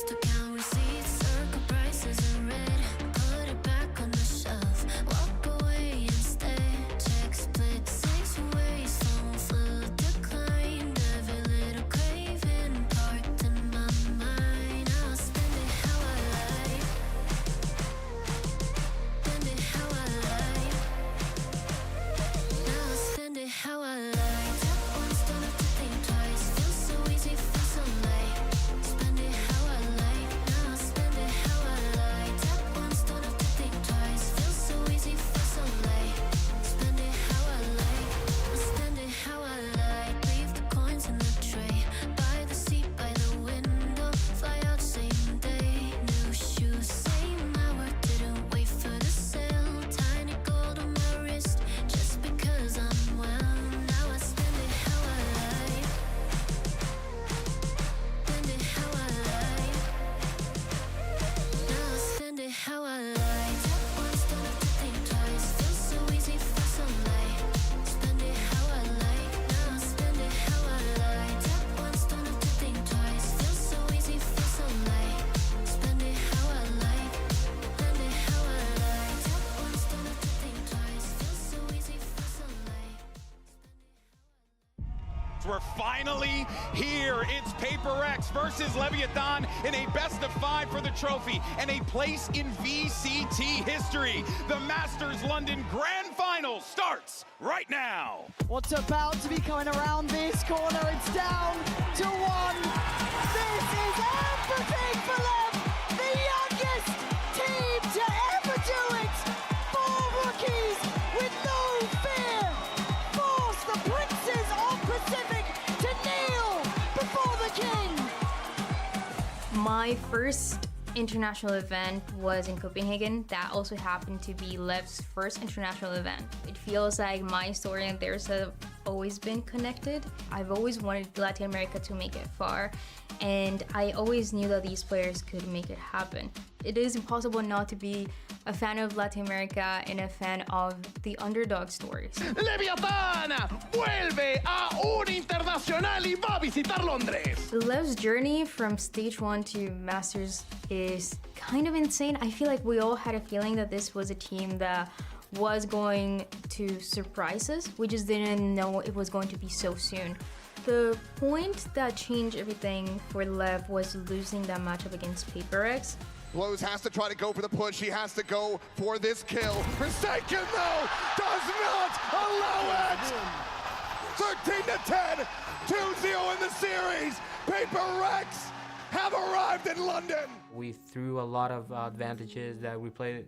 to count receipts, circle prices in red. Put it back on the shelf, walk away instead. Check split 6 ways, phone full decline. Every little craving parked in my mind. I'll spend it how I like. Spend it how I like. Now I'll spend it how I like. Tap once, don't have to think twice. Feels so easy, feels so light. Spend it how I like. Now I'll spend it how I like. Tap once, don't have to think twice. Feels so easy, feels so light. Spend it how I like. I'll spend it how I like. Leave the coins in the tray. By the seat, by the window. Fly out same day. New shoes, same hour. Didn't wait for the sale. Tiny gold on my wrist, just because I'm well. Now I spend it how I like. Spend it how I like. Now I spend it how I like. Tap once, don't have to think twice. Feels so easy, feels so light. Spend it how I like. Now I spend it how I like. Tap once, don't have to think twice. Feels so easy, feels so light. Spend it how I like. Spend it how I like. Tap once, don't have to think twice. Feels so easy, feels so light. We're finally here. It's Paper X versus Leviatán in a best-of-5 for the trophy and a place in VCT history. The Masters London Grand Final starts right now. What's about to be coming around this corner? It's down to 1. This is everything for Lev, the youngest team to ever do it. 4 rookies with no fear force the princes of Pacific to kneel before the king. My first international event was in Copenhagen. That also happened to be Lev's first international event. It feels like my story and theirs have always been connected. I've always wanted Latin America to make it far, and I always knew that these players could make it happen. It is impossible not to be a fan of Latin America and a fan of the underdog stories. Leviatán vuelve a un internacional y va a visitar Londres. Lev's journey from stage 1 to Masters is kind of insane. I feel like we all had a feeling that this was a team that was going to surprise us. We just didn't know it was going to be so soon. The point that changed everything for Lev was losing that matchup against Paper X. Blows has to try to go for the push. He has to go for this kill. Forsaken, though, does not allow it. 13-10, 2-0 in the series. Paper X have arrived in London. We threw a lot of advantages that we played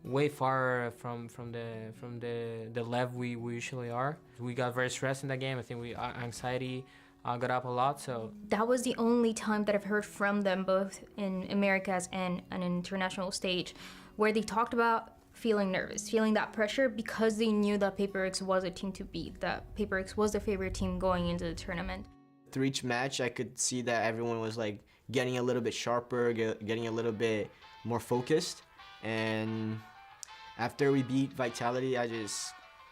way far from the level we usually are. We got very stressed in that game. I think anxiety got up a lot. So that was the only time that I've heard from them, both in Americas and an international stage, where they talked about feeling nervous, feeling that pressure because they knew that Paper X was a team to beat, that Paper X was the favorite team going into the tournament. Through each match, I could see that everyone was like getting a little bit sharper, getting a little bit more focused. And after we beat Vitality, I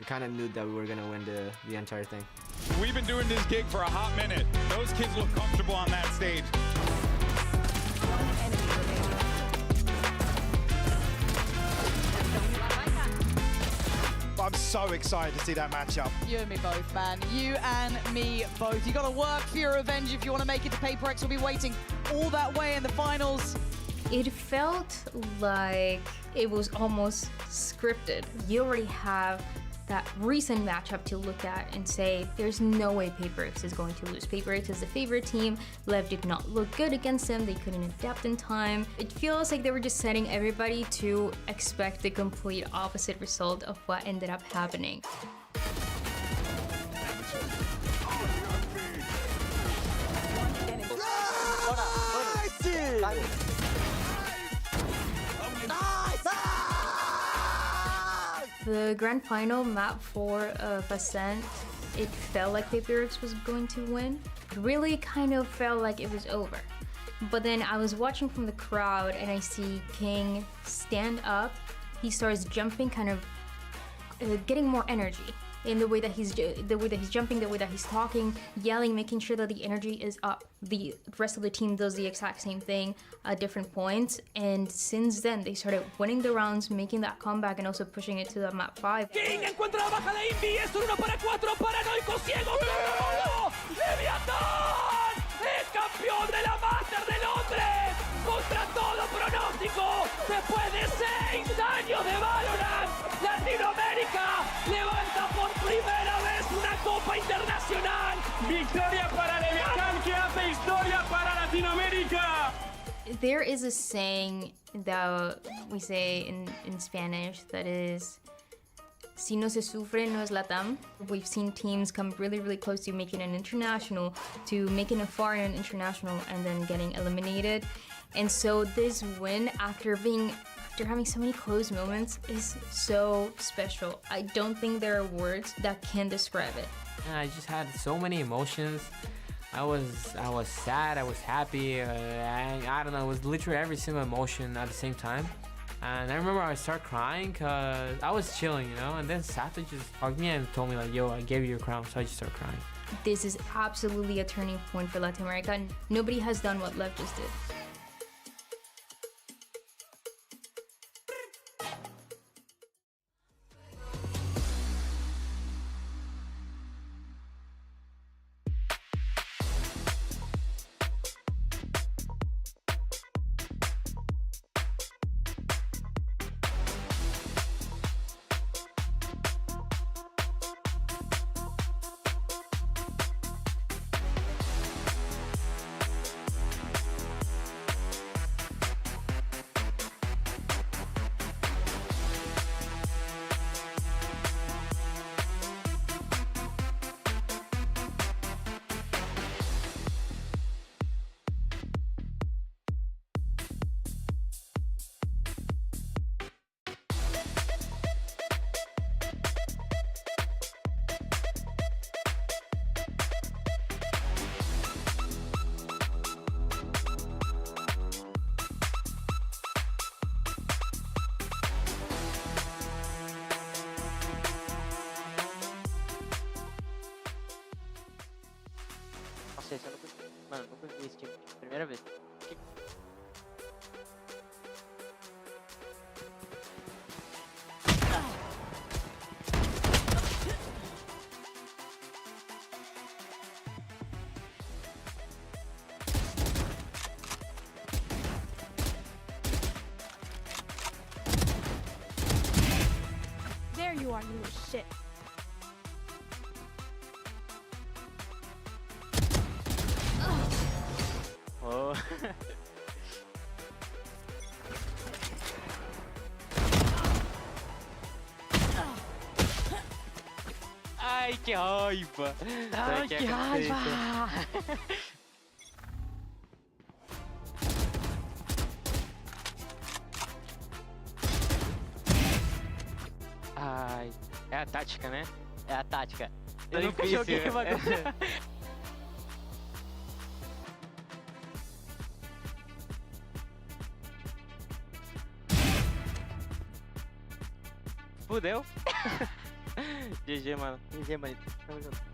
kind of knew that we were gonna win the entire thing. We've been doing this gig for a hot minute. Those kids look comfortable on that stage. I'm so excited to see that matchup. You and me both, man. You and me both. You gotta work for your revenge if you want to make it to Paper X. We'll be waiting all that way in the finals. It felt like it was almost scripted. You already have that recent matchup to look at and say, there's no way Paper X is going to lose. Paper X is the favorite team. Lev did not look good against them. They couldn't adapt in time. It feels like they were just setting everybody to expect the complete opposite result of what ended up happening. The grand final, map 4 of Ascent, it felt like Paper X was going to win. It really kind of felt like it was over. But then I was watching from the crowd and I see King stand up. He starts jumping, kind of getting more energy. in the way that he's jumping, the way that he's talking, yelling, making sure that the energy is up. The rest of the team does the exact same thing at different points, and since then they started winning the rounds, making that comeback, and also pushing it to the map 5. King encuentra la baja de Invi, es un 1 para 4, paranoico, ciego, todo. Leviatán es campeón de la Master de Londres, contra todo pronóstico, después de 6 años de Valorant, Latinoamérica levanta por primera vez una Copa Internacional. Victoria para Leviatán, que hace historia para Latinoamérica. There is a saying that we say in Spanish that is, si no se sufre, no es Latam. We've seen teams come really, really close to making an international, to making a far in an international, and then getting eliminated. And so this win, after having so many close moments, is so special. I don't think there are words that can describe it. I just had so many emotions. I was sad, I was happy, I don't know, it was literally every single emotion at the same time. And I remember I started crying because I was chilling, you know, and then Sato just hugged me and told me like, yo, I gave you your crown, so I just started crying. This is absolutely a turning point for Latin America, and nobody has done what Lev just did. Nossa, eu nunca... Mano, nunca vi esse time. Primeira vez. There you are, you little shit. Oh. Ai, que raiva! Ai, que raiva! Ai, é a tática, né? É a tática. Eu nunca joguei o bagulho. Fudeu. GG, mano. GG, manito. Tamo junto.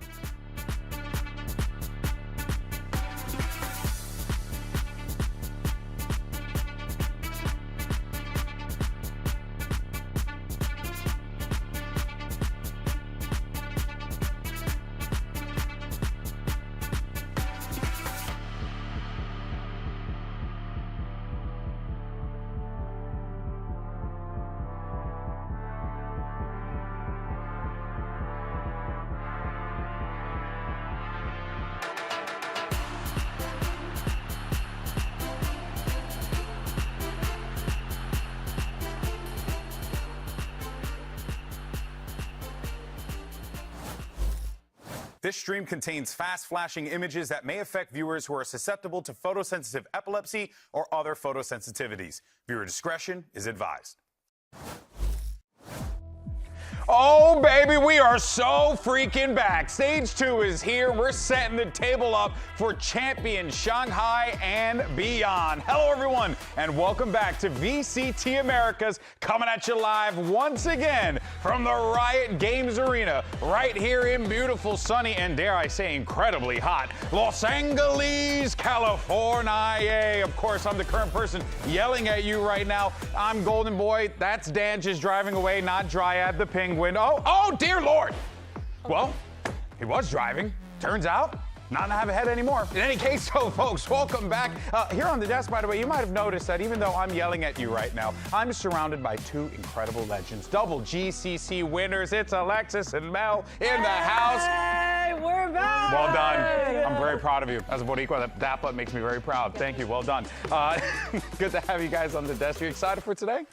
This stream contains fast-flashing images that may affect viewers who are susceptible to photosensitive epilepsy or other photosensitivities. Viewer discretion is advised. Oh, baby, we are so freaking back. Stage 2 is here. We're setting the table up for Champions Shanghai and beyond. Hello, everyone, and welcome back to VCT Americas, coming at you live once again from the Riot Games Arena, right here in beautiful, sunny, and dare I say, incredibly hot Los Angeles, California. Of course, I'm the current person yelling at you right now. I'm Golden Boy. That's Dan just driving away, not Dryad the Penguin. Oh, dear Lord. Well, he was driving. Turns out, not to have a head anymore. In any case, so folks, welcome back. Here on the desk, by the way, you might have noticed that even though I'm yelling at you right now, I'm surrounded by two incredible legends, double GCC winners. It's Alexis and Mel in the house. Hey, we're back. Well done. I'm very proud of you. As a Boricua, that makes me very proud. Thank you. Well done. Good to have you guys on the desk. Are you excited for today?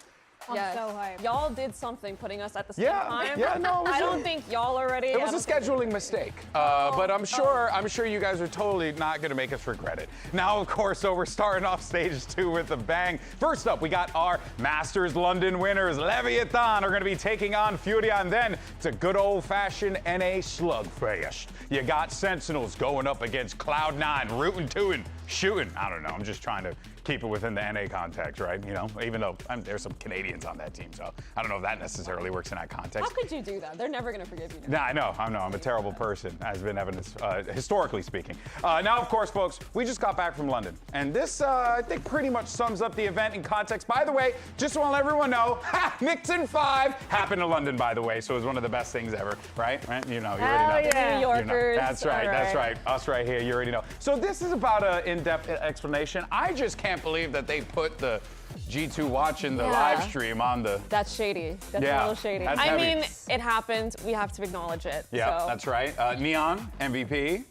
I'm so hyped. Y'all did something putting us at the same Yeah, time. yeah, no, it was I don't think y'all are ready. It was a scheduling mistake, but I'm sure you guys are totally not going to make us regret it. Now, of course, so we're starting off stage 2 with a bang. First up, we got our Masters London winners, Leviatán, are going to be taking on Furia, and then it's a good old-fashioned NA slugfest. You got Sentinels going up against Cloud9, rooting, tooting, shooting. I don't know. I'm just trying to keep it within the NA context, right? You know, even though there's some Canadians on that team, so I don't know if that necessarily works in that context. How could you do that? They're never going to forgive you. Nah, I know. I'm a terrible person, as been evidenced, historically speaking. Now, of course, folks, we just got back from London, and this, I think, pretty much sums up the event in context. By the way, just want to let everyone know, Mixin 5 happened in London, by the way, so it was one of the best things ever, right? You know, you already know. Yeah. New Yorkers. That's right, that's right. Us right here, you already know. So this is about an in-depth explanation. I just can't believe that they put the G2 watching the live stream on the... That's shady. That's a little shady. That's I heavy. mean, it happened. We have to acknowledge it. Yeah, so. that's right. Neon, MVP,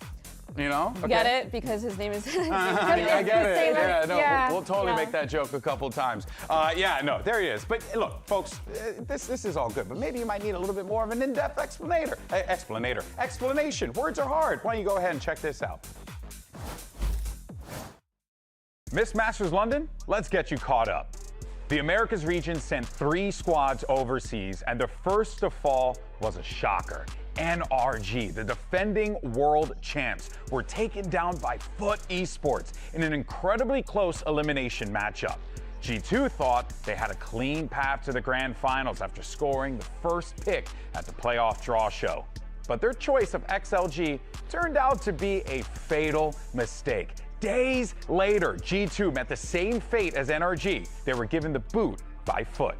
you know? Okay. Get it? Because his name is... I get it. Yeah, no, yeah. we'll totally make that joke a couple times. Yeah, no, there he is. But look, folks, this is all good, but maybe you might need a little bit more of an in-depth explanation. Words are hard. Why don't you go ahead and check this out? Miss Masters London, let's get you caught up. The Americas region sent 3 squads overseas, and the first to fall was a shocker. NRG, the defending world champs, were taken down by Foot Esports in an incredibly close elimination matchup. G2 thought they had a clean path to the grand finals after scoring the first pick at the playoff draw show. But their choice of XLG turned out to be a fatal mistake. Days later, G2 met the same fate as NRG. They were given the boot by Foot.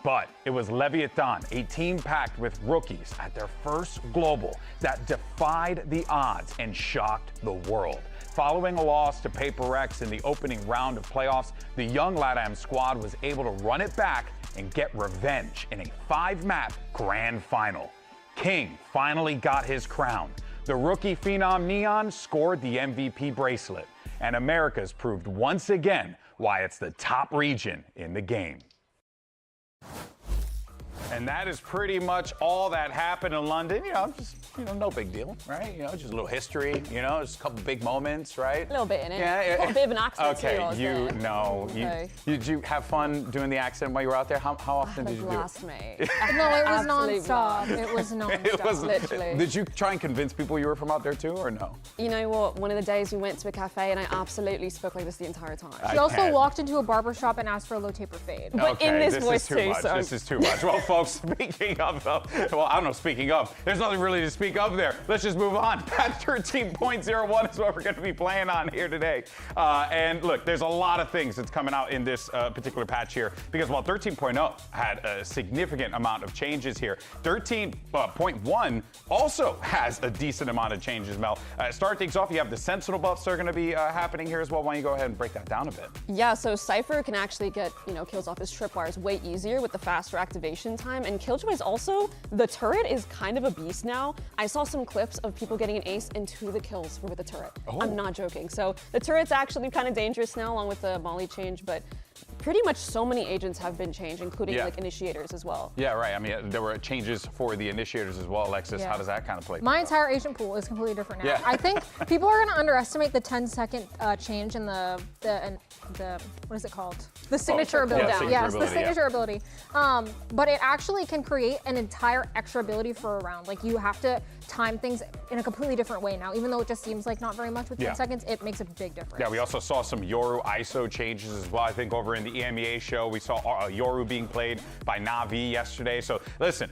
But it was Leviatán, a team packed with rookies at their first global, that defied the odds and shocked the world. Following a loss to PaperX in the opening round of playoffs, the young LATAM squad was able to run it back and get revenge in a 5-map grand final. King finally got his crown. The rookie phenom Neon scored the MVP bracelet, and Americas proved once again why it's the top region in the game. And that is pretty much all that happened in London. You know, just, no big deal, right? Just a little history, just a couple big moments, right? A little bit in it. Yeah. A bit of an accent too. Okay, did you have fun doing the accent while you were out there? How often did you do it? Blast, mate. No, it was Absolute non-stop. blast. It was non-stop. Literally. Did you try and convince people you were from out there too, or no? You know what? One of the days we went to a cafe and I absolutely spoke like this the entire time. She also walked into a barbershop and asked for a low taper fade. But in this voice too, much. so. This is too much. Well, folks, speaking of, well, I don't know, speaking of, there's nothing really to speak of there. Let's just move on. Patch 13.01 is what we're going to be playing on here today. And look, there's a lot of things that's coming out in this particular patch here, because while 13.0 had a significant amount of changes here, 13.1 also has a decent amount of changes, Mel. Start things off, you have the Sentinel buffs that are going to be happening here as well. Why don't you go ahead and break that down a bit? Yeah, so Cypher can actually get, kills off his tripwires way easier with the faster activation time, and Killjoy's also, the turret is kind of a beast now. I saw some clips of people getting an ace and 2 of the kills were with the turret. I'm not joking. So the turret's actually kind of dangerous now along with the molly change, but pretty much so many agents have been changed, including Yeah. like initiators as well. Yeah, right. I mean, there were changes for the initiators as well. Alexis, Yeah. how does that kind of play? My entire agent pool is completely different now. Yeah. I think people are going to underestimate the 10-second change in the what is it called? The signature ability. signature Yes, ability, the signature ability. But it actually can create an entire extra ability for a round. Like you have to time things in a completely different way now. Even though it just seems like not very much with 10 seconds, it makes a big difference. Yeah, we also saw some Yoru ISO changes as well. I think over in the EMEA show, we saw Yoru being played by Na'Vi yesterday. So listen,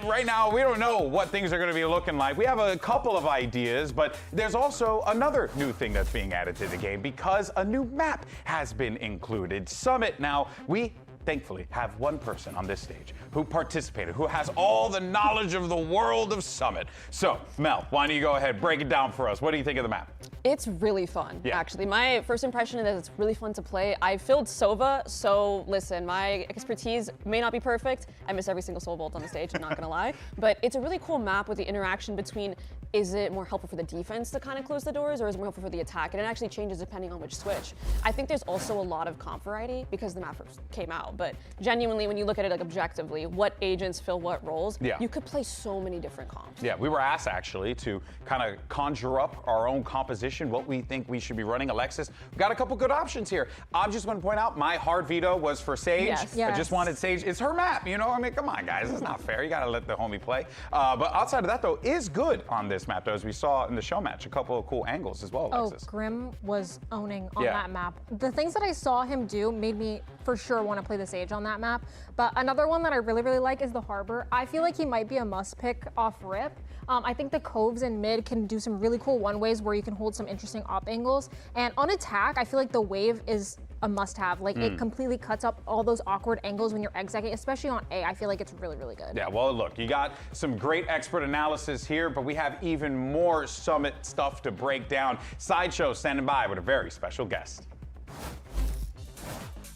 right now, we don't know what things are going to be looking like. We have a couple of ideas, but there's also another new thing that's being added to the game because a new map has been included. Summit. Now, we thankfully have one person on this stage who participated, who has all the knowledge of the world of Summit. So, Mel, why don't you go ahead, break it down for us. What do you think of the map? It's really fun, Yeah. actually. My first impression is that it's really fun to play. I filled Sova, so listen, my expertise may not be perfect. I miss every single soul vault on the stage, I'm not gonna lie. But it's a really cool map with the interaction between, is it more helpful for the defense to kind of close the doors, or is it more helpful for the attack? And it actually changes depending on which switch. I think there's also a lot of comp variety because the map first came out. But genuinely, when you look at it like objectively, what agents fill what roles, Yeah. you could play so many different comps. Yeah, we were asked actually to kind of conjure up our own composition, what we think we should be running. Alexis, we've got a couple good options here. I'm just going to point out my hard veto was for Sage. Yes. I just wanted Sage. It's her map, you know? I mean, come on, guys. It's not fair. You got to let the homie play. But outside of that, though, is good on this map, though, as we saw in the show match. A couple of cool angles as well, Alexis. Oh, Grim was owning on Yeah. that map. The things that I saw him do made me for sure want to play the Sage on that map. But another one that I really, really like is the Harbor. I feel like he might be a must pick off rip. I think the coves in mid can do some really cool one-ways where you can hold some interesting op angles. And on attack, I feel like the wave is a must-have. Like it completely cuts up all those awkward angles when you're execing, especially on A. I feel like it's really, really good. Yeah, well, look, you got some great expert analysis here, but we have even more Summit stuff to break down. Sideshow standing by with a very special guest.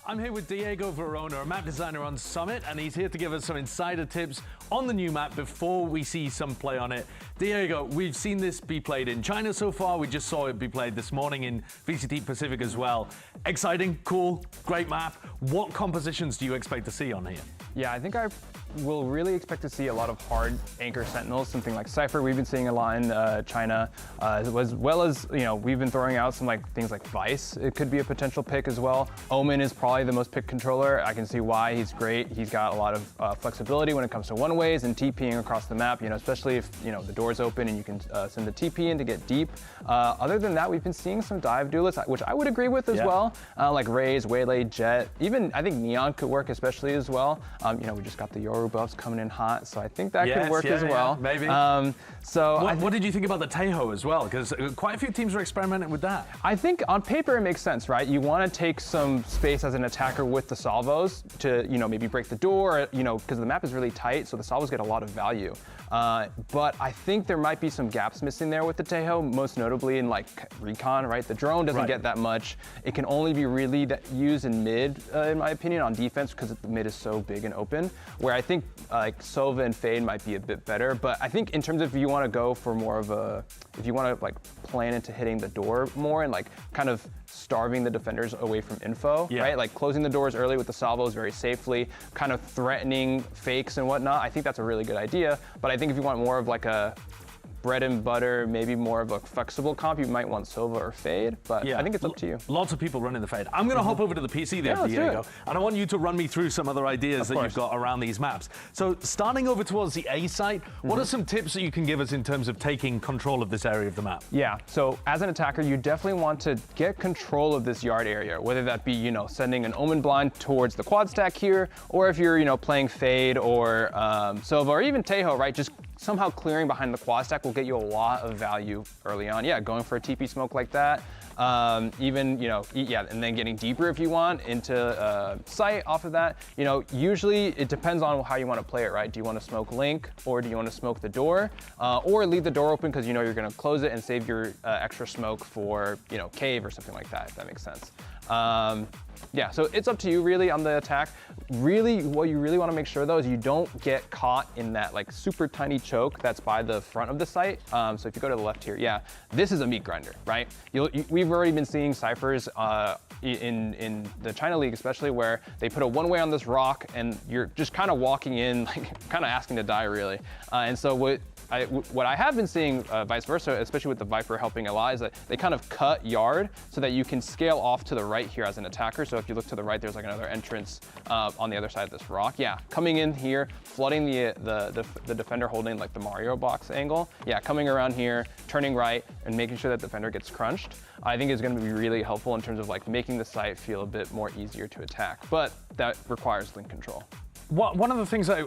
I'm here with Diego Verona, a map designer on Summit, and he's here to give us some insider tips on the new map before we see some play on it. Diego, we've seen this be played in China so far. We just saw it be played this morning in VCT Pacific as well. Exciting, cool, great map. What compositions do you expect to see on here? Yeah, I think I will really expect to see a lot of hard anchor sentinels, something like Cypher. We've been seeing a lot in China, as well as, you know, we've been throwing out some things like Vice. It could be a potential pick as well. Omen is probably the most picked controller. I can see why. He's great. He's got a lot of flexibility when it comes to one-ways and TPing across the map, you know, especially if, you know, the door's open and you can send the TP in to get deep. Other than that, we've been seeing some dive duelists, which I would agree with as well, like Raze, Waylay, Jet. Even, I think Neon could work especially as well. You know, we just got the Yoru buffs coming in hot, so I think that could work as well. Maybe. What did you think about the Taeho as well? Because quite a few teams are experimenting with that. I think on paper it makes sense, right? You want to take some space as an attacker with the salvos to, you know, maybe break the door, you know, because the map is really tight, so the salvos get a lot of value. But I think there might be some gaps missing there with the Taeho, most notably in like recon, right? The drone doesn't get that much. It can only be really used in mid, in my opinion, on defense because the mid is so big and open, where I think like Sova and Fade might be a bit better. But I think in terms of if you want to go for more of a, if you want to like plan into hitting the door more and like kind of starving the defenders away from info, right? Like closing the doors early with the salvos very safely, kind of threatening fakes and whatnot. I think that's a really good idea. But I think if you want more of like a bread and butter, maybe more of a flexible comp, you might want Sova or Fade, but I think it's up to you. Lots of people running the Fade. I'm going to hop over to the PC there, Diego, and I want you to run me through some other ideas that you've got around these maps. So starting over towards the A site, what are some tips that you can give us in terms of taking control of this area of the map? Yeah, so as an attacker, you definitely want to get control of this yard area, whether that be, you know, sending an Omen Blind towards the quad stack here, or if you're, you know, playing Fade or Sova or even Taeho, right? Just somehow clearing behind the quad stack will get you a lot of value early on. Yeah, going for a TP smoke like that. Even, you know, and then getting deeper if you want into sight off of that. You know, usually it depends on how you want to play it, right? Do you want to smoke Link or do you want to smoke the door? Or leave the door open because you know you're going to close it and save your extra smoke for, you know, cave or something like that, if that makes sense. Yeah, so it's up to you really on the attack. Really, what you really want to make sure though is you don't get caught in that like super tiny choke that's by the front of the site. So if you go to the left here, yeah, this is a meat grinder, right? We've already been seeing ciphers in the China League especially, where they put a one-way on this rock and you're just kind of walking in, like kind of asking to die really. And so what I have been seeing vice versa, especially with the Viper helping Eli, is that they kind of cut yard so that you can scale off to the right here as an attacker. So if you look to the right, there's like another entrance on the other side of this rock. Yeah, coming in here, flooding the defender holding like the Mario box angle. Yeah, coming around here, turning right, and making sure that the defender gets crunched, I think is going to be really helpful in terms of like making the site feel a bit more easier to attack. But that requires link control. One of the things I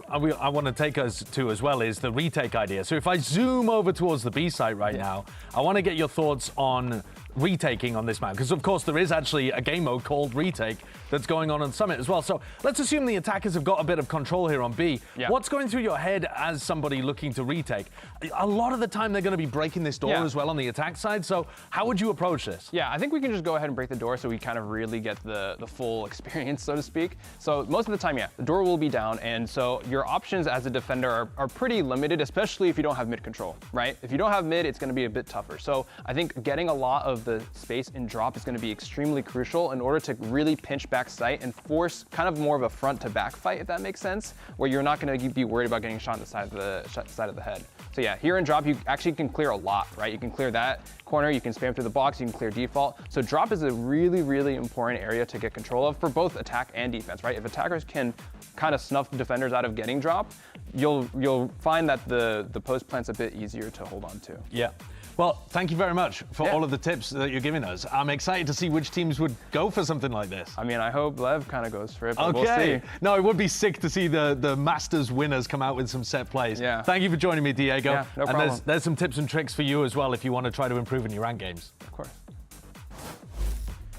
want to take us to as well is the retake idea. So if I zoom over towards the B site right now, I want to get your thoughts on retaking on this map, because of course there is actually a game mode called retake that's going on Summit as well. So let's assume the attackers have got a bit of control here on B. Yeah. What's going through your head as somebody looking to retake? A lot of the time they're going to be breaking this door as well on the attack side. So how would you approach this? Yeah, I think we can just go ahead and break the door so we kind of really get the full experience, so to speak. So most of the time, yeah, the door will be down, and so your options as a defender are pretty limited, especially if you don't have mid control, right? If you don't have mid, it's going to be a bit tougher. So I think getting a lot of the space in drop is going to be extremely crucial in order to really pinch back sight and force kind of more of a front to back fight, if that makes sense, where you're not going to be worried about getting shot in the side of the head. So yeah, here in drop, you actually can clear a lot, right? You can clear that corner, you can spam through the box, you can clear default. So drop is a really, really important area to get control of for both attack and defense, right? If attackers can kind of snuff defenders out of getting drop, you'll find that the post plant's a bit easier to hold on to. Yeah. Well, thank you very much for all of the tips that you're giving us. I'm excited to see which teams would go for something like this. I mean, I hope Lev kind of goes for it, but we'll see. No, it would be sick to see the Masters winners come out with some set plays. Yeah. Thank you for joining me, Diego. Yeah, no problem. And there's some tips and tricks for you as well if you want to try to improve in your ranked games. Of course.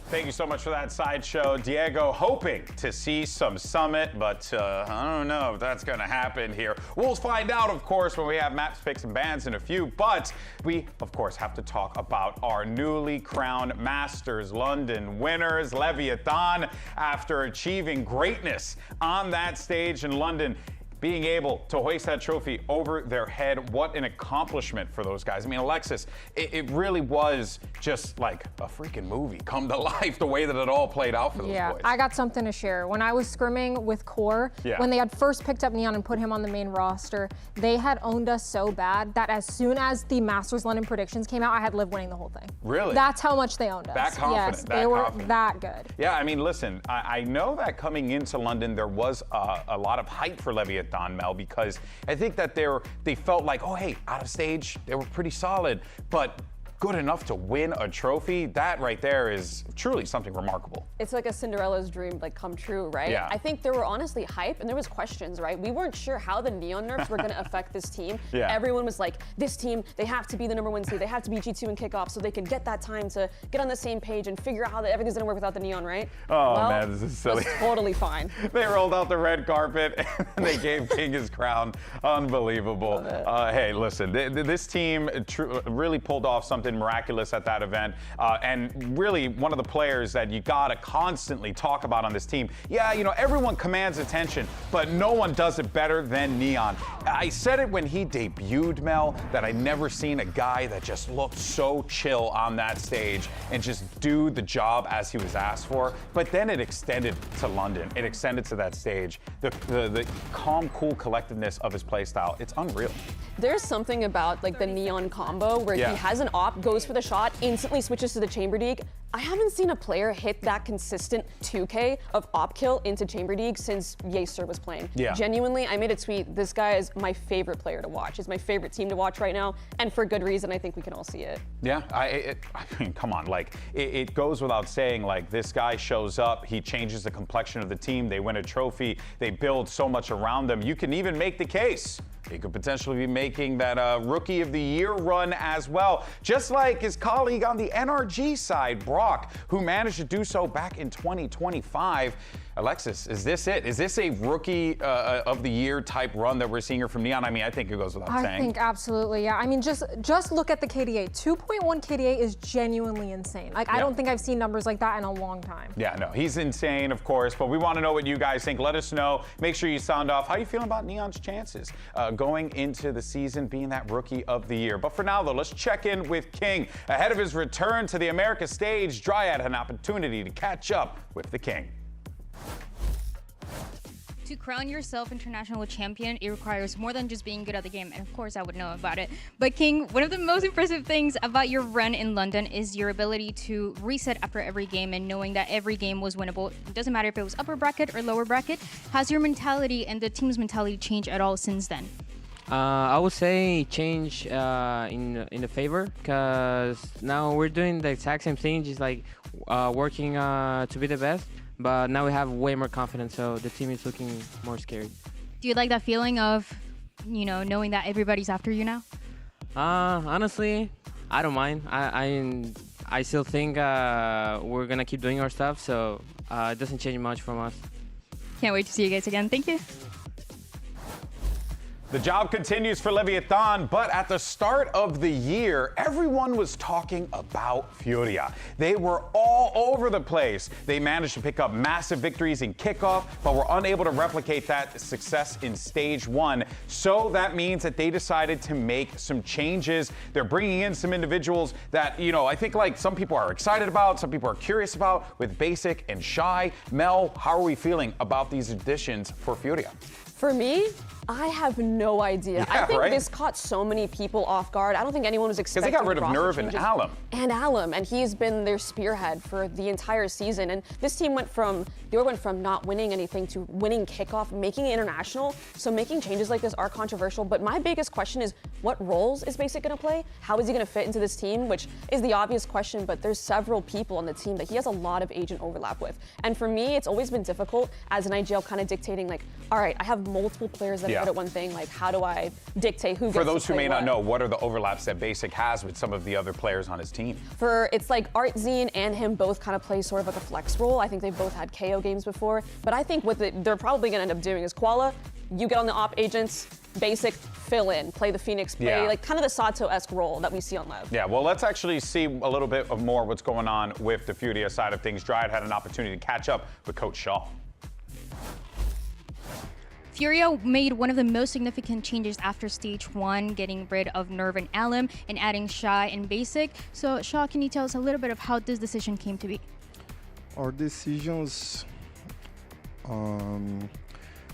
Thank you so much for that sideshow. Diego hoping to see some Summit, but I don't know if that's going to happen here. We'll find out, of course, when we have maps, picks, and bans in a few, but we, of course, have to talk about our newly crowned Masters London winners, Leviatán, after achieving greatness on that stage in London. Being able to hoist that trophy over their head, what an accomplishment for those guys. I mean, Alexis, it really was just like a freaking movie come to life, the way that it all played out for those boys. Yeah, I got something to share. When I was scrimming with Core, when they had first picked up Neon and put him on the main roster, they had owned us so bad that as soon as the Masters London predictions came out, I had Liv winning the whole thing. Really? That's how much they owned us. That confident. Yes, they were that good. Yeah, I mean, listen, I know that coming into London, there was a lot of hype for Leviatán, Mel, because I think that they felt like, oh, hey, out of stage, they were pretty solid, but good enough to win a trophy, that right there is truly something remarkable. It's like a Cinderella's dream like come true, right? Yeah. I think there were honestly hype and there was questions, right? We weren't sure how the Neon nerfs were going to affect this team. Yeah. Everyone was like, this team, they have to be the #1 seed. They have to be G2 and kickoff so they can get that time to get on the same page and figure out how everything's going to work without the Neon, right? Oh, well, man, this is silly. That's totally fine. They rolled out the red carpet and they gave King his crown. Unbelievable. Hey, listen, this team really pulled off something miraculous at that event, and really one of the players that you gotta constantly talk about on this team. Yeah, you know, everyone commands attention, but no one does it better than Neon. I said it when he debuted, Mel, that I'd never seen a guy that just looked so chill on that stage and just do the job as he was asked for. But then it extended to London. It extended to that stage. The calm, cool collectedness of his playstyle, it's unreal. There's something about like the Neon combo where he has an op, goes for the shot, instantly switches to the Chamber Deke. I haven't seen a player hit that consistent 2K of op kill into Chamber Deke since Yeaster was playing. Yeah. Genuinely, I made a tweet, this guy is my favorite player to watch. He's my favorite team to watch right now, and for good reason. I think we can all see it. Yeah, I mean, come on, like, it goes without saying, like, this guy shows up, he changes the complexion of the team, they win a trophy, they build so much around them. You can even make the case he could potentially be making that Rookie of the Year run as well. Just like his colleague on the NRG side, Rock, who managed to do so back in 2025. Alexis, is this it? Is this a rookie of the year type run that we're seeing here from Neon? I mean, I think it goes without saying. I think absolutely, yeah. I mean, just look at the KDA. 2.1 KDA is genuinely insane. Like, I don't think I've seen numbers like that in a long time. Yeah, no, he's insane, of course, but we want to know what you guys think. Let us know. Make sure you sound off. How are you feeling about Neon's chances going into the season being that rookie of the year? But for now, though, let's check in with King. Ahead of his return to the Americas stage, Dryad had an opportunity to catch up with the King. To crown yourself international champion, it requires more than just being good at the game, and of course I would know about it. But King, one of the most impressive things about your run in London is your ability to reset after every game and knowing that every game was winnable. It doesn't matter if it was upper bracket or lower bracket. Has your mentality and the team's mentality changed at all since then? I would say change in the favor, because now we're doing the exact same thing, just like working to be the best. But now we have way more confidence, so the team is looking more scary. Do you like that feeling of, knowing that everybody's after you now? Honestly, I don't mind. I still think we're gonna keep doing our stuff, so it doesn't change much from us. Can't wait to see you guys again. Thank you. The job continues for Leviatán, but at the start of the year, everyone was talking about Furia. They were all over the place. They managed to pick up massive victories in kickoff, but were unable to replicate that success in stage 1. So that means that they decided to make some changes. They're bringing in some individuals that, I think like some people are excited about, some people are curious about, with Basic and Shy. Mel, how are we feeling about these additions for Furia? For me, I have no idea. Yeah, I think right? this caught so many people off guard. I don't think anyone was expecting. Because they got rid of Nerve changes. and Alum. And Alum, and he's been their spearhead for the entire season. And this team went from not winning anything to winning kickoff, making it international. So making changes like this are controversial. But my biggest question is, what roles is Basic going to play? How is he going to fit into this team? Which is the obvious question, but there's several people on the team that he has a lot of agent overlap with. And for me, it's always been difficult as an IGL kind of dictating, like, all right, I have multiple players that are good at one thing. Like, how do I dictate who gets to play? For those who may not what? know, what are the overlaps that Basic has with some of the other players on his team? It's like Artzine and him both kind of play sort of like a flex role. I think they've both had KO games before. But I think what they're probably going to end up doing is Koala, you get on the op agents, Basic, fill in, play the Phoenix, play like kind of the Sato-esque role that we see on Lev. Yeah, well, let's actually see a little bit of more what's going on with the Furia side of things. Dryad had an opportunity to catch up with Coach Shaw. Furia made one of the most significant changes after stage 1, getting rid of Nerve and Alum and adding Shy and Basic. So Shaw, can you tell us a little bit of how this decision came to be? Our decisions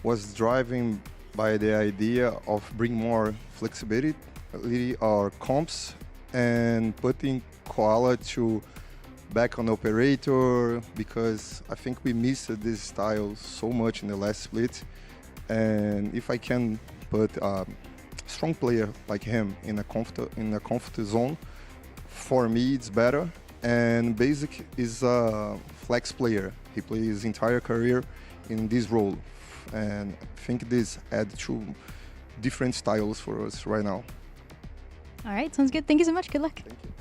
was driven by the idea of bring more flexibility our comps and putting Koala to back on operator, because I think we missed this style so much in the last split. And if I can put a strong player like him in a comfort zone, for me it's better. And Basic is a flex player. He plays his entire career in this role. And I think this adds two different styles for us right now. All right, sounds good. Thank you so much. Good luck. Thank you.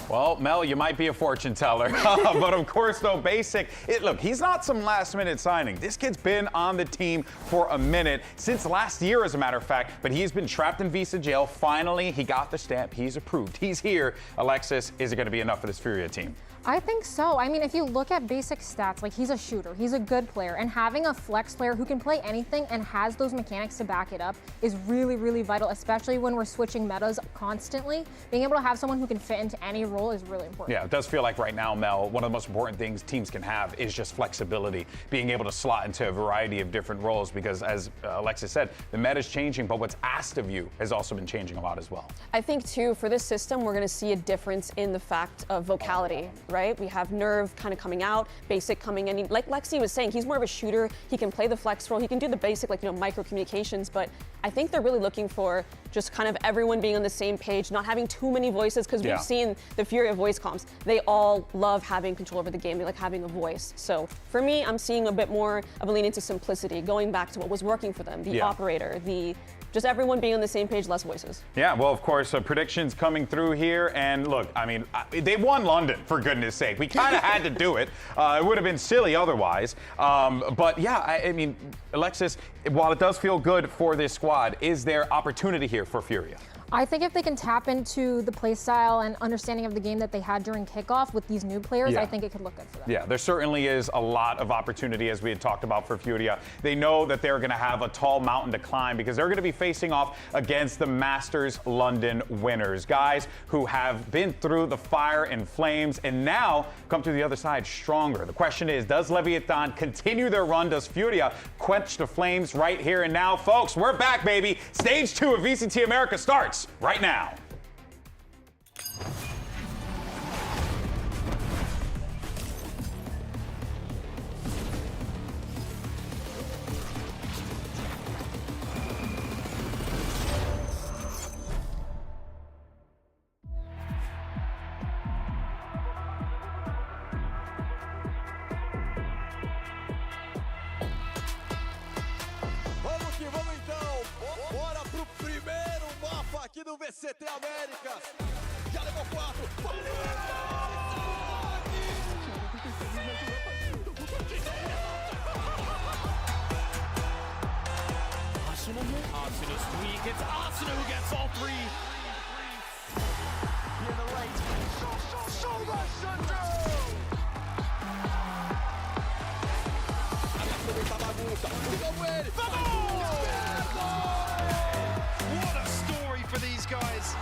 Well, Mel, you might be a fortune teller, but of course, though, Basic, look, he's not some last-minute signing. This kid's been on the team for a minute, since last year, as a matter of fact, but he's been trapped in visa jail. Finally, he got the stamp. He's approved. He's here. Alexis, is it going to be enough for this Furia team? I think so. I mean, if you look at Basic stats, like, he's a shooter, he's a good player, and having a flex player who can play anything and has those mechanics to back it up is really, really vital, especially when we're switching metas constantly. Being able to have someone who can fit into any role is really important. Yeah, it does feel like right now, Mel, one of the most important things teams can have is just flexibility, being able to slot into a variety of different roles, because as Alexis said, the meta's changing, but what's asked of you has also been changing a lot as well. I think, too, for this system, we're going to see a difference in the fact of vocality, right? We have Nerve kind of coming out, Basic coming in. Like Lexi was saying, he's more of a shooter. He can play the flex role. He can do the basic, micro communications, but I think they're really looking for just kind of everyone being on the same page, not having too many voices, because we've seen the Furia voice comps. They all love having control over the game. They like having a voice. So for me, I'm seeing a bit more of a lean into simplicity, going back to what was working for them, the operator, just everyone being on the same page, less voices. Yeah, well, of course, predictions coming through here. And look, I mean, they won London, for goodness sake. We kind of had to do it. It would have been silly otherwise. But yeah, I mean, Alexis, while it does feel good for this squad, is there opportunity here for Furia? I think if they can tap into the play style and understanding of the game that they had during kickoff with these new players, I think it could look good for them. Yeah, there certainly is a lot of opportunity, as we had talked about, for Furia. They know that they're going to have a tall mountain to climb because they're going to be facing off against the Masters London winners. Guys who have been through the fire and flames and now come to the other side stronger. The question is, does Leviatán continue their run? Does Furia quench the flames right here and now? Folks, we're back, baby. Stage 2 of VCT America starts right now. Vamos que vamos então. Bora pro primeiro mapa aqui do VCT Americas. Já levou 4. Arsenal is weak. It's Arsenal who gets all 3. In the right. So Russian Joe. Aproveita a bagunça. Ligou ele. What a story for these guys.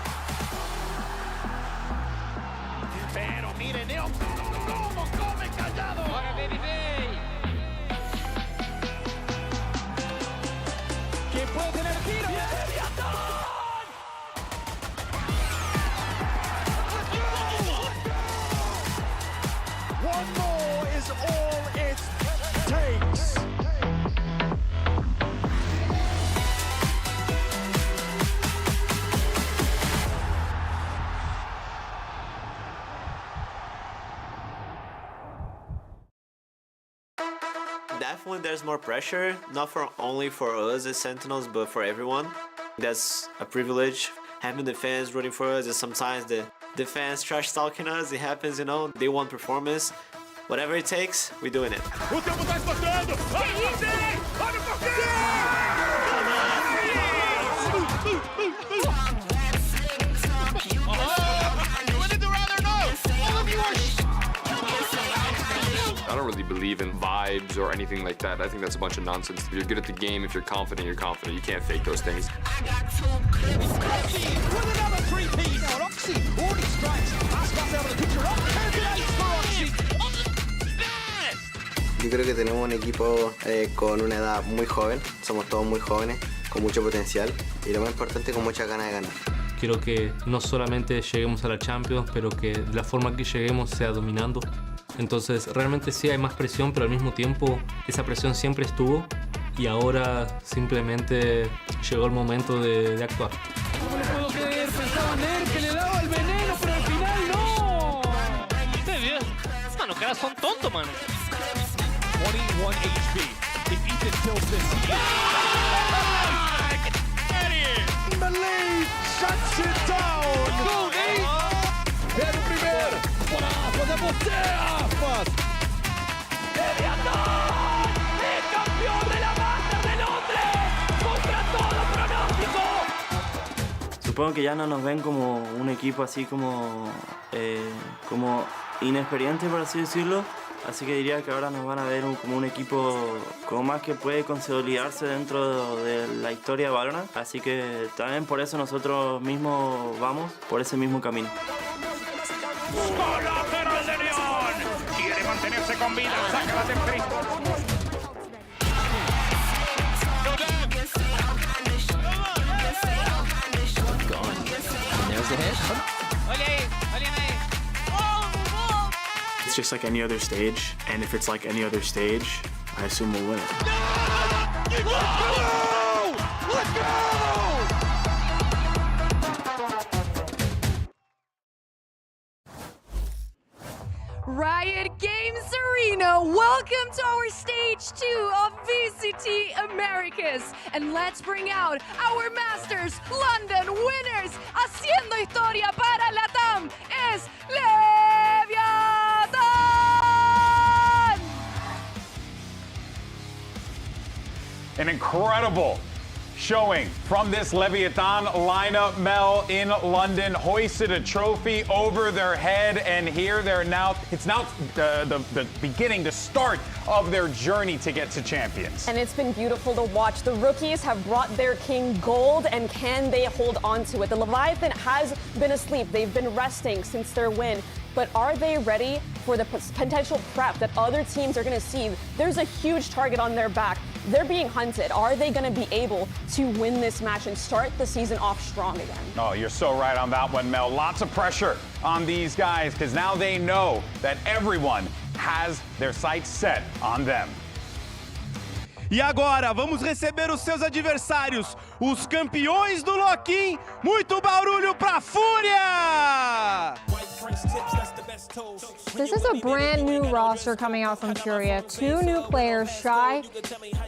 Pero miren, cómo come callado. Ahora Baby Bay. ¿Quién puede tener tiro? ¡Leviatán! One more is all it takes. Definitely there's more pressure, not only for us as Sentinels, but for everyone. That's a privilege, having the fans rooting for us, and sometimes the fans trash talking us, it happens, you know, they want performance. Whatever it takes, we're doing it. O tempo tá esgotando. Que isso, hein? Olha o porquê! I don't really believe in vibes or anything like that. I think that's a bunch of nonsense. If you're good at the game, if you're confident, you're confident. You can't fake those things. With another 3-piece. Oxy already strikes. Aspas out of the picture. For Oxy. Yo creo que tenemos un equipo con una edad muy joven. Somos todos muy jóvenes, con mucho potencial y lo más importante, con muchas ganas de ganar. Quiero que no solamente lleguemos a la Champions, pero que la forma que lleguemos sea dominando. Entonces realmente sí hay más presión, pero al mismo tiempo esa presión siempre estuvo y ahora simplemente llegó el momento de actuar. ¿Cómo le puedo creer? Pensaba Ner que le daba el veneno, pero al final no. Mano, caras son tontos, mano. 21 HP. If Ethan kills this, Malay shuts it down. Go, Nate. Pega o primeiro. Aspas, é você, Aspas. ¡Leviatán! ¡El campeón de la Master de Londres! ¡Contra todo pronóstico! Supongo que ya no nos ven como un equipo así como inexperiente, por así decirlo. Así que diría que ahora nos van a ver como un equipo como más que puede consolidarse dentro de la historia de VALORANT. Así que también por eso nosotros mismos vamos por ese mismo camino. ¡Colateral de León! Quiere mantenerse con vida, saca la temprisa. There's the hit. It's just like any other stage, and if it's like any other stage, I assume we'll win it. Let's go! Let's go! Riot Games! James Arena. Welcome to our stage 2 of VCT Americas. And let's bring out our Masters London winners. Haciendo historia para Latam es Leviatán. An incredible showing from this Leviatán lineup, Mel, in London, hoisted a trophy over their head, and here they're now, it's now the beginning, the start of their journey to get to champions. And it's been beautiful to watch. The rookies have brought their king gold, and can they hold on to it? The Leviathan has been asleep. They've been resting since their win. But are they ready for the potential prep that other teams are going to see? There's a huge target on their back. They're being hunted. Are they going to be able to win this match and start the season off strong again? Oh, you're so right on that one, Mel. Lots of pressure on these guys because now they know that everyone has their sights set on them. E agora, vamos receber os seus adversários, os campeões do Loquim. Muito barulho pra Fúria! This is a brand new roster coming out from Furia. 2 new players, Shy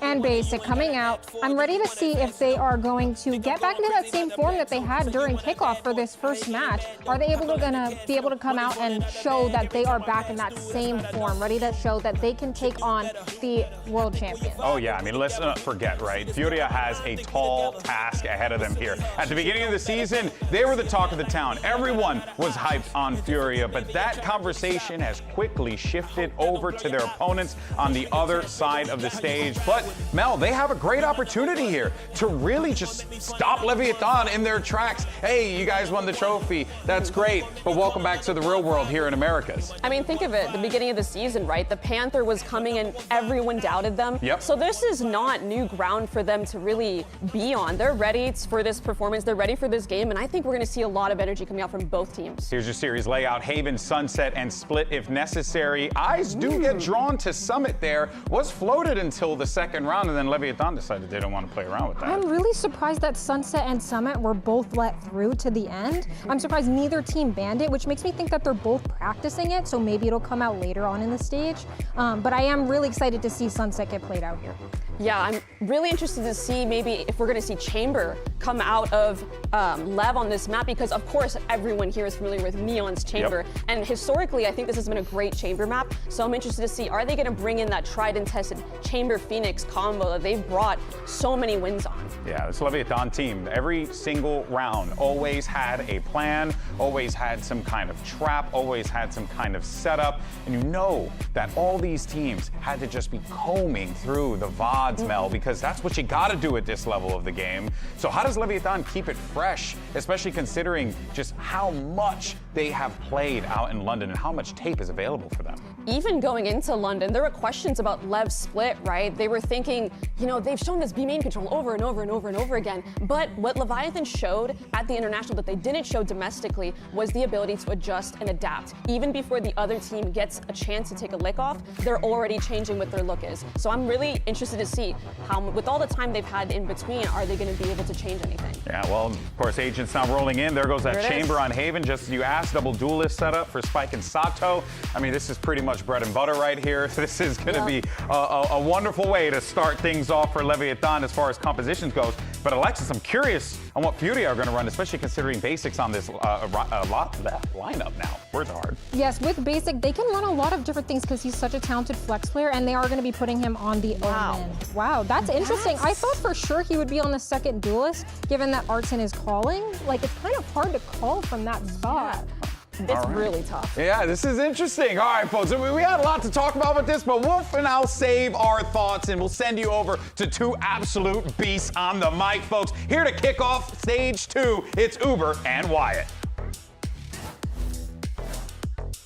and Basic, coming out. I'm ready to see if they are going to get back into that same form that they had during kickoff for this first match. Are they gonna be able to come out and show that they are back in that same form, ready to show that they can take on the world champion? Oh yeah, I mean, let's not forget, right? Furia has a tall task ahead of them here. At the beginning of the season, they were the talk of the town. Everyone was hyped on Furia, but that conversation has quickly shifted over to their opponents on the other side of the stage. But Mel, they have a great opportunity here to really just stop Leviatán in their tracks. Hey, you guys won the trophy. That's great, but welcome back to the real world here in Americas. I mean, think of it, the beginning of the season, right? The Panther was coming and everyone doubted them. Yep. So this is not new ground for them to really be on. They're ready for this performance. They're ready for this game, and I think we're going to see a lot of energy coming out from both teams. Here's your series layout: Haven, Sunset, and Split if necessary. Eyes do get drawn to Summit there. Was floated until the second round, and then Leviatán decided they don't want to play around with that. I'm really surprised that Sunset and Summit were both let through to the end. I'm surprised neither team banned it, which makes me think that they're both practicing it, so maybe it'll come out later on in the stage. But I am really excited to see Sunset get played out here. Yeah, I'm really interested to see maybe if we're going to see Chamber come out of Lev on this map, because of course everyone here is familiar with Neon's Chamber. Yep. And historically, I think this has been a great Chamber map. So I'm interested to see, are they going to bring in that tried and tested Chamber Phoenix combo that they've brought so many wins on? Yeah, this Leviatán team, every single round always had a plan, always had some kind of trap, always had some kind of setup. And you know that all these teams had to just be combing through the VODs, Mel, because that's what you got to do at this level of the game. So how does Leviatán keep it fresh, especially considering just how much they have played out in London and how much tape is available for them? Even going into London, there were questions about Lev's split, right? They were thinking, you know, they've shown this B main control over and over and over and over again. But what Leviathan showed at the International that they didn't show domestically was the ability to adjust and adapt. Even before the other team gets a chance to take a lick off, they're already changing what their look is. So I'm really interested to see how, with all the time they've had in between, are they going to be able to change anything? Yeah, well, of course, Agent's now rolling in. There goes that Chamber on Haven, just as you asked. Double duelist setup for Spike and Sato. I mean, this is pretty much bread and butter right here. This is going to be a wonderful way to start things off for Leviatán as far as compositions goes. But Alexis, I'm curious on what Furia are going to run, especially considering Basics on this lineup now. Words are hard. Yes, with Basic, they can run a lot of different things because he's such a talented flex player, and they are going to be putting him on the Omen. Wow, that's interesting. I thought for sure he would be on the second duelist, given that Artson is calling. Like, it's kind of hard to call from that spot. It's really tough. Yeah, this is interesting. All right, folks, we had a lot to talk about with this, but we'll for now save our thoughts and we'll send you over to 2 absolute beasts on the mic, folks. Here to kick off stage 2, it's Uber and Wyatt.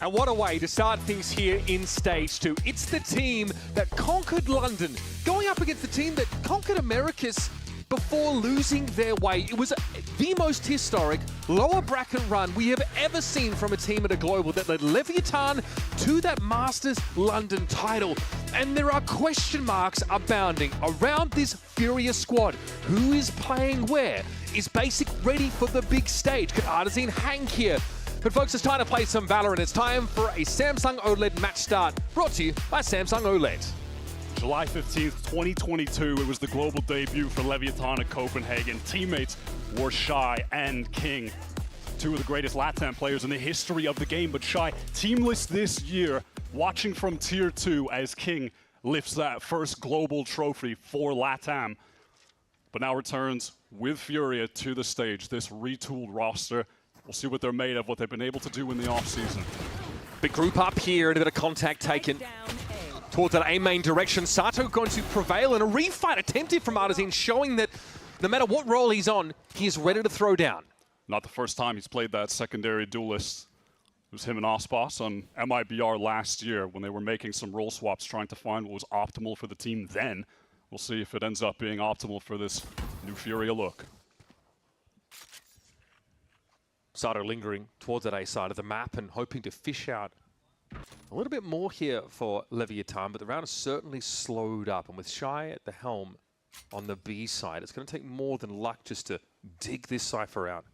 And what a way to start things here in stage 2. It's the team that conquered London, going up against the team that conquered Americas before losing their way. It was the most historic lower bracket run we have ever seen from a team at a global that led Leviatán to that Masters London title. And there are question marks abounding around this Furia squad. Who is playing where? Is Basic ready for the big stage? Could Artisan hang here? But folks, it's time to play some Valorant. It's time for a Samsung OLED match start, brought to you by Samsung OLED. July 15th, 2022, it was the global debut for Leviatán at Copenhagen. Teammates were Shy and King, two of the greatest LATAM players in the history of the game. But Shy, teamless this year, watching from Tier 2 as King lifts that first global trophy for LATAM. But now returns with Furia to the stage, this retooled roster. We'll see what they're made of, what they've been able to do in the offseason. Big group up here, and a bit of contact taken towards that A main direction. Sato going to prevail, and a refight attempted from Artisan, showing that no matter what role he's on, he is ready to throw down. Not the first time he's played that secondary duelist. It was him and Ospas on MIBR last year when they were making some role swaps, trying to find what was optimal for the team then. We'll see if it ends up being optimal for this new Furia look. Sato lingering towards that A side of the map and hoping to fish out a little bit more here for Leviatán, but the round has certainly slowed up. And with Shy at the helm on the B side, it's going to take more than luck just to dig this cipher out.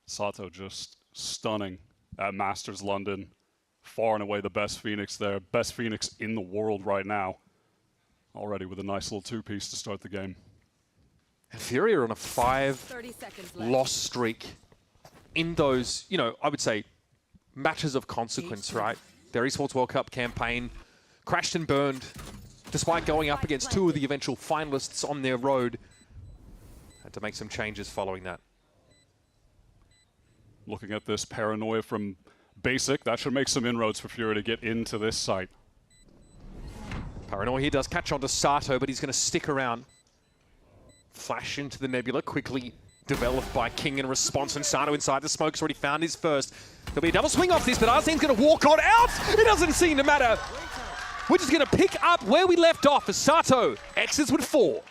Sato just stunning at Masters London. Far and away the best Phoenix there. Best Phoenix in the world right now. Already with a nice little two-piece to start the game. And Fury are on a 5-loss streak in those, you know, I would say matches of consequence, right? Their Esports World Cup campaign crashed and burned despite going up against two of the eventual finalists on their road. Had to make some changes following that. Looking at this paranoia from Basic, that should make some inroads for Fury to get into this site. Paranoia here does catch on to Sato, but he's going to stick around. Flash into the nebula, quickly developed by King in response, and Sato inside the smoke's already found his first. There'll be a double swing off this, but Arsene's going to walk on out. It doesn't seem to matter. We're just going to pick up where we left off as Sato exits with 4.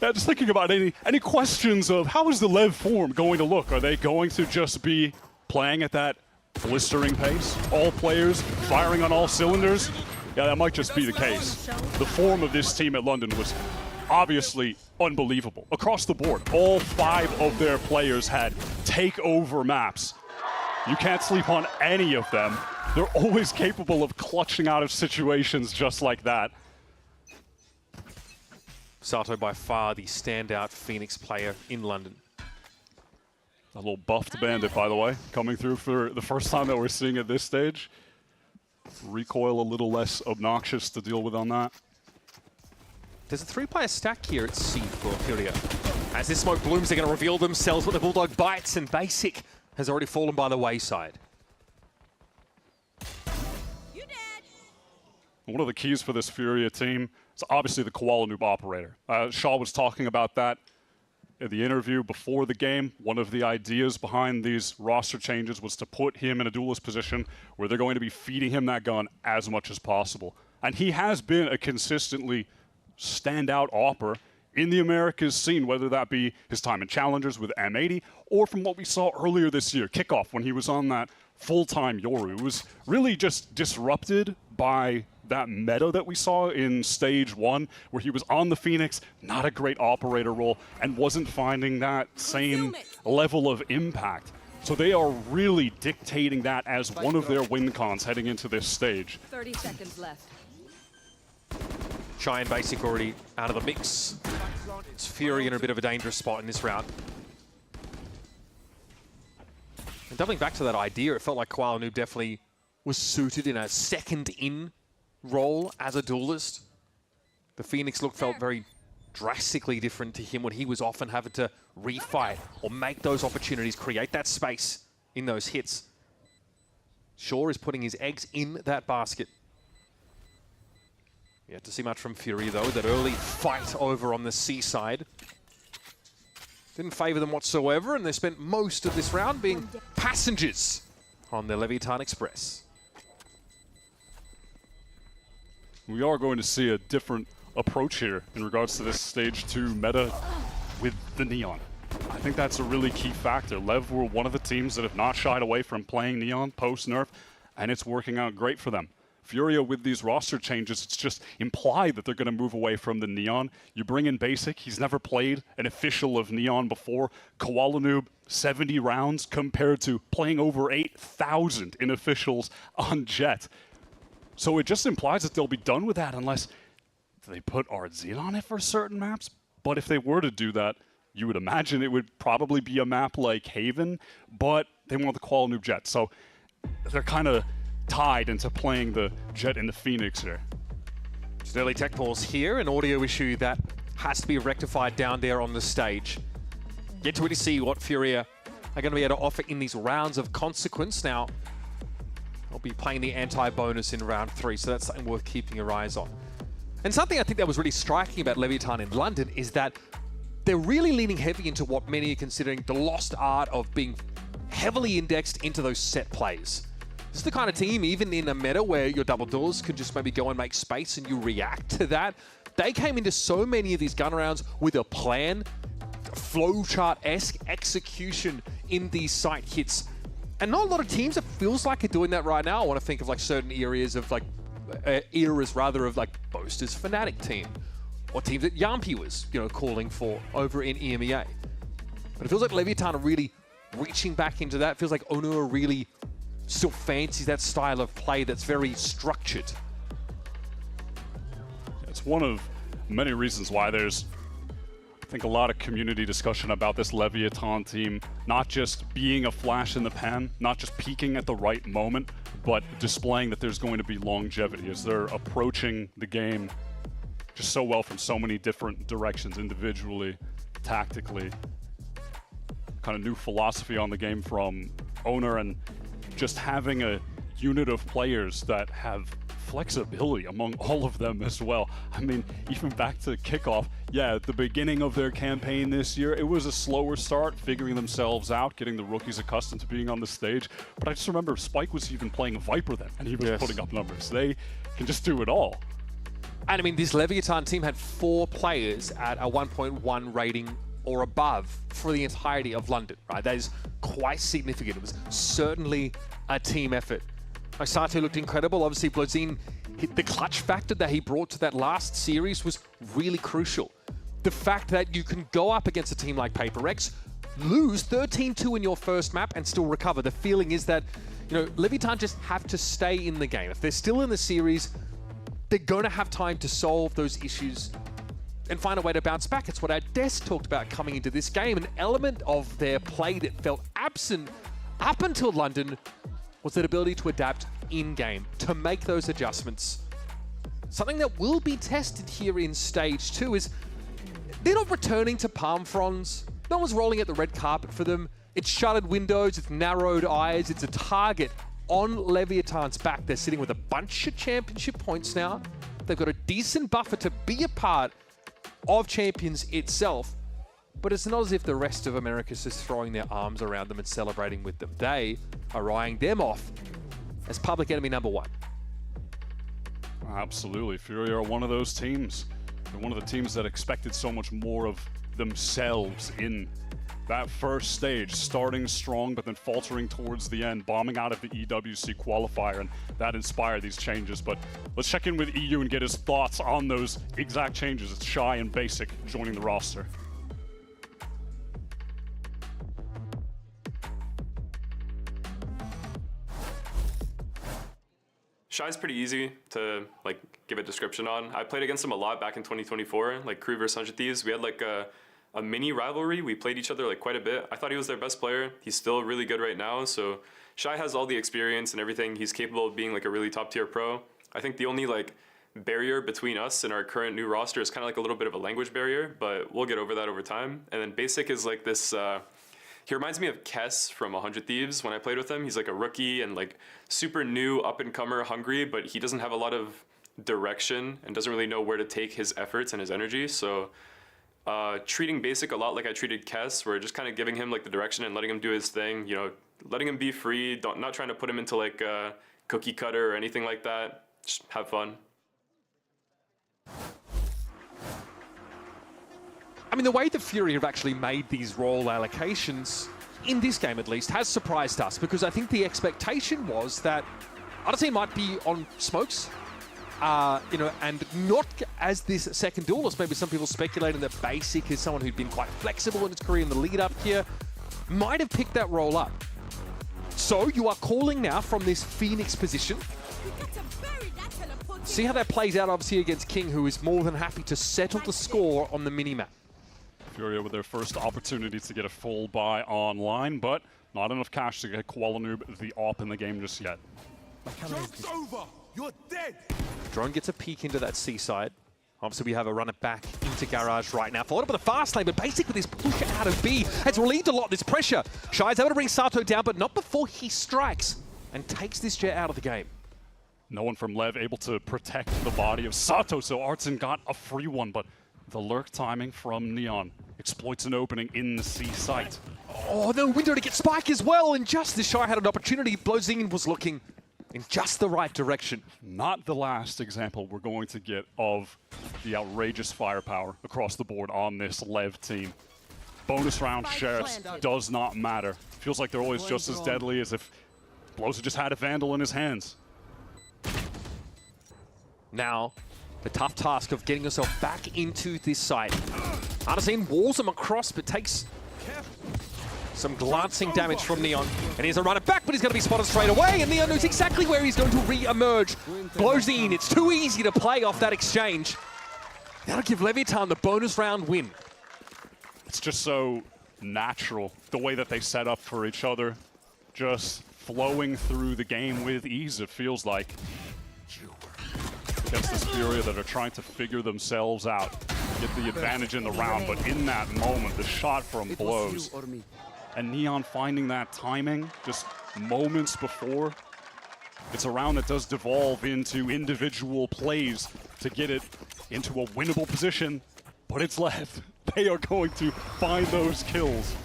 Yeah, just thinking about any questions of how is the Lev form going to look? Are they going to just be playing at that blistering pace? All players firing on all cylinders? Yeah, that might just be the case. The form of this team at London was obviously unbelievable. Across the board, all 5 of their players had takeover maps. You can't sleep on any of them. They're always capable of clutching out of situations just like that. Sato by far the standout Phoenix player in London. A little buffed bandit, by the way, coming through for the first time that we're seeing at this stage. Recoil a little less obnoxious to deal with on that. There's a 3-player stack here at C for Furia. As this smoke blooms, they're going to reveal themselves, but the Bulldog bites, and Basic has already fallen by the wayside. One of the keys for this Furia team is obviously the Koala Noob operator. Shaw was talking about that in the interview before the game. One of the ideas behind these roster changes was to put him in a duelist position where they're going to be feeding him that gun as much as possible. And he has been a consistently standout opper in the Americas scene, whether that be his time in Challengers with M80 or from what we saw earlier this year, Kickoff, when he was on that full-time Yoru. It was really just disrupted by that meta that we saw in Stage 1, where he was on the Phoenix, not a great operator role, and wasn't finding that same level of impact. So they are really dictating that as one of their win cons heading into this stage. 30 seconds left. Shy and Basic already out of the mix. It's Fury in a bit of a dangerous spot in this round. And doubling back to that idea, it felt like Koala Noob definitely was suited in a second-in role as a duelist. The Phoenix look felt very drastically different to him when he was often having to refight or make those opportunities, create that space in those hits. Shaw is putting his eggs in that basket. Yet to see much from Fury, though. That early fight over on the C side didn't favor them whatsoever, and they spent most of this round being passengers on the Leviatán Express. We are going to see a different approach here in regards to this Stage 2 meta with the Neon. I think that's a really key factor. Lev were one of the teams that have not shied away from playing Neon post-nerf, and it's working out great for them. Furia, with these roster changes, it's just implied that they're going to move away from the Neon. You bring in Basic. He's never played an official of Neon before. Koala Noob, 70 rounds compared to playing over 8,000 in officials on Jet. So it just implies that they'll be done with that unless they put RZ on it for certain maps. But if they were to do that, you would imagine it would probably be a map like Haven, but they want the Koala Noob Jet. So they're kind of tied into playing the Jet in the Phoenix here. Just an early tech pause here, an audio issue that has to be rectified down there on the stage. Yet to really see what Furia are going to be able to offer in these rounds of consequence. Now, they'll be playing the anti-bonus in round 3, so that's something worth keeping your eyes on. And something I think that was really striking about Leviatán in London is that they're really leaning heavy into what many are considering the lost art of being heavily indexed into those set plays. This is the kind of team, even in a meta where your double doors could just maybe go and make space and you react to that. They came into so many of these gun rounds with a plan, flowchart-esque execution in these site hits. And not a lot of teams, it feels like, are doing that right now. I want to think of like certain areas of like, eras rather of like Boaster's Fnatic team, or teams that Yampi was, calling for over in EMEA. But it feels like Leviatán are really reaching back into that. It feels like Onur really still fancies that style of play that's very structured. It's one of many reasons why there's, I think, a lot of community discussion about this Leviatán team, not just being a flash in the pan, not just peaking at the right moment, but displaying that there's going to be longevity as they're approaching the game just so well from so many different directions, individually, tactically. Kind of new philosophy on the game from Onur, and just having a unit of players that have flexibility among all of them as well. I mean, even back to kickoff, yeah, at the beginning of their campaign this year, it was a slower start, figuring themselves out, getting the rookies accustomed to being on the stage. But I just remember Spike was even playing Viper then, and he was putting up numbers. They can just do it all. And I mean, this Leviatán team had 4 players at a 1.1 rating or above for the entirety of London, right? That is quite significant. It was certainly a team effort. Sato looked incredible. Obviously, Blazin, the clutch factor that he brought to that last series was really crucial. The fact that you can go up against a team like PaperX, lose 13-2 in your first map and still recover. The feeling is that, Leviatán just have to stay in the game. If they're still in the series, they're going to have time to solve those issues and find a way to bounce back. It's what our desk talked about coming into this game. An element of their play that felt absent up until London was that ability to adapt in-game, to make those adjustments. Something that will be tested here in Stage 2 is they're not returning to palm fronds. No one's rolling out the red carpet for them. It's shuttered windows, it's narrowed eyes, it's a target on Leviatán's back. They're sitting with a bunch of championship points now. They've got a decent buffer to be a part of Champions itself. But it's not as if the rest of Americas is throwing their arms around them and celebrating with them. They are eyeing them off as public enemy number 1. Absolutely. Furia are one of those teams. They're one of the teams that expected so much more of themselves in that first stage, starting strong but then faltering towards the end, bombing out of the EWC qualifier, and that inspired these changes. But let's check in with EU and get his thoughts on those exact changes. It's Shy and Basic joining the roster. Shy's pretty easy to give a description on. I played against him a lot back in 2024, like Crew vs 100 Thieves. We had a mini rivalry. We played each other quite a bit. I thought he was their best player. He's still really good right now. So Shy has all the experience and everything. He's capable of being a really top tier pro. I think the only barrier between us and our current new roster is kind of a little bit of a language barrier, but we'll get over that over time. And then Basic is this. He reminds me of Kess from 100 Thieves when I played with him. He's a rookie and super new, up-and-comer, hungry, but he doesn't have a lot of direction and doesn't really know where to take his efforts and his energy. So treating Basic a lot like I treated Kess, where just kind of giving him the direction and letting him do his thing, letting him be free, not trying to put him into a cookie cutter or anything like that. Just have fun. I mean, the way that Fury have actually made these role allocations, in this game at least, has surprised us, because I think the expectation was that Other team might be on smokes, you know, and not as this second duelist. Maybe some people speculating that Basic is someone who'd been quite flexible in his career in the lead up here, might have picked that role up. So you are calling now from this Phoenix position. See how that plays out, obviously, against King, who is more than happy to settle the score on the minimap. Furia with their first opportunity to get a full buy online, but not enough cash to get Koala Noob the op in the game just yet. Joke's over! You're dead! Drone gets a peek into that seaside. Obviously, we have a runner back into Garage right now. Followed up with a fast lane, but Basic with his push out of B has relieved a lot of this pressure. Shy is able to bring Sato down, but not before he strikes and takes this Jet out of the game. No one from Lev able to protect the body of Sato, so Artson got a free one, but the lurk timing from Neon exploits an opening in the C site. Oh, no window to get Spike as well, and just as Shy had an opportunity, Blozine was looking in just the right direction. Not the last example we're going to get of the outrageous firepower across the board on this Lev team. Bonus round shares does not matter. Feels like they're always just as deadly as if Blozer just had a Vandal in his hands. Now, the tough task of getting yourself back into this site. Artson walls him across, but takes some glancing damage from Neon. And here's a runner back, but he's going to be spotted straight away, and Neon knows exactly where he's going to re-emerge. Blozine, it's too easy to play off that exchange. That'll give Leviatán the bonus round win. It's just so natural, the way that they set up for each other. Just flowing through the game with ease, it feels like. Against this Furia that are trying to figure themselves out, get the advantage in the round, but in that moment, the shot from Blows. And Neon finding that timing just moments before. It's a round that does devolve into individual plays to get it into a winnable position, but it's left. They are going to find those kills.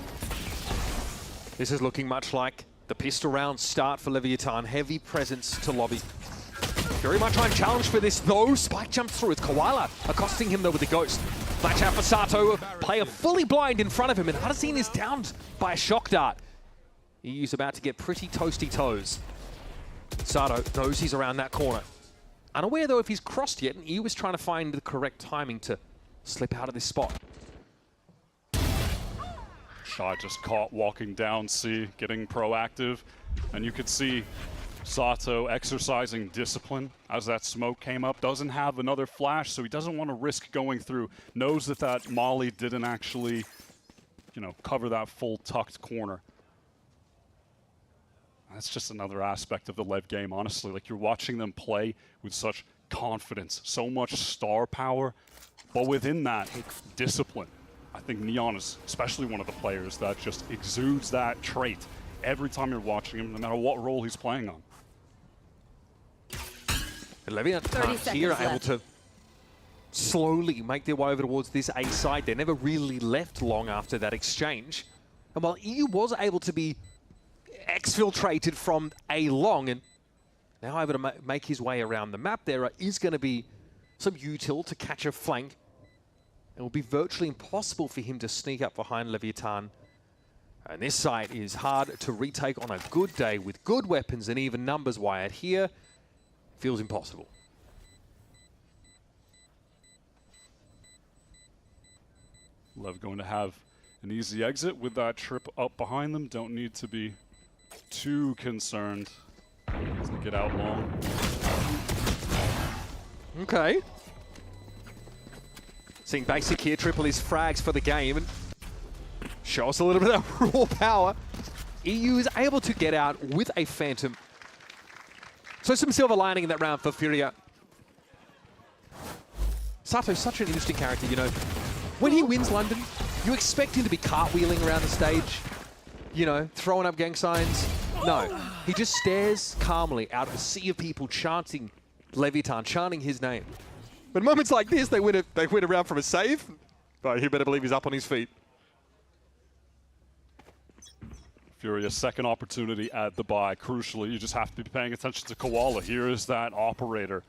This is looking much like the pistol round start for Leviatán. Heavy presence to lobby. Very much trying to challenge for this though. Spike jumps through with Koala accosting him though with the Ghost. Flash out for Sato, player fully blind in front of him, and Artson is downed by a shock dart. EU's about to get pretty toasty toes. Sato knows he's around that corner. Unaware though if he's crossed yet, and EU is trying to find the correct timing to slip out of this spot. Shy just caught walking down C, getting proactive, and you could see Sato exercising discipline as that smoke came up. Doesn't have another flash, so he doesn't want to risk going through. Knows that that molly didn't actually, you know, cover that full tucked corner. That's just another aspect of the Lev game, honestly. Like, you're watching them play with such confidence, so much star power, but within that, discipline. I think Neon is especially one of the players that just exudes that trait every time you're watching him, no matter what role he's playing on. Leviatán here able to slowly make their way over towards this A side. They never really left long after that exchange. And while EU was able to be exfiltrated from A long and now able to make his way around the map, there is going to be some util to catch a flank. It will be virtually impossible for him to sneak up behind Leviatán. And this site is hard to retake on a good day with good weapons and even numbers wired here. Feels impossible. Lev going to have an easy exit with that trip up behind them. Don't need to be too concerned. Doesn't get out long. Okay. Seeing Basic here triple his frags for the game and show us a little bit of raw power. EU is able to get out with a Phantom. So some silver lining in that round for Furia. Sato's such an interesting character, you know. When he wins London, you expect him to be cartwheeling around the stage, you know, throwing up gang signs. No, he just stares calmly out of a sea of people chanting Leviatán, chanting his name. But moments like this, they win around from a save. But you better believe he's up on his feet. Furia's second opportunity at the buy. Crucially, you just have to be paying attention to Koala. Here is that operator.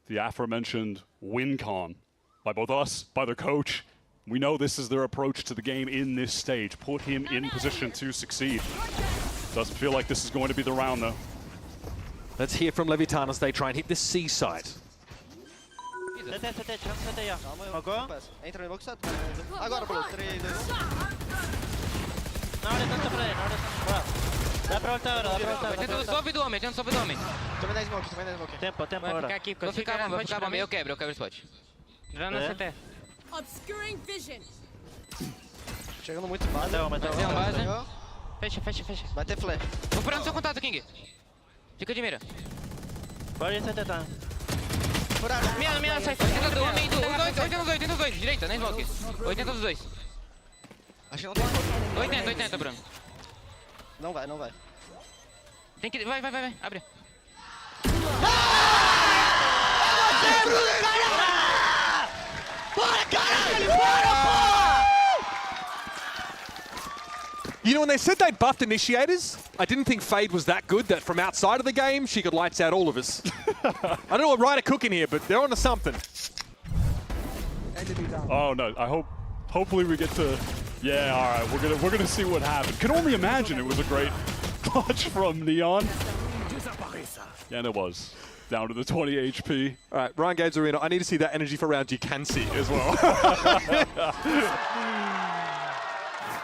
The aforementioned win con by both us, by their coach. We know this is their approach to the game in this stage. Put him in position to succeed. Doesn't feel like this is going to be the round, though. Let's hear from Leviatán as they try and hit the C side. Entra no box. Agora, Blue. 3, 2, 1. Na área, tenta pra ele. Dá pra voltar agora, dá pra voltar. Tenta sobe do homem, tenta sobe do homem. Tomei 10 smoke, tomei 10 smoke. Tempo Vai agora. ficar aqui, vou ficar bom. Eu quebro o spot. Já no CT. Obscuring vision. Chegando muito base. Mateu. Fecha. Vai ter flash. Vou furar no seu contato, King. Fica de mira. Pode tentar. Minha, sai. 80 dos dois. Direita, nem smoke. 80 dos dois. Acho que não tem. 80, Bruno. Não vai. Tem que... Vai. Abre. Bora, caralho! Bora, You know, when they said they'd buffed initiators, I didn't think Fade was that good that from outside of the game, she could lights out all of us. I don't know what Ryder cooking here, but they're onto something. Oh no, hopefully we get to, yeah, all right, we're gonna see what happened. Can only imagine it was a great clutch from Neon. Yeah, and it was. Down to the 20 HP. All right, Ryan Games Arena, I need to see that energy for rounds you can see as well.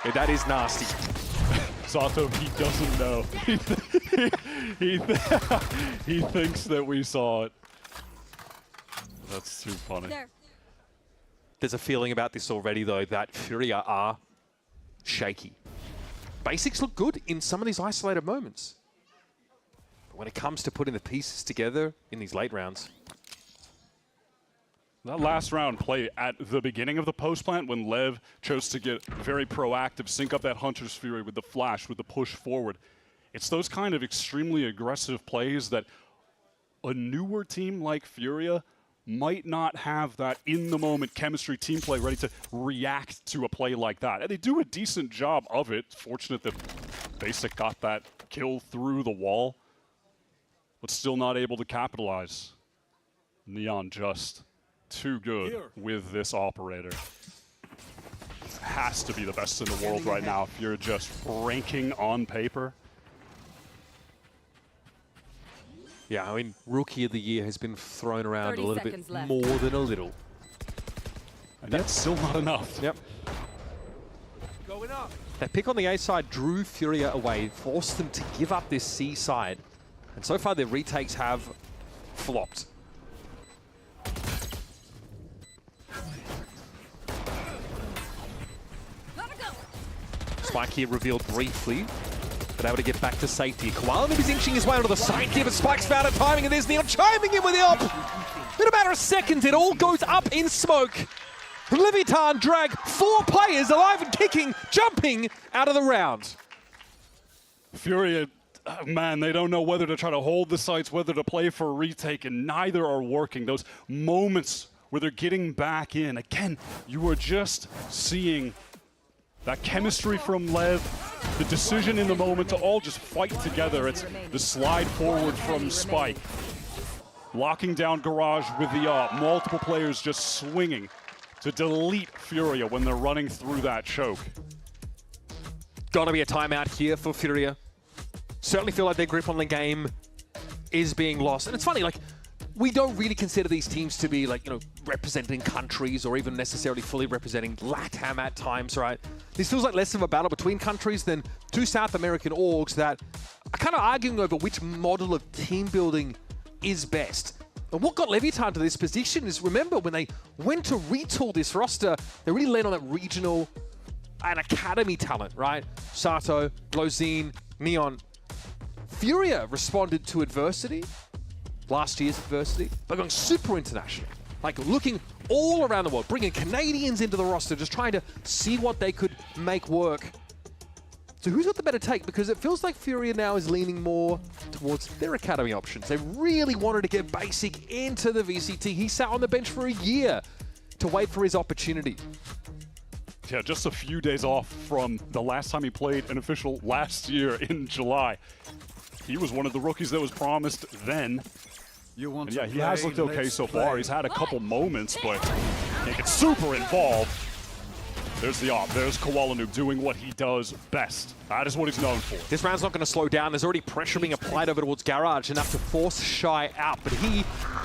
Yeah, that is nasty. Sato, he doesn't know. He thinks that we saw it. That's too funny. There's a feeling about this already, though, that Furia are shaky. Basics look good in some of these isolated moments. But when it comes to putting the pieces together in these late rounds, that last round play at the beginning of the post plant when Lev chose to get very proactive, sync up that Hunter's Fury with the flash, with the push forward. It's those kind of extremely aggressive plays that a newer team like Furia might not have that in-the-moment chemistry team play ready to react to a play like that. And they do a decent job of it. Fortunate that Basic got that kill through the wall, but still not able to capitalize. Neon just too good with this operator. Has to be the best in the world right now if you're just ranking on paper. yeah, I mean, Rookie of the Year has been thrown around a little bit more than a little. And that's still not enough. Yep. That pick on the A side drew Furia away, forced them to give up this C side. And so far their retakes have flopped. Spike here revealed briefly, but able to get back to safety. Koala is inching his way onto the side here, but Spike's found a timing, and there's Neon chiming in with the op. In a matter of seconds, it all goes up in smoke. Leviatán drag 4 players alive and kicking, jumping out of the round. Furia, man, they don't know whether to try to hold the sites, whether to play for a retake, and neither are working. Those moments where they're getting back in. Again, you are just seeing that chemistry from Lev, the decision in the moment to all just fight together. It's the slide forward from Spike. Locking down Garage with the op. Multiple players just swinging to delete Furia when they're running through that choke. Gotta be a timeout here for Furia. Certainly feel like their grip on the game is being lost. And it's funny, like, we don't really consider these teams to be, like, you know, representing countries or even necessarily fully representing LATAM at times, right? This feels like less of a battle between countries than two South American orgs that are kind of arguing over which model of team building is best. And what got Leviatán to this position is, remember, when they went to retool this roster, they really led on that regional and academy talent, right? Sato, Blozine, Neon. Furia responded to adversity, last year's adversity, by going super international. Like looking all around the world, bringing Canadians into the roster, just trying to see what they could make work. So who's got the better take? Because it feels like Furia now is leaning more towards their academy options. They really wanted to get Basic into the VCT. He sat on the bench for a year to wait for his opportunity. Yeah, just a few days off from the last time he played an official last year in July. He was one of the rookies that was promised then. And yeah, he has looked okay so far. He's had a couple moments, but can't get super involved. There's the op. There's Koala Noob doing what he does best. That is what he's known for. This round's not going to slow down. There's already pressure being applied over towards Garage, enough to force Shy out. But he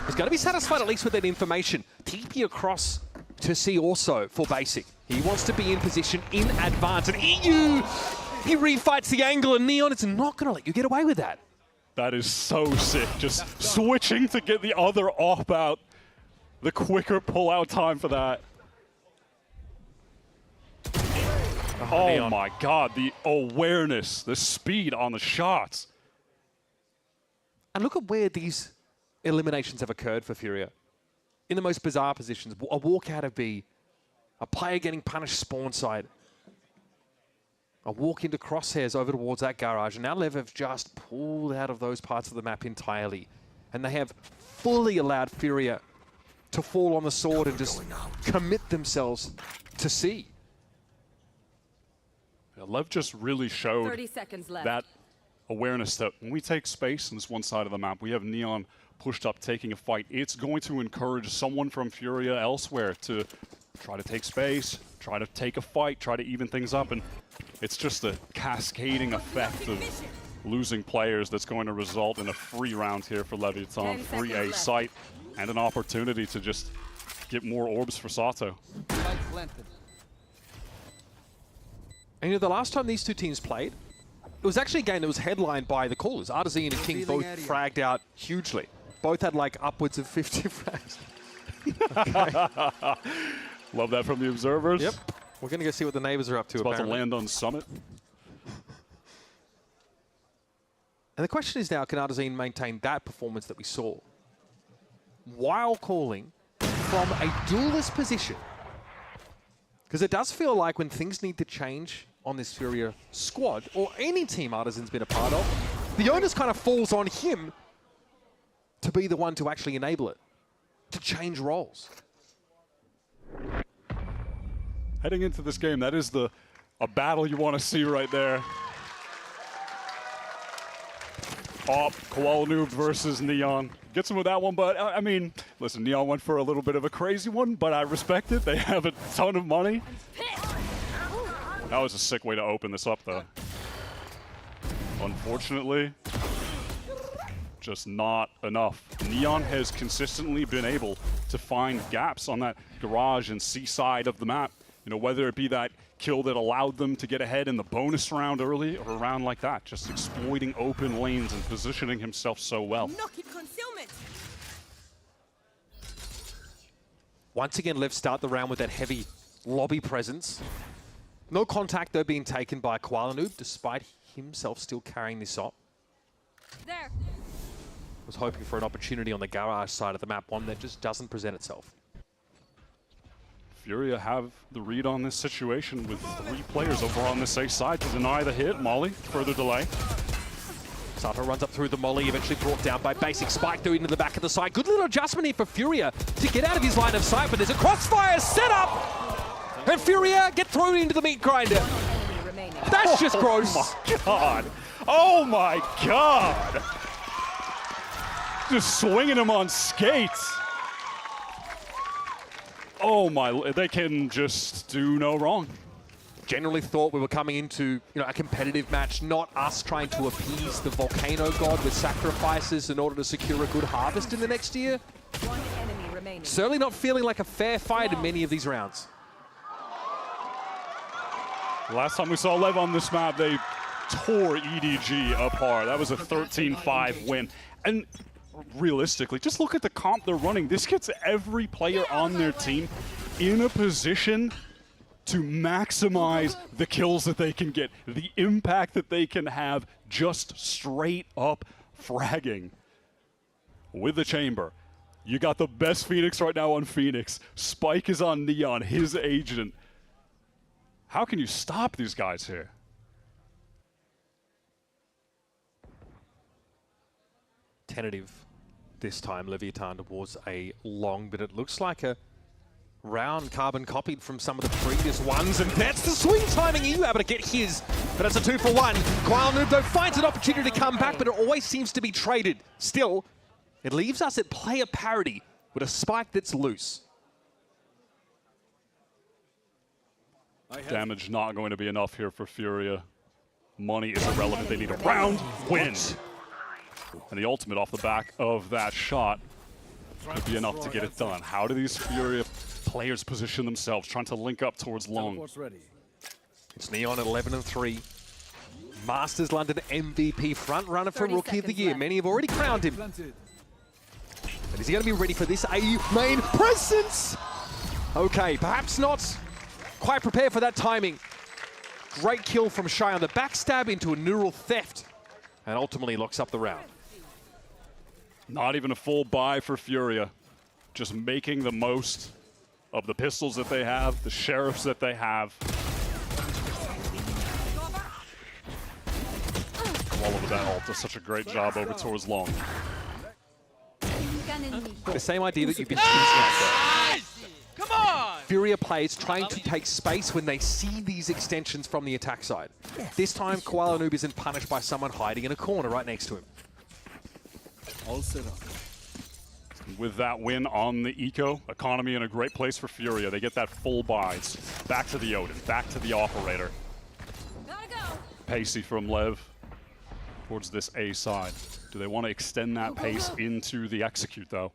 is going to be satisfied at least with that information. TP across to C also for Basic. He wants to be in position in advance. And EU, he refights the angle, and Neon is not going to let you get away with that. That is so sick. Just switching to get the other op out. The quicker pull-out time for that. Oh Neon. my God, the awareness, the speed on the shots. And look at where these eliminations have occurred for Furia. In the most bizarre positions. A walk out of B, a player getting punished spawn side, a walk into crosshairs over towards that Garage, and now Lev have just pulled out of those parts of the map entirely. And they have fully allowed Furia to fall on the sword and just commit themselves to C. Lev just really showed 30 seconds left. that awareness that when we take space on this one side of the map, we have Neon pushed up taking a fight. It's going to encourage someone from Furia elsewhere to try to take space, try to take a fight, try to even things up, and it's just a cascading effect of losing players that's going to result in a free round here for Leviatán, free A site, and an opportunity to just get more orbs for Sato. And you know, the last time these two teams played, it was actually a game that was headlined by the callers. Artesian and King both fragged out hugely. Both had like upwards of 50 frags. Okay. Love that from the observers. Yep. We're going to go see what the neighbors are up to. It's about apparently. to land on Summit. And the question is now, can Artesian maintain that performance that we saw while calling from a duelist position? Because it does feel like when things need to change on this Furia squad, or any team Artisan's been a part of, the onus kind of falls on him to be the one to actually enable it, to change roles. Heading into this game, that is a battle you want to see right there. Koala Noob versus Neon. Gets him with that one, but I mean, listen, Neon went for a little bit of a crazy one, but I respect it. They have a ton of money. That was a sick way to open this up, though. Unfortunately, just not enough. Neon has consistently been able to find gaps on that Garage and C side of the map. You know, whether it be that kill that allowed them to get ahead in the bonus round early, or a round like that, just exploiting open lanes and positioning himself so well. Once again, Lev start the round with that heavy lobby presence. No contact, though, being taken by Koala Noob, despite himself still carrying this op. There. Was hoping for an opportunity on the Garage side of the map, one that just doesn't present itself. Furia have the read on this situation with 3 players over on this A side to deny the hit. Molly, further delay. Sato runs up through the molly, eventually brought down by Basic. Spike through into the back of the side. Good little adjustment here for Furia to get out of his line of sight, but there's a crossfire set up! And Furia get thrown into the meat grinder. That's just gross. Oh my God. Oh my God. Just swinging him on skates. Oh my, they can just do no wrong. Generally thought we were coming into a competitive match, not us trying to appease the volcano god with sacrifices in order to secure a good harvest in the next year. One enemy remaining. Certainly not feeling like a fair fight in many of these rounds. Last time we saw Lev on this map, they tore EDG apart. That was a 13-5 win. And realistically, just look at the comp they're running. This gets every player on their team in a position to maximize the kills that they can get, the impact that they can have just straight up fragging. With the chamber, you got the best Phoenix right now on Phoenix. Spike is on Neon, his agent. How can you stop these guys here? Tentative this time, Leviatán towards a long, but it looks like a round carbon copied from some of the previous ones, and that's the swing timing. EU able to get his, but it's a 2-for-1. Koala Noob, though, finds an opportunity to come back, but it always seems to be traded. Still, it leaves us at player parity with a Spike that's loose. Damage not going to be enough here for Furia. Money is irrelevant. They need a round win. And the ultimate off the back of that shot could be enough to get it done. How do these Furia players position themselves, trying to link up towards long? It's Neon at 11-3. Masters London MVP front runner for Rookie of the Year. Many have already crowned him. But is he going to be ready for this AU main presence? Okay, perhaps not quite prepared for that timing. Great kill from Shy on the backstab into a neural theft, and ultimately locks up the round. Not even a full buy for Furia. Just making the most of the pistols that they have, the sheriffs that they have. All over that ult does such a great job over towards long. The same idea that you've been speaking about. Come on! Furia plays trying to take space when they see these extensions from the attack side. This time, Koala Noob isn't punished by someone hiding in a corner right next to him. All set up. With that win on the eco, economy in a great place for Furia. They get that full buy. It's back to the Odin, back to the operator. Pacey from Lev towards this A side. Do they want to extend that pace into the execute, though?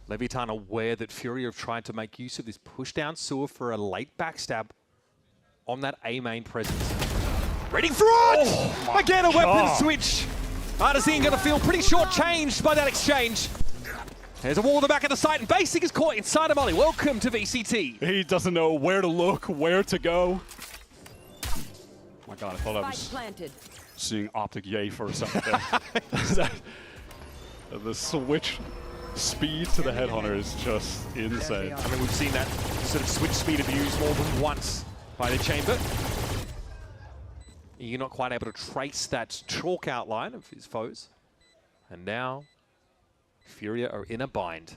Leviatán aware that Furia have tried to make use of this push down sewer for a late backstab on that A main presence. Ready for it! Oh Again, a weapon switch. Artisan going to feel pretty short-changed by that exchange. There's a wall at the back of the site, and Basic is caught inside a molly. Welcome to VCT. He doesn't know where to look, where to go. Oh my God, I thought I was seeing Optic Yay for a second there. The switch speed to the Headhunter is just insane. I mean, we've seen that sort of switch speed abused more than once by the Chamber. You're not quite able to trace that chalk outline of his foes. And now, Furia are in a bind.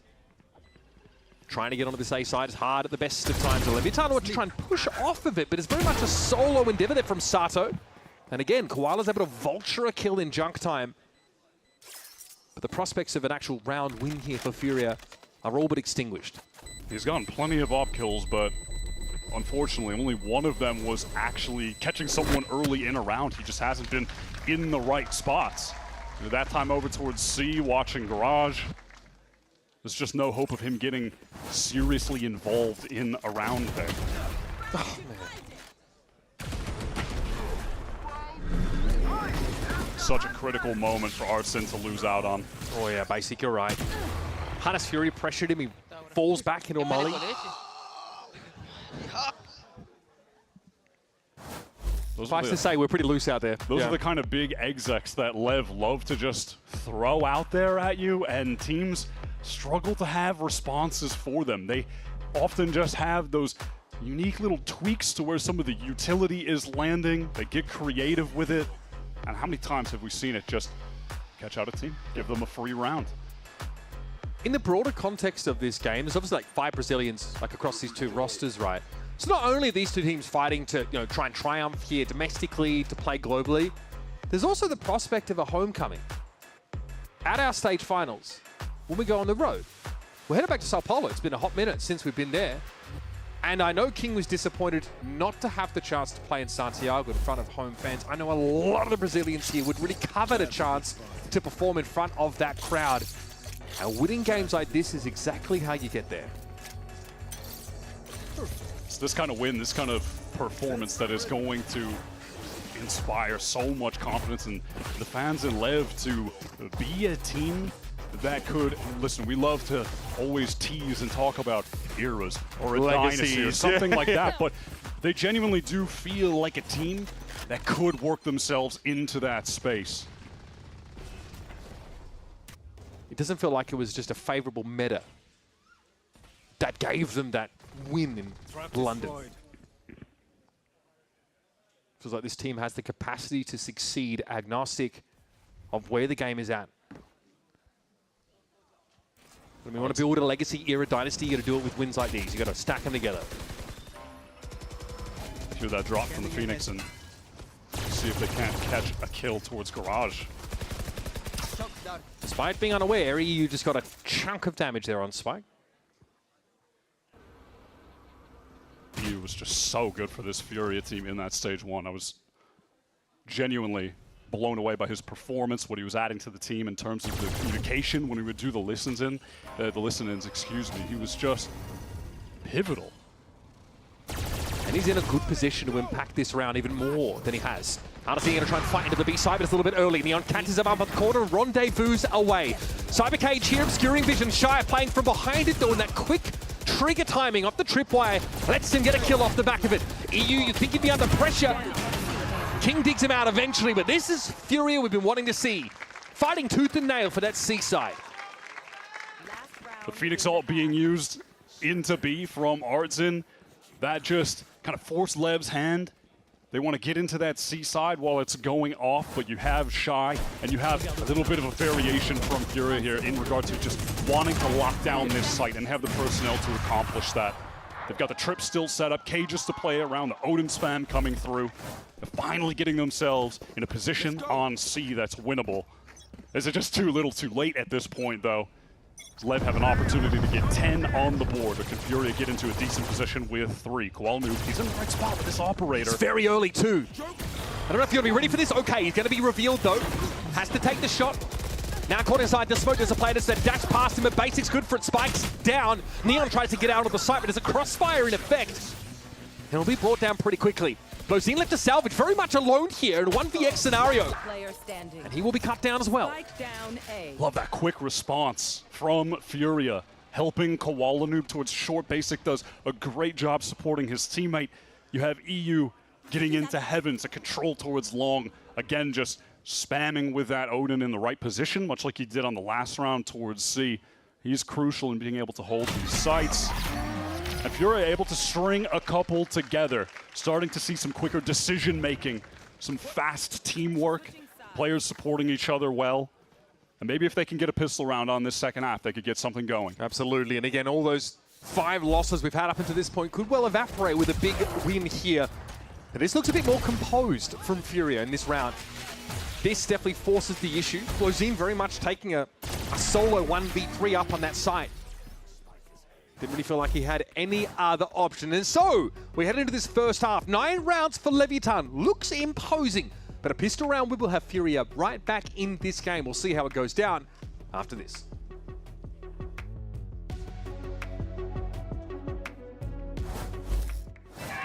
Trying to get onto this A side is hard at the best of times. Leviatán want to try and push off of it, but it's very much a solo endeavor there from Sato. And again, Koala's able to vulture a kill in junk time. But the prospects of an actual round win here for Furia are all but extinguished. He's gotten plenty of op kills, but unfortunately, only one of them was actually catching someone early in a round. He just hasn't been in the right spots. That time over towards C, watching Garage. There's just no hope of him getting seriously involved in a round there. Oh, man. Such a critical moment for Arsene to lose out on. Oh yeah, Basic, you're right. Hannes Fury pressured him, he falls back into a molly. Suffice to say, we're pretty loose out there. Those are the kind of big execs that Lev love to just throw out there at you, and teams struggle to have responses for them. They often just have those unique little tweaks to where some of the utility is landing. They get creative with it. And how many times have we seen it just catch out a team, give them a free round? In the broader context of this game, there's obviously like 5 Brazilians like across these two rosters, right? So not only are these two teams fighting to try and triumph here domestically, to play globally, there's also the prospect of a homecoming. At our stage finals, when we go on the road, we're headed back to Sao Paulo. It's been a hot minute since we've been there. And I know King was disappointed not to have the chance to play in Santiago in front of home fans. I know a lot of the Brazilians here would really covet a chance to perform in front of that crowd. And winning games like this is exactly how you get there. It's this kind of win, this kind of performance that is going to inspire so much confidence in the fans in Lev to be a team that could, listen, we love to always tease and talk about eras or a dynasty or something like that, but they genuinely do feel like a team that could work themselves into that space. It doesn't feel like it was just a favorable meta that gave them that win in London. Feels like this team has the capacity to succeed agnostic of where the game is at. When we want to build a legacy era dynasty, you got to do it with wins like these. You got to stack them together. Hear that drop from the Phoenix and see if they can't catch a kill towards Garage. Despite being unaware, EU just got a chunk of damage there on Spike. He was just so good for this Furia team in that stage 1. I was genuinely blown away by his performance, what he was adding to the team in terms of the communication when he would do the listen-ins, excuse me. He was just pivotal. And he's in a good position to impact this round even more than he has. Honestly, going to try and fight into the B side, but it's a little bit early. Neon canters him up on the corner, rendezvous away. Cybercage here, obscuring vision. Shy playing from behind it, though, in that quick trigger timing off the tripwire. Lets him get a kill off the back of it. EU, you think he'd be under pressure. King digs him out eventually, but this is Furia we've been wanting to see. Fighting tooth and nail for that C side. The Phoenix ult being used into B from Artzin. That just kind of forced Lev's hand. They want to get into that C side while it's going off, but you have Shy, and you have a little bit of a variation from Furia here in regard to just wanting to lock down this site and have the personnel to accomplish that. They've got the trip still set up, cages to play around, the Odin spam coming through. They're finally getting themselves in a position on C that's winnable. Is it just too little too late at this point, though? Lev have an opportunity to get 10 on the board, but can Furia get into a decent position with 3? Koalnu, he's in the right spot with this operator. It's very early, too. I don't know if you're going to be ready for this. Okay, he's going to be revealed, though. Has to take the shot. Now caught inside the smoke. There's a player that's dash past him, but Basics good for it. Spikes down. Neon tries to get out of the site, but there's a crossfire in effect. He'll be brought down pretty quickly. Lozine left to salvage, very much alone here in a 1vx scenario. And he will be cut down as well. Love that quick response from Furia, helping Koala towards short. Basic does a great job supporting his teammate. You have EU getting into heaven to control towards long. Again, just spamming with that Odin in the right position, much like he did on the last round towards C. He's crucial in being able to hold these sites. And Furia able to string a couple together, starting to see some quicker decision-making, some fast teamwork, players supporting each other well. And maybe if they can get a pistol round on this second half, they could get something going. Absolutely, and again, all those 5 losses we've had up until this point could well evaporate with a big win here. And this looks a bit more composed from Furia in this round. This definitely forces the issue. Lozine very much taking a solo 1v3 up on that site. Didn't really feel like he had any other option. And so, we head into this first half. 9 rounds for Leviatán. Looks imposing. But a pistol round, we will have Furia right back in this game. We'll see how it goes down after this.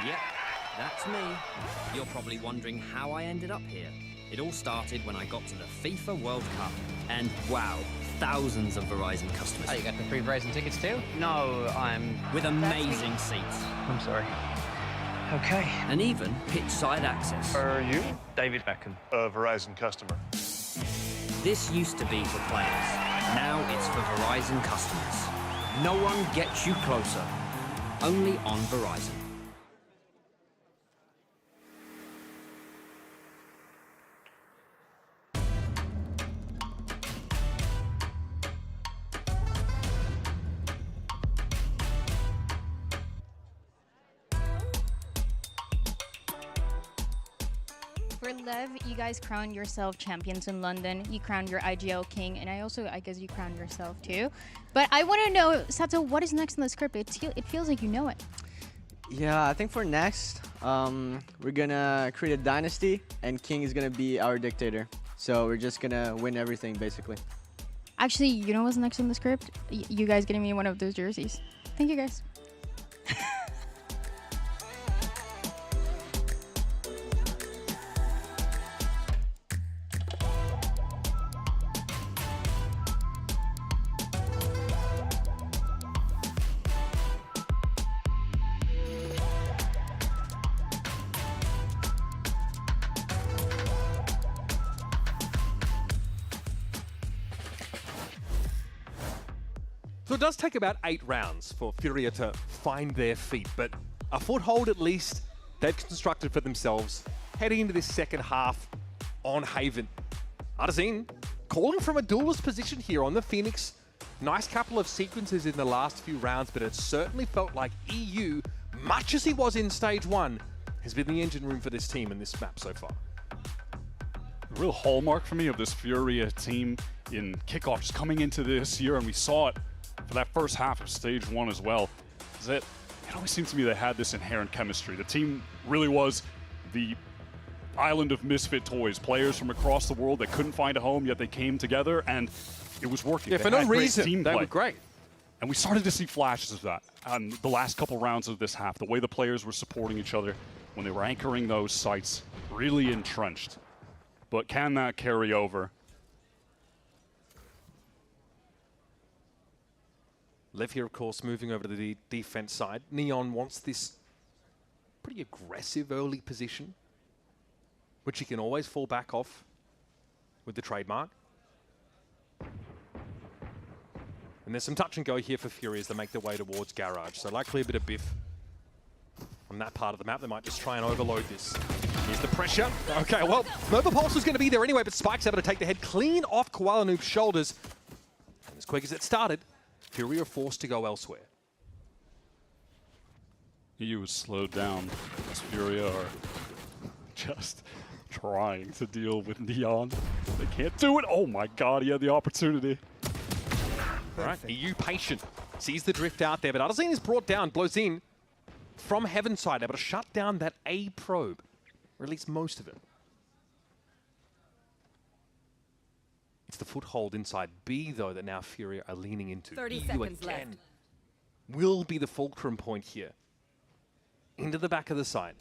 Yep, that's me. You're probably wondering how I ended up here. It all started when I got to the FIFA World Cup. And wow, thousands of Verizon customers. Oh, you got the free Verizon tickets too? No, I'm... With amazing seats. I'm sorry. Okay. And even pitch-side access. Are you? David Beckham, a Verizon customer. This used to be for players. Now it's for Verizon customers. No one gets you closer. Only on Verizon. For Lev, you guys crowned yourself champions in London. You crowned your IGL king, and I guess you crowned yourself too. But I want to know, Sato, what is next in the script? It feels like you know it. Yeah, I think for next, we're gonna create a dynasty, and King is gonna be our dictator. So we're just gonna win everything, basically. Actually, you know what's next in the script? You guys getting me one of those jerseys. Thank you, guys. So it does take about 8 rounds for Furia to find their feet, but a foothold at least they've constructed for themselves heading into this second half on Haven. Artazine calling from a duelist position here on the Phoenix. Nice couple of sequences in the last few rounds, but it certainly felt like EU, much as he was in stage 1, has been the engine room for this team in this map so far. The real hallmark for me of this Furia team in kickoff just coming into this year, and we saw it for that first half of stage 1 as well, is that it always seemed to me they had this inherent chemistry. The team really was the island of misfit toys, players from across the world that couldn't find a home, yet they came together, and it was working. Yeah, they for no had great reason, team they play. were great. And we started to see flashes of that on the last couple rounds of this half, the way the players were supporting each other when they were anchoring those sites, really entrenched. But can that carry over? Lev here, of course, moving over to the defense side. Neon wants this pretty aggressive early position, which he can always fall back off with the trademark. And there's some touch and go here for Fury as they make their way towards Garage. So likely a bit of biff on that part of the map. They might just try and overload this. Here's the pressure. Okay, well, Nova Pulse was going to be there anyway, but Spike's able to take the head clean off Koala Noob's shoulders. And as quick as it started, Fury are forced to go elsewhere. EU was slowed down as Furia are just trying to deal with Neon. They can't do it. Oh my god, he had the opportunity. All right, EU patient. Sees the drift out there, but Arzine is brought down, blows in from Heaven side, able to shut down that A probe, or at least most of it. It's the foothold inside B, though, that now Fury are leaning into. 30 EU seconds again left. will be the fulcrum point here. Into the back of the side.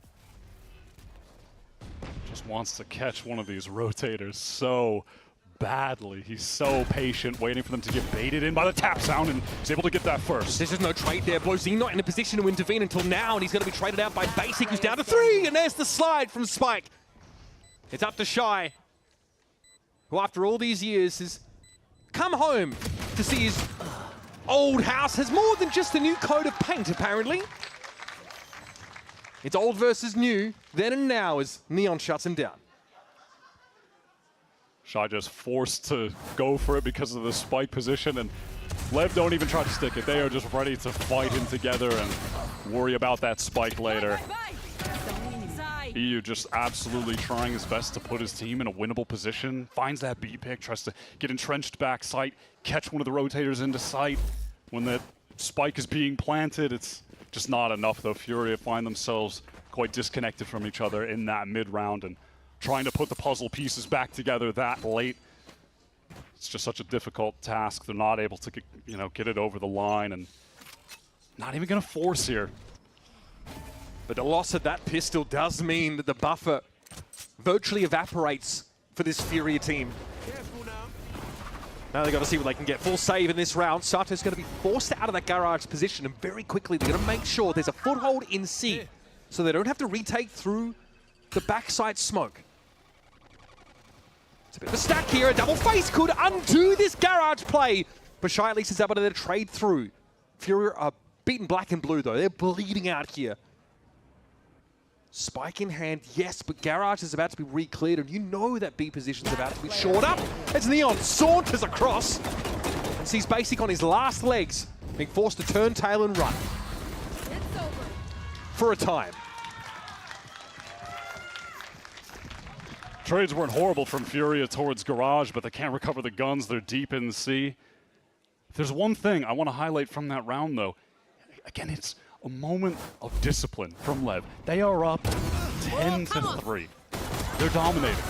Just wants to catch one of these rotators so badly. He's so patient, waiting for them to get baited in by the tap sound, and he's able to get that first. There's just no trade there. Blozine not in a position to intervene until now, and he's going to be traded out by Basic, who's down to 3, and there's the slide from Spike. It's up to Shy, who after all these years has come home to see his old house has more than just a new coat of paint, apparently. It's old versus new, then and now, as Neon shuts him down. Shy just forced to go for it because of the spike position, and Lev don't even try to stick it. They are just ready to fight him together and worry about that spike later. EU just absolutely trying his best to put his team in a winnable position. Finds that B pick, tries to get entrenched back sight, catch one of the rotators into sight. When that spike is being planted, it's just not enough though. Furia find themselves quite disconnected from each other in that mid-round, and trying to put the puzzle pieces back together that late. It's just such a difficult task. They're not able to get it over the line, and not even gonna force here. But the loss of that pistol does mean that the buffer virtually evaporates for this Furia team. Now they've got to see what they can get. Full save in this round. Sato's going to be forced out of that garage position, and very quickly they're going to make sure there's a foothold in C, so they don't have to retake through the backside smoke. It's a bit of a stack here. A double face could undo this garage play, but Shy at least is able to trade through. Furia are beaten black and blue though. They're bleeding out here. Spike in hand, yes, but Garage is about to be re-cleared, and you know that B position's about to be shored up as Neon saunters across and sees Basic on his last legs, being forced to turn tail and run. It's over. For a time. Trades weren't horrible from Furia towards Garage, but they can't recover the guns. They're deep in the sea. If there's one thing I want to highlight from that round, though, again, it's a moment of discipline from Lev. They are up 10-3. They're dominating.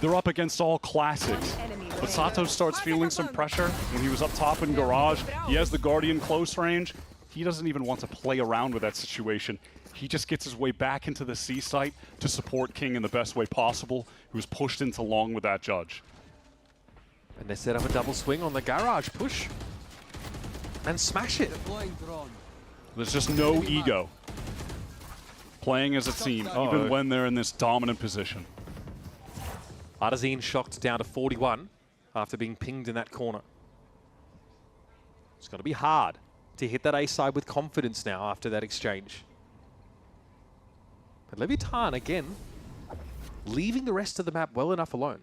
They're up against all classics. But Sato starts feeling some pressure when he was up top in Garage. He has the Guardian close range. He doesn't even want to play around with that situation. He just gets his way back into the C site to support King in the best way possible, who's pushed into long with that judge. And they set up a double swing on the Garage push and smash it. There's just no ego playing as a team, even when they're in this dominant position. Arzine shocked down to 41 after being pinged in that corner. It's going to be hard to hit that A side with confidence now after that exchange. But Leviatán, again, leaving the rest of the map well enough alone.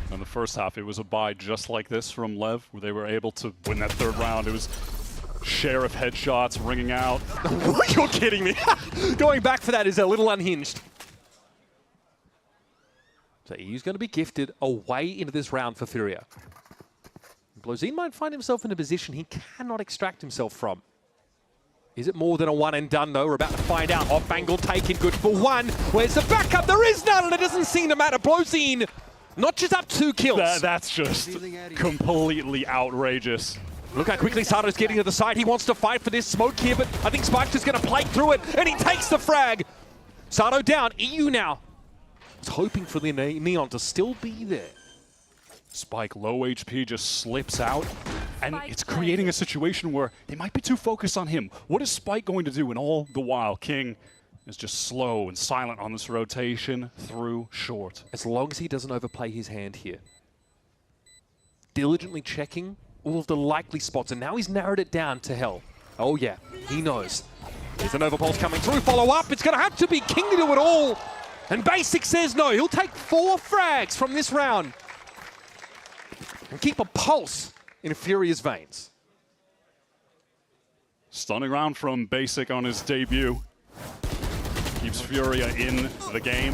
In the first half, it was a buy just like this from Lev, where they were able to win that third round. It was Sheriff headshots ringing out. You're kidding me. Going back for that is a little unhinged. So EU's going to be gifted a way into this round for Furia. Blozin might find himself in a position he cannot extract himself from. Is it more than a one and done, though? We're about to find out. Off angle taken, good for one. Where's the backup? There is none, and it doesn't seem to matter. Blozin, not just up 2 kills. That's just completely outrageous. Look how quickly Sato's getting to the side. He wants to fight for this smoke here, but I think Spike's just going to play through it, and he takes the frag. Sato down. EU now. He's hoping for the Neon to still be there. Spike, low HP, just slips out, and it's creating a situation where they might be too focused on him. What is Spike going to do? And all the while, King is just slow and silent on this rotation through short. As long as he doesn't overplay his hand here. Diligently checking all of the likely spots, and now he's narrowed it down to hell. Oh yeah, he knows. There's an overpulse coming through, follow up. It's going to have to be King to do it all. And Basic says no, he'll take 4 frags from this round. And keep a pulse in Furia's veins. Stunning round from Basic on his debut. Keeps Furia in the game.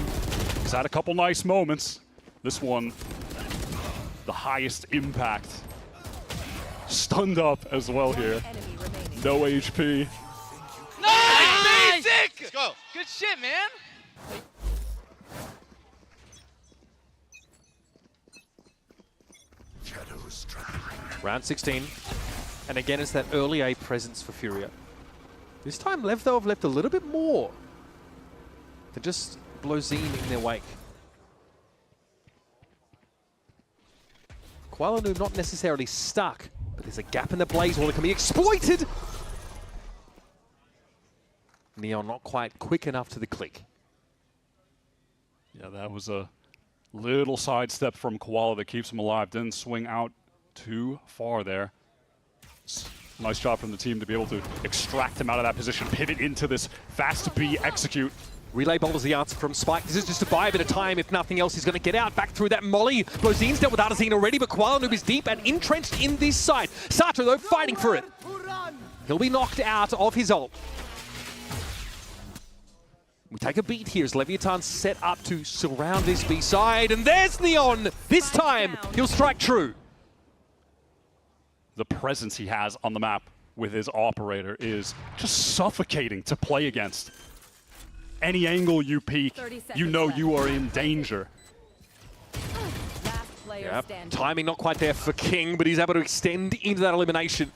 He's had a couple nice moments. This one, the highest impact. Stunned up as well here. No HP. Nice! Basic! Let's go. Good shit, man. Round 16. And again, it's that early A presence for Furia. This time, Lev, though, have left a little bit more than just Blozin in their wake. Kuala Lumpur not necessarily stuck, but there's a gap in the blaze wall that can be exploited. Neon not quite quick enough to the click. Yeah, that was a little sidestep from Koala that keeps him alive. Didn't swing out too far there. Nice job from the team to be able to extract him out of that position, pivot into this fast B execute. Relay bolt is the answer from Spike. This is just to buy a bit of time. If nothing else, he's going to get out back through that molly. Blozin's dealt with Artazine already, but Kuala Lumpur is deep and entrenched in this side. Sato, though, fighting for it. He'll be knocked out of his ult. We take a beat here as Leviatán set up to surround this B side, and there's Neon! This time, he'll strike true. The presence he has on the map with his operator is just suffocating to play against. Any angle you peek, you know you are in danger. Yep. Timing not quite there for King, but he's able to extend into that elimination.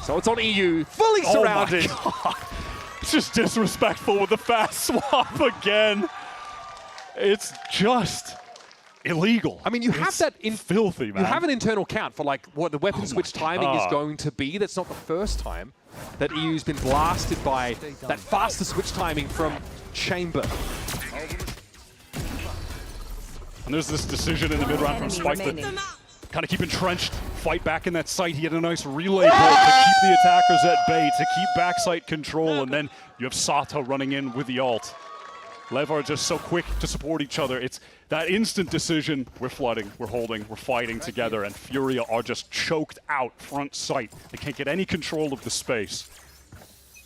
So it's on EU, fully surrounded. Oh my God. It's just disrespectful with the fast swap again. It's just illegal. I mean, you have that in filthy, man. You have an internal count for like what the weapon switch timing is going to be. That's not the first time that EU's been blasted by that faster switch timing from Chamber. And there's this decision in the mid-round from Spike that kind of keep entrenched, fight back in that site. He had a nice relay bolt to keep the attackers at bay, to keep backside control, and then you have Sato running in with the ult. Lev are just so quick to support each other. It's that instant decision. We're flooding, we're holding, we're fighting together, and Furia are just choked out front sight. They can't get any control of the space.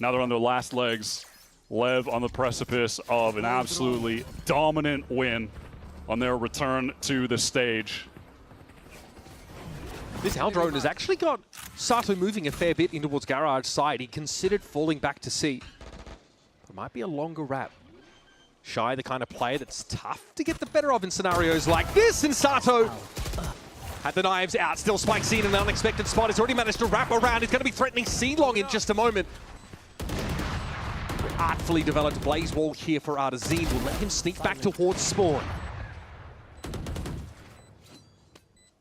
Now they're on their last legs. Lev on the precipice of an absolutely dominant win on their return to the stage. This Hell Drone has actually got Sato moving a fair bit in towards Garage side. He considered falling back to C. It might be a longer wrap. Shy, the kind of player that's tough to get the better of in scenarios like this, and Sato had the knives out. Still Spike seen in an unexpected spot. He's already managed to wrap around. He's going to be threatening C-Long in just a moment. Artfully developed Blaze Wall here for Artazine will let him sneak back towards spawn.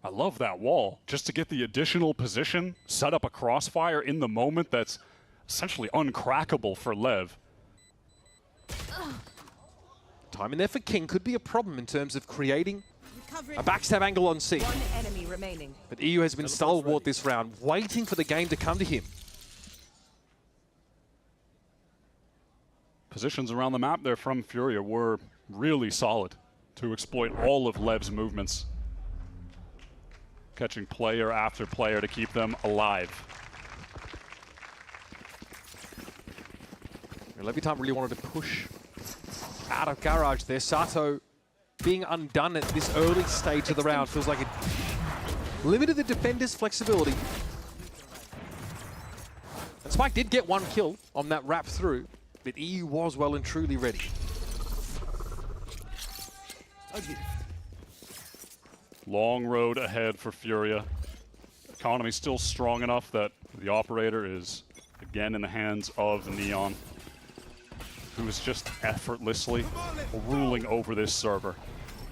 I love that wall. Just to get the additional position, set up a crossfire in the moment that's essentially uncrackable for Lev. Time in there for King could be a problem in terms of creating a backstab angle on C. One enemy remaining. But EU has been stalwart this round, waiting for the game to come to him. Positions around the map there from Furia were really solid to exploit all of Lev's movements. Catching player after player to keep them alive. Leviatán really wanted to push out of Garage there. Sato being undone at this early stage of the round. Feels like it limited the defender's flexibility. And Spike did get one kill on that wrap through, but EU was well and truly ready. Long road ahead for Furia. Economy still strong enough that the operator is again in the hands of Neon, who is just effortlessly ruling over this server.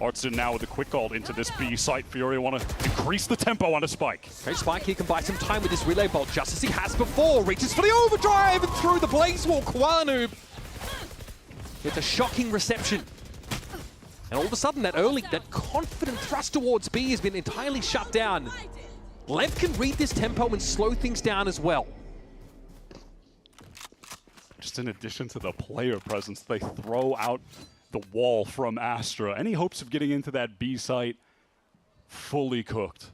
Artson now with a quick ult into this B site. Furia want to increase the tempo on a Spike. Okay, Spike here can buy some time with this relay bolt, just as he has before. Reaches for the overdrive and through the blaze wall. Koala gets a shocking reception. And all of a sudden, that confident thrust towards B has been entirely shut down. Lev can read this tempo and slow things down as well. Just in addition to the player presence, they throw out the wall from Astra. Any hopes of getting into that B site? Fully cooked.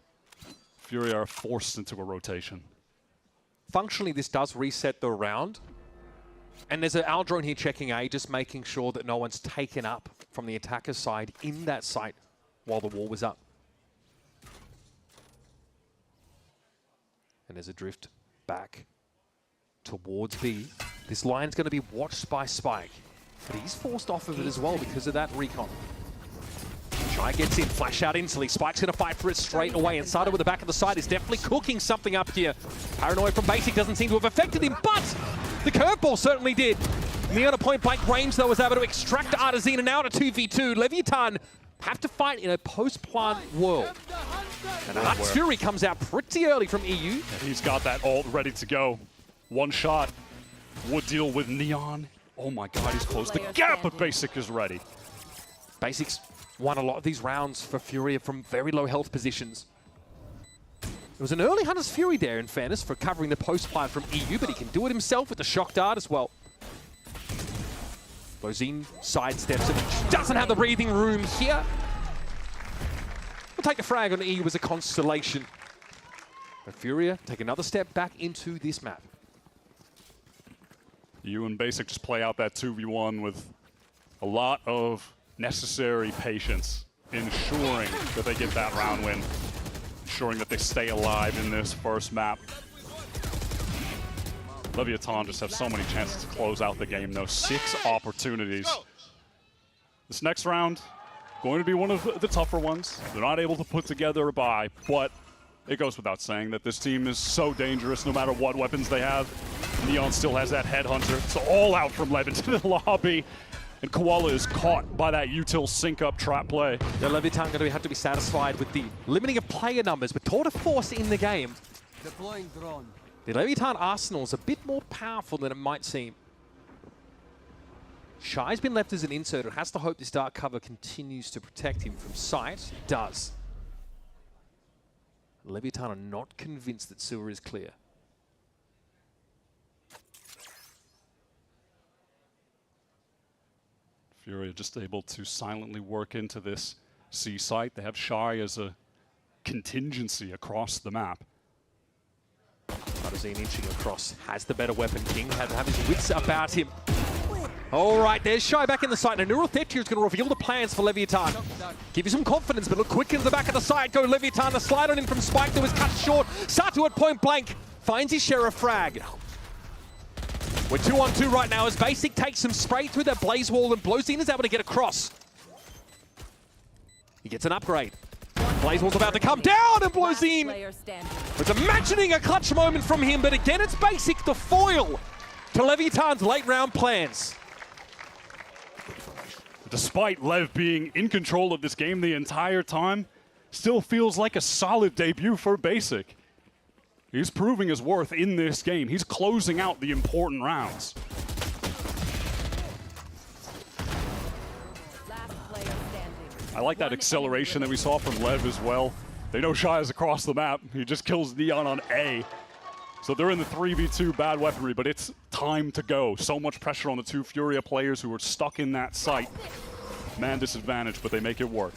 Furia are forced into a rotation. Functionally, this does reset the round. And there's an Aldrone here checking A, just making sure that no one's taken up from the attacker side in that site while the wall was up. And there's a drift back towards B. This line's going to be watched by Spike, but he's forced off of it as well because of that recon. Shy gets in, flash out instantly. Spike's going to fight for it straight away. And Sada with the back of the side is definitely cooking something up here. Paranoia from Basic doesn't seem to have affected him, but the curveball certainly did. Neon at point blank range, though, was able to extract Artazina now to 2v2. Leviatán have to fight in a post-plant world. And Huts Fury comes out pretty early from EU. And he's got that ult ready to go. One shot would deal with Neon. Oh my god, he's closed the gap, but Basic is ready. Basic's won a lot of these rounds for Furia from very low health positions. It was an early Hunter's Fury there, in fairness, for covering the post-plant from EU, but he can do it himself with the shock dart as well. Bozine sidesteps it. Doesn't have the breathing room here. We'll take the frag on EU as a constellation. But Furia take another step back into this map. You and Basic just play out that 2v1 with a lot of necessary patience, ensuring that they get that round win, ensuring that they stay alive in this first map. Leviatán just have so many chances to close out the game, though. 6 opportunities. This next round, going to be one of the tougher ones. They're not able to put together a buy, but it goes without saying that this team is so dangerous no matter what weapons they have. Neon still has that headhunter. It's all out from Lev into the lobby. And Koala is caught by that util sync-up trap play. Yeah, Leviatán going to have to be satisfied with the limiting of player numbers, but tour de force in the game. Deploying drone. The Leviatán arsenal is a bit more powerful than it might seem. Shy's been left as an insert and has to hope this dark cover continues to protect him from sight. It does. Leviatán are not convinced that Silver is clear. Furia just able to silently work into this C site. They have Shy as a contingency across the map. Artazine inching across, has the better weapon. King had to have his wits about him. All right, there's Shy back in the site. And Neural Theft here is going to reveal the plans for Leviatán. Give you some confidence, but look quick into the back of the site. Go Leviatán, the slide on in from Spike that was cut short. Satu at point blank, finds his share of frag. We're 2-on-2 right now as Basic takes some spray through that blaze wall and Blozine is able to get across. He gets an upgrade. Blaze wall's about to come down and Blozine was imagining a clutch moment from him, but again it's Basic, the foil to Leviatán's late round plans. Despite Lev being in control of this game the entire time, still feels like a solid debut for Basic. He's proving his worth in this game. He's closing out the important rounds. I like that acceleration that we saw from Lev as well. They know Shy is across the map. He just kills Neon on A. So they're in the 3v2 bad weaponry, but it's time to go. So much pressure on the 2 Furia players who are stuck in that site. Man disadvantage, but they make it work.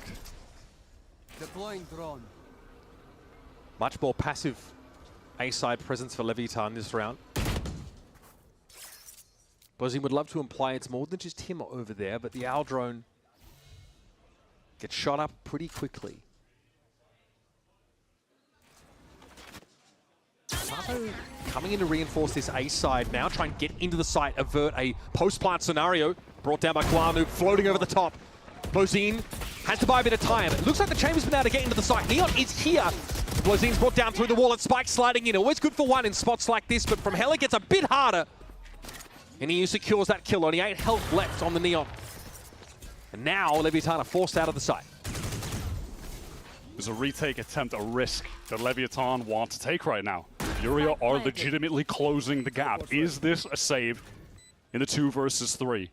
Deploying drone. Much more passive A-side presence for Leviatán this round. Blozine would love to imply it's more than just him over there, but the Aldrone gets shot up pretty quickly. Sato coming in to reinforce this A side now, try and get into the site, avert a post-plant scenario. Brought down by Kwanu, floating over the top. Blozine has to buy a bit of time. It looks like the Chamber's been able to get into the site. Neon is here. Blozine's brought down through the wall and Spike sliding in. Always good for one in spots like this, but from hell it gets a bit harder. And he secures that kill. Only 8 health left on the Neon. And now Leviatán are forced out of the site. There's a retake attempt, a risk that Leviatán want to take right now. Furia are legitimately closing the gap. Is this a save in the 2 versus 3?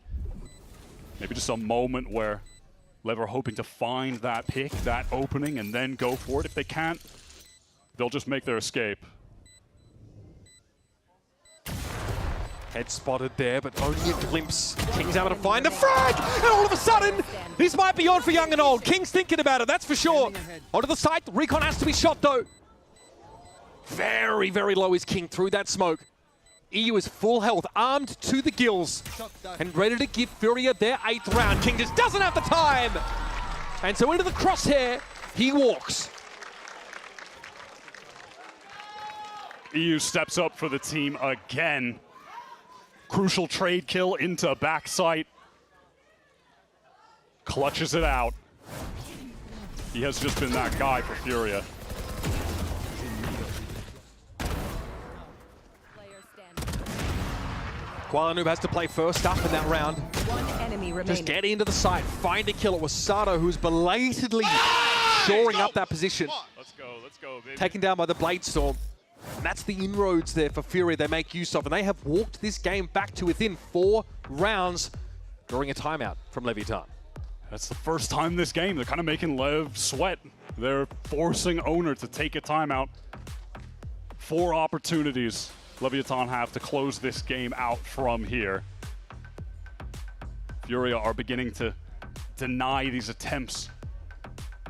Maybe just a moment where Lev are hoping to find that pick, that opening, and then go for it. If they can't, they'll just make their escape. Head spotted there, but only a glimpse. King's able to find the frag! And all of a sudden, this might be on for young and old. King's thinking about it, that's for sure. Onto the site, Recon has to be shot though. Very, very low is King through that smoke. EU is full health, armed to the gills, and ready to give Furia their 8th round. King just doesn't have the time! And so into the crosshair, he walks. EU steps up for the team again. Crucial trade kill into backside. Clutches it out. He has just been that guy for Furia. Kuala has to play first up in that round. One enemy remaining. Just get into the site, find a kill. It was Sato who's belatedly shoring up that position. Let's go, baby. Taken down by the Blade Storm. And that's the inroads there for Furia they make use of. And they have walked this game back to within 4 rounds during a timeout from Leviatán. That's the first time this game. They're kind of making Lev sweat. They're forcing Owner to take a timeout. 4 opportunities Leviatán have to close this game out from here. Furia are beginning to deny these attempts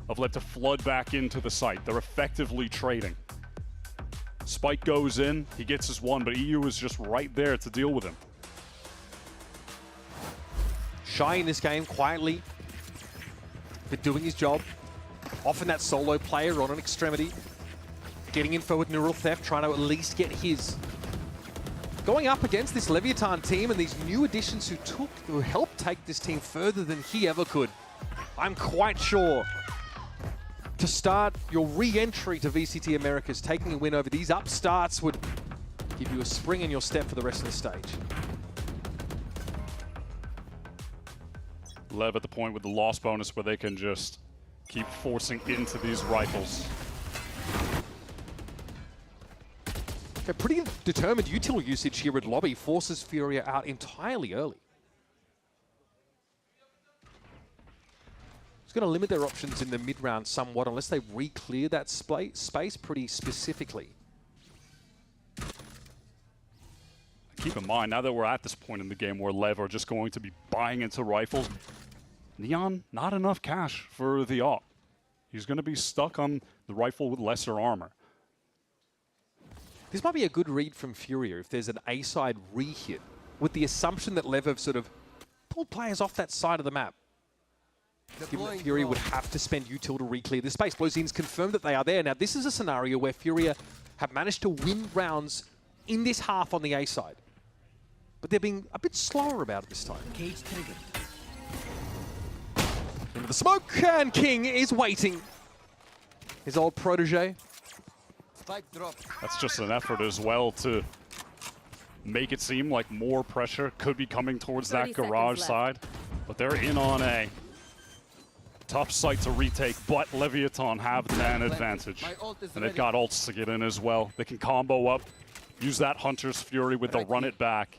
of Lev to flood back into the site. They're effectively trading. Spike goes in, he gets his 1, but EU is just right there to deal with him. Shy in this game, quietly, but doing his job. Often that solo player on an extremity. Getting info with Neural Theft, trying to at least get his. Going up against this Leviatán team and these new additions who helped take this team further than he ever could. I'm quite sure to start your re-entry to VCT Americas, taking a win over these upstarts would give you a spring in your step for the rest of the stage. Lev at the point with the loss bonus where they can just keep forcing into these rifles. A pretty determined util usage here at lobby forces Furia out entirely early. It's going to limit their options in the mid-round somewhat unless they re-clear that space pretty specifically. Keep in mind, now that we're at this point in the game where Lev are just going to be buying into rifles, Neon, not enough cash for the AWP. He's going to be stuck on the rifle with lesser armor. This might be a good read from Furia if there's an A-side re-hit, with the assumption that Lev have sort of pulled players off that side of the map. Given that Furia would have to spend util to re-clear the space. Blozine's confirmed that they are there. Now, this is a scenario where Furia have managed to win rounds in this half on the A side. But they're being a bit slower about it this time. Cage triggered. Into the smoke, and King is waiting. His old protege. That's just an effort as well to make it seem like more pressure could be coming towards that garage side. But they're in on A. Tough site to retake, but Leviatán have an advantage. And they've got ults to get in as well. They can combo up, use that Hunter's Fury with the run it back.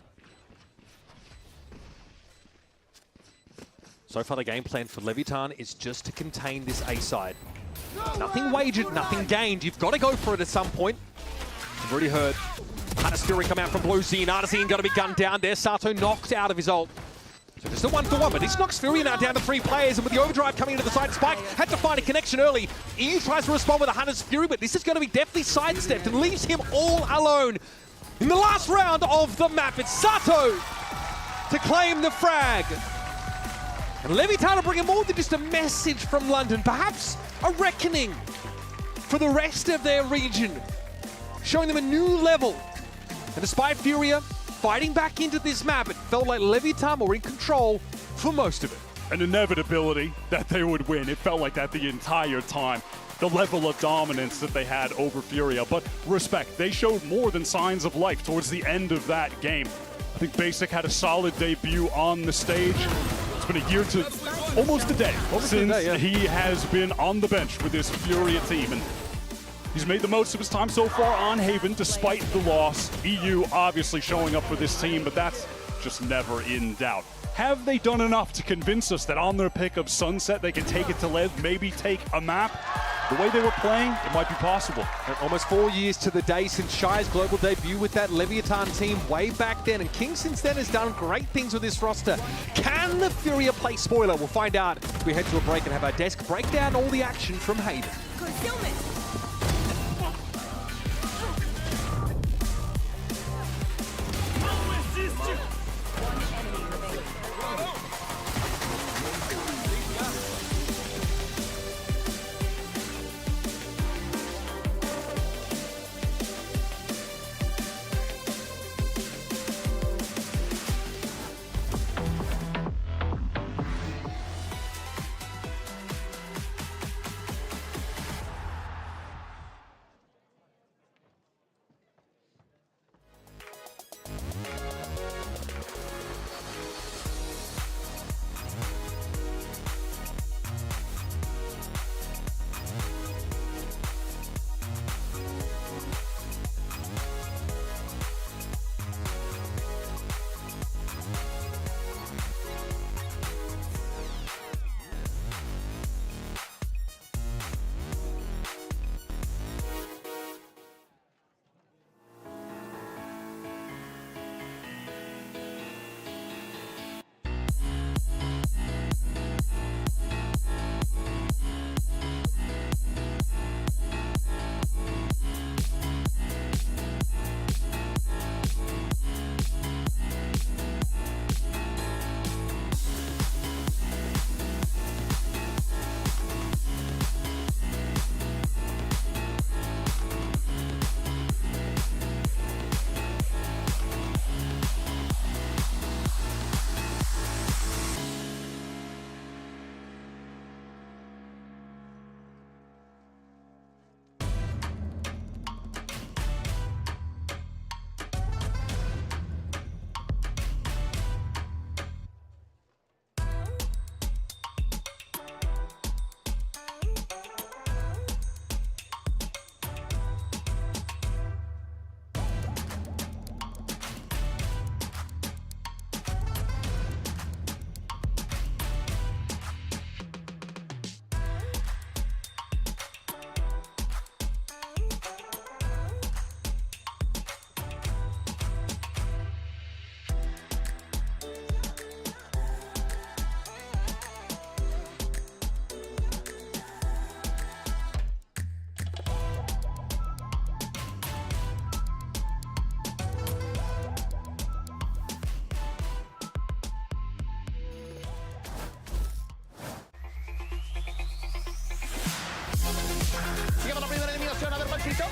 So far the game plan for Leviatán is just to contain this A side. Nothing wagered, nothing gained. You've got to go for it at some point. You've already heard Hunter's Fury come out from Blozine. Artesian got to be gunned down there. Sato knocked out of his ult. So just a 1-for-1, but this knocks Fury now down to 3 players, and with the overdrive coming into the side, Spike had to find a connection early. EU tries to respond with a Hunter's Fury, but this is going to be definitely sidestepped and leaves him all alone. In the last round of the map, it's Sato to claim the frag. And Leviatán are bringing more than just a message from London, perhaps a reckoning for the rest of their region, showing them a new level. And despite Furia fighting back into this map, it felt like Leviatán were in control for most of it. An inevitability that they would win. It felt like that the entire time. The level of dominance that they had over Furia, but respect, they showed more than signs of life towards the end of that game. I think Basic had a solid debut on the stage. It's been a year to almost a day since he has been on the bench with this Furia team, and he's made the most of his time so far on Haven despite the loss. EU obviously showing up for this team, but that's just never in doubt. Have they done enough to convince us that on their pick of Sunset they can take it to Lev, maybe take a map? The way they were playing, it might be possible. And almost 4 years to the day since Shy's global debut with that Leviatán team way back then, and King since then has done great things with this roster. Can the Furia play spoiler? We'll find out as we head to a break and have our desk break down all the action from Haven. Concealment.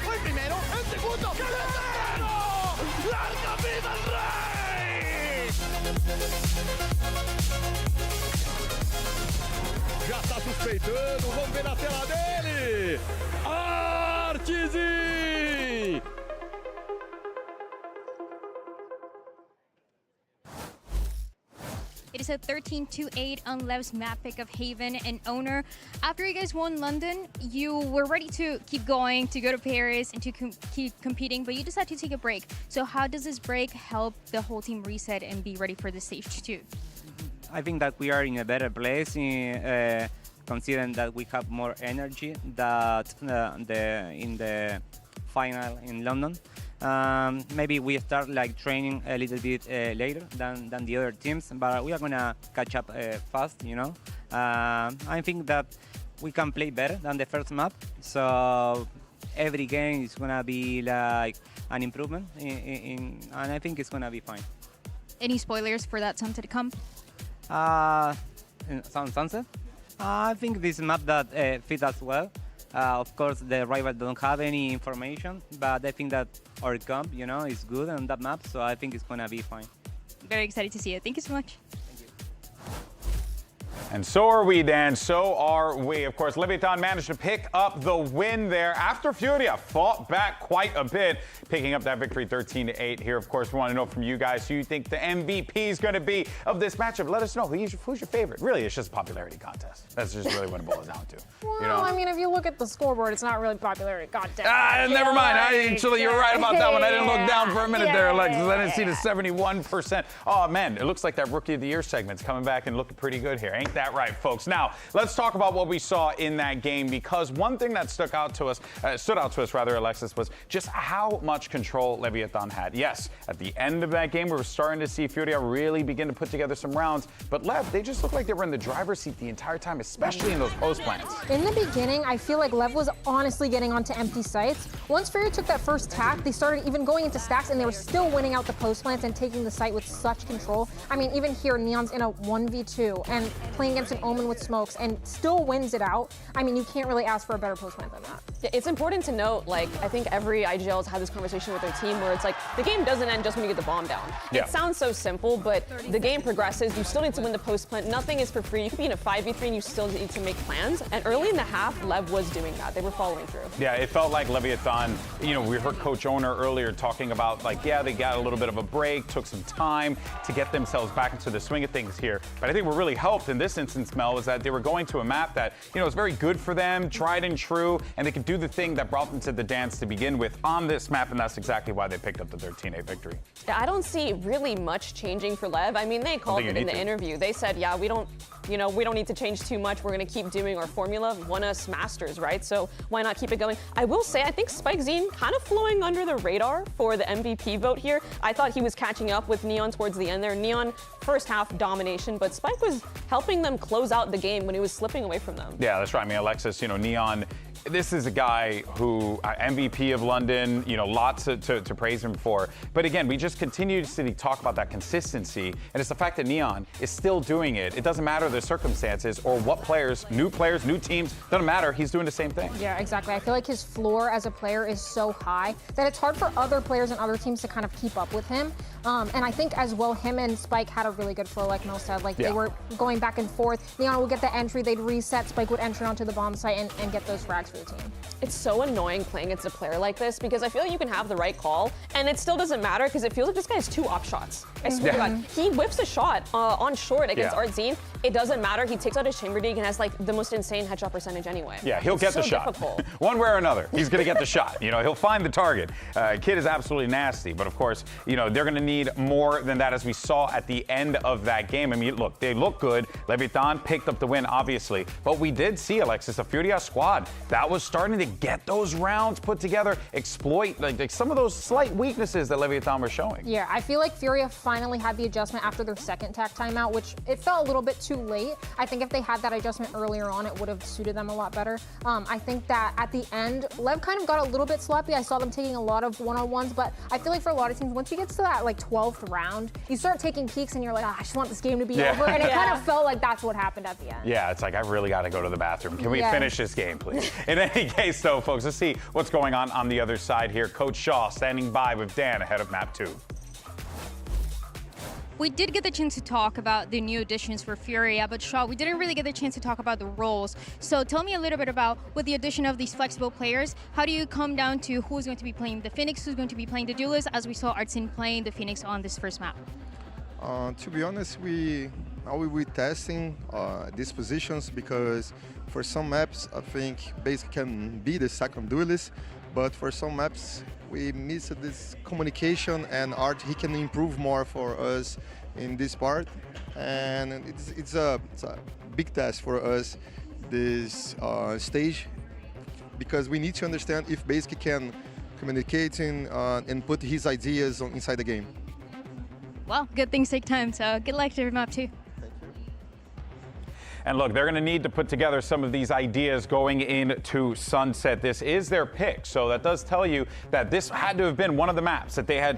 Fue el primero, el segundo, ¡que le tercero! ¡Larga vida al rey! Já tá suspeitando, vamos ver na tela dele! Arteezy! It is a 13-8 on Lev's map pick of Haven and Owner. After you guys won London, you were ready to keep going, to go to Paris and to keep competing, but you decided to take a break. So how does this break help the whole team reset and be ready for the stage 2? I think that we are in a better place, considering that we have more energy that in the final in London. Maybe we start like training a little bit later than the other teams, but we are gonna catch up fast, you know. I think that we can play better than the first map, so every game is gonna be like an improvement, and I think it's gonna be fine. Any spoilers for that Sunset to come? Sunset. I think this map that fits us well. Of course, the rival don't have any information, but I think that our comp, is good on that map, so I think it's gonna be fine. Very excited to see it. Thank you so much. And so are we, Dan. So are we. Of course, Leviatán managed to pick up the win there after Furia fought back quite a bit, picking up that victory 13-8 here. Of course, we want to know from you guys who you think the MVP is going to be of this matchup. Let us know. Who's your favorite? Really, it's just a popularity contest. That's just really what it boils down to. Well, I mean, if you look at the scoreboard, it's not really popularity contest. Never mind. Actually, you're right about that one. I didn't look down for a minute there, Alexis. I didn't see the 71%. Oh, man, it looks like that Rookie of the Year segment's coming back and looking pretty good here. Ain't that right, folks? Now, let's talk about what we saw in that game, because one thing that stood out to us, Alexis, was just how much control Leviatán had. Yes, at the end of that game, we were starting to see Furia really begin to put together some rounds, but Lev, they just looked like they were in the driver's seat the entire time, especially in those post plants. In the beginning, I feel like Lev was honestly getting onto empty sites. Once Furia took that first tack, they started even going into stacks, and they were still winning out the post plants and taking the site with such control. I mean, even here, Neon's in a 1v2 and playing against an Omen with smokes and still wins it out. I mean, you can't really ask for a better post plant than that. Yeah, it's important to note, I think every IGL's had this conversation with their team where it's like, the game doesn't end just when you get the bomb down. Yeah. It sounds so simple, but the game progresses. You still need to win the post plant. Nothing is for free. You could be in a 5v3 and you still need to make plans. And early in the half, Lev was doing that. They were following through. Yeah, it felt like Leviatán, we heard Coach Owner earlier talking about, they got a little bit of a break, took some time to get themselves back into the swing of things here. But I think what really helped in this instance, Mel, was that they were going to a map that, was very good for them, tried and true, and they could do the thing that brought them to the dance to begin with on this map, and that's exactly why they picked up the 13-8 victory. Yeah, I don't see really much changing for Lev. I mean, they called it in the interview. They said, yeah, we don't need to change too much. We're going to keep doing our formula. Won us Masters, right? So why not keep it going? I will say, I think SpikeZine kind of flowing under the radar for the MVP vote here. I thought he was catching up with Neon towards the end there. Neon, first half domination, but Spike was helping them close out the game when he was slipping away from them. Yeah, that's right. I mean, Alexis, Neon, this is a guy who, MVP of London, lots to praise him for. But again, we just continue to talk about that consistency, and it's the fact that Neon is still doing it. It doesn't matter the circumstances or what players, new teams, doesn't matter. He's doing the same thing. Yeah, exactly. I feel like his floor as a player is so high that it's hard for other players and other teams to kind of keep up with him. And I think as well, him and Spike had a really good flow, like Mel said. They were going back and forth. Neon would get the entry, they'd reset, Spike would enter onto the bomb site and get those frags for the team. It's so annoying playing against a player like this because I feel like you can have the right call and it still doesn't matter because it feels like this guy has 2 op shots. I swear to God. He whips a shot on short against Artzine. It doesn't matter. He takes out his chamber dig and has the most insane headshot percentage anyway. Yeah, he'll get the shot. One way or another, he's going to get the shot. He'll find the target. Kid is absolutely nasty, but of course, they're going to need more than that as we saw at the end of that game. I mean, look, they look good. Leviatán picked up the win, obviously, but we did see, Alexis, a Furia squad that was starting to get those rounds put together, exploit some of those slight weaknesses that Leviatán were showing. Yeah, I feel like Furia finally had the adjustment after their second tack timeout, which it felt a little bit too late. I think if they had that adjustment earlier on, it would have suited them a lot better. I think that at the end, Lev kind of got a little bit sloppy. I saw them taking a lot of one-on-ones, but I feel like for a lot of teams, once you get to that 12th round, you start taking peeks and you're like, I just want this game to be over. And it kind of felt like that's what happened at the end. Yeah, it's like, I really got to go to the bathroom. Can we finish this game, please? In any case, though, folks, let's see what's going on the other side here. Coach Shaw standing by with Dan ahead of map 2. We did get the chance to talk about the new additions for Furia, but Shaw, we didn't really get the chance to talk about the roles. So tell me a little bit about, with the addition of these flexible players, how do you come down to who's going to be playing the Phoenix, who's going to be playing the Duelist, as we saw Artzine playing the Phoenix on this first map? To be honest, we will testing these positions because for some maps, I think Basic can be the second Duelist, but for some maps, we missed this communication and Art, he can improve more for us in this part. And it's a big test for us, this stage, because we need to understand if Basic can communicate and put his ideas inside the game. Well, good things take time, so good luck to map 2. And look, they're going to need to put together some of these ideas going into Sunset. This is their pick, so that does tell you that this had to have been one of the maps that they had,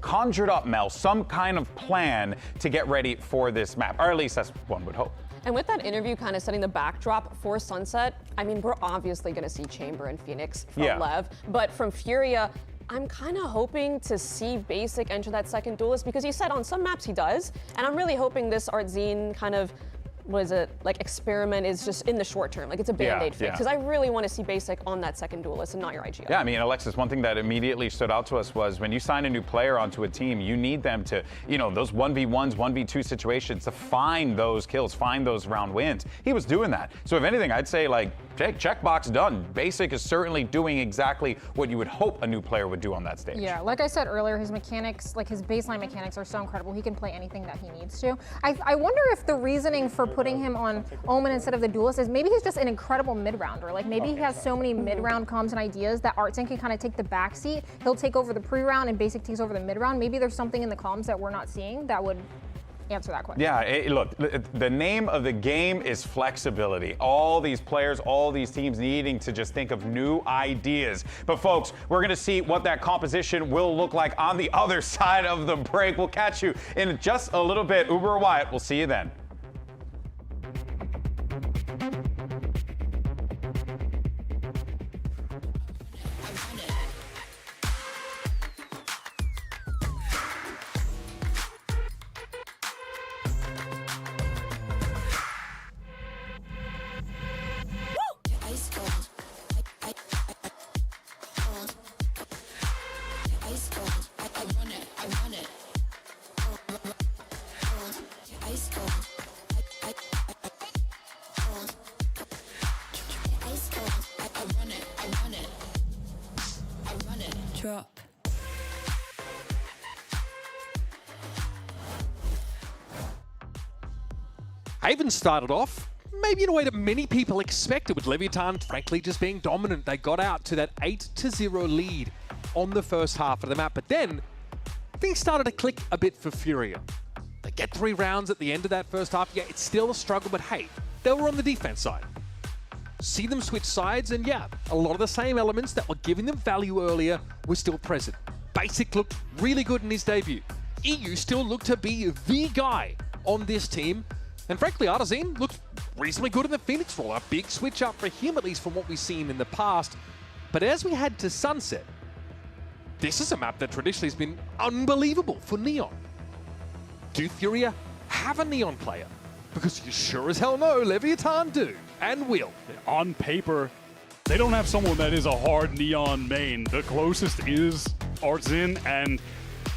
conjured up, Mel, some kind of plan to get ready for this map, or at least that's one would hope. And with that interview kind of setting the backdrop for Sunset, I mean, we're obviously going to see Chamber and Phoenix from Lev, but from Furia, I'm kind of hoping to see Basic enter that second duelist because he said on some maps he does, and I'm really hoping this Artzine kind of experiment is just in the short term, like it's a band-aid fix, because I really want to see Basic on that second duelist and not your IGL. Yeah, I mean, Alexis, one thing that immediately stood out to us was when you sign a new player onto a team, you need them to, you know, those 1v1s, 1v2 situations to find those kills, find those round wins. He was doing that. So if anything, I'd say like, checkbox done. Basic is certainly doing exactly what you would hope a new player would do on that stage. Yeah, like I said earlier, his mechanics, like his baseline mechanics are so incredible. He can play anything that he needs to. I wonder if the reasoning for putting him on Omen instead of the duelist is maybe he's just an incredible mid-rounder. Like maybe he has so many mid-round comms and ideas that Artzine can kind of take the backseat. He'll take over the pre-round and Basic takes over the mid-round. Maybe there's something in the comms that we're not seeing that would answer that question. Yeah, look, the name of the game is flexibility. All these players, all these teams needing to just think of new ideas. But folks, we're gonna see what that composition will look like on the other side of the break. We'll catch you in just a little bit. Uber Wyatt, we'll see you then. Drop. Haven started off maybe in a way that many people expected, with Leviatán frankly just being dominant. They got out to that 8-0 lead on the first half of the map, but then things started to click a bit for Furia. They get 3 rounds at the end of that first half. Yeah, it's still a struggle, but hey, they were on the defense side. See them switch sides, and yeah, a lot of the same elements that were giving them value earlier were still present. Basic looked really good in his debut. EU still looked to be the guy on this team. And frankly, Artzine looked reasonably good in the Phoenix role. A big switch up for him, at least from what we've seen in the past. But as we head to Sunset, this is a map that traditionally has been unbelievable for Neon. Do Furia have a Neon player? Because you sure as hell know Leviatán do, and will. On paper, they don't have someone that is a hard Neon main. The closest is Artzine, and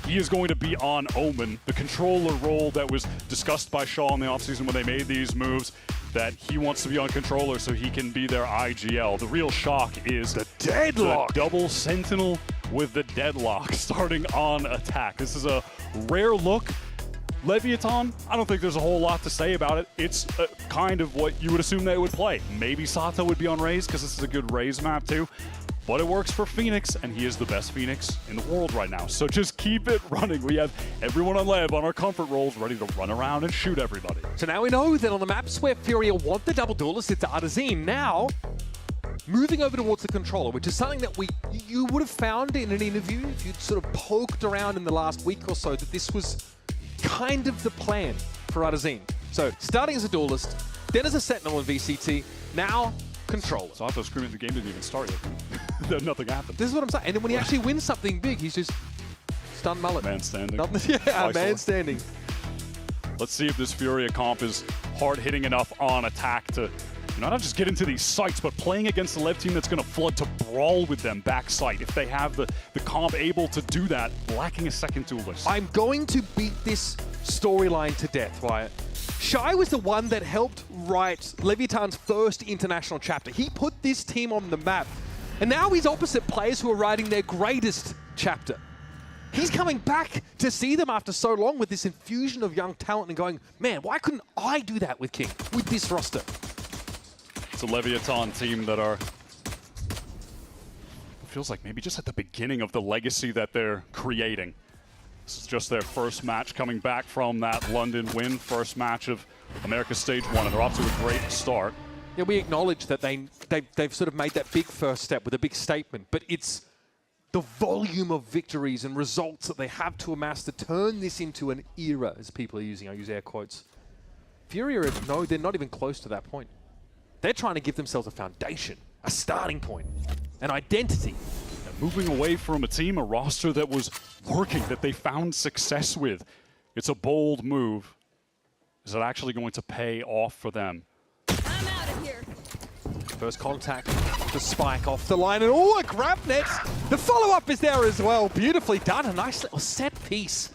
he is going to be on Omen, the controller role that was discussed by Shaw in the offseason when they made these moves, that he wants to be on controller so he can be their IGL. The real shock is the deadlock. The double sentinel with the deadlock starting on attack. This is a rare look. Leviatán, I don't think there's a whole lot to say about it. It's kind of what you would assume they would play. Maybe Sato would be on Raze because this is a good Raze map too. But it works for Phoenix, and he is the best Phoenix in the world right now. So just keep it running. We have everyone on Lev on our comfort roles ready to run around and shoot everybody. So now we know that on the maps where Furia want the double duelist, it's Artzine. Now, moving over towards the controller, which is something that you would have found in an interview if you'd sort of poked around in the last week or so, that this was kind of the plan for Artzine. So starting as a duelist, then as a sentinel in VCT, now controller. Sato screaming the game didn't even start yet. Nothing happened. This is what I'm saying. And then when he actually wins something big, he's just stun mullet. Man standing. Yeah, man standing. Let's see if this Furia comp is hard-hitting enough on attack to not just get into these sites, but playing against the Lev team that's going to flood to brawl with them back site. If they have the comp able to do that, lacking a second duelist. I'm going to beat this storyline to death, Wyatt. Shy was the one that helped write Leviatán's first international chapter. He put this team on the map, and now he's opposite players who are writing their greatest chapter. He's coming back to see them after so long with this infusion of young talent and going, man, why couldn't I do that with King, with this roster? It's a Leviatán team that are, feels like maybe just at the beginning of the legacy that they're creating. This is just their first match coming back from that London win, first match of America's Stage 1, and they're off to a great start. Yeah, we acknowledge that they've sort of made that big first step with a big statement, but it's the volume of victories and results that they have to amass to turn this into an era, as people are using, I use air quotes. Furia, no, they're not even close to that point. They're trying to give themselves a foundation, a starting point, an identity. And moving away from a team, a roster that was working, that they found success with. It's a bold move. Is it actually going to pay off for them? I'm out of here. First contact, the spike off the line, and oh, a grab net. The follow-up is there as well. Beautifully done, a nice little set piece.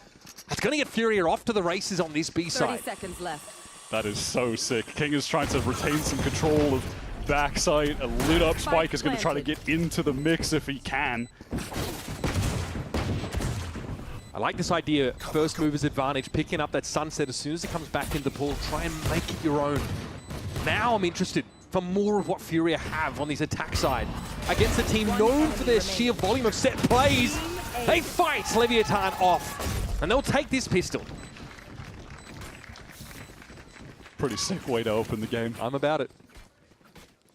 That's going to get Furia off to the races on this B 30 side. seconds left. That is so sick. King is trying to retain some control of backside. A lit up Spike is going to try to get into the mix if he can. I like this idea, first mover's advantage, picking up that Sunset as soon as it comes back into the pool, try and make it your own. Now I'm interested for more of what Furia have on this attack side. Against a team known for their sheer volume of set plays, they fight Leviatán off, and they'll take this pistol. Pretty sick way to open the game. I'm about it.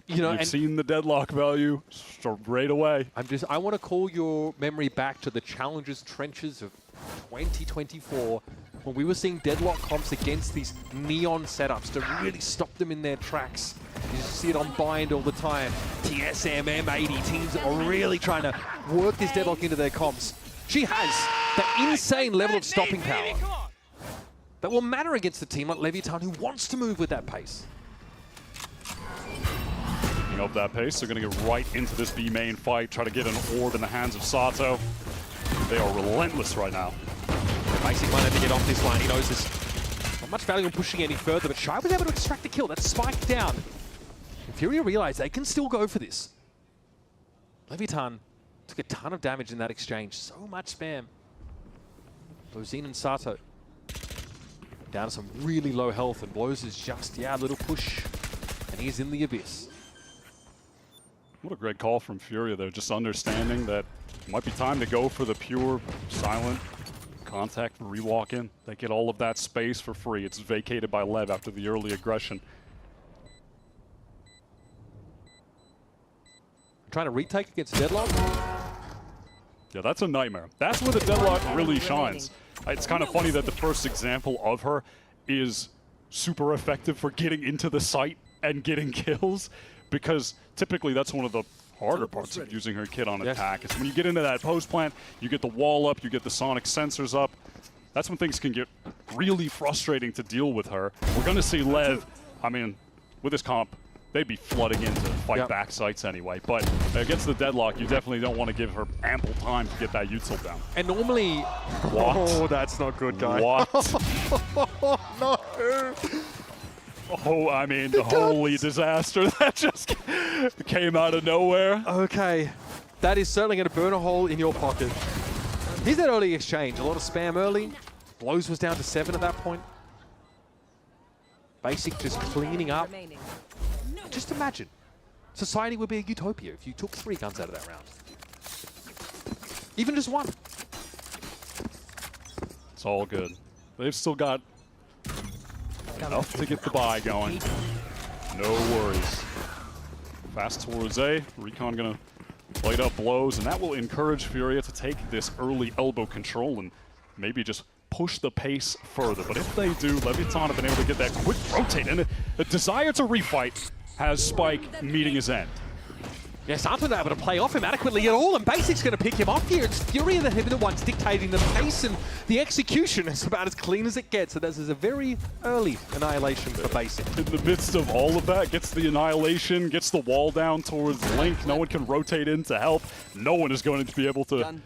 You know, You've seen the deadlock value straight away. I want to call your memory back to the challenges trenches of 2024 when we were seeing deadlock comps against these neon setups to really stop them in their tracks. You just see it on Bind all the time. TSM, M80 teams are really trying to work this deadlock into their comps. She has that insane level of stopping power that will matter against a team like Leviatán who wants to move with that pace. Picking up that pace, they're going to get right into this B main fight, try to get an orb in the hands of Sato. They are relentless right now. Basic might have to get off this line. He knows there's not much value in pushing any further, but Shy was able to extract the kill. That spiked down. And Furia realized they can still go for this. Leviatán took a ton of damage in that exchange. So much spam. Bozine and Sato down to some really low health, and Blows is just, a little push, and he's in the abyss. What a great call from Furia there, just understanding that it might be time to go for the pure, silent contact rewalk in. They get all of that space for free. It's vacated by Lev after the early aggression. Trying to retake against Deadlock. Yeah, that's a nightmare. That's where the Deadlock really shines. It's kind of funny that the first example of her is super effective for getting into the site and getting kills, because typically that's one of the harder parts of using her kit on attack. It's when you get into that post plant, you get the wall up, you get the sonic sensors up. That's when things can get really frustrating to deal with her. We're going to see Lev, I mean, with this comp, they'd be flooding in to fight back sites anyway. But against the Deadlock, you definitely don't want to give her ample time to get that util down. And normally... What? Oh, that's not good, guys. What? No. Oh, I mean, the holy disaster that just came out of nowhere. Okay. That is certainly going to burn a hole in your pocket. Here's that early exchange. A lot of spam early. Blows was down to 7 at that point. Basic just cleaning up. Just imagine. Society would be a utopia if you took 3 guns out of that round. Even just 1. It's all good. They've still got enough to get the buy going. No worries. Fast towards A. Recon gonna light up Blows, and that will encourage Furia to take this early elbow control and maybe just push the pace further. But if they do, Leviatán have been able to get that quick rotate, and a desire to refight has Spike meeting his end. Yes, Sato not able to play off him adequately at all, and Basic's going to pick him up here. It's Furia that have been the ones dictating the pace, and the execution is about as clean as it gets. So this is a very early annihilation for Basic. In the midst of all of that, gets the annihilation, gets the wall down towards Link. No one can rotate in to help. No one is going to be able to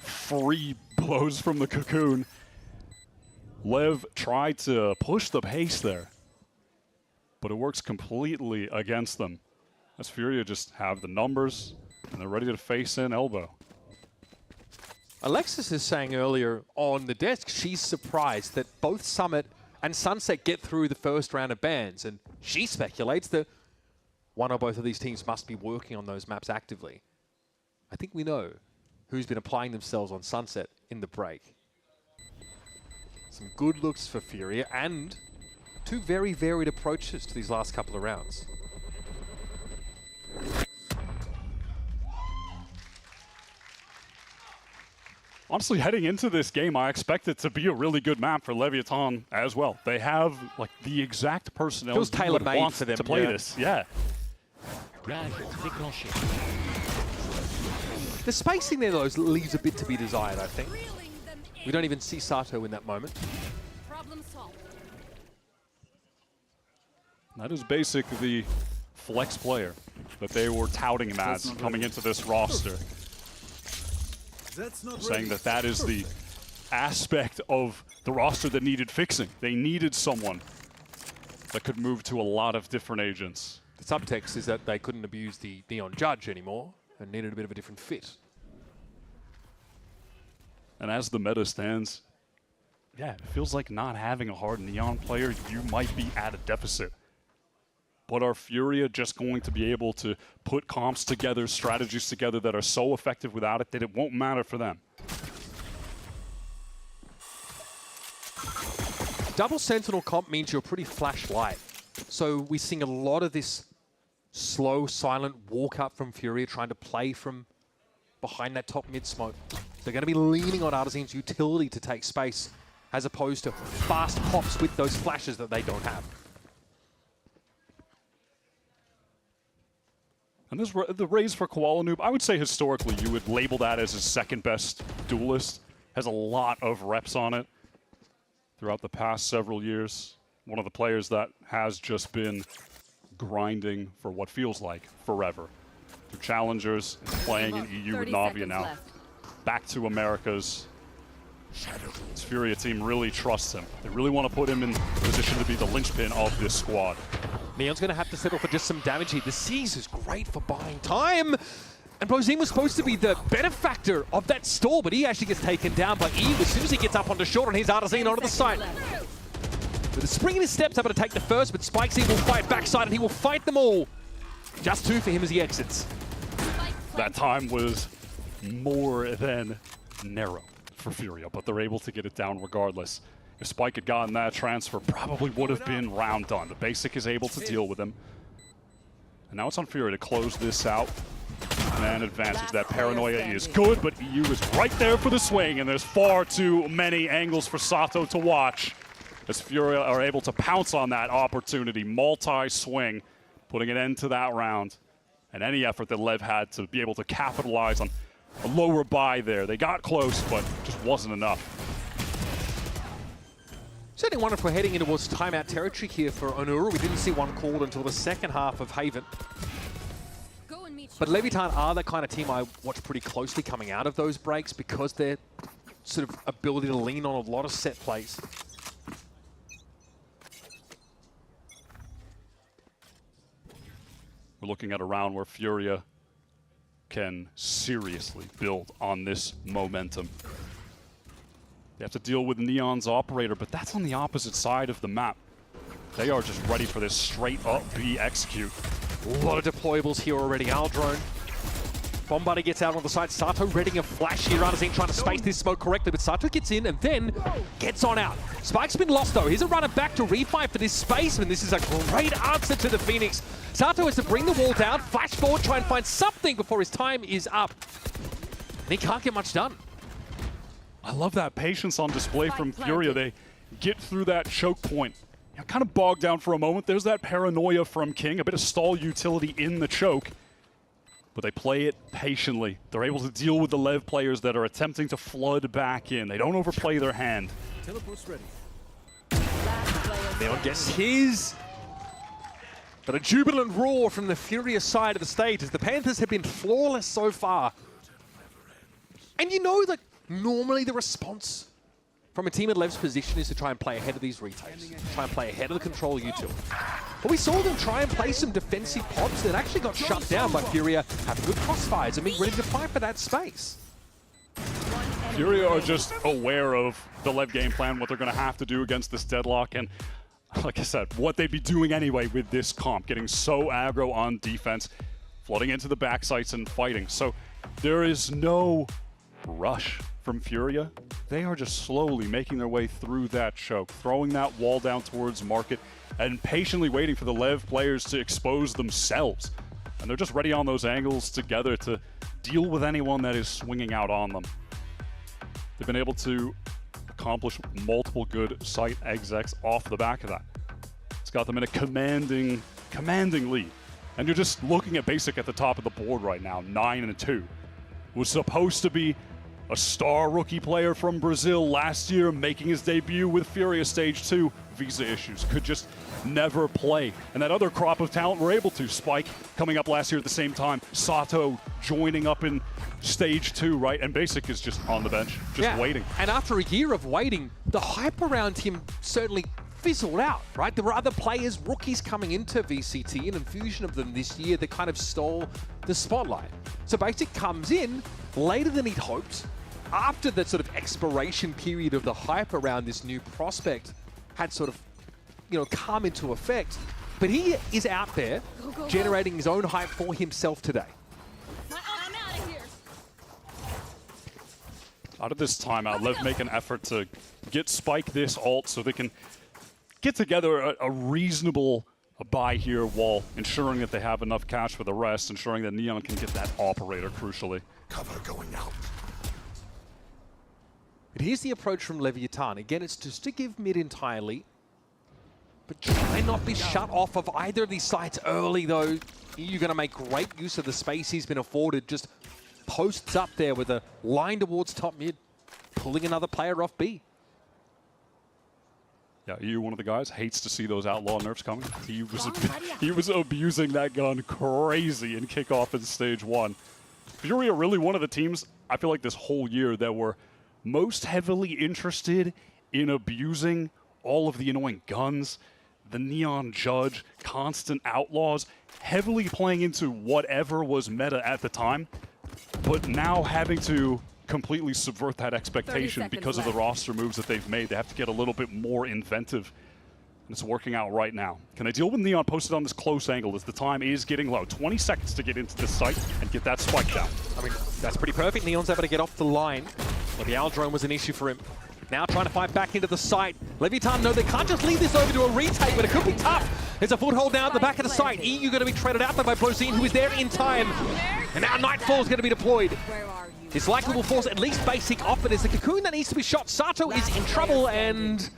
free Blows from the cocoon. Lev tried to push the pace there, but it works completely against them. As Furia just have the numbers, and they're ready to face in elbow. Alexis is saying earlier on the desk she's surprised that both Summit and Sunset get through the first round of bans, and she speculates that one or both of these teams must be working on those maps actively. I think we know who's been applying themselves on Sunset in the break. Some good looks for Furia, and 2 very varied approaches to these last couple of rounds. honestly, heading into this game, I expect it to be a really good map for Leviatán as well. They have like the exact personnel Feels you would tailor-made want for them to play this. Yeah. The spacing there, though, leaves a bit to be desired, I think. We don't even see Sato in that moment. That is basically the flex player that they were touting him as coming into this roster. Saying that that is the aspect of the roster that needed fixing. They needed someone that could move to a lot of different agents. The subtext is that they couldn't abuse the Neon Judge anymore and needed a bit of a different fit. And as the meta stands, yeah, it feels like not having a hard Neon player, you might be at a deficit. But are Furia just going to be able to put comps together, strategies together that are so effective without it that it won't matter for them? Double Sentinel comp means you're pretty flash light. So we're seeing a lot of this slow, silent walk up from Furia, trying to play from behind that top mid smoke. They're going to be leaning on Artisan's utility to take space, as opposed to fast pops with those flashes that they don't have. And this, the raise for Koala Noob, I would say historically you would label that as his second best duelist. Has a lot of reps on it throughout the past several years. One of the players that has just been grinding for what feels like forever. Through Challengers, playing in EU with Navi, and now back to Americas. This Furia team really trusts him. They really want to put him in position to be the linchpin of this squad. Neon's going to have to settle for just some damage here. The Seize is great for buying time. And Brozine was supposed to be the benefactor of that stall, but he actually gets taken down by Eve as soon as he gets up onto short, and here's Artisan onto the side. With a spring in his steps, able to take the first, but Spikesy will fight backside, and he will fight them all. Just 2 for him as he exits. That time was more than narrow for Furia, but they're able to get it down regardless. If Spike had gotten that transfer, probably would have been round done. The Basic is able to deal with him. And now it's on Furia to close this out. Man advantage. That paranoia is good, but EU is right there for the swing, and there's far too many angles for Sato to watch as Furia are able to pounce on that opportunity. Multi-swing, putting an end to that round. And any effort that Lev had to be able to capitalize on a lower buy there. They got close, but just wasn't enough. Certainly wonder if we're heading into what's timeout territory here for Onuru. We didn't see one called until the second half of Haven. But Leviatán are the kind of team I watch pretty closely coming out of those breaks because their sort of ability to lean on a lot of set plays. We're looking at a round where Furia can seriously build on this momentum. They have to deal with Neon's operator, but that's on the opposite side of the map. They are just ready for this straight up B execute. A lot of deployables here already. Aldrone. Bombardier gets out on the side. Sato readying a flash here. Artisan trying to space this smoke correctly, but Sato gets in and then gets on out. Spike's been lost though. He's a runner back to refight for this space, and this is a great answer to the Phoenix. Sato has to bring the wall down, flash forward, try and find something before his time is up. And he can't get much done. I love that patience on display from Furia. They get through that choke point. Kind of bogged down for a moment. There's that paranoia from King, a bit of stall utility in the choke. But they play it patiently. They're able to deal with the Lev players that are attempting to flood back in. They don't overplay their hand. Teleport's ready. Neon gets his. But a jubilant roar from the Furia side of the stage as the Panthers have been flawless so far. And you know that normally the response from a team at Lev's position is to try and play ahead of these retakes, try and play ahead of the control utility. But we saw them try and play some defensive pops that actually got shut down by Furia, having good crossfires and being ready to fight for that space. Furia are just aware of the Lev game plan, what they're going to have to do against this deadlock, and like I said, what they'd be doing anyway with this comp, getting so aggro on defense, flooding into the back sites and fighting. So there is no rush from Furia. They are just slowly making their way through that choke, throwing that wall down towards Market, and patiently waiting for the Lev players to expose themselves. And they're just ready on those angles together to deal with anyone that is swinging out on them. They've been able to accomplish multiple good site execs off the back of that. It's got them in a commanding lead. And you're just looking at Basic at the top of the board right now, 9-2. Was supposed to be a star rookie player from Brazil last year, making his debut with Furia Stage 2. Visa issues, could just never play. And that other crop of talent were able to. Spike coming up last year at the same time. Sato joining up in Stage 2, right? And Basic is just on the bench, just waiting. And after a year of waiting, the hype around him certainly fizzled out, right? There were other players, rookies coming into VCT, and infusion of them this year that kind of stole the spotlight. So Basic comes in later than he'd hoped, after the sort of expiration period of the hype around this new prospect had sort of, come into effect. But he is out there generating his own hype for himself today. I'm out of here. Out of this timeout, Lev make an effort to get Spike this ult so they can get together a reasonable buy here while ensuring that they have enough cash for the rest, ensuring that Neon can get that operator crucially. Cover going out. But here's the approach from Leviatán. Again, it's just to give mid entirely, but try not be shut off of either of these sites early, though. You're going to make great use of the space he's been afforded. Just posts up there with a line towards top mid, pulling another player off B. Yeah, EU, one of the guys, hates to see those outlaw nerfs coming. He was abusing that gun crazy in kickoff in Stage 1. Furia really one of the teams, I feel like this whole year, that were most heavily interested in abusing all of the annoying guns, the Neon Judge, constant outlaws, heavily playing into whatever was meta at the time, but now having to completely subvert that expectation because of the roster moves that they've made. They have to get a little bit more inventive, and it's working out right now. Can they deal with Neon posted on this close angle as the time is getting low? 20 seconds to get into this site and get that spike down. I mean, that's pretty perfect. Neon's able to get off the line. Well, the Owl drone was an issue for him. Now trying to fight back into the site. Leviatán, no, they can't just leave this over to a retake, but it could be tough. There's a foothold now at the back of the site. EU going to be traded out by Blozine, who is there in time. And now Nightfall is going to be deployed. It's likely will force at least Basic off, but it's the Cocoon that needs to be shot. Sato is in trouble, and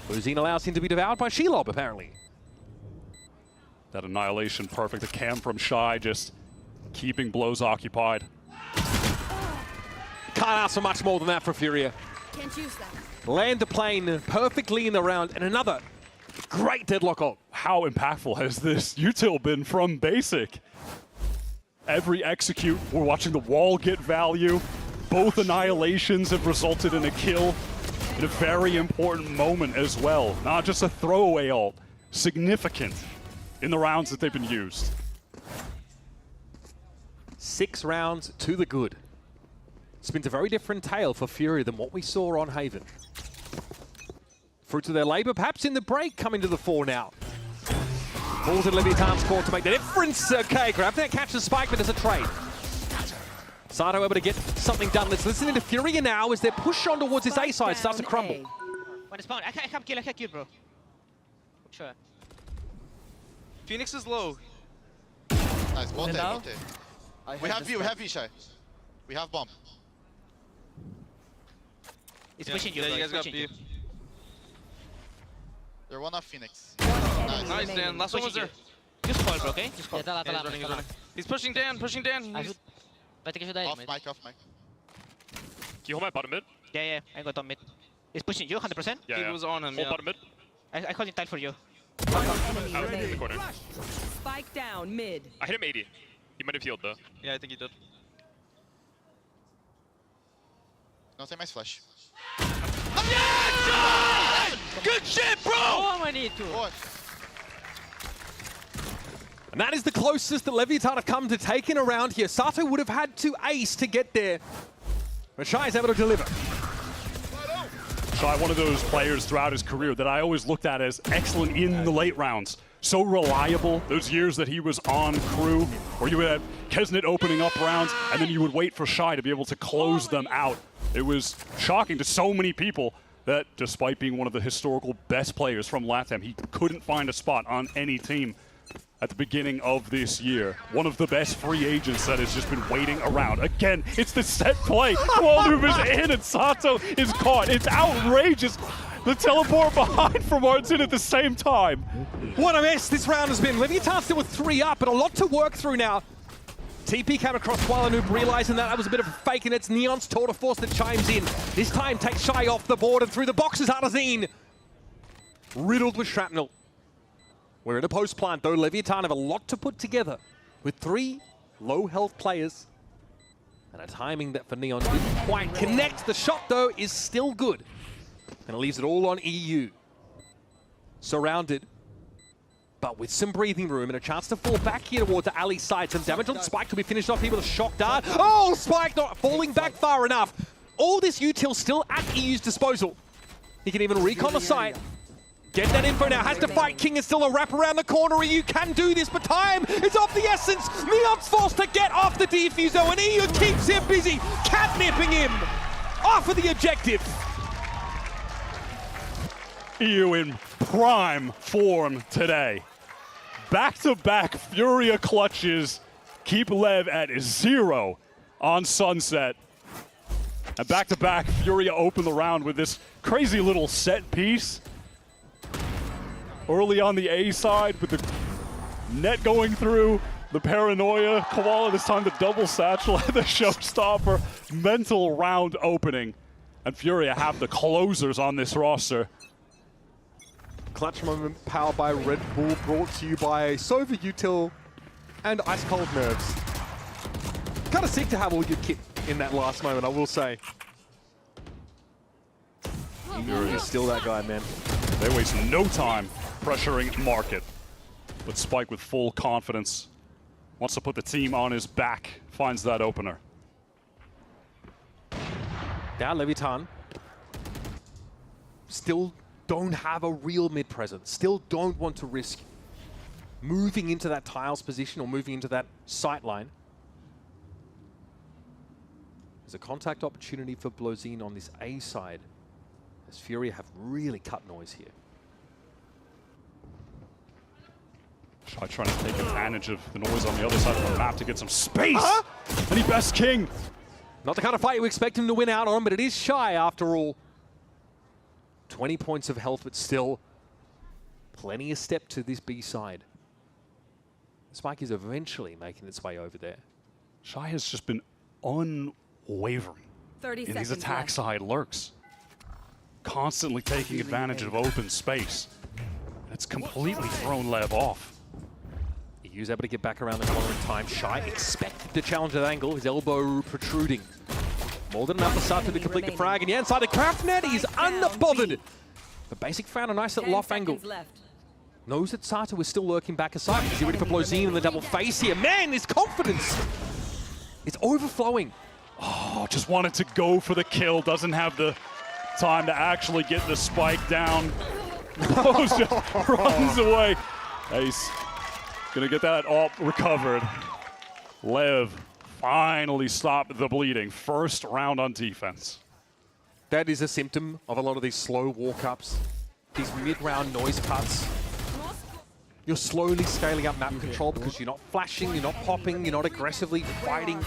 Blozine allows him to be devoured by Shelob, apparently. That annihilation, perfect. The cam from Shy just keeping Blows occupied. Can't ask for much more than that for Furia. Can't use that. Land the plane perfectly in the round, and another great deadlock ult. How impactful has this util been from Basic? Every execute, we're watching the wall get value. Both annihilations have resulted in a kill in a very important moment as well. Not just a throwaway ult, significant in the rounds that they've been used. 6 rounds to the good. It's been a very different tale for Furia than what we saw on Haven. Fruits of their labor, perhaps in the break, coming to the fore now. Balls in Leviatán's court to make the difference. Okay, grab that, catch the spike, but there's a trade. Sato able to get something done. Let's listen into Furia now as their push on towards his A side starts to crumble. When it's spawn, I can't kill, bro. Sure. Phoenix is low. Nice, both there. We have V, Shy. We have bomb. It's pushing you, yeah, bro. You guys got B. They're one off Phoenix. Nice, Dan. Last one was there. Just call, bro, okay? Just call. Yeah, he's running. He's pushing Dan, He's... Off mic. Can you hold my bottom mid? Yeah, I got on mid. He's pushing you, 100%? Yeah, He was on him, hold bottom mid. I called him tight for you. Out in the corner. Spike down mid. I hit him 80. He might have healed though. Yeah, I think he did. No, take my flash. Good shit, bro! Oh, I need to. And that is the closest that Leviatán have come to taking a round here. Sato would have had to ace to get there, but Shy is able to deliver. Shy, one of those players throughout his career that I always looked at as excellent in the late rounds. So reliable, those years that he was on crew, where you would have Kesnet opening up rounds, and then you would wait for Shy to be able to close them out. It was shocking to so many people that despite being one of the historical best players from LATAM, he couldn't find a spot on any team. at the beginning of this year. One of the best free agents that has just been waiting around. Again, it's the set play. Kuala is in and Sato is caught. It's outrageous. The teleport behind from Martin at the same time. What a mess this round has been. Leviatán still with 3 up, but a lot to work through now. TP came across Kuala Noob, realizing that was a bit of a fake, and it's Neon's tour de force that chimes in. This time takes Shy off the board, and through the boxes, Artazine. Riddled with shrapnel. We're in a post plant, though. Leviatán have a lot to put together with 3 low health players. And a timing that for Neon didn't quite connect. The shot, though, is still good. And it leaves it all on EU. Surrounded, but with some breathing room and a chance to fall back here towards the alley side. Some damage on Spike could be finished off here with a shock dart. Oh, Spike not falling back far enough. All this util still at EU's disposal. He can even recon the site. Get that info now, has to fight King, is still a wrap around the corner. EU can do this, but time is of the essence. Neon's forced to get off the defuse though, and EU keeps him busy, catnipping him off of the objective. EU in prime form today. Back-to-back Furia clutches keep Lev at 0 on Sunset. And back-to-back Furia open the round with this crazy little set piece. Early on the A side with the net going through, the paranoia. Koala this time the double satchel and the showstopper. Mental round opening. And Furia have the closers on this roster. Clutch moment powered by Red Bull, brought to you by Sova Util and Ice Cold Nerves. Kind of sick to have all your kit in that last moment, I will say. Fury is still that guy, man. They waste no time pressuring Market. But Spike with full confidence wants to put the team on his back, finds that opener. Now Leviatán still don't have a real mid presence, still don't want to risk moving into that tiles position or moving into that sight line. There's a contact opportunity for Blozine on this A side, as Fury have really cut noise here. Shy trying to take advantage of the noise on the other side of the map to get some space. And he best King. Not the kind of fight you expect him to win out on, but it is Shy after all. 20 points of health, but still plenty of step to this B side. Spike is eventually making its way over there. Shy has just been unwavering 30 in these seconds attack left. side lurks. Constantly taking advantage of open space. It's completely thrown Lev off. He was able to get back around the corner in time. Shy expected to challenge that angle, his elbow protruding. More than enough for Sato to complete the frag, and yeah, inside the craft net, he's unbothered. But Basic found a nice little off angle. Knows that Sato is still lurking back aside. Is he ready for Blozine in the double face here? Man, his confidence is overflowing. Oh, just wanted to go for the kill. Doesn't have the time to actually get the spike down. Just runs away. Ace gonna get that all recovered. Lev finally stopped the bleeding. First round on defense. That is a symptom of a lot of these slow walk-ups, these mid-round noise cuts. You're slowly scaling up map control because you're not flashing, you're not popping, you're not aggressively fighting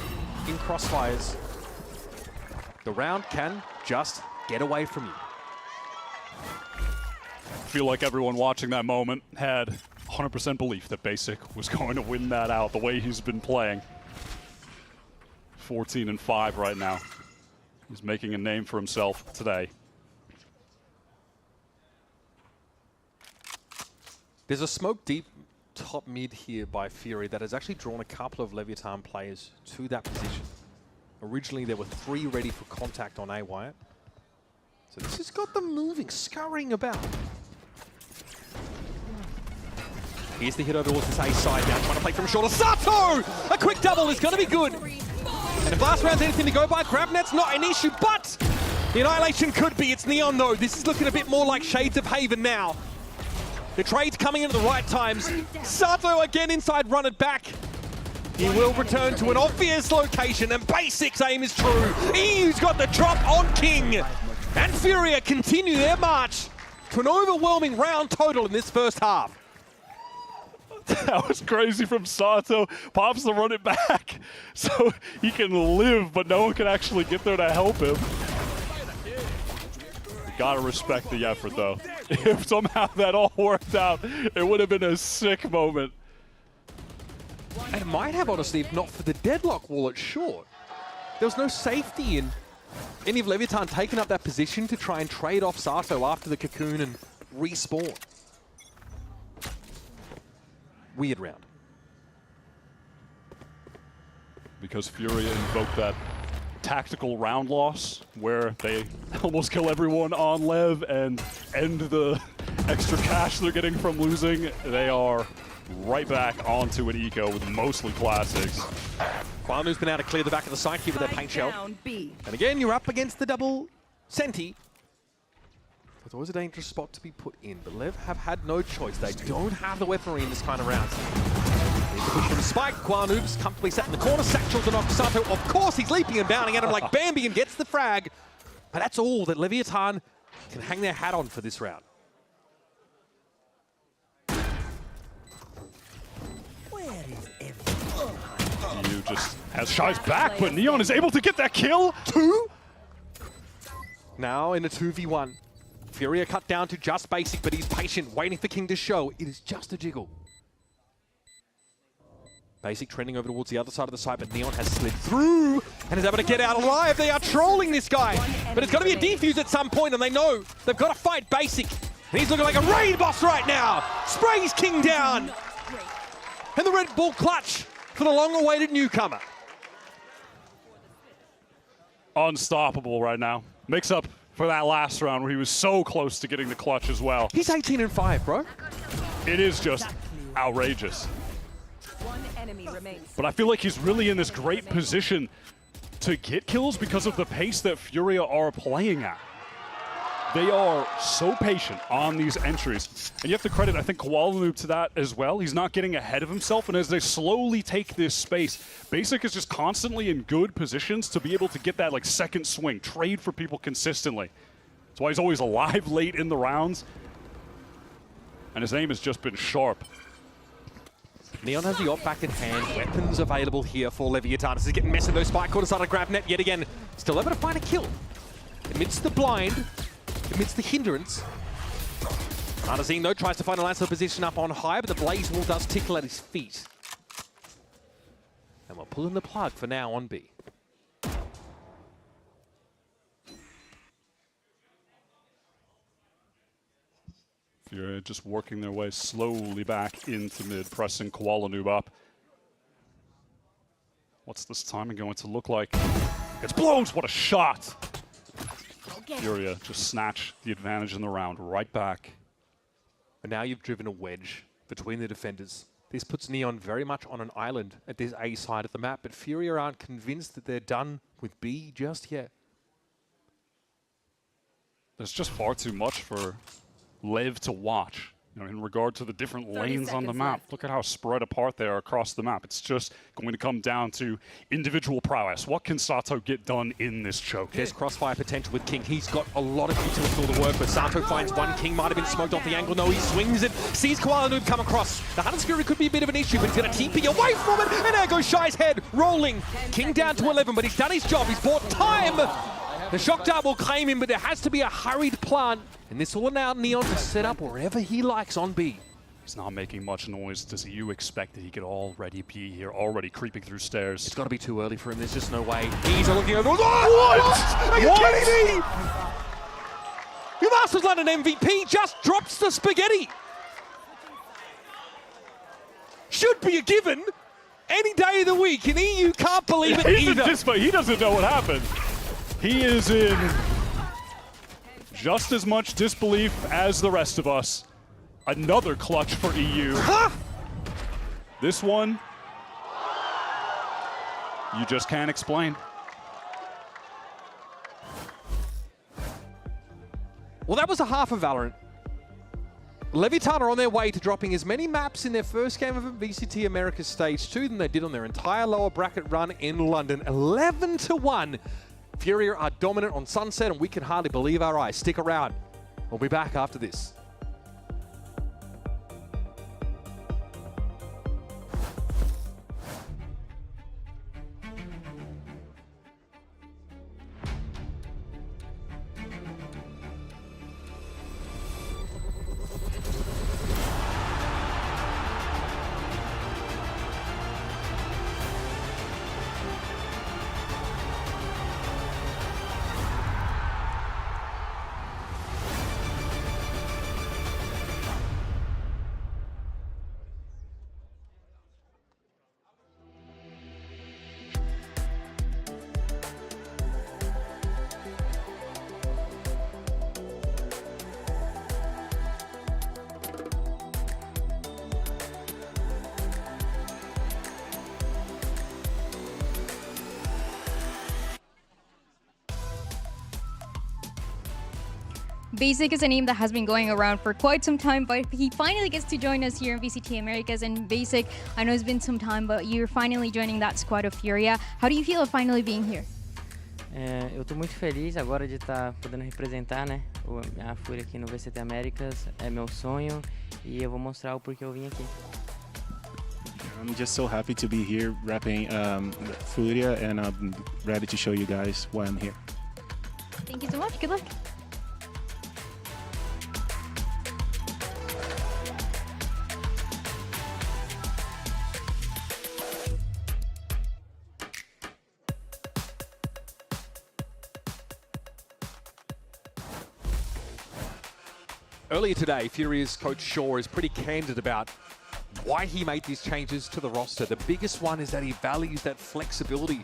in crossfires. The round can just get away from you. I feel like everyone watching that moment had 100% belief that Basic was going to win that out the way he's been playing. 14-5 right now. He's making a name for himself today. There's a smoke deep top mid here by Fury that has actually drawn a couple of Leviatán players to that position. Originally there were 3 ready for contact on A Wyatt. So this has got them moving, scurrying about. Here's the hit over towards this A side now, trying to play from shorter. Sato! A quick double is going to be good. And if last round's anything to go by, grab net's not an issue, but the annihilation could be. It's Neon though. This is looking a bit more like Shades of Haven now. The trade's coming in at the right times. Sato again inside, run it back. He will return to an obvious location, and Basic's aim is true. EU's got the drop on King. And Furia continue their march to an overwhelming round total in this first half. That was crazy from Sato. Pops to run it back so he can live, but no one can actually get there to help him. Gotta respect the effort, though. If somehow that all worked out, it would have been a sick moment. And it might have, honestly, if not for the deadlock wall at short. There was no safety in any of Leviatán taking up that position to try and trade off Sato after the cocoon and respawn. Weird round. Because Furia invoked that tactical round loss where they almost kill everyone on Lev and end the extra cash they're getting from losing, they are right back onto an eco with mostly classics. Kwanu's been able to clear the back of the site here with their paint shell. And again, you're up against the double Senti. It's always a dangerous spot to be put in, but Lev have had no choice. They don't have the weaponry in this kind of round. They push from Spike. Kwanu's comfortably set in the corner. Satchel to knock Sato. Of course, he's leaping and bounding at him like Bambi and gets the frag. But that's all that Leviatán can hang their hat on for this round. You just has Shy's back, but Neon is able to get that kill. 2. Now in a 2v1. Furia cut down to just basic, but he's patient, waiting for King to show. It is just a jiggle. Basic trending over towards the other side of the site, but Neon has slid through and is able to get out alive. They are trolling this guy, but it's got to be a defuse at some point, and they know they've got to fight Basic. And he's looking like a raid boss right now. Sprays King down. And the Red Bull clutch for the long-awaited newcomer. Unstoppable right now. Makes up for that last round where he was so close to getting the clutch as well. He's 18-5, bro. It is just outrageous. One enemy remains. But I feel like he's really in this great position to get kills because of the pace that Furia are playing at. They are so patient on these entries. And you have to credit, I think, Koala to that as well. He's not getting ahead of himself. And as they slowly take this space, Basic is just constantly in good positions to be able to get that like second swing, trade for people consistently. That's why he's always alive late in the rounds. And his aim has just been sharp. Neon has the op back in hand. Weapons available here for Leviatán. This is getting messy though. Spike caught aside a grab net yet again. Still able to find a kill. Amidst the blind, amidst the hindrance. Artazine though tries to find a Lancer position up on high, but the Blaze Wall does tickle at his feet. And we're pulling the plug for now on B. Furia just working their way slowly back into mid, pressing Koala Noob up. What's this timing going to look like? It's blows! What a shot! Furia just snatch the advantage in the round right back. But now you've driven a wedge between the defenders. This puts Neon very much on an island at this A side of the map, but Furia aren't convinced that they're done with B just yet. There's just far too much for Lev to watch, you know, in regard to the different lanes on the map. Look at how spread apart they are across the map. It's just going to come down to individual prowess. What can Sato get done in this choke? There's crossfire potential with King. He's got a lot of utility to work with. Sato finds one. King might have been smoked off the angle. No, he swings it. Sees Koala Noob come across. The Hunter's Fury could be a bit of an issue, but he's going to TP away from it. And there goes Shy's head, rolling. King down to 11, but he's done his job. He's bought time. The shock dart will claim him, but there has to be a hurried plant. And this will allow Neon to set up wherever he likes on B. He's not making much noise. Does you expect that he could already be here, already creeping through stairs? It's got to be too early for him. There's just no way. He's looking over. What? Are you kidding me? Your Masters London MVP just drops the spaghetti. Should be a given any day of the week, and EU can't believe it either. He doesn't know what happened. He is in just as much disbelief as the rest of us. Another clutch for EU. Huh? This one, you just can't explain. Well, that was a half of Valorant. Leviatán are on their way to dropping as many maps in their first game of VCT Americas Stage 2 than they did on their entire lower bracket run in London. 11-1. Furia are dominant on Sunset, and we can hardly believe our eyes. Stick around. We'll be back after this. VASIC is a name that has been going around for quite some time, but he finally gets to join us here in VCT Americas. And VASIC, I know it's been some time, but you're finally joining that squad of Furia. How do you feel finally being here? Eu estou muito feliz agora de estar podendo representar, né, a Fúria aqui no VCT Americas. É meu sonho e eu vou mostrar o porquê eu vim aqui. I'm just so happy to be here repping Furia, and I'm ready to show you guys why I'm here. Thank you so much. Good luck. Earlier today, Furia's coach Shaw is pretty candid about why he made these changes to the roster. The biggest one is that he values that flexibility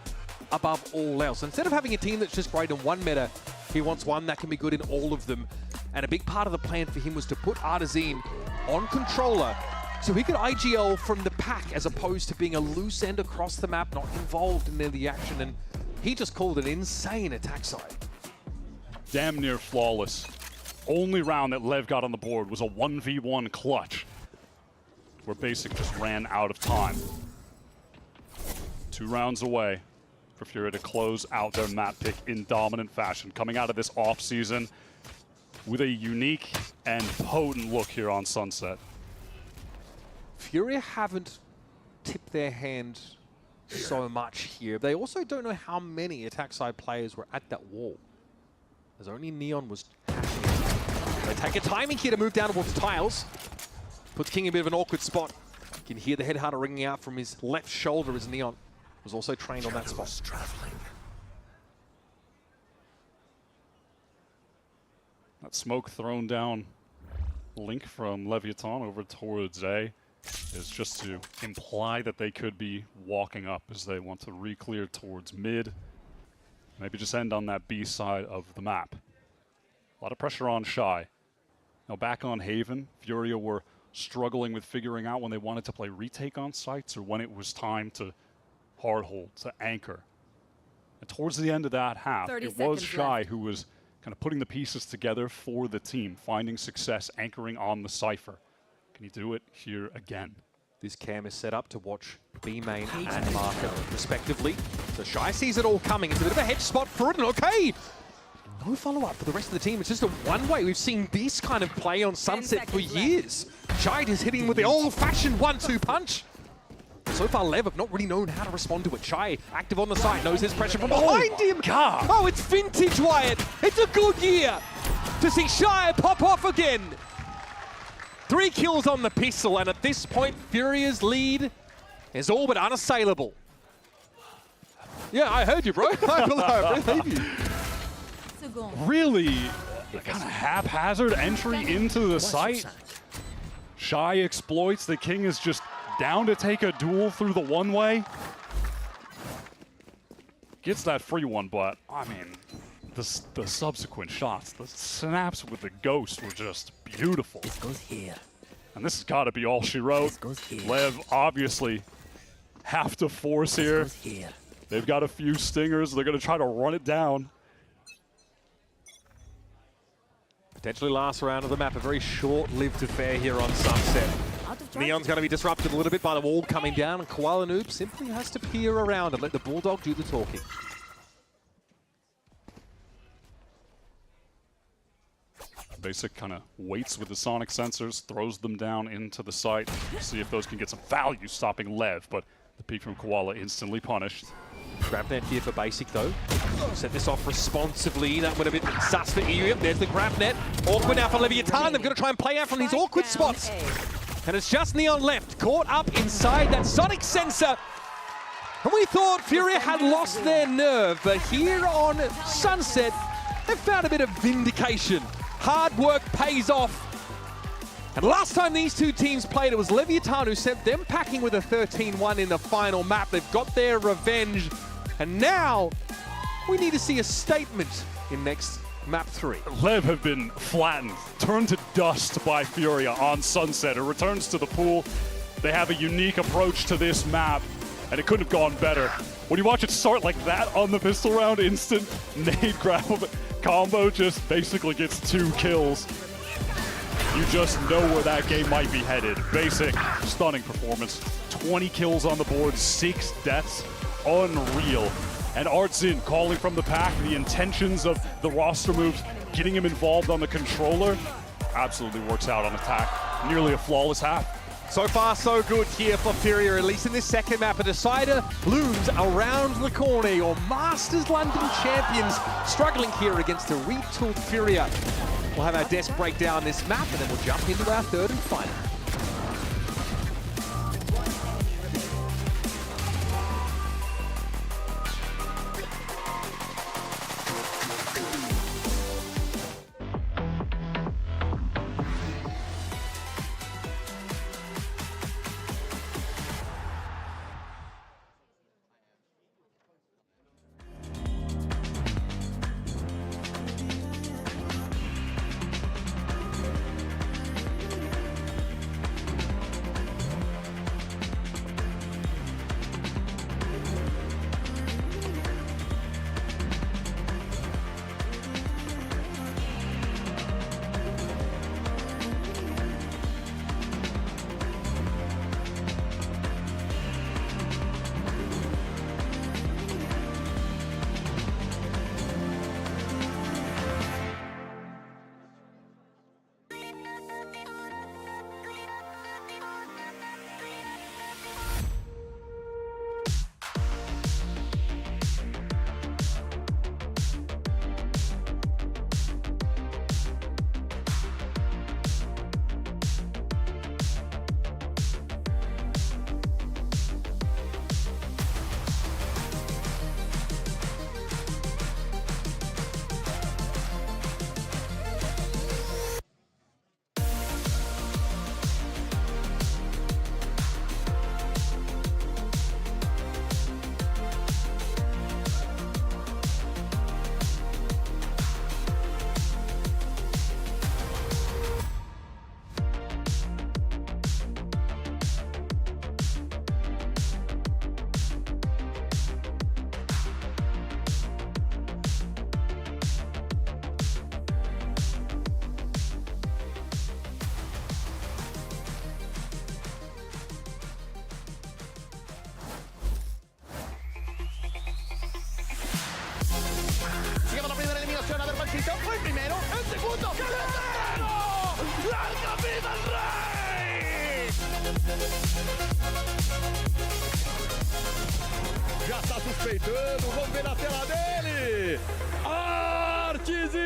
above all else. Instead of having a team that's just great in one meta, he wants one that can be good in all of them. And a big part of the plan for him was to put Artazine on controller so he could IGL from the pack as opposed to being a loose end across the map, not involved in the action. And he just called an insane attack side. Damn near flawless. Only round that Lev got on the board was a 1v1 clutch, where Basic just ran out of time. 2 rounds away for Furia to close out their map pick in dominant fashion, coming out of this off-season with a unique and potent look here on Sunset. Furia haven't tipped their hand so much here. They also don't know how many attack side players were at that wall, as only Neon was hashing. They take a timing here to move down towards tiles. Puts King in a bit of an awkward spot. You can hear the headhunter ringing out from his left shoulder as Neon was also trained on that spot. That smoke thrown down link from Leviatán over towards A is just to imply that they could be walking up as they want to re-clear towards mid. Maybe just end on that B side of the map. A lot of pressure on Shy. Now back on Haven, Furia were struggling with figuring out when they wanted to play retake on sites or when it was time to hard hold, to anchor. And towards the end of that half, it was Shy who was kind of putting the pieces together for the team, finding success, anchoring on the Cypher. Can he do it here again? This cam is set up to watch B main and market respectively. So Shy sees it all coming. It's a bit of a hedge spot for it, and okay! No follow-up for the rest of the team. It's just a one-way. We've seen this kind of play on Sunset for years. Shy is hitting with the old-fashioned 1-2 punch. So far, Lev have not really known how to respond to it. Shy, active on the side, knows his pressure from behind him. God. Oh, it's vintage, Wyatt. It's a good year to see Shy pop off again. 3 kills on the pistol, and at this point, Furia's lead is all but unassailable. Yeah, I heard you, bro. I believe you. Really kind of haphazard entry into the site. Shy exploits. The King is just down to take a duel through the one-way. Gets that free one, but I mean, the subsequent shots, the snaps with the Ghost were just beautiful. This goes here. And this has got to be all she wrote. Lev obviously have to force here. They've got a few stingers. They're going to try to run it down. Potentially last round of the map, a very short-lived affair here on Sunset. Neon's going to be disrupted a little bit by the wall coming down, and Koala Noob simply has to peer around and let the Bulldog do the talking. Basic kind of waits with the sonic sensors, throws them down into the site, see if those can get some value stopping Lev, but the peek from Koala instantly punished. Grab net here for Basic though. Set this off responsively. That would have been sus for EU. There's the grab net. Awkward now for Leviatán. They've got to try and play out from these awkward spots. And it's just Neon left, caught up inside that sonic sensor. And we thought Furia had lost their nerve, but here on Sunset, they've found a bit of vindication. Hard work pays off. And last time these two teams played, it was Leviatán who sent them packing with a 13-1 in the final map. They've got their revenge. And now, we need to see a statement in next map 3. Lev have been flattened, turned to dust by Furia on Sunset. It returns to the pool. They have a unique approach to this map, and it couldn't have gone better. When you watch it start like that on the pistol round, instant nade grab combo just basically gets 2 kills. You just know where that game might be headed. Basic, stunning performance. 20 kills on the board, 6 deaths, unreal. And Artzin calling from the pack the intentions of the roster moves, getting him involved on the controller, absolutely works out on attack. Nearly a flawless half. So far, so good here for Furia, at least in this second map. A decider looms around the corner. Your Masters London champions struggling here against a retooled Furia. We'll have our desk break down this map, and then we'll jump into our third and final. Fue el primero, el segundo. ¡Qué tercero! ¡Larga vida al rey! Já está suspeitando, vamos ver na tela dele. Artzin!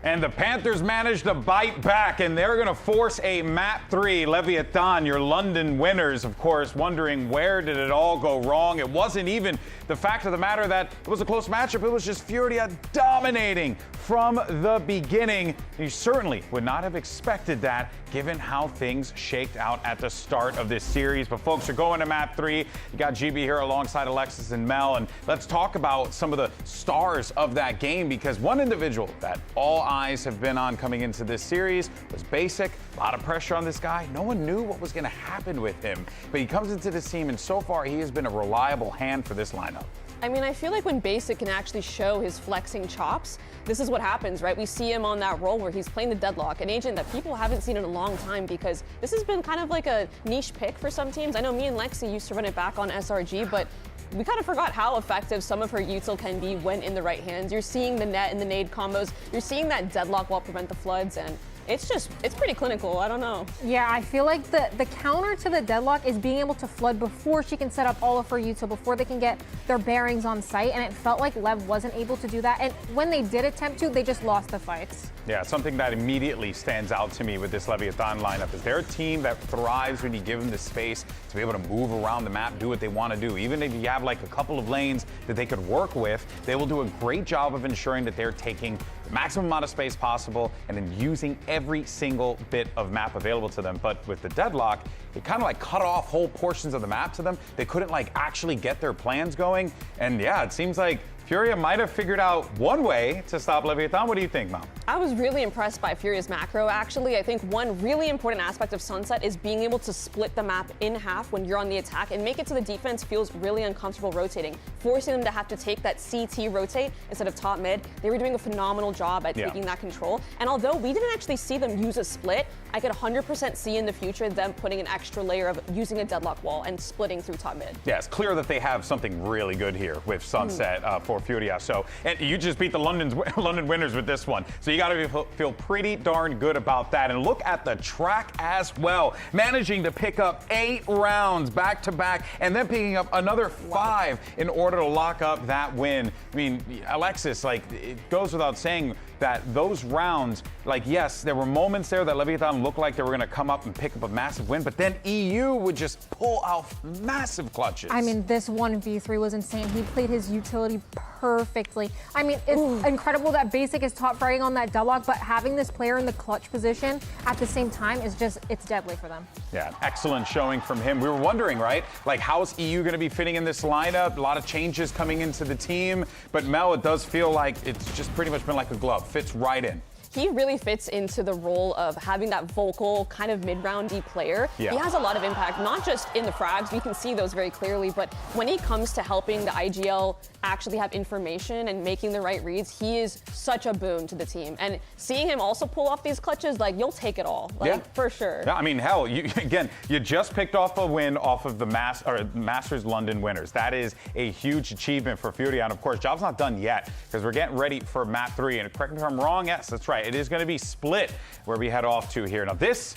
And the Panthers managed to bite back, and they're going to force a map 3. Leviatán, your London winners, of course, wondering where did it all go wrong. It wasn't even the fact of the matter that it was a close matchup. It was just Furia dominating from the beginning. You certainly would not have expected that given how things shaked out at the start of this series. But folks, you're going to map 3. You got GB here alongside Alexis and Mel, and let's talk about some of the stars of that game, because one individual that all eyes have been on coming into this series was Basic. A lot of pressure on this guy. No one knew what was going to happen with him, but he comes into this team, and so far he has been a reliable hand for this lineup. I mean, I feel like when Basic can actually show his flexing chops, this is what happens, right? We see him on that role where he's playing the Deadlock, an agent that people haven't seen in a long time, because this has been kind of like a niche pick for some teams. I know me and Lexi used to run it back on SRG, but we kind of forgot how effective some of her util can be when in the right hands. You're seeing the net and the nade combos. You're seeing that Deadlock while prevent the floods, and it's pretty clinical. I don't know. Yeah, I feel like the counter to the Deadlock is being able to flood before she can set up all of her util, before they can get their bearings on site, and it felt like Lev wasn't able to do that. And when they did attempt to, they just lost the fights. Yeah, something that immediately stands out to me with this Leviatán lineup is they're a team that thrives when you give them the space to be able to move around the map, do what they want to do. Even if you have like a couple of lanes that they could work with, they will do a great job of ensuring that they're taking the maximum amount of space possible and then using every single bit of map available to them. But with the Deadlock, it kind of like cut off whole portions of the map to them. They couldn't like actually get their plans going. And yeah, it seems like Furia might have figured out one way to stop Leviatán. What do you think, Mom? I was really impressed by Furia's macro, actually. I think one really important aspect of Sunset is being able to split the map in half when you're on the attack and make it so the defense feels really uncomfortable rotating, forcing them to have to take that CT rotate instead of top mid. They were doing a phenomenal job at taking that control. And although we didn't actually see them use a split, I could 100% see in the future them putting an extra layer of using a deadlock wall and splitting through top mid. Yeah, it's clear that they have something really good here with Sunset for Furia. So, and you just beat the London winners with this one. So you got to feel pretty darn good about that. And look at the track as well. Managing to pick up 8 rounds back to back and then picking up another 5 in order to lock up that win. I mean, Alexis, like, it goes without saying that those rounds, like, yes, there were moments there that Leviatán looked like they were going to come up and pick up a massive win, but then EU would just pull out massive clutches. I mean, this 1v3 was insane. He played his utility perfectly. I mean, it's incredible that Basic is top fragging on that deadlock, but having this player in the clutch position at the same time is just, it's deadly for them. Yeah, excellent showing from him. We were wondering, right? Like, how's EU going to be fitting in this lineup? A lot of changes coming into the team, but Mel, it does feel like it's just pretty much been like a glove. Fits right in. He really fits into the role of having that vocal kind of mid-roundy player. Yeah. He has a lot of impact, not just in the frags, we can see those very clearly, but when he comes to helping the IGL actually have information and making the right reads, he is such a boon to the team. And seeing him also pull off these clutches, like, you'll take it all, like, for sure. Yeah, I mean, hell, you just picked off a win off of the Masters London winners. That is a huge achievement for Furia. And of course, job's not done yet because we're getting ready for map 3. And correct me if I'm wrong, yes, that's right. It is going to be split where we head off to here. Now this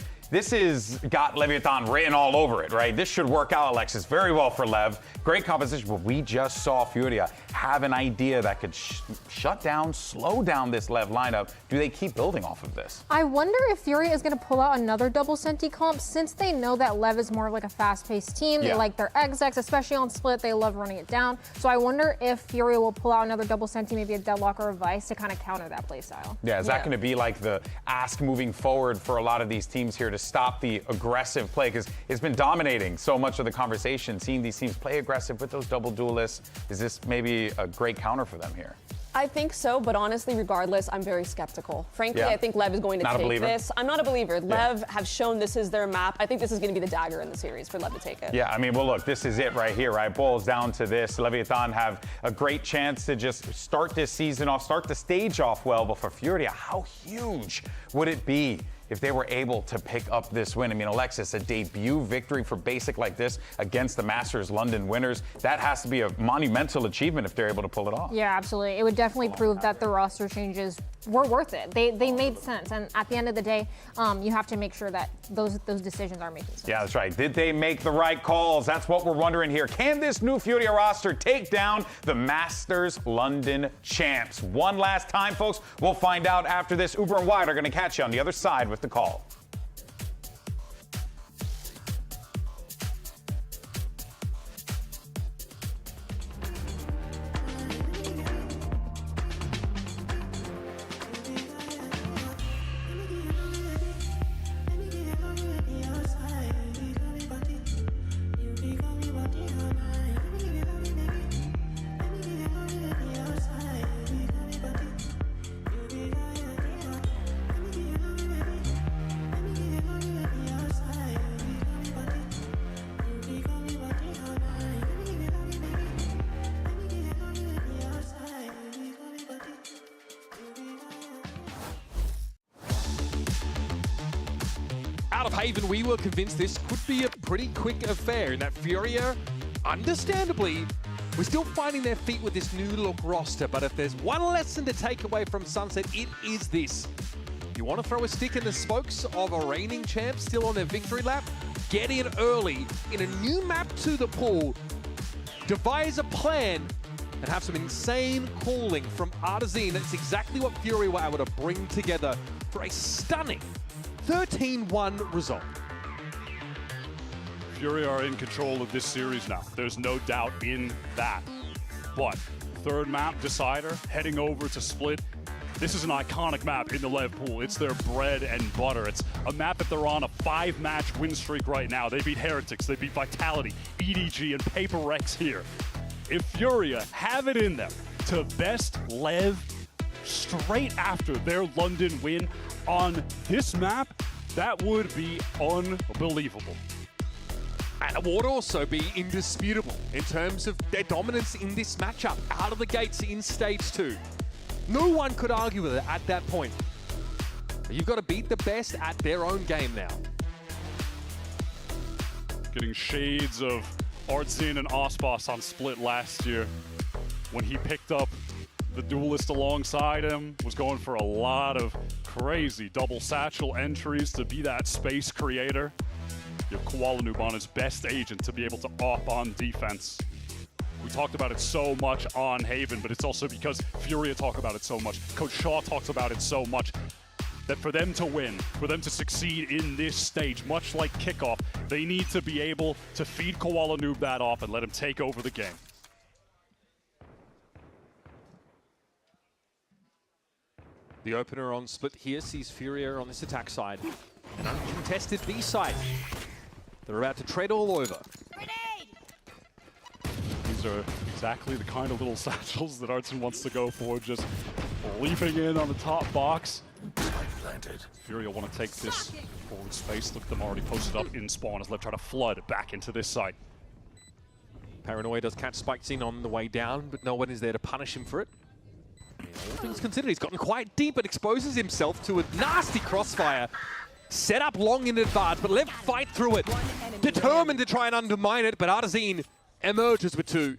is got Leviatán written all over it, right? This should work out, Alexis, very well for Lev. Great composition, but we just saw Furia have an idea that could shut down, slow down this Lev lineup. Do they keep building off of this? I wonder if Furia is going to pull out another double Senti comp since they know that Lev is more of like a fast-paced team. They like their execs, especially on split. They love running it down. So I wonder if Furia will pull out another double Senti, maybe a deadlock or a Vice to kind of counter that playstyle. Yeah, is that going to be like the ask moving forward for a lot of these teams here to stop the aggressive play? Because it's been dominating so much of the conversation, seeing these teams play aggressive with those double duelists. Is this maybe a great counter for them here? I think so, but honestly, regardless, I'm very skeptical. Frankly, I think Lev is going to take this. I'm not a believer. Lev have shown this is their map. I think this is going to be the dagger in the series for Lev to take it. Yeah, I mean, well, look, this is it right here, right? It boils down to this. Leviatán have a great chance to just start this season off, start the stage off well, but for Furia, how huge would it be if they were able to pick up this win? I mean, Alexis, a debut victory for Basic like this against the Masters London winners, that has to be a monumental achievement if they're able to pull it off. Yeah, absolutely. It would definitely prove that the roster changes were worth it. They made sense. And at the end of the day, you have to make sure that those decisions are making sense. Yeah, that's right. Did they make the right calls? That's what we're wondering here. Can this new Furia roster take down the Masters London champs? One last time, folks. We'll find out after this. Uber and Wyatt are going to catch you on the other side with the call. Out of Haven, we were convinced this could be a pretty quick affair, and that Furia, understandably, we're still finding their feet with this new look roster. But if there's one lesson to take away from Sunset, it is this. You want to throw a stick in the spokes of a reigning champ still on their victory lap? Get in early in a new map to the pool. Devise a plan and have some insane calling from Artazine. That's exactly what Furia were able to bring together for a stunning 13-1 result. Furia are in control of this series now. There's no doubt in that. But third map decider, heading over to Split. This is an iconic map in the Lev pool. It's their bread and butter. It's a map that they're on a 5-match win streak right now. They beat Heretics, they beat Vitality, EDG, and Paper Rex here. If Furia have it in them to best Lev straight after their London win on this map, that would be unbelievable. And it would also be indisputable in terms of their dominance in this matchup out of the gates in stage 2. No one could argue with it at that point. You've got to beat the best at their own game now. Getting shades of Artzin and Osbos on Split last year when he picked up the duelist alongside him, was going for a lot of crazy double satchel entries to be that space creator. You have Koala on his best agent to be able to op on defense. We talked about it so much on Haven, but it's also because Furia talk about it so much. Coach Shaw talks about it so much that for them to win, for them to succeed in this stage, much like kickoff, they need to be able to feed Koala Noob that off and let him take over the game. The opener on Split here sees Furia on this attack side. An uncontested B side. They're about to tread all over. These are exactly the kind of little satchels that Artzin wants to go for, just leaping in on the top box. Furia want to take this forward space. Look at them already posted up in spawn as Lev try to flood back into this site. Paranoia does catch Spikes in on the way down, but no one is there to punish him for it. Yeah, all things considered, he's gotten quite deep and exposes himself to a nasty crossfire. Set up long in advance, but Lev fight through it. Determined to try and undermine it, but Artzin emerges with 2.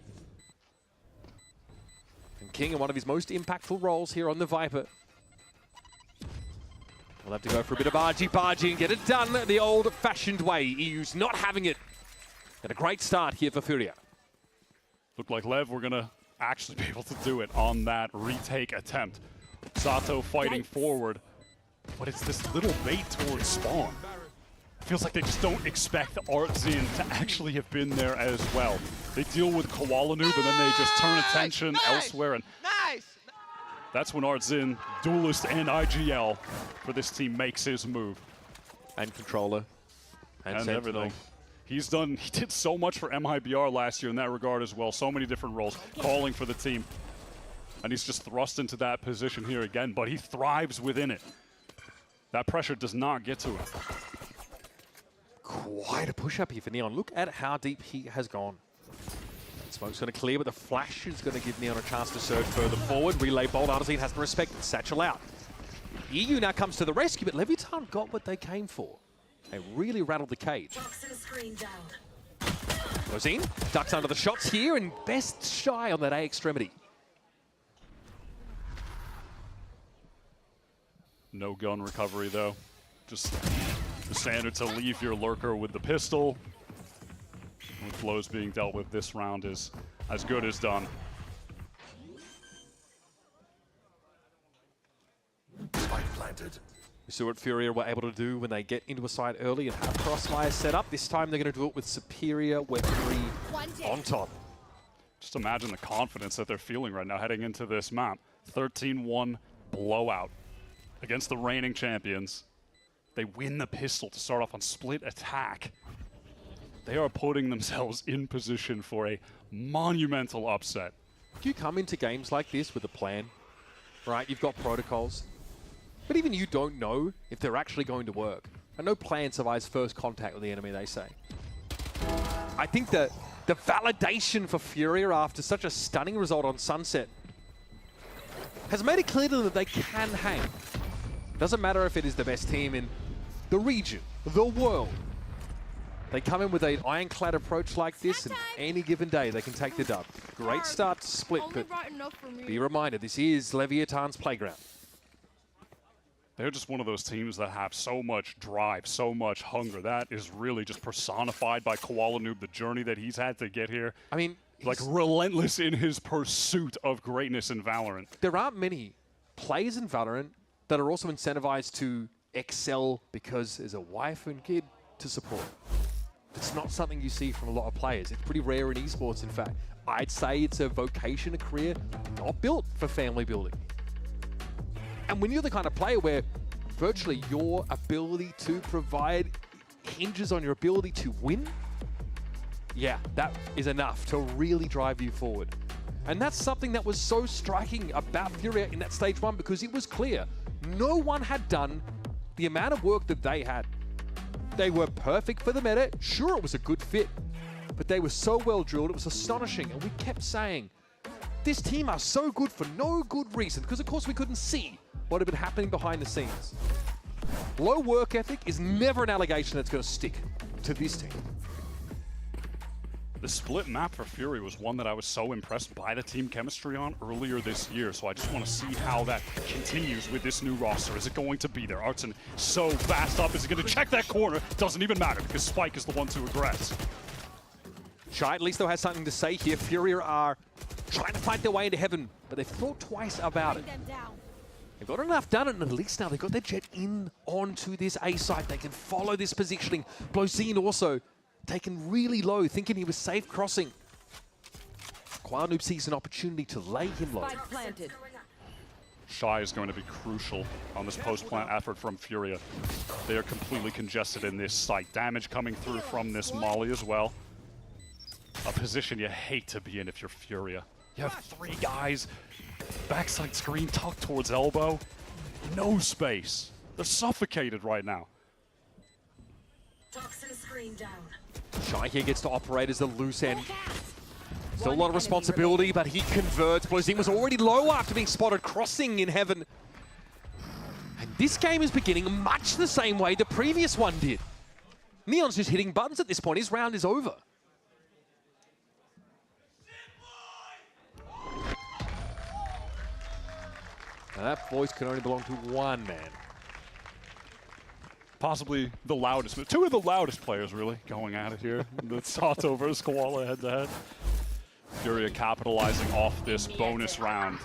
And King in one of his most impactful roles here on the Viper. We'll have to go for a bit of argy-bargy and get it done the old-fashioned way. EU's not having it. And a great start here for Furia. Looked like Lev were going to actually be able to do it on that retake attempt. Sato fighting forward, but it's this little bait towards spawn. It feels like they just don't expect Artzin to actually have been there as well. They deal with Koala Noob and then they just turn attention elsewhere. And that's when Artzin, Duelist and IGL for this team makes his move. And Controller. And everything. He did so much for MIBR last year in that regard as well. So many different roles, calling for the team. And he's just thrust into that position here again, but he thrives within it. That pressure does not get to him. Quite a push-up here for Neon. Look at how deep he has gone. Smoke's going to clear, but the flash is going to give Neon a chance to surge further forward. Relay bolt, Artzin has to respect it. Satchel out. EU now comes to the rescue, but Leviatán got what they came for. They really rattled the cage. Goes in, ducks under the shots here, and best shy on that A extremity. No gun recovery though. Just the standard to leave your lurker with the pistol. With flows being dealt with this round is as good as done. Spike planted. We saw what Furia were able to do when they get into a side early and have crossfire set up. This time they're going to do it with superior weaponry on top. Just imagine the confidence that they're feeling right now heading into this map. 13-1 blowout against the reigning champions. They win the pistol to start off on split attack. They are putting themselves in position for a monumental upset. You come into games like this with a plan, right? You've got protocols, but even you don't know if they're actually going to work. And no plan survives first contact with the enemy, they say. I think that the validation for Furia after such a stunning result on Sunset has made it clear to them that they can hang. Doesn't matter if it is the best team in the region, the world. They come in with an ironclad approach like this, and any given day they can take the dub. Great start to Split, but be reminded, this is Leviatán's playground. They're just one of those teams that have so much drive, so much hunger. That is really just personified by Koala Noob, the journey that he's had to get here. I mean, like relentless in his pursuit of greatness in VALORANT. There aren't many players in VALORANT that are also incentivized to excel because there's a wife and kid to support. It's not something you see from a lot of players. It's pretty rare in esports, in fact. I'd say it's a vocation, a career not built for family building. And when you're the kind of player where virtually your ability to provide hinges on your ability to win, yeah, that is enough to really drive you forward. And that's something that was so striking about Furia in that stage 1, because it was clear no one had done the amount of work that they had. They were perfect for the meta. Sure, it was a good fit, but they were so well drilled, it was astonishing. And we kept saying, this team are so good for no good reason, because of course we couldn't see what had been happening behind the scenes. Low work ethic is never an allegation that's going to stick to this team. The split map for Fury was one that I was so impressed by the team chemistry on earlier this year, so I just want to see how that continues with this new roster. Is it going to be there? Artson so fast up. Is he going to check that corner? Doesn't even matter because Spike is the one to aggress. Shy at least though has something to say here. Fury are trying to fight their way into heaven, but they've thought twice about it. They've got enough done, and at least now they've got their jet in onto this A site. They can follow this positioning. Blozine also taken really low, thinking he was safe crossing. Qualnoob sees an opportunity to lay him low. Shy is going to be crucial on this post-plant effort from Furia. They are completely congested in this site. Damage coming through from this molly as well. A position you hate to be in if you're Furia. You have 3 guys, backside screen tucked towards elbow. No space. They're suffocated right now. Toxin screen down. Shy here gets to operate as the loose end. Still a lot of responsibility, but he converts. Blozine was already low after being spotted crossing in heaven. And this game is beginning much the same way the previous one did. Neon's just hitting buttons at this point. His round is over. Now that voice can only belong to one man. Possibly the loudest, 2 of the loudest players really going at it here. The Sato versus Koala head-to-head. Furia capitalizing off this bonus round.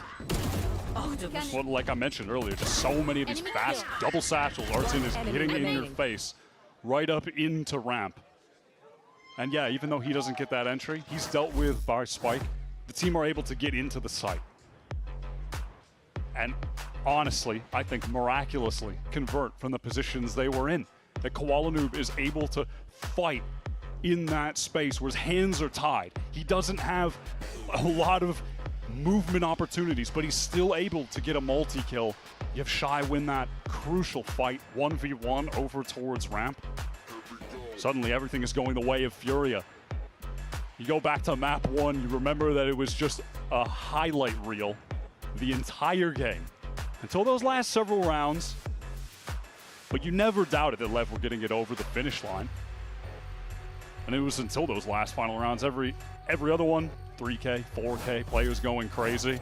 Well, like I mentioned earlier, just so many of these fast double satchels. Artson is hitting in your face, right up into ramp. And yeah, even though he doesn't get that entry, he's dealt with by Spike. The team are able to get into the site. And honestly, I think miraculously convert from the positions they were in. That Qualonoob is able to fight in that space where his hands are tied. He doesn't have a lot of movement opportunities, but he's still able to get a multi-kill. You have Shy win that crucial fight, 1v1 over towards ramp. Suddenly everything is going the way of Furia. You go back to map 1, you remember that it was just a highlight reel the entire game until those last several rounds, but you never doubted that Lev were getting it over the finish line. And it was until those last final rounds, every other one, 3K, 4K, players going crazy.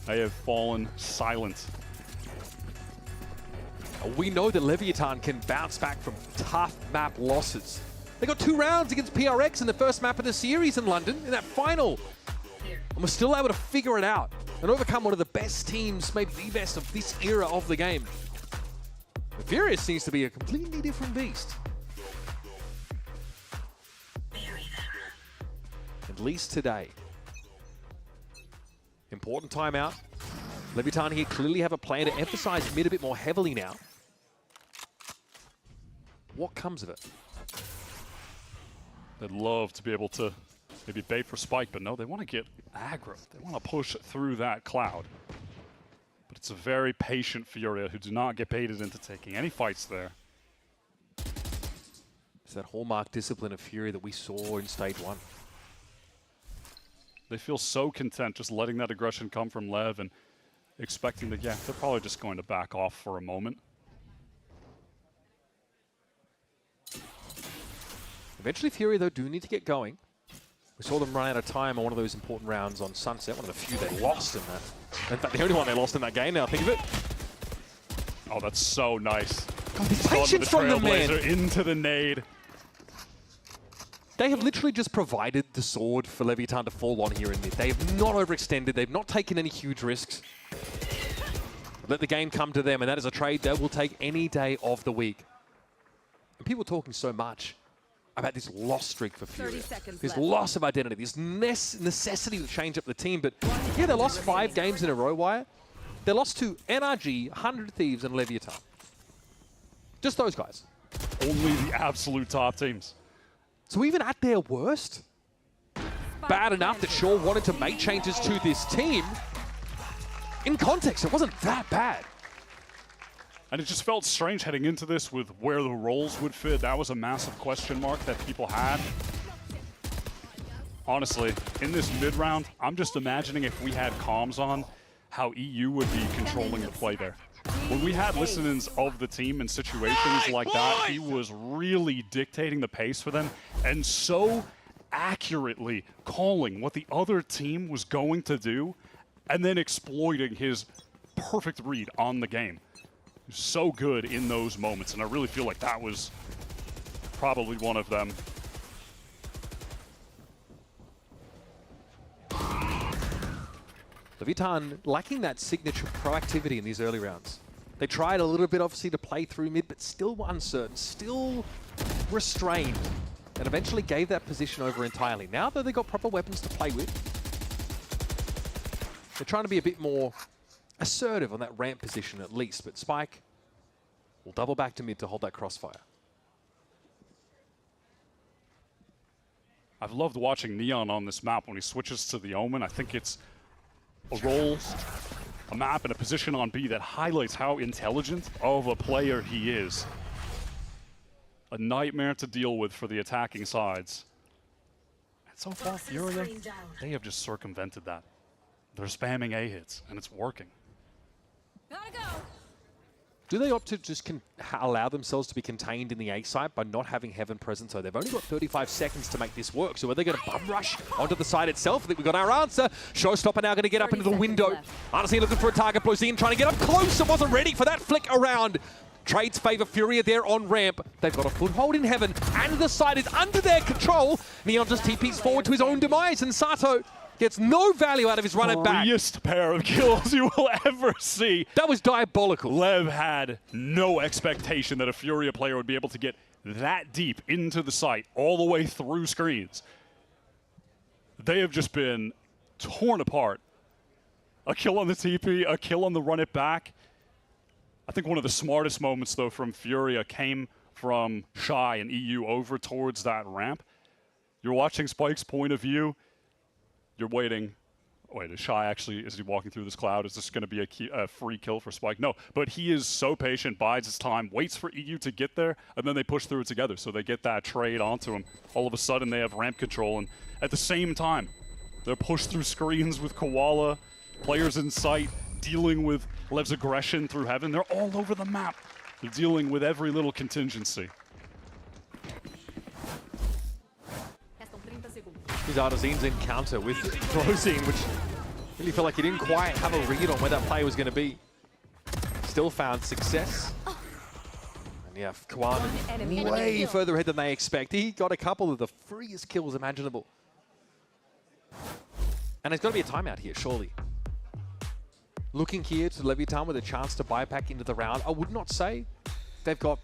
They have fallen silent. We know that Leviatán can bounce back from tough map losses. They got 2 rounds against PRX in the first map of the series in London, in that final. And we're still able to figure it out and overcome one of the best teams, maybe the best of this era of the game. The Furious seems to be a completely different beast. At least today. Important timeout. Leviatán here clearly have a plan to emphasize mid a bit more heavily now. What comes of it? They'd love to be able to maybe bait for Spike, but no, they want to get aggro. They want to push through that cloud. But it's a very patient Furia who do not get baited into taking any fights there. It's that hallmark discipline of Fury that we saw in stage 1. They feel so content just letting that aggression come from Lev and expecting that, yeah, they're probably just going to back off for a moment. Eventually Fury, though, do need to get going. We saw them run out of time on one of those important rounds on Sunset, one of the few they lost in that. In fact, the only one they lost in that game now, think of it. Oh, that's so nice. God, the patience from the man. Into the nade. They have literally just provided the sword for Leviatán to fall on here in mid. They have not overextended. They've not taken any huge risks. Let the game come to them, and that is a trade they will take any day of the week. And people are talking so much about this loss streak for Fury. This loss of identity, this necessity to change up the team. But yeah, they lost 5 games in a row, Wyatt. They lost to NRG, 100 Thieves, and Leviatán. Just those guys. Only the absolute top teams. So even at their worst, bad enough that Shaw wanted to make changes to this team. In context, it wasn't that bad. And it just felt strange heading into this with where the roles would fit. That was a massive question mark that people had. Honestly, in this mid-round, I'm just imagining if we had comms on, how EU would be controlling the play there. When we had listenings of the team in situations like that, he was really dictating the pace for them and so accurately calling what the other team was going to do and then exploiting his perfect read on the game. So good in those moments, and I really feel like that was probably one of them. Leviatán lacking that signature proactivity in these early rounds. They tried a little bit, obviously, to play through mid, but still uncertain, still restrained, and eventually gave that position over entirely. Now that they've got proper weapons to play with, they're trying to be a bit more assertive on that ramp position at least, but Spike will double back to mid to hold that crossfire. I've loved watching Neon on this map when he switches to the Omen. I think it's a role, a map, and a position on B that highlights how intelligent of a player he is. A nightmare to deal with for the attacking sides. And so far, Furia, they have just circumvented that. They're spamming A hits, and it's working. Do they opt to just allow themselves to be contained in the A site by not having Heaven present? So they've only got 35 seconds to make this work. So are they going to bum rush onto the side itself? I think we've got our answer. Showstopper now going to get up into the window. Honestly, looking for a target. Bluzine trying to get up close and wasn't ready for that flick around. Trades favor Furia there on ramp. They've got a foothold in Heaven, and the side is under their control. Neon just TPs forward to his own demise, and Sato gets no value out of his run it back. Freest pair of kills you will ever see. That was diabolical. Lev had no expectation that a Furia player would be able to get that deep into the site, all the way through screens. They have just been torn apart. A kill on the TP, a kill on the run it back. I think one of the smartest moments, though, from Furia came from Shy and EU over towards that ramp. You're watching Spike's point of view. You're waiting. Wait, is Shy actually, is he walking through this cloud? Is this going to be a free kill for Spike? No, but he is so patient, bides his time, waits for EU to get there, and then they push through it together. So they get that trade onto him. All of a sudden, they have ramp control, and at the same time, they're pushed through screens with Koala, players in sight, dealing with Lev's aggression through Heaven. They're all over the map. They're dealing with every little contingency. His Artisan's encounter with Bluzine, which really felt like he didn't quite have a read on where that play was going to be. Still found success. And yeah, Kwan way further ahead than they expect. He got a couple of the freest kills imaginable. And there's got to be a timeout here, surely. Looking here to Leviatán with a chance to buy back into the round. I would not say they've got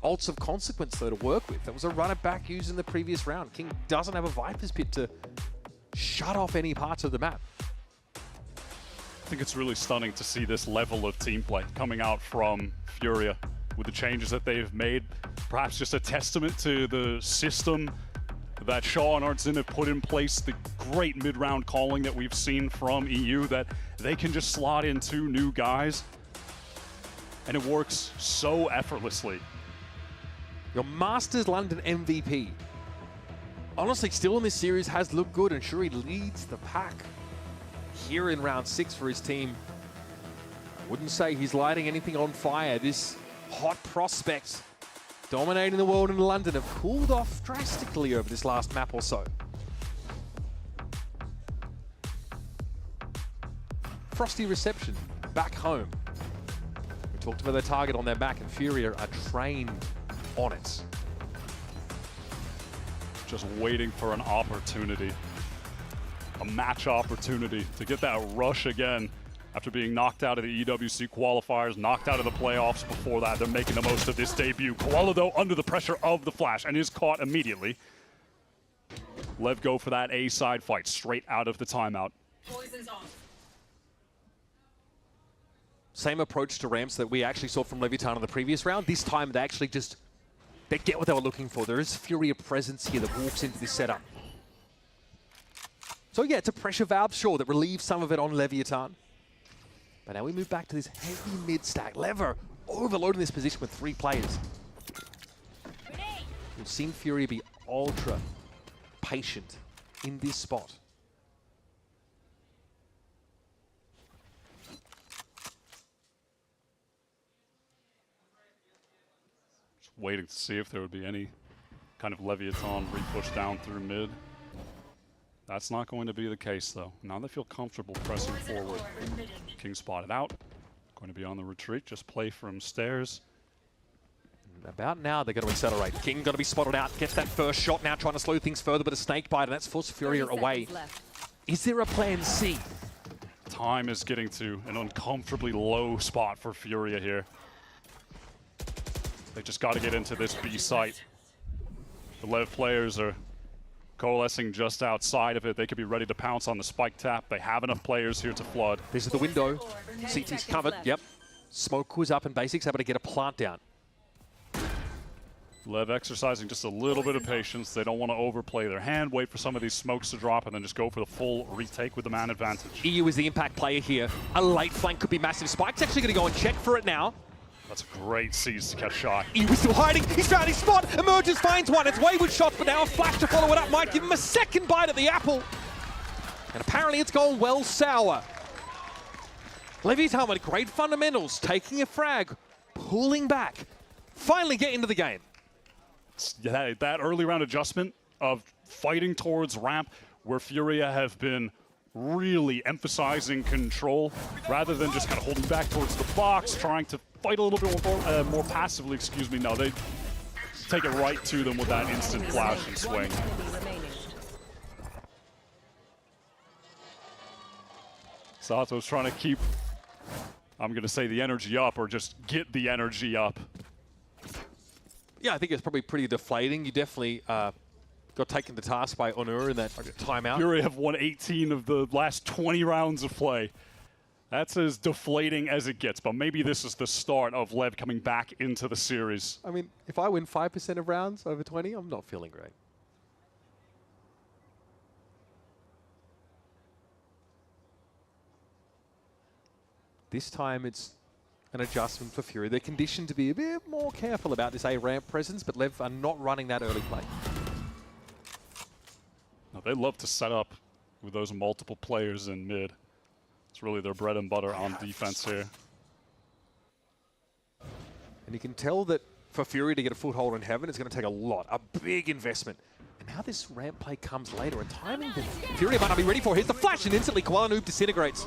ults of consequence, though, to work with. That was a runner back used in the previous round. King doesn't have a Viper's Pit to shut off any parts of the map. I think it's really stunning to see this level of team play coming out from Furia with the changes that they've made. Perhaps just a testament to the system that Shaw and Artzin have put in place, the great mid-round calling that we've seen from EU, that they can just slot in two new guys, and it works so effortlessly. Your Masters London MVP, honestly, still in this series, has looked good, and sure, he leads the pack here in round 6 for his team. I wouldn't say he's lighting anything on fire. This hot prospect dominating the world in London have cooled off drastically over this last map or so. Frosty reception back home. We talked about the target on their back, and Furia are trained on it. Just waiting for an opportunity, a match opportunity to get that rush again. After being knocked out of the EWC qualifiers, knocked out of the playoffs before that, they're making the most of this debut. Koala, though, under the pressure of the flash and is caught immediately. Lev go for that A side fight straight out of the timeout. Same approach to ramps that we actually saw from Leviatán in the previous round. This time they actually just, they get what they were looking for. There is Furia presence here that walks into this setup. So yeah, it's a pressure valve, sure, that relieves some of it on Leviatán. But now we move back to this heavy mid stack. Lever overloading this position with 3 players. We've seen Fury be ultra patient in this spot. Just waiting to see if there would be any kind of Leviatán re-push down through mid. That's not going to be the case, though. Now they feel comfortable pressing forward. King spotted out. Going to be on the retreat. Just play from stairs. About now, they're going to accelerate. King going to be spotted out. Gets that first shot now, trying to slow things further, but a snake bite, and that's forced Fury away. Is there a plan C? Time is getting to an uncomfortably low spot for Furia here. They just got to get into this B site. The Lev players are coalescing just outside of it. They could be ready to pounce on the spike tap. They have enough players here to flood. This is the window. CT's covered. Yep. Smoke was up and Basics able to get a plant down. Lev exercising just a little bit of patience. They don't want to overplay their hand, wait for some of these smokes to drop, and then just go for the full retake with the man advantage. EU is the impact player here. A late flank could be massive. Spike's actually going to go and check for it now. That's a great seize to catch shot. EU is still hiding. He's found his spot. Emerges, finds one. It's wayward shot, but now a flash to follow it up might give him a second bite at the apple. And apparently it's gone well sour. Leviatán with great fundamentals, taking a frag, pulling back, finally get into the game. That early round adjustment of fighting towards ramp, where Furia have been really emphasizing control rather than just kind of holding back towards the box, trying to fight a little bit more passively, excuse me. No, they take it right to them with that instant flash and swing. Sato's trying to keep, I'm going to say, the energy up, or just get the energy up. Yeah, I think it's probably pretty deflating. You definitely got taken to task by Onur in that timeout. Fury have won 18 of the last 20 rounds of play. That's as deflating as it gets, but maybe this is the start of Lev coming back into the series. I mean, if I win 5% of rounds over 20, I'm not feeling great. This time it's an adjustment for Fury. They're conditioned to be a bit more careful about this A-ramp presence, but Lev are not running that early play. No, they love to set up with those multiple players in mid. It's really their bread and butter on defense here. And you can tell that for Fury to get a foothold in Heaven, it's going to take a lot, a big investment. And now this ramp play comes later, and timing that Fury might not be ready for. Here's the flash, and instantly Koala Noob disintegrates.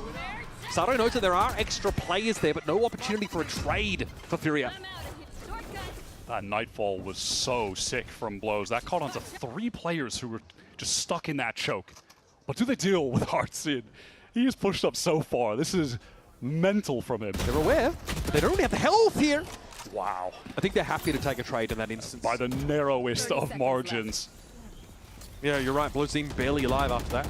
Sato knows that there are extra players there, but no opportunity for a trade for Furia. That Nightfall was so sick from blows. That caught onto 3 players who were just stuck in that choke. But do they deal with Heartseed? He is pushed up so far. This is mental from him. They're aware, but they don't really have the health here. Wow. I think they're happy to take a trade in that instance. By the narrowest of margins. Yeah, you're right. Blue team barely alive after that.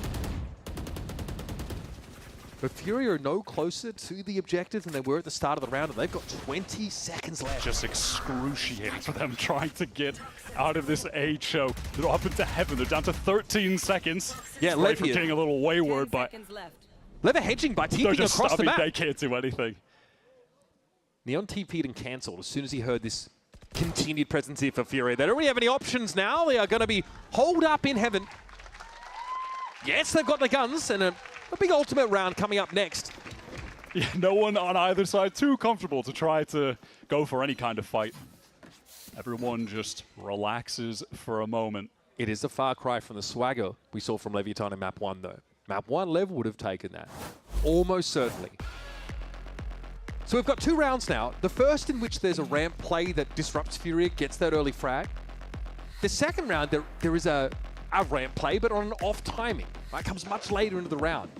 But Fury are no closer to the objective than they were at the start of the round, and they've got 20 seconds left. Just excruciating for them trying to get out of this A choke. They're up into Heaven. They're down to 13 seconds. Yeah, Lev for getting a little wayward, but Lever hedging by TPing just, across the map. They can't do anything. Neon TP'd and cancelled as soon as he heard this continued presence here for Fury. They don't really have any options now. They are going to be holed up in Heaven. Yes, they've got the guns, and a big ultimate round coming up next. Yeah, no one on either side too comfortable to try to go for any kind of fight. Everyone just relaxes for a moment. It is a far cry from the swagger we saw from Leviatán in Map 1, though. Map 1, Lev would have taken that. Almost certainly. So we've got 2 rounds now. The first in which there's a ramp play that disrupts Fury, gets that early frag. The second round, there is a ramp play, but on an off timing. Right? Comes much later into the round.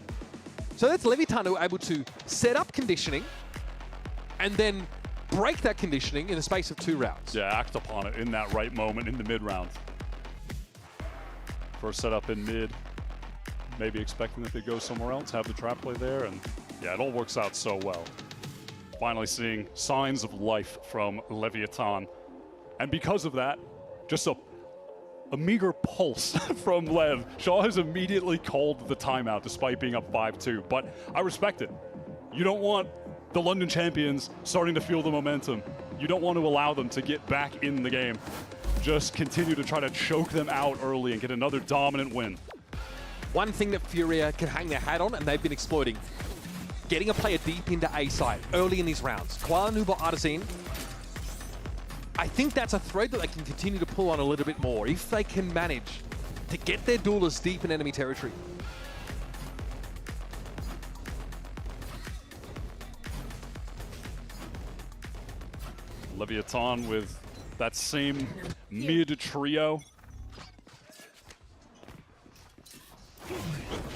So that's Leviatán who are able to set up conditioning and then break that conditioning in the space of 2 rounds. Yeah, act upon it in that right moment in the mid round. First setup in mid. Maybe expecting that they go somewhere else, have the trap play there, and yeah, it all works out so well. Finally seeing signs of life from Leviatán. And because of that, just a a meager pulse from Lev. Shaw has immediately called the timeout despite being up 5-2, but I respect it. You don't want the London champions starting to feel the momentum. You don't want to allow them to get back in the game. Just continue to try to choke them out early and get another dominant win. One thing that Furia can hang their hat on, and they've been exploiting, getting a player deep into A side early in these rounds. Kuala Lumpur Artisan, I think that's a thread that they can continue to pull on a little bit more if they can manage to get their duelists deep in enemy territory. Leviatán with that same mid trio.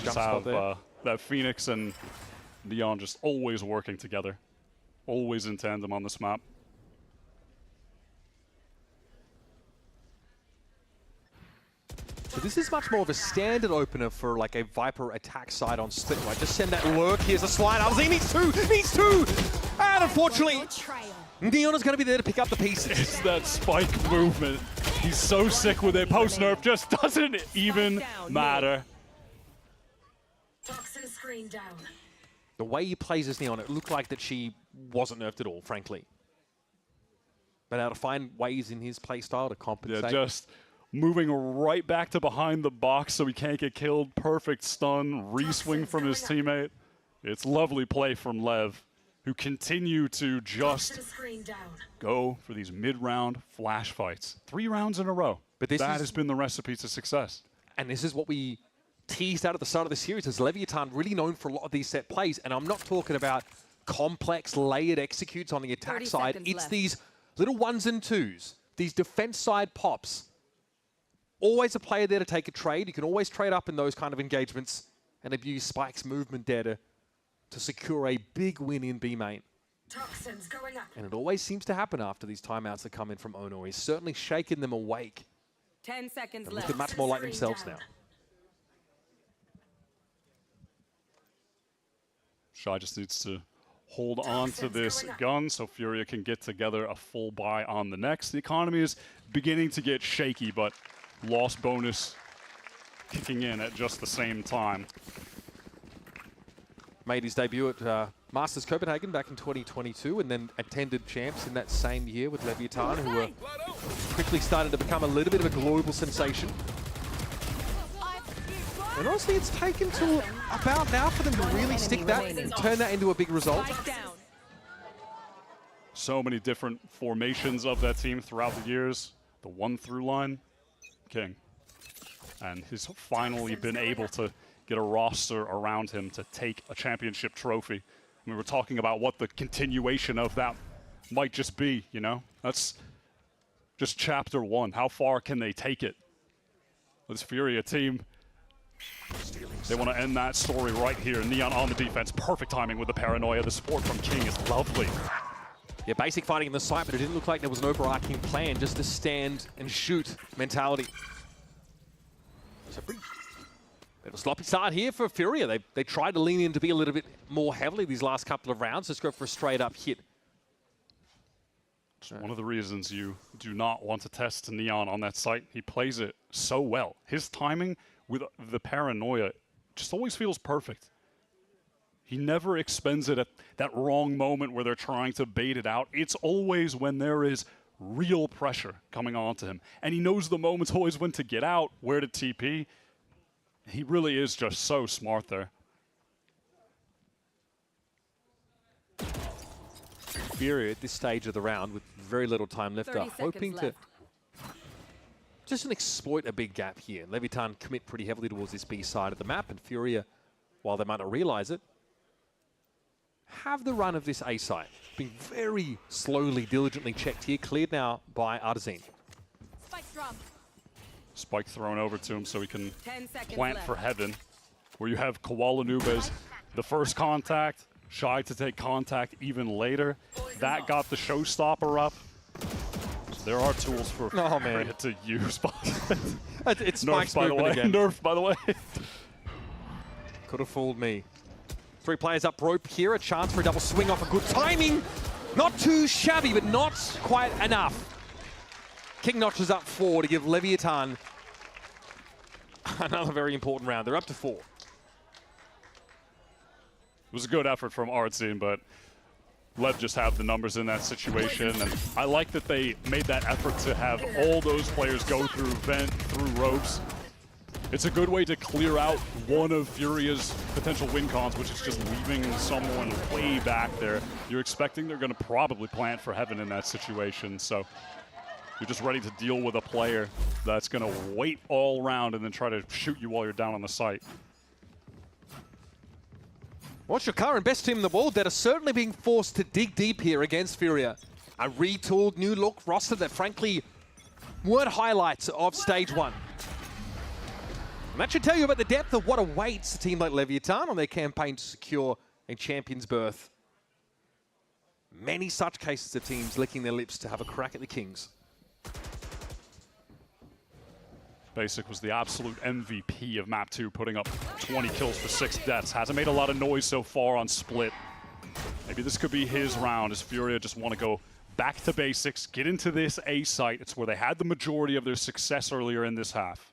Just have that Phoenix and Neon just always working together. Always in tandem on this map. So this is much more of a standard opener for like a Viper attack side on split. Right, just send that lurk. Here's a slide. He needs two! And unfortunately, Neon is going to be there to pick up the pieces. It's that spike movement. He's so sick with it. Post nerf just doesn't even matter. The way he plays as Neon, it looked like that she wasn't nerfed at all, frankly. But how to find ways in his playstyle to compensate. Yeah, just moving right back to behind the box so he can't get killed. Perfect stun, re-swing from his teammate. It's lovely play from Lev, who continue to just go for these mid-round flash fights. 3 rounds in a row. But that has been the recipe to success. And this is what we teased out at the start of the series, as Leviatán really known for a lot of these set plays. And I'm not talking about complex layered executes on the attack side. It's these little 1s and 2s, these defense side pops. Always a player there to take a trade. You can always trade up in those kind of engagements and abuse Spike's movement there to secure a big win in B main. Toxins going up. And it always seems to happen after these timeouts that come in from Ono. He's certainly shaken them awake. 10 seconds They're left. looking much more like themselves now. Shy just needs to hold on to this gun so Furia can get together a full buy on the next. The economy is beginning to get shaky, but loss bonus kicking in at just the same time. Made his debut at Masters Copenhagen back in 2022 and then attended champs in that same year with Leviatán, who were quickly started to become a little bit of a global sensation. And honestly, it's taken to about now for them to really stick that and turn that into a big result. So many different formations of that team throughout the years. The 1-through line, King. And he's finally been able to get a roster around him to take a championship trophy. I mean, we're talking about what the continuation of that might just be, you know? That's just chapter 1. How far can they take it? This Furia team, they want to end that story right here. Neon on the defense. Perfect timing with the paranoia. The support from King is lovely. Yeah, basic fighting in the site, but it didn't look like there was an overarching plan, just a stand and shoot mentality. So pretty bit of a sloppy start here for Furia. They tried to lean in to be a little bit more heavily these last couple of rounds. Just go for a straight up hit. It's one of the reasons you do not want to test Neon on that site. He plays it so well. His timing with the paranoia just always feels perfect. He never expends it at that wrong moment where they're trying to bait it out. It's always when there is real pressure coming onto him. And he knows the moment's always when to get out, where to TP. He really is just so smart there. Furia at this stage of the round with very little time left are hoping to just exploit a big gap here. Leviatán commit pretty heavily towards this B side of the map, and Furia, while they might not realize it, have the run of this A side. Being very slowly, diligently checked here. Cleared now by Artisan. Spike thrown over to him so he can plant for heaven. Where you have Kuala Lumpur as the first contact, Shy to take contact even later. That got the showstopper up. There are tools for Furia to use. It's Spike's movement again. Nerfed, by the way. Could have fooled me. 3 players up rope here. A chance for a double swing off a good timing. Not too shabby, but not quite enough. King notches up 4 to give Leviatán another very important round. They're up to 4. It was a good effort from Artsine, but Lev just have the numbers in that situation. And I like that they made that effort to have all those players go through vent, through ropes. It's a good way to clear out one of Furia's potential win cons, which is just leaving someone way back there. You're expecting they're going to probably plant for heaven in that situation, so you're just ready to deal with a player that's going to wait all around and then try to shoot you while you're down on the site. What's your current best team in the world that are certainly being forced to dig deep here against Furia? A retooled, new look roster that frankly weren't highlights of Stage 1. And that should tell you about the depth of what awaits a team like Leviatán on their campaign to secure a champion's berth. Many such cases of teams licking their lips to have a crack at the Kings. Basic was the absolute MVP of Map 2, putting up 20 kills for 6 deaths. Hasn't made a lot of noise so far on Split. Maybe this could be his round, as Furia just want to go back to basics, get into this A site. It's where they had the majority of their success earlier in this half.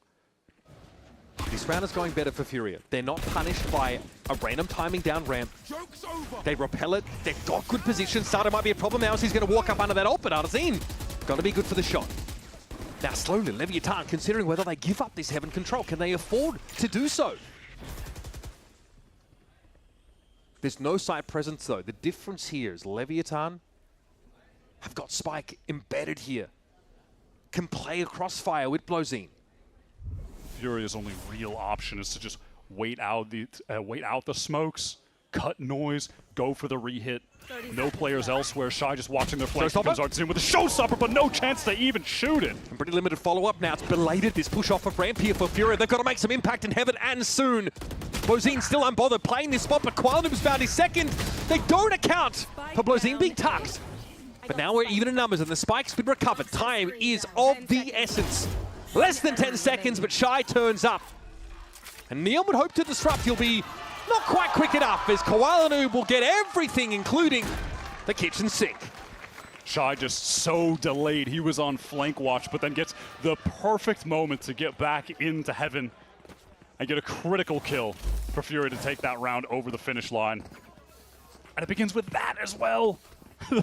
This round is going better for Furia. They're not punished by a random timing down ramp. They repel it. They've got good position. Starter might be a problem now, so he's going to walk up under that ult, but Artsine got to be good for the shot. Now slowly, Leviatán considering whether they give up this heaven control. Can they afford to do so? There's no site presence though. The difference here is Leviatán have got Spike embedded here. Can play a crossfire with Blozine. Furia's only real option is to just wait out the smokes, cut noise, go for the re-hit. No players elsewhere. Shy just watching their flank. Comes Artsine with a showstopper, but no chance to even shoot it. And pretty limited follow-up now. It's belated, this push off of ramp here for Furia. They've got to make some impact in heaven, and soon. Blozine still unbothered playing this spot, but Qualnoob's found his second. They don't account for Blozine being tucked. But now we're even in numbers, and the spike's been recovered. Time is of the essence. Less than 10 seconds, but Shy turns up. And Neon would hope to disrupt. He'll be not quite quick enough, as Qualnoob will get everything, including the kitchen sink. Shy just so delayed. He was on flank watch, but then gets the perfect moment to get back into heaven and get a critical kill for Furia to take that round over the finish line. And it begins with that as well.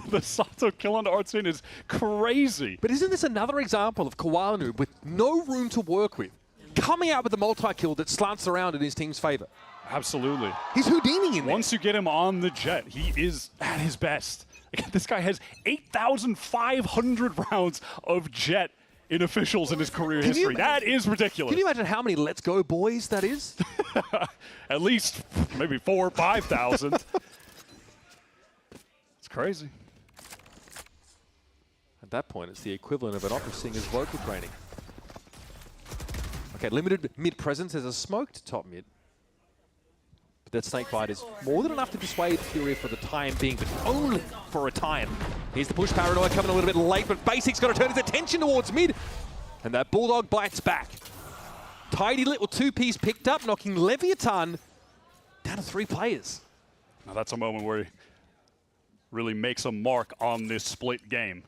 The Sato kill on Artsine is crazy. But isn't this another example of Qualnoob with no room to work with, coming out with a multi-kill that slants around in his team's favor? Absolutely. He's Houdini in there. Once you get him on the jet, he is at his best. This guy has 8,500 rounds of jet in officials in his career history. That is ridiculous. Can you imagine how many Let's Go boys that is? At least maybe 4,000 or 5,000. It's crazy. At that point, it's the equivalent of an opera singer's vocal training. Okay, limited mid presence as a smoked top mid. But that snakebite is more than enough to dissuade Furia for the time being, but only for a time. Here's the push paranoia coming a little bit late, but Basic's got to turn his attention towards mid. And that Bulldog bites back. Tidy little two-piece picked up, knocking Leviatán down to 3 players. Now that's a moment where he really makes a mark on this split game.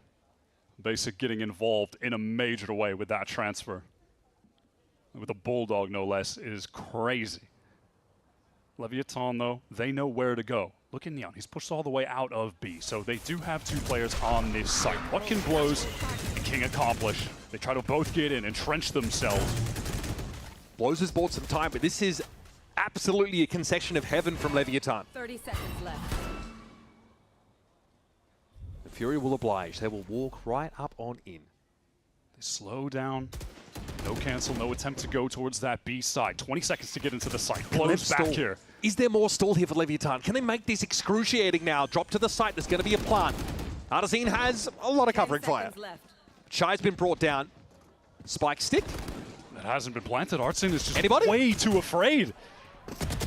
Basic getting involved in a major way with that transfer. With a Bulldog, no less, is crazy. Leviatán, though, they know where to go. Look at Neon. He's pushed all the way out of B, so they do have 2 players on this site. What can Blows and King accomplish? They try to both get in, entrench themselves. Blows has bought some time, but this is absolutely a concession of heaven from Leviatán. 30 seconds left. The Fury will oblige. They will walk right up on in. They slow down. No cancel, no attempt to go towards that B side. 20 seconds to get into the site. Blows back here. Is there more stall here for Leviatán? Can they make this excruciating now? Drop to the site. There's going to be a plant. Artsine has a lot of covering fire. Shy's been brought down. Spike stick. That hasn't been planted. Artsine is just way too afraid.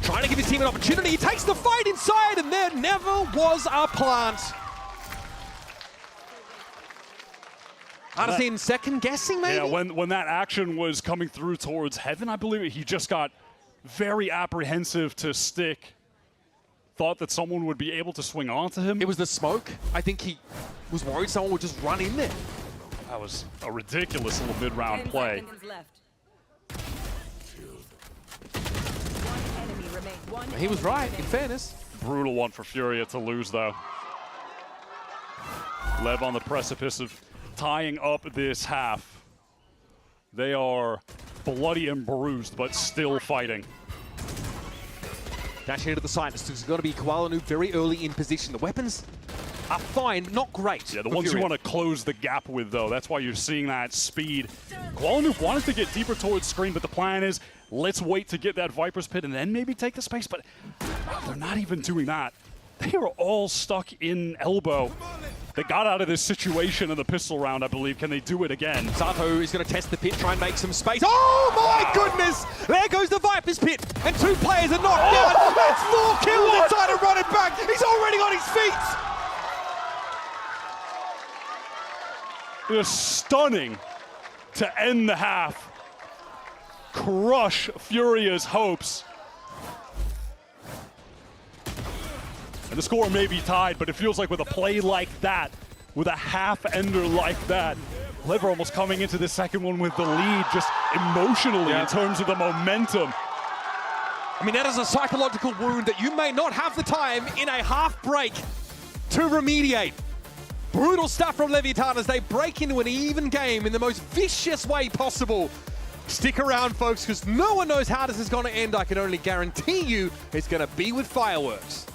Trying to give his team an opportunity. He takes the fight inside, and there never was a plant. Artsine second guessing, maybe? Yeah, when that action was coming through towards heaven, I believe he just got very apprehensive to stick. Thought that someone would be able to swing onto him. It was the smoke. I think he was worried someone would just run in there. That was a ridiculous little mid-round play. He was right, in fairness. Brutal one for Furia to lose, though. Lev on the precipice of tying up this half. They are bloody and bruised, but still fighting. Dashing into the side. This is going to be Kuala Lumpur very early in position. The weapons are fine, not great. Yeah, the ones you want to close the gap with, though. That's why you're seeing that speed. Kuala Lumpur wanted to get deeper towards screen, but the plan is, let's wait to get that Viper's Pit and then maybe take the space. But they're not even doing that. They are all stuck in elbow. They got out of this situation in the pistol round, I believe. Can they do it again? Sato is going to test the pit, try and make some space. Oh my goodness! There goes the Viper's Pit, and 2 players are knocked down. That's 4 kills inside to run it back. He's already on his feet. It was stunning to end the half. Crush Furia's hopes. And the score may be tied, but it feels like with a play like that, with a half-ender like that, Lever almost coming into the second one with the lead, just emotionally in terms of the momentum. I mean, that is a psychological wound that you may not have the time in a half break to remediate. Brutal stuff from Leviatán as they break into an even game in the most vicious way possible. Stick around, folks, because no one knows how this is going to end. I can only guarantee you it's going to be with fireworks.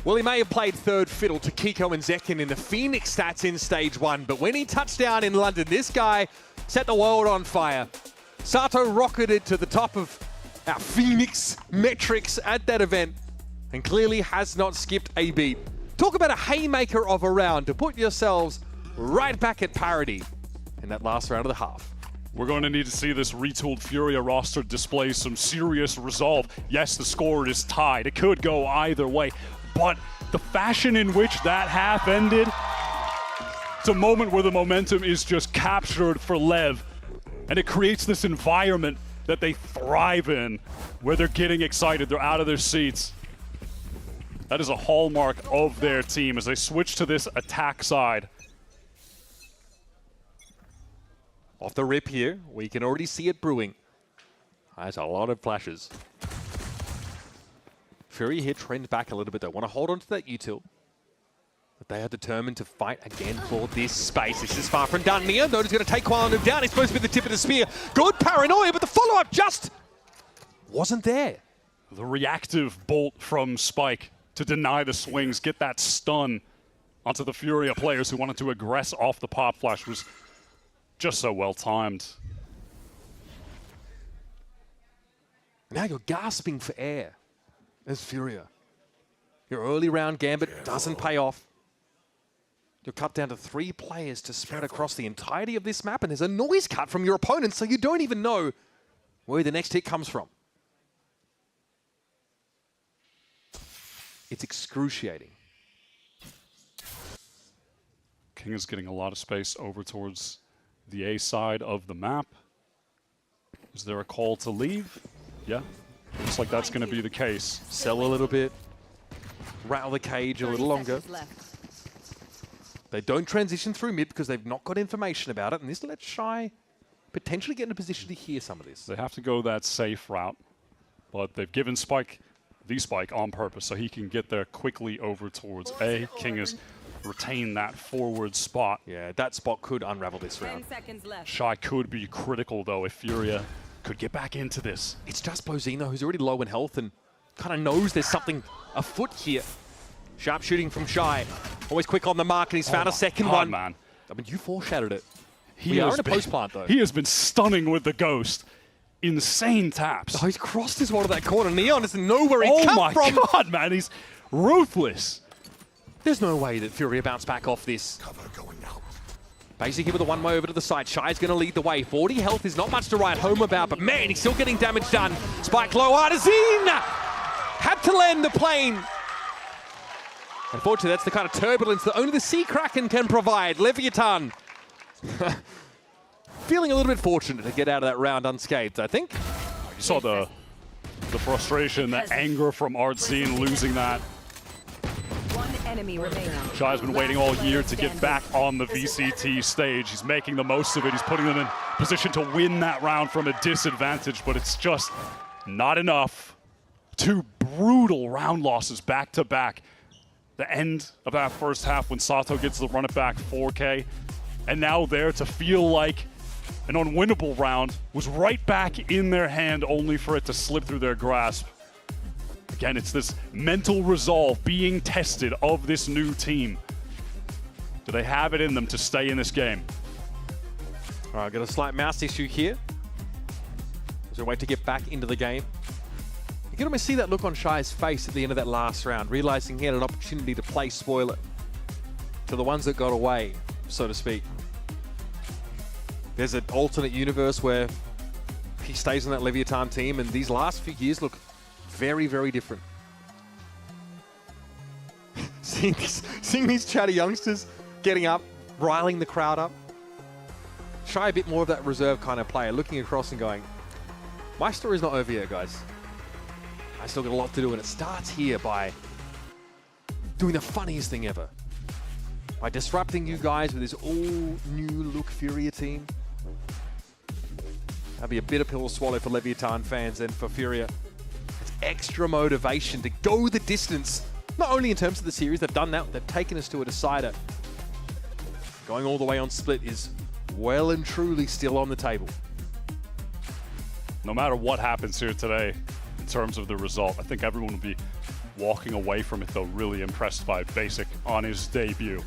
Well, he may have played third fiddle to Kiko and Zekin in the Phoenix stats in Stage 1, but when he touched down in London, this guy set the world on fire. Sato rocketed to the top of our Phoenix metrics at that event and clearly has not skipped a beat. Talk about a haymaker of a round to put yourselves right back at parity in that last round of the half. We're going to need to see this retooled Furia roster display some serious resolve. Yes, the score is tied. It could go either way. But the fashion in which that half ended, it's a moment where the momentum is just captured for Lev. And it creates this environment that they thrive in, where they're getting excited, they're out of their seats. That is a hallmark of their team as they switch to this attack side. Off the rip here, we can already see it brewing. There's a lot of flashes. Fury here trends back a little bit. They want to hold on to that util. But they are determined to fight again for this space. This is far from done. Neo, though, is going to take Kuala Lumpur down. He's supposed to be the tip of the spear. Good paranoia, but the follow-up just wasn't there. The reactive bolt from Spike to deny the swings, get that stun onto the Furia players who wanted to aggress off the pop flash was just so well timed. Now you're gasping for air as Furia. Your early round gambit doesn't pay off. You're cut down to 3 players to spread across the entirety of this map, and there's a noise cut from your opponent, so you don't even know where the next hit comes from. It's excruciating. King is getting a lot of space over towards the A side of the map. Is there a call to leave? Yeah, looks like that's going to be the case. Sell a little bit, rattle the cage a little longer. They don't transition through mid because they've not got information about it, and this lets Shy potentially get in a position to hear some of this. They have to go that safe route. but they've given Spike the spike on purpose so he can get there quickly over towards A. King has retained that forward spot. Yeah, that spot could unravel this round. 10 seconds left. Shy could be critical, though, if Furia could get back into this. It's just Bozino, who's already low in health and kind of knows there's something afoot here. Sharp shooting from Shy. Always quick on the mark, and he's found a second one. Man. I mean, you foreshadowed it. We are in a post plant, though. He has been stunning with the Ghost. Insane taps. Oh, he's crossed his one to that corner. Neon doesn't know where he oh come my from. God, man, he's ruthless. There's no way that Furia bounce back off this. Basically with a one-way over to the side. Shy's going to lead the way. 40 health is not much to write home about, but man, he's still getting damage done. Spike low, Artisan! Had to land the plane. Unfortunately, that's the kind of turbulence that only the Sea Kraken can provide. Leviatán feeling a little bit fortunate to get out of that round unscathed, I think. You saw the frustration, the anger from Artzine losing that. One enemy remaining. Shy's been waiting all year to get back on the VCT stage. He's making the most of it. He's putting them in position to win that round from a disadvantage, but it's just not enough. 2 brutal round losses back to back. The end of that first half when Sato gets the run it back 4K, and now there to feel like an unwinnable round was right back in their hand, only for it to slip through their grasp. Again, it's this mental resolve being tested of this new team. Do they have it in them to stay in this game? All right, got a slight mouse issue here. Is there a way to get back into the game? You can almost see that look on Shy's face at the end of that last round, realizing he had an opportunity to play spoiler to the ones that got away, so to speak. There's an alternate universe where he stays on that Leviatán team, and these last few years look very, very different. seeing these chatty youngsters getting up, riling the crowd up. Shy a bit more of that reserve kind of player, looking across and going, my story's not over yet, guys. I still got a lot to do, and it starts here by doing the funniest thing ever. By disrupting you guys with this all-new look Furia team. That'd be a bitter pill to swallow for Leviatán fans, and for Furia, it's extra motivation to go the distance. Not only in terms of the series, they've done that, they've taken us to a decider. Going all the way on split is well and truly still on the table. No matter what happens here today, in terms of the result, I think everyone will be walking away from it, though, really impressed by Basic on his debut.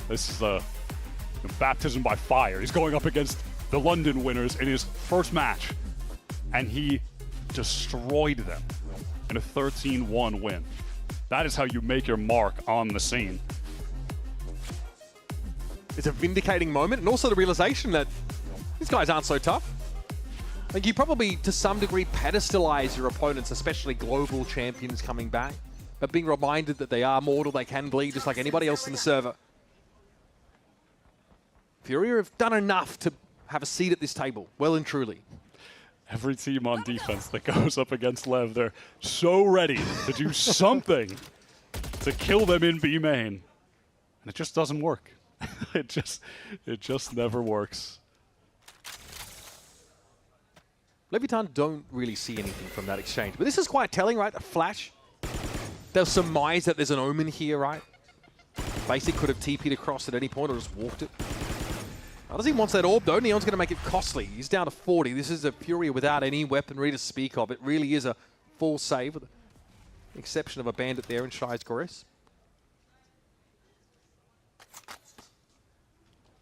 This is a baptism by fire. He's going up against the London winners in his first match, and he destroyed them in a 13-1 win. That is how you make your mark on the scene. It's a vindicating moment, and also the realization that these guys aren't so tough. Like, you probably, to some degree, pedestalize your opponents, especially global champions coming back, but being reminded that they are mortal, they can bleed just like anybody else in the server. Furia have done enough to have a seat at this table, well and truly. Every team on defense that goes up against Lev, they're so ready to do something to kill them in B main. And it just doesn't work. It just never works. Leviatán don't really see anything from that exchange. But this is quite telling, right? A flash. They'll surmise that there's an omen here, right? Basic could have TP'd across at any point or just walked it. He wants that orb, though. Neon's going to make it costly. He's down to 40. This is a Furia without any weaponry to speak of. It really is a full save, with the exception of a bandit there in Shy's Goris.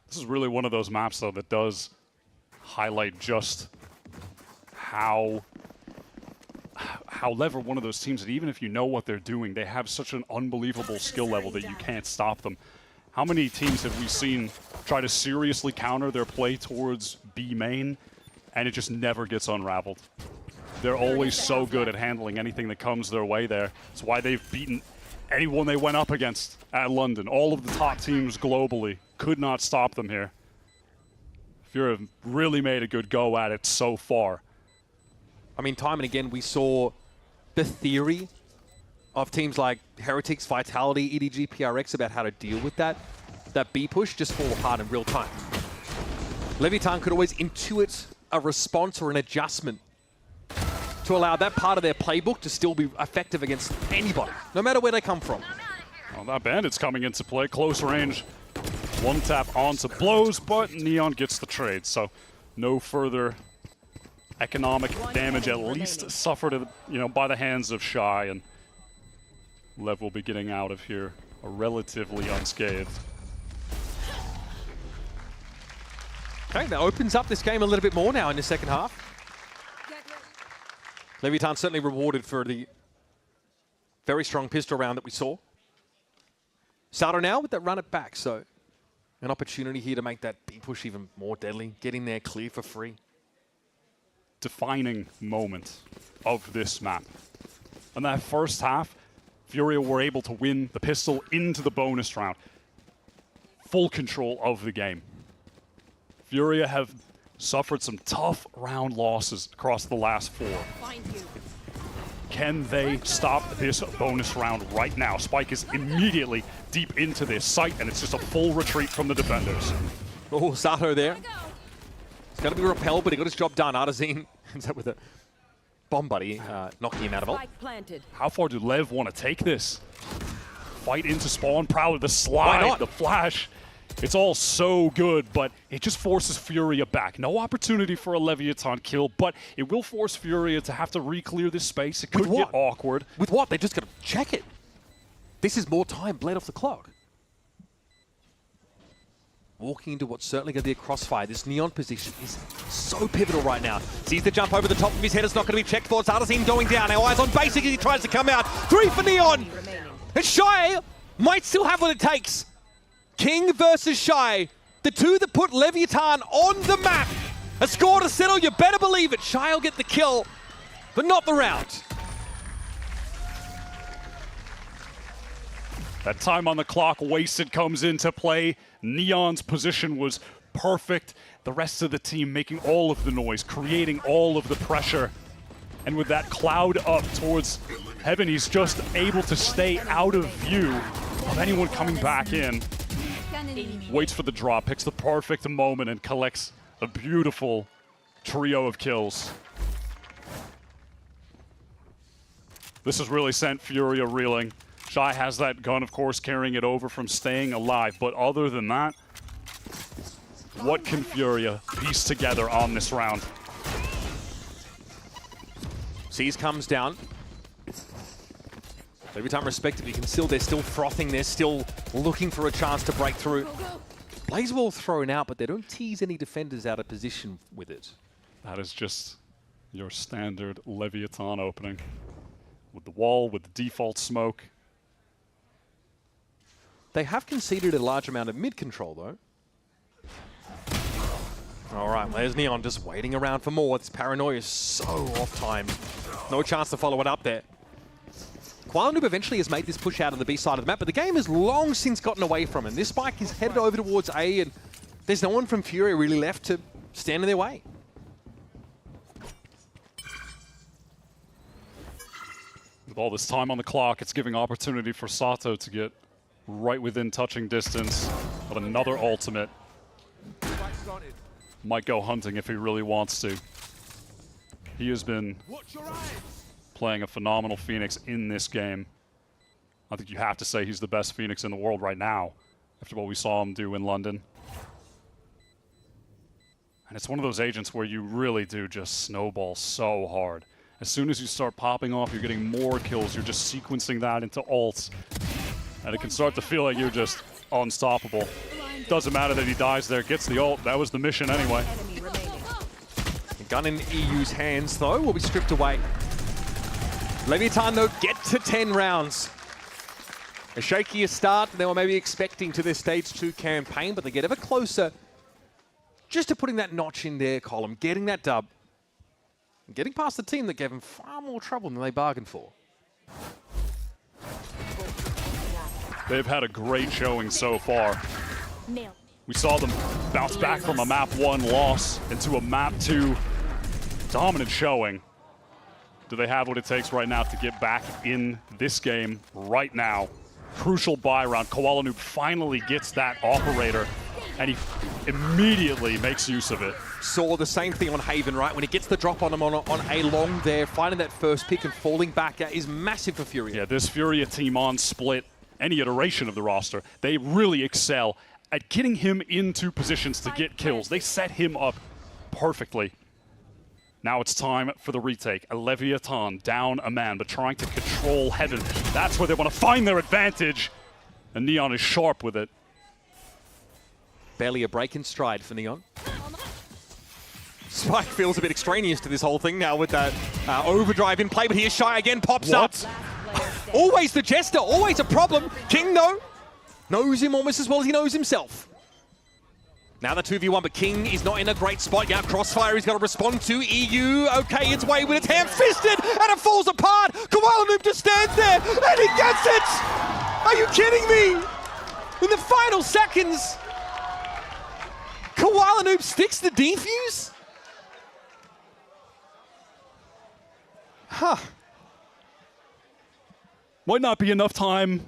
This is really one of those maps, though, that does highlight just how Lev are one of those teams that even if you know what they're doing, they have such an unbelievable skill level that you can't stop them. How many teams have we seen try to seriously counter their play towards B main, and it just never gets unraveled? They're always so good at handling anything that comes their way there. It's why they've beaten anyone they went up against at London. All of the top teams globally could not stop them here. Furia have really made a good go at it so far. I mean, time and again, we saw the theory of teams like Heretics, Vitality, EDG, PRX about how to deal with that B push just fall apart in real time. Leviatán could always intuit a response or an adjustment to allow that part of their playbook to still be effective against anybody, no matter where they come from. Well, that Bandit's coming into play, close range. One tap onto blows, but Neon gets the trade, so no further economic damage, at least suffered, by the hands of Shy, and Lev will be getting out of here relatively unscathed. Okay, that opens up this game a little bit more now in the second half. Leviatán certainly rewarded for the very strong pistol round that we saw. Sato now with that run it back, so an opportunity here to make that big push even more deadly. Get in there, clear for free. Defining moment of this map. In that first half, Furia were able to win the pistol into the bonus round. Full control of the game. Furia have suffered some tough round losses across the last 4. Can they stop this bonus round right now? Spike is immediately deep into their sight, and it's just a full retreat from the defenders. Oh, Sato there. It's going to be repelled, but he got his job done. Artazine ends up with a bomb buddy, knocking him out of ult. How far do Lev want to take this? Fight into spawn, Prowler, the slide, the flash. It's all so good, but it just forces Furia back. No opportunity for a Leviatán kill, but it will force Furia to have to re-clear this space. It could get awkward. With what? They just got to check it. This is more time bled off the clock. Walking into what's certainly going to be a crossfire. This Neon position is so pivotal right now. Sees the jump over the top of his head. It's not going to be checked for. It's Artazine going down. Now eyes on basic as he tries to come out. 3 for Neon. And Shy might still have what it takes. King versus Shy. The two that put Leviatán on the map. A score to settle, you better believe it. Shy will get the kill, but not the round. That time on the clock wasted comes into play. Neon's position was perfect. The rest of the team making all of the noise, creating all of the pressure. And with that cloud up towards heaven, he's just able to stay out of view of anyone coming back in. Waits for the drop, picks the perfect moment, and collects a beautiful trio of kills. This has really sent Furia reeling. Shy has that gun, of course, carrying it over from staying alive. But other than that, what can Furia piece together on this round? Seas comes down. Every time respectively, they're still frothing, they're still looking for a chance to break through. Blazewall thrown out, but they don't tease any defenders out of position with it. That is just your standard Leviatán opening. With the wall, with the default smoke. They have conceded a large amount of mid control, though. All right, there's Neon just waiting around for more. This paranoia is so off-timed. No chance to follow it up there. Kuala Noob eventually has made this push out on the B side of the map, but the game has long since gotten away from him. This spike is headed over towards A, and there's no one from Furia really left to stand in their way. With all this time on the clock, it's giving opportunity for Sato to get right within touching distance of another ultimate. Might go hunting if he really wants to. He has been playing a phenomenal Phoenix in this game. I think you have to say he's the best Phoenix in the world right now, after what we saw him do in London. And it's one of those agents where you really do just snowball so hard. As soon as you start popping off, you're getting more kills. You're just sequencing that into ults. And it can start to feel like you're just unstoppable. Doesn't matter that he dies there, gets the ult. That was the mission anyway. The gun in EU's hands, though, will be stripped away. Leviatán, though, get to 10 rounds. A shakier start than they were maybe expecting to their Stage 2 campaign, but they get ever closer just to putting that notch in their column, getting that dub, and getting past the team that gave them far more trouble than they bargained for. They've had a great showing so far. We saw them bounce back from a Map 1 loss into a Map 2 dominant showing. Do they have what it takes right now to get back in this game right now? Crucial buy round. Kuala Noob finally gets that operator. and he immediately makes use of it. Saw the same thing on Haven, right? When he gets the drop on him on a long there, finding that first pick and falling back, that is massive for Furia. Yeah, this Furia team on Split, any iteration of the roster, they really excel at getting him into positions to get kills. They set him up perfectly. Now it's time for the retake. A Leviatán down a man, but trying to control Heaven. That's where they want to find their advantage. And Neon is sharp with it. Barely a break in stride for Neon. Spike feels a bit extraneous to this whole thing now with that overdrive in play, but he is shy again, pops up. Always the Jester, always a problem. King, though, knows him almost as well as he knows himself. Now the 2v1, but King is not in a great spot. Yeah, Crossfire he's got to respond to. EU, okay, it's way with its ham-fisted, and it falls apart. Koala Noob just stands there, and he gets it! Are you kidding me? In the final seconds, Koala Noob sticks the defuse? Huh. Might not be enough time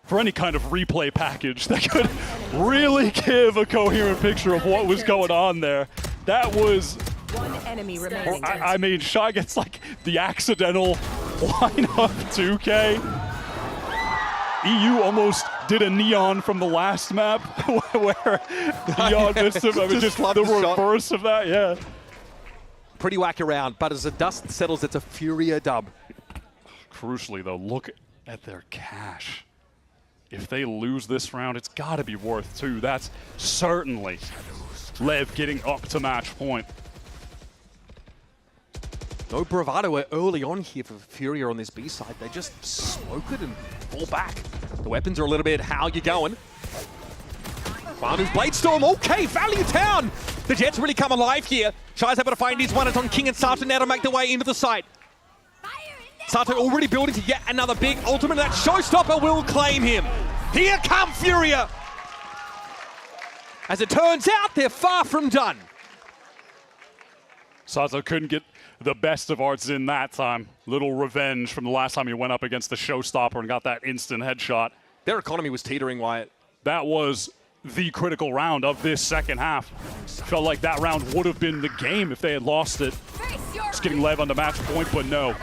for any kind of replay package that could really give a coherent picture of what was going on there. That was... One enemy remaining. I mean, Shy gets like the accidental lineup 2K. EU almost did a Neon from the last map where Neon missed him. I mean, just the reverse of that, yeah. Pretty whack around, but as the dust settles, it's a Furia dub. Crucially, though, look at their cash. If they lose this round, it's got to be worth 2. That's certainly Lev getting up to match point. No bravado early on here for Furia on this B side. They just smoke it and fall back. The weapons are a little bit how you going. Found his Bladestorm, okay, Value Town! The Jets really come alive here. Shy's able to find his one, it's on King and Sato now to make their way into the site. Sato already building to yet another big ultimate. That showstopper will claim him. Here come Furia! As it turns out, they're far from done. Sato couldn't get the best of arts in that time. Little revenge from the last time he went up against the showstopper and got that instant headshot. Their economy was teetering, Wyatt. That was the critical round of this second half. Felt like that round would have been the game if they had lost it. Just getting Lev on the match point, but no.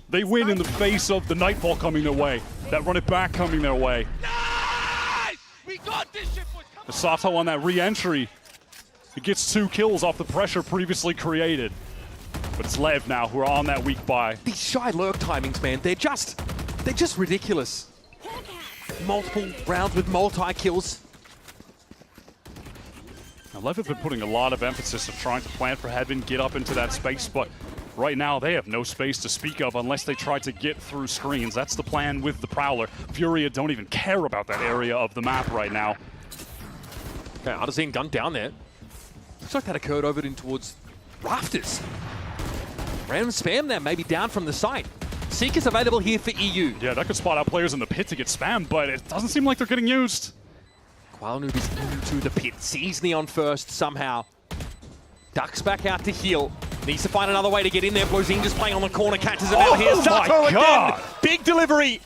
They win in the face of the Nightfall coming their way, that run it back coming their way. We got this shit, boys. The Sato on that re-entry. He gets 2 kills off the pressure previously created. But it's Lev now who are on that weak buy. These Shy lurk timings, man, they're just ridiculous. Multiple rounds with multi-kills. Now, Lev have been putting a lot of emphasis of trying to plan for Heaven, get up into that space, but right now they have no space to speak of unless they try to get through screens. That's the plan with the Prowler. Furia don't even care about that area of the map right now. Okay, Artisan gunned down there. Looks like that occurred over in towards Rafters. Random spam there, maybe down from the site. Seekers available here for EU. Yeah, that could spot out players in the pit to get spammed, but it doesn't seem like they're getting used. Koala Noob is into the pit. Sees Neon first somehow. Ducks back out to heal. Needs to find another way to get in there. Blozine just playing on the corner, catches him out here. Sato again! Big delivery!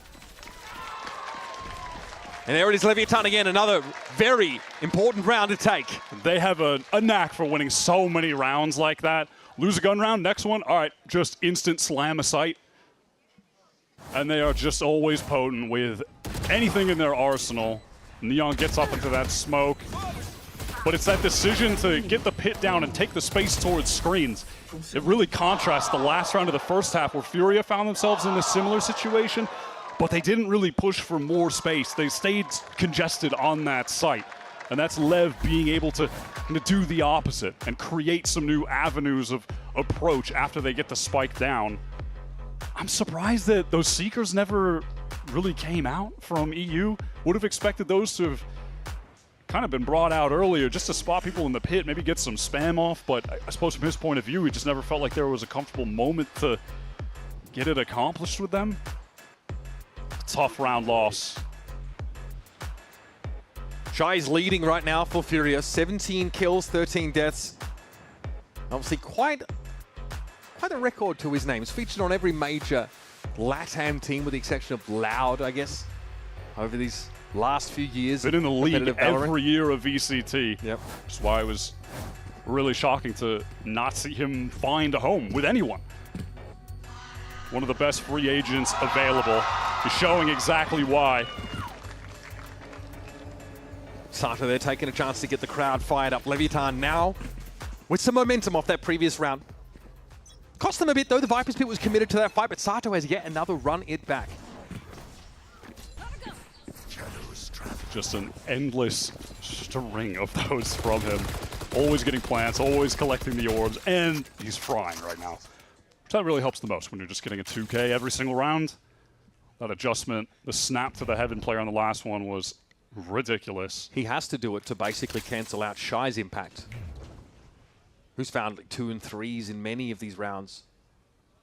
And there it is, Leviatán again, another very important round to take. They have a knack for winning so many rounds like that. Lose a gun round, next one, all right, just instant slam a site. And they are just always potent with anything in their arsenal. Neon gets up into that smoke. But it's that decision to get the pit down and take the space towards screens. It really contrasts the last round of the first half where Furia found themselves in a similar situation, but they didn't really push for more space. They stayed congested on that site. And that's Lev being able to do the opposite and create some new avenues of approach after they get the spike down. I'm surprised that those Seekers never really came out from EU. Would have expected those to have kind of been brought out earlier just to spot people in the pit, maybe get some spam off, but I suppose from his point of view, he just never felt like there was a comfortable moment to get it accomplished with them. Tough round loss. Shy's leading right now for Furia. 17 kills, 13 deaths. Obviously quite a record to his name. He's featured on every major LATAM team with the exception of Loud, I guess, over these last few years. Been in the league competitive Valorant. every year of VCT. Yep. That's why it was really shocking to not see him find a home with anyone. One of the best free agents available. He's showing exactly why. Sato, they're taking a chance to get the crowd fired up. Leviatán now with some momentum off that previous round. Cost them a bit though. The Viper's Pit was committed to that fight, but Sato has yet another run it back. Just an endless string of those from him. Always getting plants, always collecting the orbs, and he's frying right now. That really helps the most when you're just getting a 2K every single round. That adjustment, the snap to the Heaven player on the last one was ridiculous. He has to do it to basically cancel out Shy's impact, who's found like 2 and 3s in many of these rounds,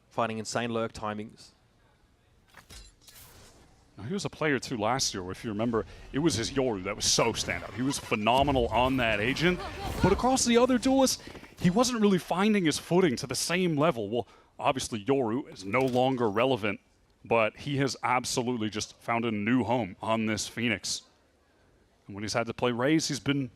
finding insane lurk timings. He was a player too last year, if you remember, it was his Yoru that was so standout. He was phenomenal on that agent, but across the other duelists, he wasn't really finding his footing to the same level. Well, obviously Yoru is no longer relevant, but he has absolutely just found a new home on this Phoenix. And when he's had to play Raze, he's been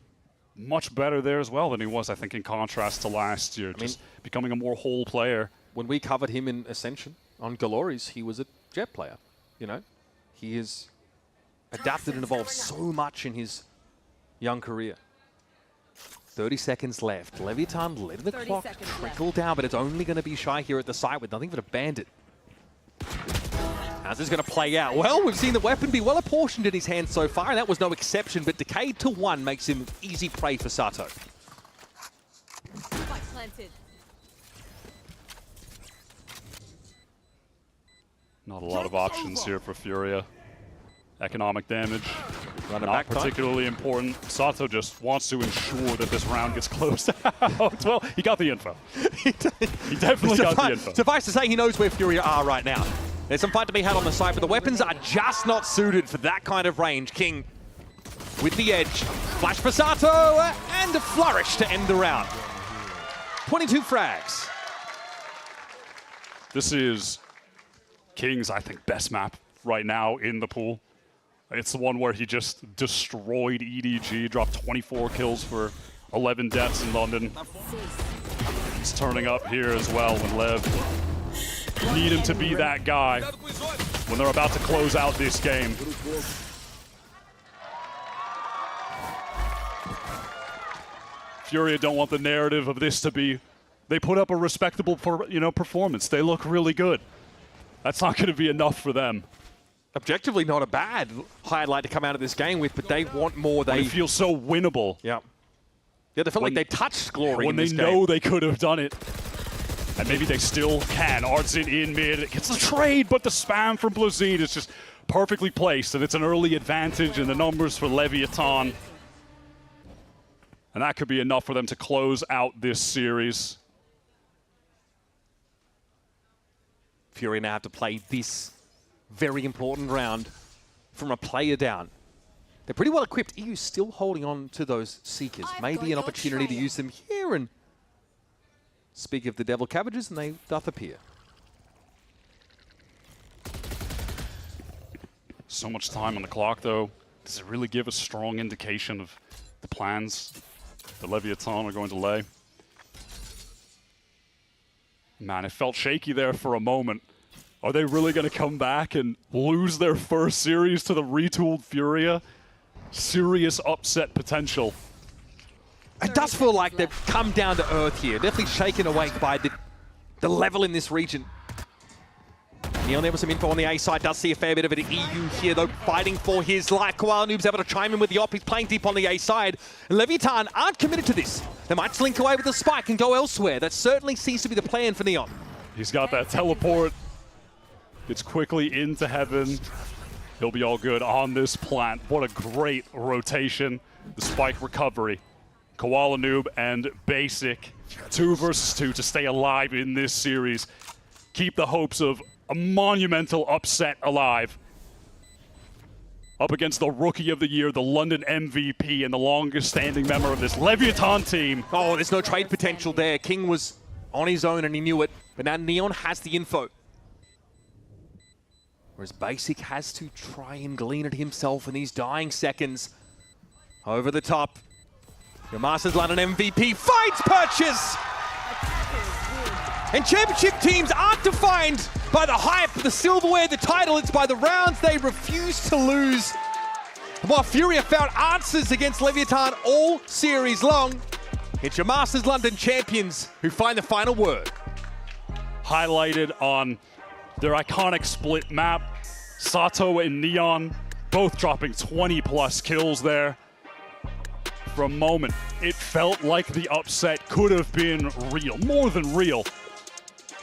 much better there as well than he was, I think, in contrast to last year, just becoming a more whole player. When we covered him in Ascension on Glories, he was a Jet player, you know? He has adapted and evolved so much in his young career. 30 seconds left. Leviatán letting the clock trickle down, but it's only going to be Shy here at the site with nothing but a bandit. How's this going to play out? Well, we've seen the weapon be well apportioned in his hands so far, and that was no exception, but decayed to 1 makes him easy prey for Sato. Not a lot of options here for Furia. Economic damage, not particularly important. Sato just wants to ensure that this round gets closed out. Well, he got the info. He definitely got the info. Suffice to say, he knows where Furia are right now. There's some fight to be had on the side, but the weapons are just not suited for that kind of range. King with the edge. Flash for Sato, and a flourish to end the round. 22 frags. This is King's, I think, best map right now in the pool. It's the one where he just destroyed EDG, dropped 24 kills for 11 deaths in London. He's turning up here as well when Lev need him to be that guy when they're about to close out this game. Furia don't want the narrative of this to be, they put up a respectable performance. They look really good. That's not going to be enough for them. Objectively not a bad highlight to come out of this game with, but they want more. They feel so winnable. Yeah. Yeah, they felt like they touched glory when in this they game. know they could have done it. And maybe they still can. Artsin in mid. It gets the trade, but the spam from Blazid is just perfectly placed. And it's an early advantage in the numbers for Leviatán. And that could be enough for them to close out this series. Fury now have to play this very important round from a player down. They're pretty well equipped. EU still holding on to those Seekers. Maybe an opportunity to use them here and speak of the devil cabbages, and they doth appear. So much time on the clock, though. Does it really give a strong indication of the plans the Leviatán are going to lay? Man, it felt shaky there for a moment. Are they really going to come back and lose their first series to the retooled Furia? Serious upset potential. It does feel like they've come down to earth here. Definitely shaken awake by the level in this region. Neon, there was some info on the A side. Does see a fair bit of it at EU here, though, fighting for his life. Koala Noob's able to chime in with the op. He's playing deep on the A side. And Leviatán aren't committed to this. They might slink away with the spike and go elsewhere. That certainly seems to be the plan for Neon. He's got that teleport. Gets quickly into Heaven. He'll be all good on this plant. What a great rotation. The spike recovery. Koala Noob and Basic. 2 versus 2 to stay alive in this series. Keep the hopes of a monumental upset alive. Up against the Rookie of the Year, the London MVP, and the longest standing member of this Leviatán team. Oh, there's no trade potential there. King was on his own and he knew it. But now Neon has the info. Whereas Basic has to try and glean it himself in these dying seconds. Over the top. Your Masters London MVP finds purchase! And championship teams aren't defined by the hype, the silverware, the title. It's by the rounds they refuse to lose. And while Furia found answers against Leviatán all series long, it's your Masters London champions who find the final word. Highlighted on their iconic split map, Sato and Neon both dropping 20+ kills there. For a moment, it felt like the upset could have been real, more than real.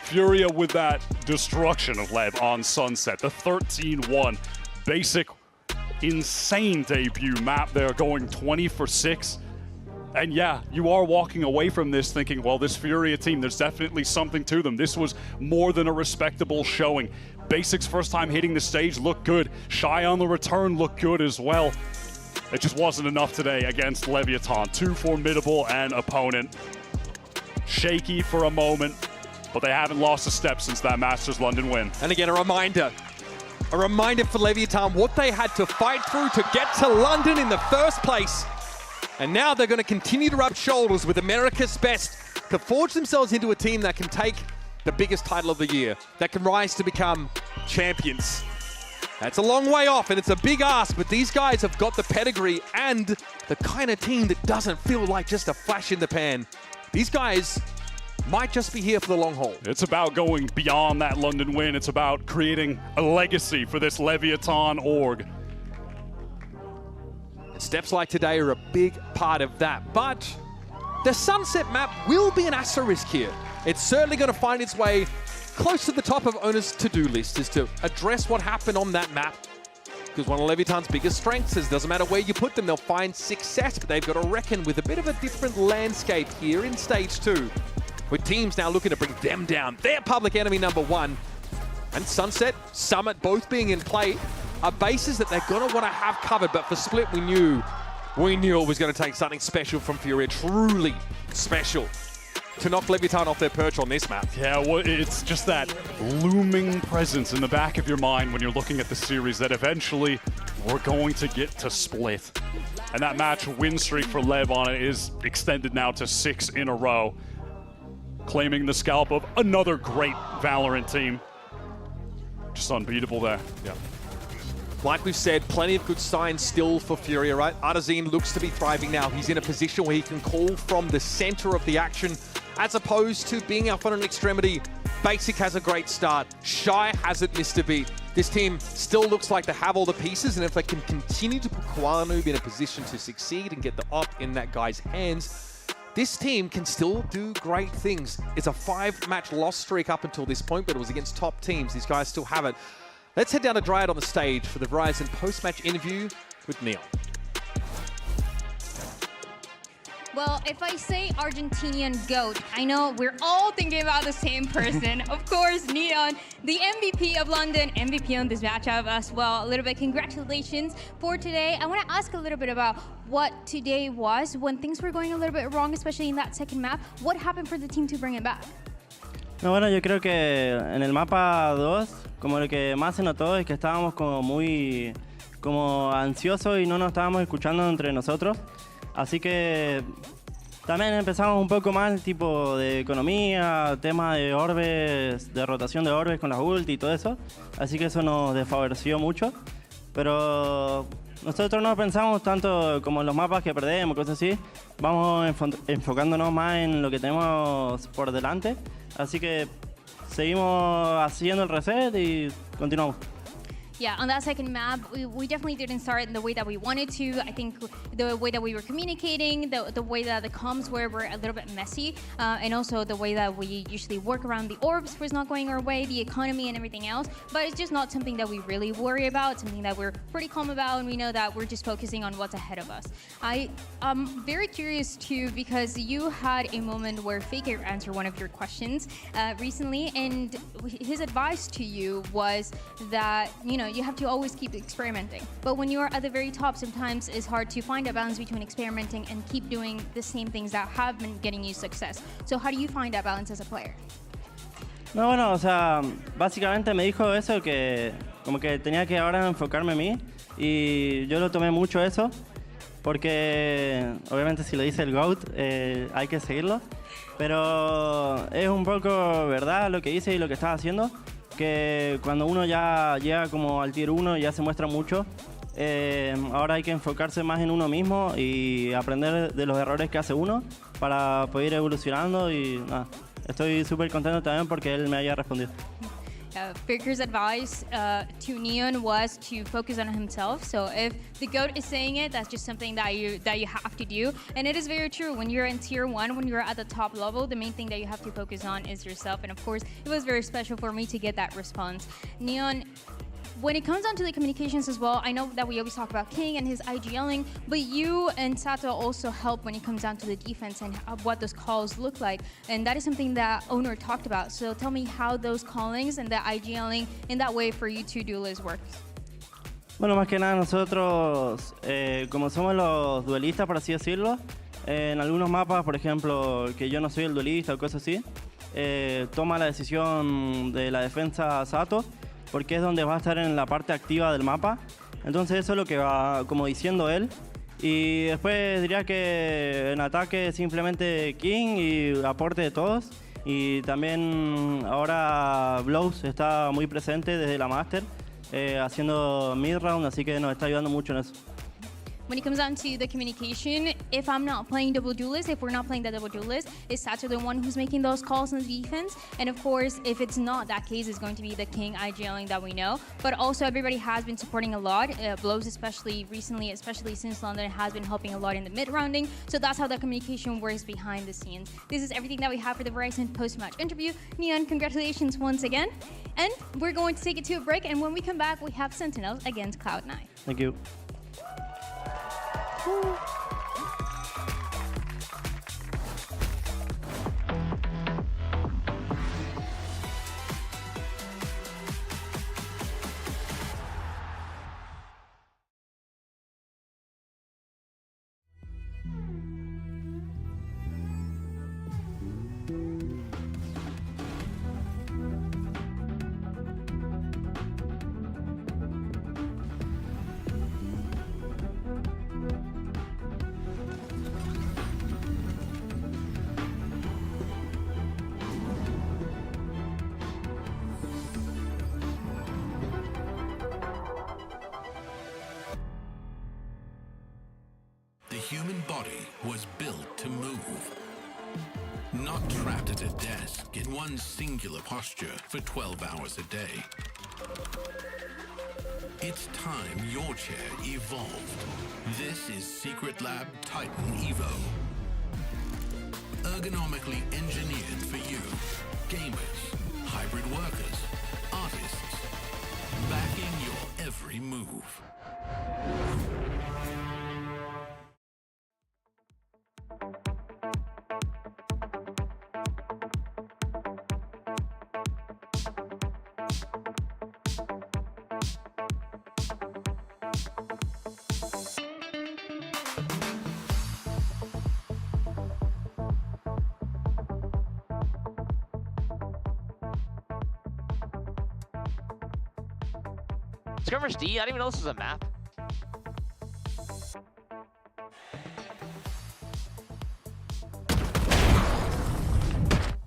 Furia with that destruction of Lev on Sunset, the 13-1. Basic, insane debut map there, going 20 for 6. And yeah, you are walking away from this thinking, well, this Furia team, there's definitely something to them. This was more than a respectable showing. Basic's first time hitting the stage looked good. Shy on the return looked good as well. It just wasn't enough today against Leviatán. Too formidable an opponent. Shaky for a moment, but they haven't lost a step since that Masters London win. And again, a reminder for Leviatán what they had to fight through to get to London in the first place. And now they're going to continue to rub shoulders with America's best to forge themselves into a team that can take the biggest title of the year, that can rise to become champions. That's a long way off, and it's a big ask, but these guys have got the pedigree and the kind of team that doesn't feel like just a flash in the pan. These guys might just be here for the long haul. It's about going beyond that London win. It's about creating a legacy for this Leviatán org. And steps like today are a big part of that, but the Sunset map will be an asterisk here. It's certainly going to find its way close to the top of owners' to-do list, is to address what happened on that map. Because one of Leviatán's biggest strengths is it doesn't matter where you put them, they'll find success, but they've got to reckon with a bit of a different landscape here in Stage 2. With teams now looking to bring them down. Their public enemy #1. And Sunset, Summit both being in play are bases that they're going to want to have covered. But for Split, we knew it was going to take something special from Furia. Truly special to knock Leviatán off their perch on this map. Yeah, well, it's just that looming presence in the back of your mind when you're looking at the series that eventually we're going to get to Split. And that match win streak for Lev on it is extended now to 6 in a row, claiming the scalp of another great Valorant team. Just unbeatable there. Yeah. Like we've said, plenty of good signs still for Furia, right? Artazine looks to be thriving now. He's in a position where he can call from the center of the action, as opposed to being out on an extremity. Basic has a great start. Shy hasn't missed a beat. This team still looks like they have all the pieces, and if they can continue to put Koala in a position to succeed and get the op in that guy's hands, this team can still do great things. It's a 5-match loss streak up until this point, but it was against top teams. These guys still have it. Let's head down to Dryad on the stage for the Verizon post-match interview with Neon. Well, if I say Argentinian GOAT, I know we're all thinking about the same person. Of course, Neon, the MVP of London, MVP on this matchup as well. A little bit congratulations for today. I want to ask a little bit about what today was when things were going a little bit wrong, especially in that second map. What happened for the team to bring it back? No, bueno, yo creo que en el mapa 2, como lo que más se notó es que estábamos como muy ansiosos y no nos estábamos escuchando entre nosotros. Así que también empezamos un poco mal, tipo de economía, tema de orbes, de rotación de orbes con las ulti y todo eso. Así que eso nos desfavoreció mucho. Pero nosotros no pensamos tanto como en los mapas que perdemos, cosas así. Vamos enfocándonos más en lo que tenemos por delante. Así que seguimos haciendo el reset y continuamos. Yeah, on that second map, we definitely didn't start in the way that we wanted to. I think the way that we were communicating, the way that the comms were a little bit messy, and also the way that we usually work around the orbs was not going our way, the economy and everything else. But it's just not something that we really worry about. It's something that we're pretty calm about, and we know that we're just focusing on what's ahead of us. I'm very curious too, because you had a moment where Faker answered one of your questions recently, and his advice to you was that, you have to always keep experimenting. But when you are at the very top, sometimes it's hard to find a balance between experimenting and keep doing the same things that have been getting you success. So how do you find that balance as a player? No, bueno, o sea, básicamente me dijo eso, que como que tenía que ahora enfocarme en mí y yo lo tomé mucho eso porque obviamente si lo dice el GOAT hay que seguirlo, pero es un poco verdad lo que hice y lo que estaba haciendo, que cuando uno ya llega como al tier 1 ya se muestra mucho. Ahora hay que enfocarse más en uno mismo y aprender de los errores que hace uno para poder ir evolucionando y nada, estoy súper contento también porque él me haya respondido. Faker's advice to Neon was to focus on himself. So if the GOAT is saying it, that's just something that you have to do. And it is very true. When you're in tier 1, when you're at the top level, the main thing that you have to focus on is yourself. And of course, it was very special for me to get that response. Neon, when it comes down to the communications as well, I know that we always talk about King and his IGLing, but you and Sato also help when it comes down to the defense and what those calls look like. And that is something that Owner talked about. So tell me how those callings and the IGLing in that way for you two duelists work. Bueno, más que nada nosotros, como somos los duelistas, por así decirlo, en algunos mapas, por ejemplo, que yo no soy el duelista o cosas así, toma la decisión de la defensa Sato, porque es donde va a estar en la parte activa del mapa. Entonces eso es lo que va como diciendo él. Y después diría que en ataque simplemente King y aporte de todos. Y también ahora Blows está muy presente desde la Master, haciendo mid-round, así que nos está ayudando mucho en eso. When it comes down to the communication, if I'm not playing double duelist, if we're not playing the double duelist, is Sato the one who's making those calls on the defense? And of course, if it's not that case, it's going to be the King IGLing that we know. But also everybody has been supporting a lot. Blows especially recently, especially since London, has been helping a lot in the mid-rounding. So that's how the communication works behind the scenes. This is everything that we have for the Verizon post-match interview. Neon, congratulations once again. And we're going to take it to a break. And when we come back, we have Sentinels against Cloud9. Thank you. The human body was built to move, not trapped at a desk in one singular posture for 12 hours a day. It's time your chair evolved. This is Secretlab Titan Evo. Ergonomically engineered for you, gamers, hybrid workers, artists, backing your every move. Skirmish D? I didn't even know this was a map.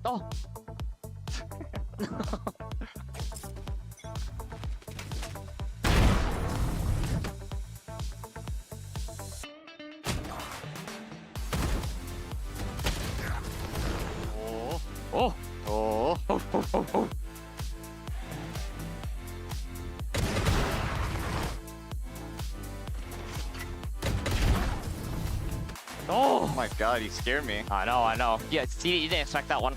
Oh. Oh. Oh. Oh. Oh my god, he scared me. I know. Yeah, see, you didn't expect that one.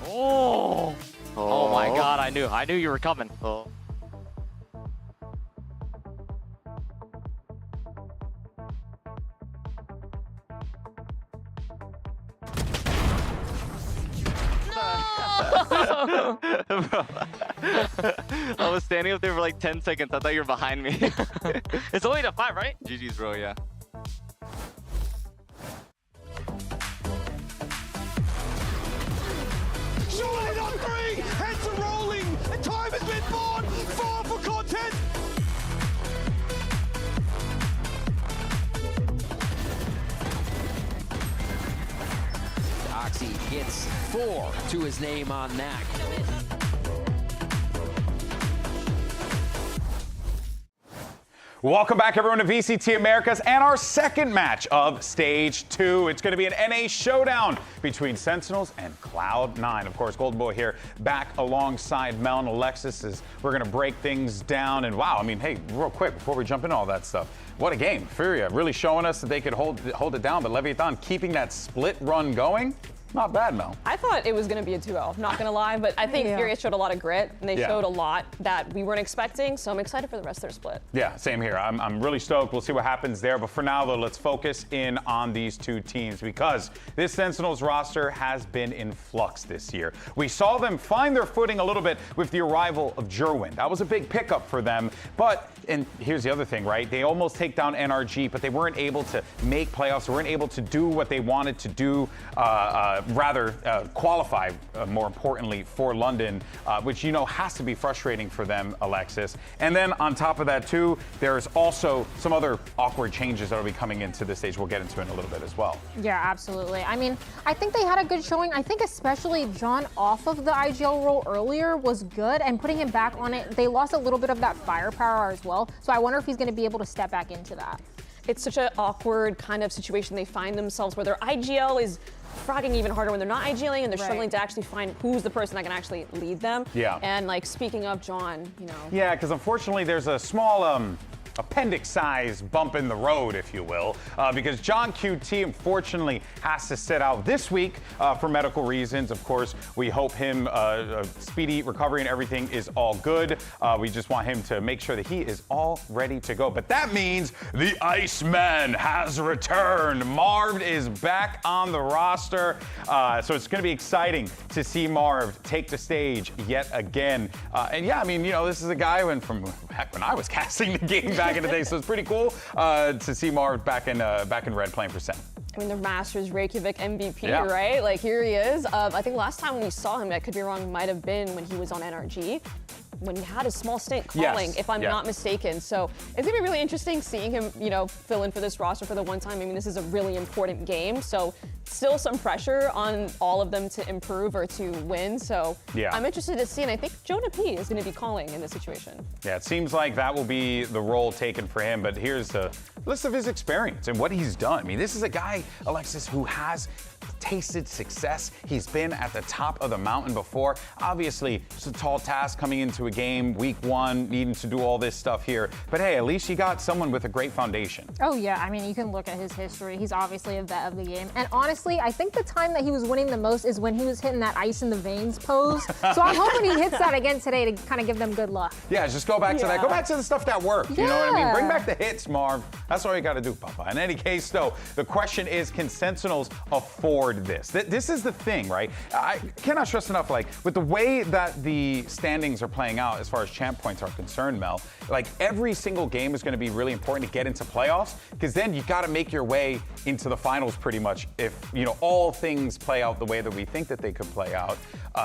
Oh! Oh my god, I knew you were coming. Oh. Bro, I was standing up there for like 10 seconds. I thought you were behind me. It's only to 5, right? GG's, bro, yeah. It's 4 to his name on that. Welcome back, everyone, to VCT Americas and our second match of Stage 2. It's going to be an NA showdown between Sentinels and Cloud9. Of course, Golden Boy here back alongside Mel and Alexis as we're going to break things down. And wow, I mean, hey, real quick, before we jump into all that stuff, what a game. Furia really showing us that they could hold it down, but Leviatán keeping that split run going. Not bad, Mel. I thought it was going to be a 2-0, not going to lie, but I think Furia showed a lot of grit, and they showed a lot that we weren't expecting, so I'm excited for the rest of their split. Yeah, same here. I'm really stoked. We'll see what happens there, but for now, though, let's focus in on these two teams because this Sentinels roster has been in flux this year. We saw them find their footing a little bit with the arrival of Jerwin. That was a big pickup for them, but, and here's the other thing, right? They almost take down NRG, but they weren't able to make playoffs. They weren't able to do what they wanted to do, qualify, more importantly, for London, which, you know, has to be frustrating for them, Alexis. And then on top of that, too, there's also some other awkward changes that will be coming into this stage. We'll get into in a little bit as well. Yeah, absolutely. I mean, I think they had a good showing. I think especially John off of the IGL role earlier was good, and putting him back on it, they lost a little bit of that firepower as well. So I wonder if he's going to be able to step back into that. It's such an awkward kind of situation they find themselves where their IGL is frogging even harder when they're not IGLing and they're struggling to actually find who's the person that can actually lead them. Yeah. And like speaking of John, you know. Yeah, because unfortunately there's a small appendix-sized bump in the road, if you will, because John QT unfortunately has to sit out this week for medical reasons. Of course, we hope him a speedy recovery and everything is all good. We just want him to make sure that he is all ready to go. But that means the Iceman has returned. Marv is back on the roster, so it's going to be exciting to see Marv take the stage yet again. And yeah, I mean, you know, this is a guy from heck when I was casting the game back in the day, so it's pretty cool to see Marv back in red playing for SEN. I mean, the Masters Reykjavik MVP, right? Like, here he is. I think last time we saw him, I could be wrong, might have been when he was on NRG, when he had a small stint calling, if I'm not mistaken. So it's gonna be really interesting seeing him, you know, fill in for this roster for the one time. I mean, this is a really important game, so still some pressure on all of them to improve or to win. So I'm interested to see, and I think Jonah P is gonna be calling in this situation. Yeah, it seems like that will be the role taken for him, but here's the list of his experience and what he's done. I mean, this is a guy, Alexis, who has tasted success. He's been at the top of the mountain before. Obviously, it's a tall task coming into a game, week one, needing to do all this stuff here. But hey, at least you got someone with a great foundation. Oh yeah, I mean, you can look at his history. He's obviously a vet of the game. And honestly, I think the time that he was winning the most is when he was hitting that ice in the veins pose. So I'm hoping he hits that again today to kind of give them good luck. Yeah, just go back to that. Go back to the stuff that worked. You know what I mean? Bring back the hits, Marv. That's all you got to do, Papa. In any case, though, the question is, can Sentinels afford this? This is the thing, right? I cannot stress enough, like, with the way that the standings are playing out as far as champ points are concerned, Mel, like, every single game is going to be really important to get into playoffs, because then you got to make your way into the finals pretty much if, you know, all things play out the way that we think that they could play out.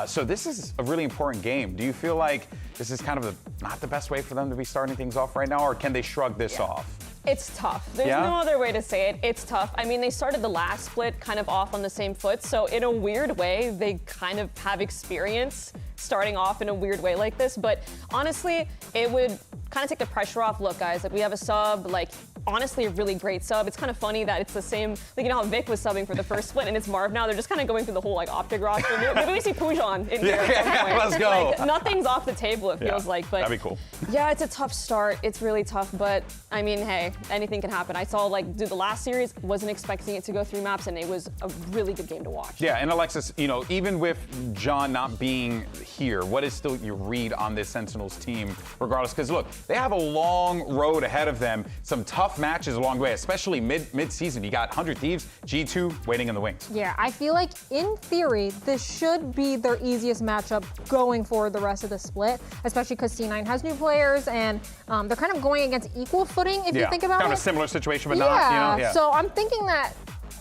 So this is a really important game. Do you feel like this is kind of not the best way for them to be starting things off right now, or can they shrug this off? It's tough. There's no other way to say it. It's tough. I mean, they started the last split kind of off on the same foot, so in a weird way, they kind of have experience starting off in a weird way like this, but honestly, it would kind of take the pressure off. Look, guys, like, we have a sub, like, honestly a really great sub. It's kind of funny that it's the same, like, you know how Vic was subbing for the first split and it's Marv now. They're just kind of going through the whole, like, Optic roster. Maybe we see Pujan in here at some point. Let's go. Like, nothing's off the table, it feels like. But that'd be cool. Yeah, it's a tough start. It's really tough, but I mean, hey, anything can happen. I saw, like, the last series, wasn't expecting it to go 3 maps, and it was a really good game to watch. Yeah, and Alexis, you know, even with John not being here, what is still your read on this Sentinels team, regardless? Because look, they have a long road ahead of them, some tough matches along the way, especially mid-season. You got 100 Thieves, G2 waiting in the wings. Yeah, I feel like in theory, this should be their easiest matchup going forward the rest of the split, especially because C9 has new players and they're kind of going against equal footing if you think about it. Kind of a similar situation, but not, you know? Yeah. So I'm thinking that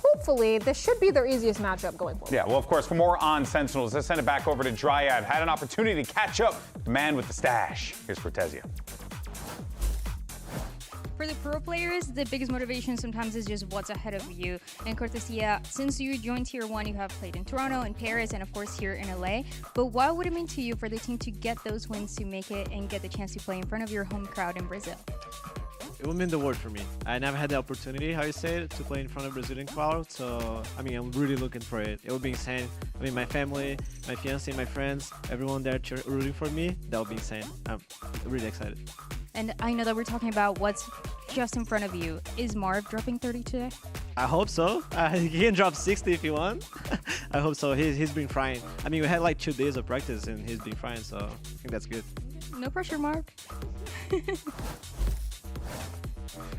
hopefully this should be their easiest matchup going forward. Yeah, well, of course, for more on Sentinels, let's send it back over to Dryad. Had an opportunity to catch up with the man with the stash. Here's Cortezia. For the pro players, the biggest motivation sometimes is just what's ahead of you. And Cortesia, since you joined Tier 1, you have played in Toronto, in Paris, and of course here in LA. But what would it mean to you for the team to get those wins to make it and get the chance to play in front of your home crowd in Brazil? It would mean the world for me. I never had the opportunity, how you say it, to play in front of Brazilian crowd. So, I mean, I'm really looking for it. It would be insane. I mean, my family, my fiancé, my friends, everyone there rooting for me, that would be insane. I'm really excited. And I know that we're talking about what's just in front of you. Is Marv dropping 30 today? I hope so. He can drop 60 if you want. I hope so. He's been frying. I mean, we had like 2 days of practice and he's been frying, so I think that's good. No pressure, Marv.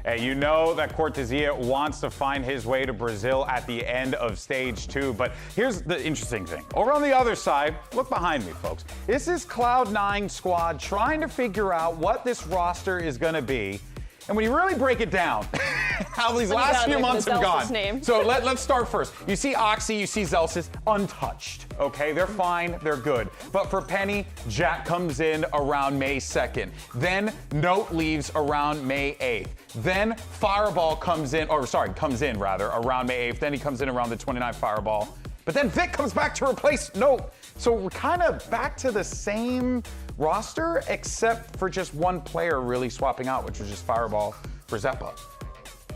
Hey, you know that Cortesia wants to find his way to Brazil at the end of stage 2, but here's the interesting thing. Over on the other side, look behind me, folks. This is Cloud9 squad trying to figure out what this roster is going to be. And when you really break it down, how these last few months have gone. Name. So let's start first. You see Oxy, you see Zelsis, untouched. Okay, they're fine, they're good. But for Penny, Jack comes in around May 2nd. Then Note leaves around May 8th. Then Fireball comes in around May 8th. Then he comes in around the 29th Fireball. But then Vic comes back to replace Note. So we're kind of back to the same roster, except for just one player really swapping out, which was just Fireball for Zeppa.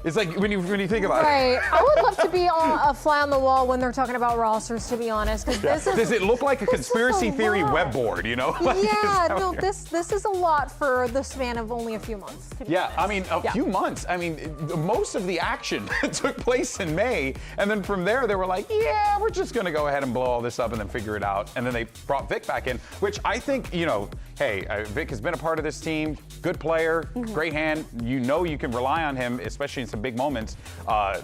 It's like when you think about right. it. I would love to be a fly on the wall when they're talking about rosters, to be honest. Does it look like a conspiracy theory web board, you know? Like, yeah, no, this is a lot for the span of only a few months. To be honest. I mean, a few months. I mean, most of the action took place in May, and then from there they were like, yeah, we're just gonna go ahead and blow all this up and then figure it out. And then they brought Vic back in, which I think, you know, hey, Vic has been a part of this team, good player, great hand. You know you can rely on him, especially in some big moments.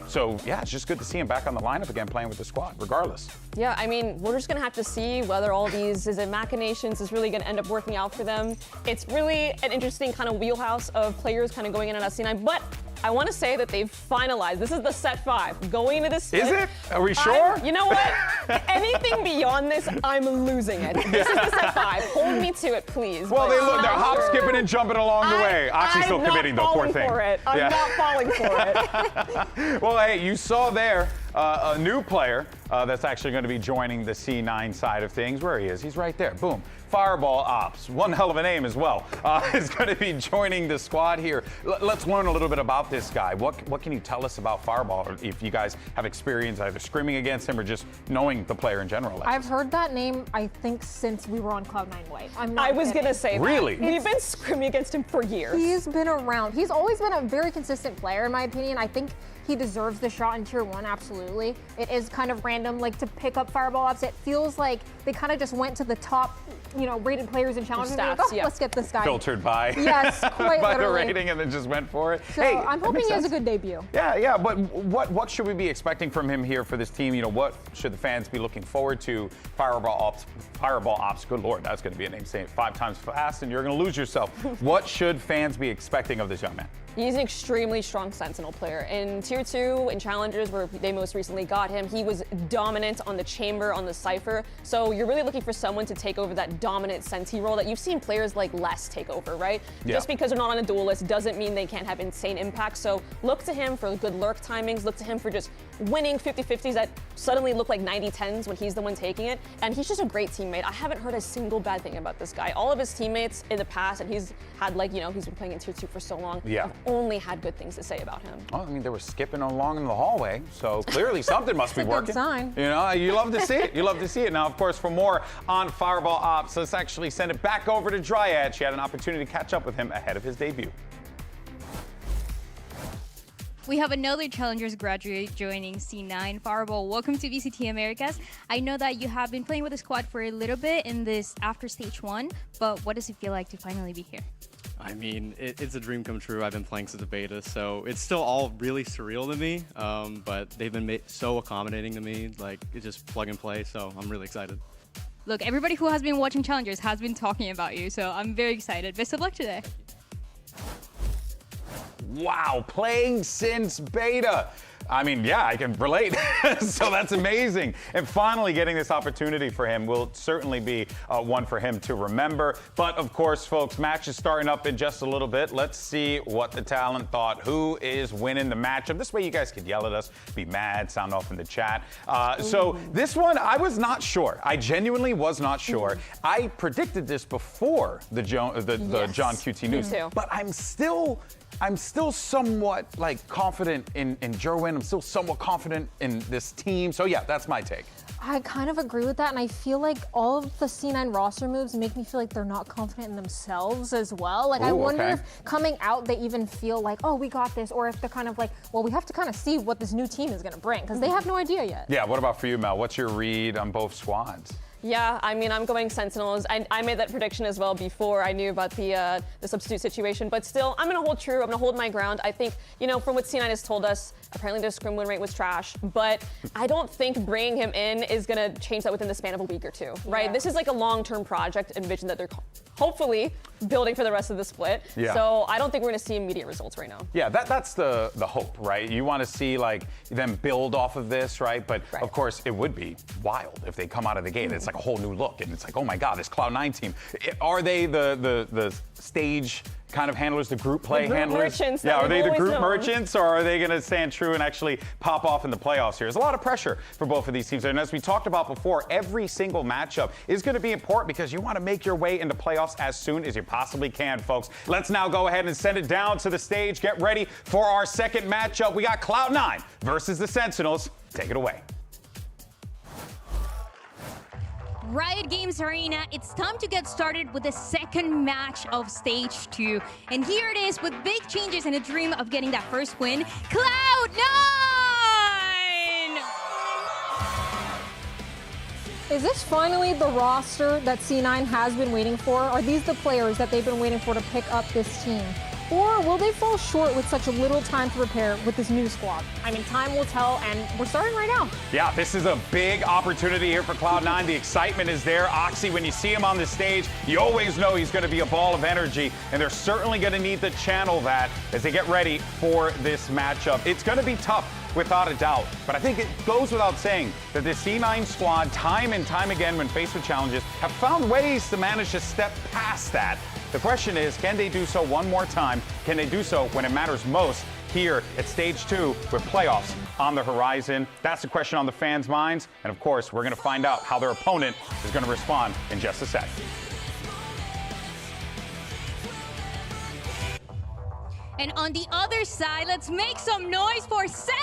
So yeah, it's just good to see him back on the lineup again, playing with the squad, regardless. Yeah, I mean, we're just gonna have to see whether all these machinations is really gonna end up working out for them. It's really an interesting kind of wheelhouse of players kind of going in on SC9, but I want to say that they've finalized. This is the set 5. Going into this split. Is it? Are we sure? You know what? Anything beyond this, I'm losing it. This is the set 5. Hold me to it, please. Well, they're hop, skipping, and jumping along the way. Oxy's still committing, though, poor thing. I'm not falling for it. Well, hey, you saw there a new player that's actually going to be joining the C9 side of things. Where he is, he's right there. Boom. Fireball Ops, one hell of a name as well, is going to be joining the squad here. Let's learn a little bit about this guy. What can you tell us about Fireball, or if you guys have experience either screaming against him or just knowing the player in general? I've heard that name, I think, since we were on Cloud9 White. I was going to say really? That. We've been screaming against him for years. He's been around. He's always been a very consistent player, in my opinion. I think he deserves the shot in Tier 1, absolutely. It is kind of random, like, to pick up Fireball Ops. It feels like they kind of just went to the top, you know, rated players in challengers. Stats, like, let's get this guy. Filtered by. Yes, quite by literally. the rating, and then just went for it. So hey, I'm hoping he has a good debut. Yeah, but what should we be expecting from him here for this team? You know, what should the fans be looking forward to? Fireball Ops, good Lord, that's going to be a name. Saying it 5 times fast and you're going to lose yourself. What should fans be expecting of this young man? He's an extremely strong Sentinel player. In Tier 2, in Challengers, where they most recently got him, he was dominant on the Chamber, on the Cypher. So you're really looking for someone to take over that dominant Senti role that you've seen players like Les take over, right? Yeah. Just because they're not on a duelist doesn't mean they can't have insane impact. So look to him for good lurk timings. Look to him for just winning 50-50s that suddenly look like 90-10s when he's the one taking it. And he's just a great teammate. I haven't heard a single bad thing about this guy. All of his teammates in the past, and he's had, like, you know, he's been playing in Tier 2 for so long. Yeah. Have only had good things to say about him. Well, I mean, they were skipping along in the hallway, so clearly something must be working. Good sign. You know, you love to see it. You love to see it. Now, of course, for more on Fireball Ops, let's actually send it back over to Dryad. She had an opportunity to catch up with him ahead of his debut. We have another Challengers graduate joining C9. Fireball, welcome to VCT Americas. I know that you have been playing with the squad for a little bit in this after stage 1, but what does it feel like to finally be here? I mean, it's a dream come true. I've been playing since the beta, so it's still all really surreal to me, but they've been so accommodating to me. Like, it's just plug and play, so I'm really excited. Look, everybody who has been watching Challengers has been talking about you, so I'm very excited. Best of luck today. Wow, playing since beta. I mean, yeah, I can relate. So that's amazing. And finally getting this opportunity for him will certainly be one for him to remember. But of course, folks, match is starting up in just a little bit. Let's see what the talent thought. Who is winning the matchup? This way you guys could yell at us, be mad, sound off in the chat. So this one, I was not sure. I genuinely was not sure. I predicted this before the John QT news. Me too. But I'm still somewhat like confident in Jerwin. I'm still somewhat confident in this team. So yeah, that's my take. I kind of agree with that, and I feel like all of the C9 roster moves make me feel like they're not confident in themselves as well. Like, I wonder if coming out they even feel like, oh, we got this, or if they're kind of like, well, we have to kind of see what this new team is going to bring, because they have no idea yet. Yeah, what about for you, Mel? What's your read on both squads? Yeah, I mean, I'm going Sentinels. I made that prediction as well before I knew about the substitute situation, but still, I'm going to hold true. I'm going to hold my ground. I think, you know, from what C9 has told us, apparently their scrim win rate was trash, but I don't think bringing him in is going to change that within the span of a week or two, right? This is like a long-term project and vision that they're hopefully building for the rest of the split. Yeah. So I don't think we're going to see immediate results right now. Yeah, that's the hope, right? You want to see like them build off of this, right? But of course, it would be wild if they come out of the gate. It's like a whole new look, and it's like, oh my God, this Cloud9 team. Are they the stage kind of handlers, the group play handlers? Yeah, are they the group merchants, or are they going to stand true and actually pop off in the playoffs here? There's a lot of pressure for both of these teams. And as we talked about before, every single matchup is going to be important because you want to make your way into playoffs as soon as you possibly can, folks. Let's now go ahead and send it down to the stage. Get ready for our second matchup. We got Cloud9 versus the Sentinels. Take it away. Riot Games Arena, it's time to get started with the second match of Stage 2. And here it is with big changes and a dream of getting that first win, Cloud9! Is this finally the roster that C9 has been waiting for? Are these the players that they've been waiting for to pick up this team? Or will they fall short with such a little time to prepare with this new squad? I mean, time will tell, and we're starting right now. Yeah, this is a big opportunity here for Cloud9. The excitement is there. Oxy, when you see him on the stage, you always know he's going to be a ball of energy, and they're certainly going to need to channel that as they get ready for this matchup. It's going to be tough, without a doubt, but I think it goes without saying that the C9 squad, time and time again, when faced with challenges, have found ways to manage to step past that. The question is, can they do so one more time? Can they do so when it matters most here at Stage 2 with playoffs on the horizon? That's the question on the fans' minds. And of course, we're going to find out how their opponent is going to respond in just a sec. And on the other side, let's make some noise for Sentinels!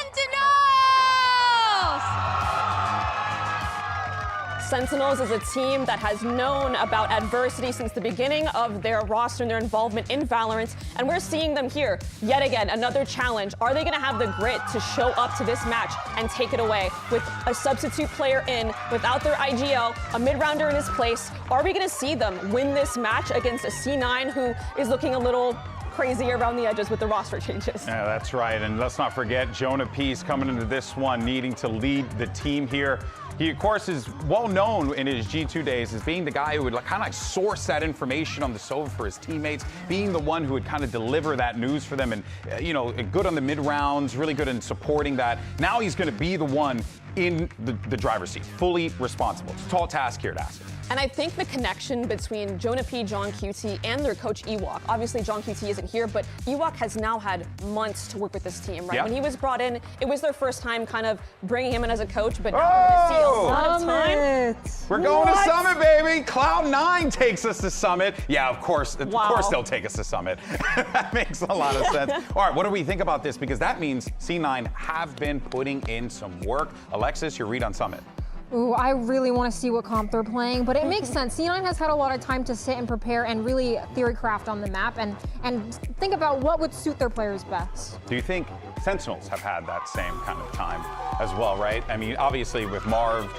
Sentinels is a team that has known about adversity since the beginning of their roster and their involvement in Valorant, and we're seeing them here yet again, another challenge. Are they going to have the grit to show up to this match and take it away with a substitute player in, without their IGL, a mid-rounder in his place? Are we going to see them win this match against a C9 who is looking a little crazy around the edges with the roster changes? Yeah, that's right. And let's not forget Jonah Peace coming into this one, needing to lead the team here. He, of course, is well known in his G2 days as being the guy who would kind of like source that information on the Zowie for his teammates, being the one who would kind of deliver that news for them, and you know, good on the mid rounds, really good in supporting that. Now he's going to be the one in the driver's seat, fully responsible. It's a tall task here to ask him. And I think the connection between Jonah P, John QT, and their coach Ewok, obviously John QT isn't here, but Ewok has now had months to work with this team, right? Yeah. When he was brought in, it was their first time kind of bringing him in as a coach, but now we're going to see a lot of time. We're going to Summit, baby. Cloud9 takes us to Summit. Yeah, of course they'll take us to Summit. That makes a lot of sense. All right, what do we think about this? Because that means C9 have been putting in some work. Alexis, your read on Summit. Ooh, I really want to see what comp they're playing, but it makes sense. C9 has had a lot of time to sit and prepare and really theory craft on the map and think about what would suit their players best. Do you think Sentinels have had that same kind of time as well, right? I mean, obviously with Marv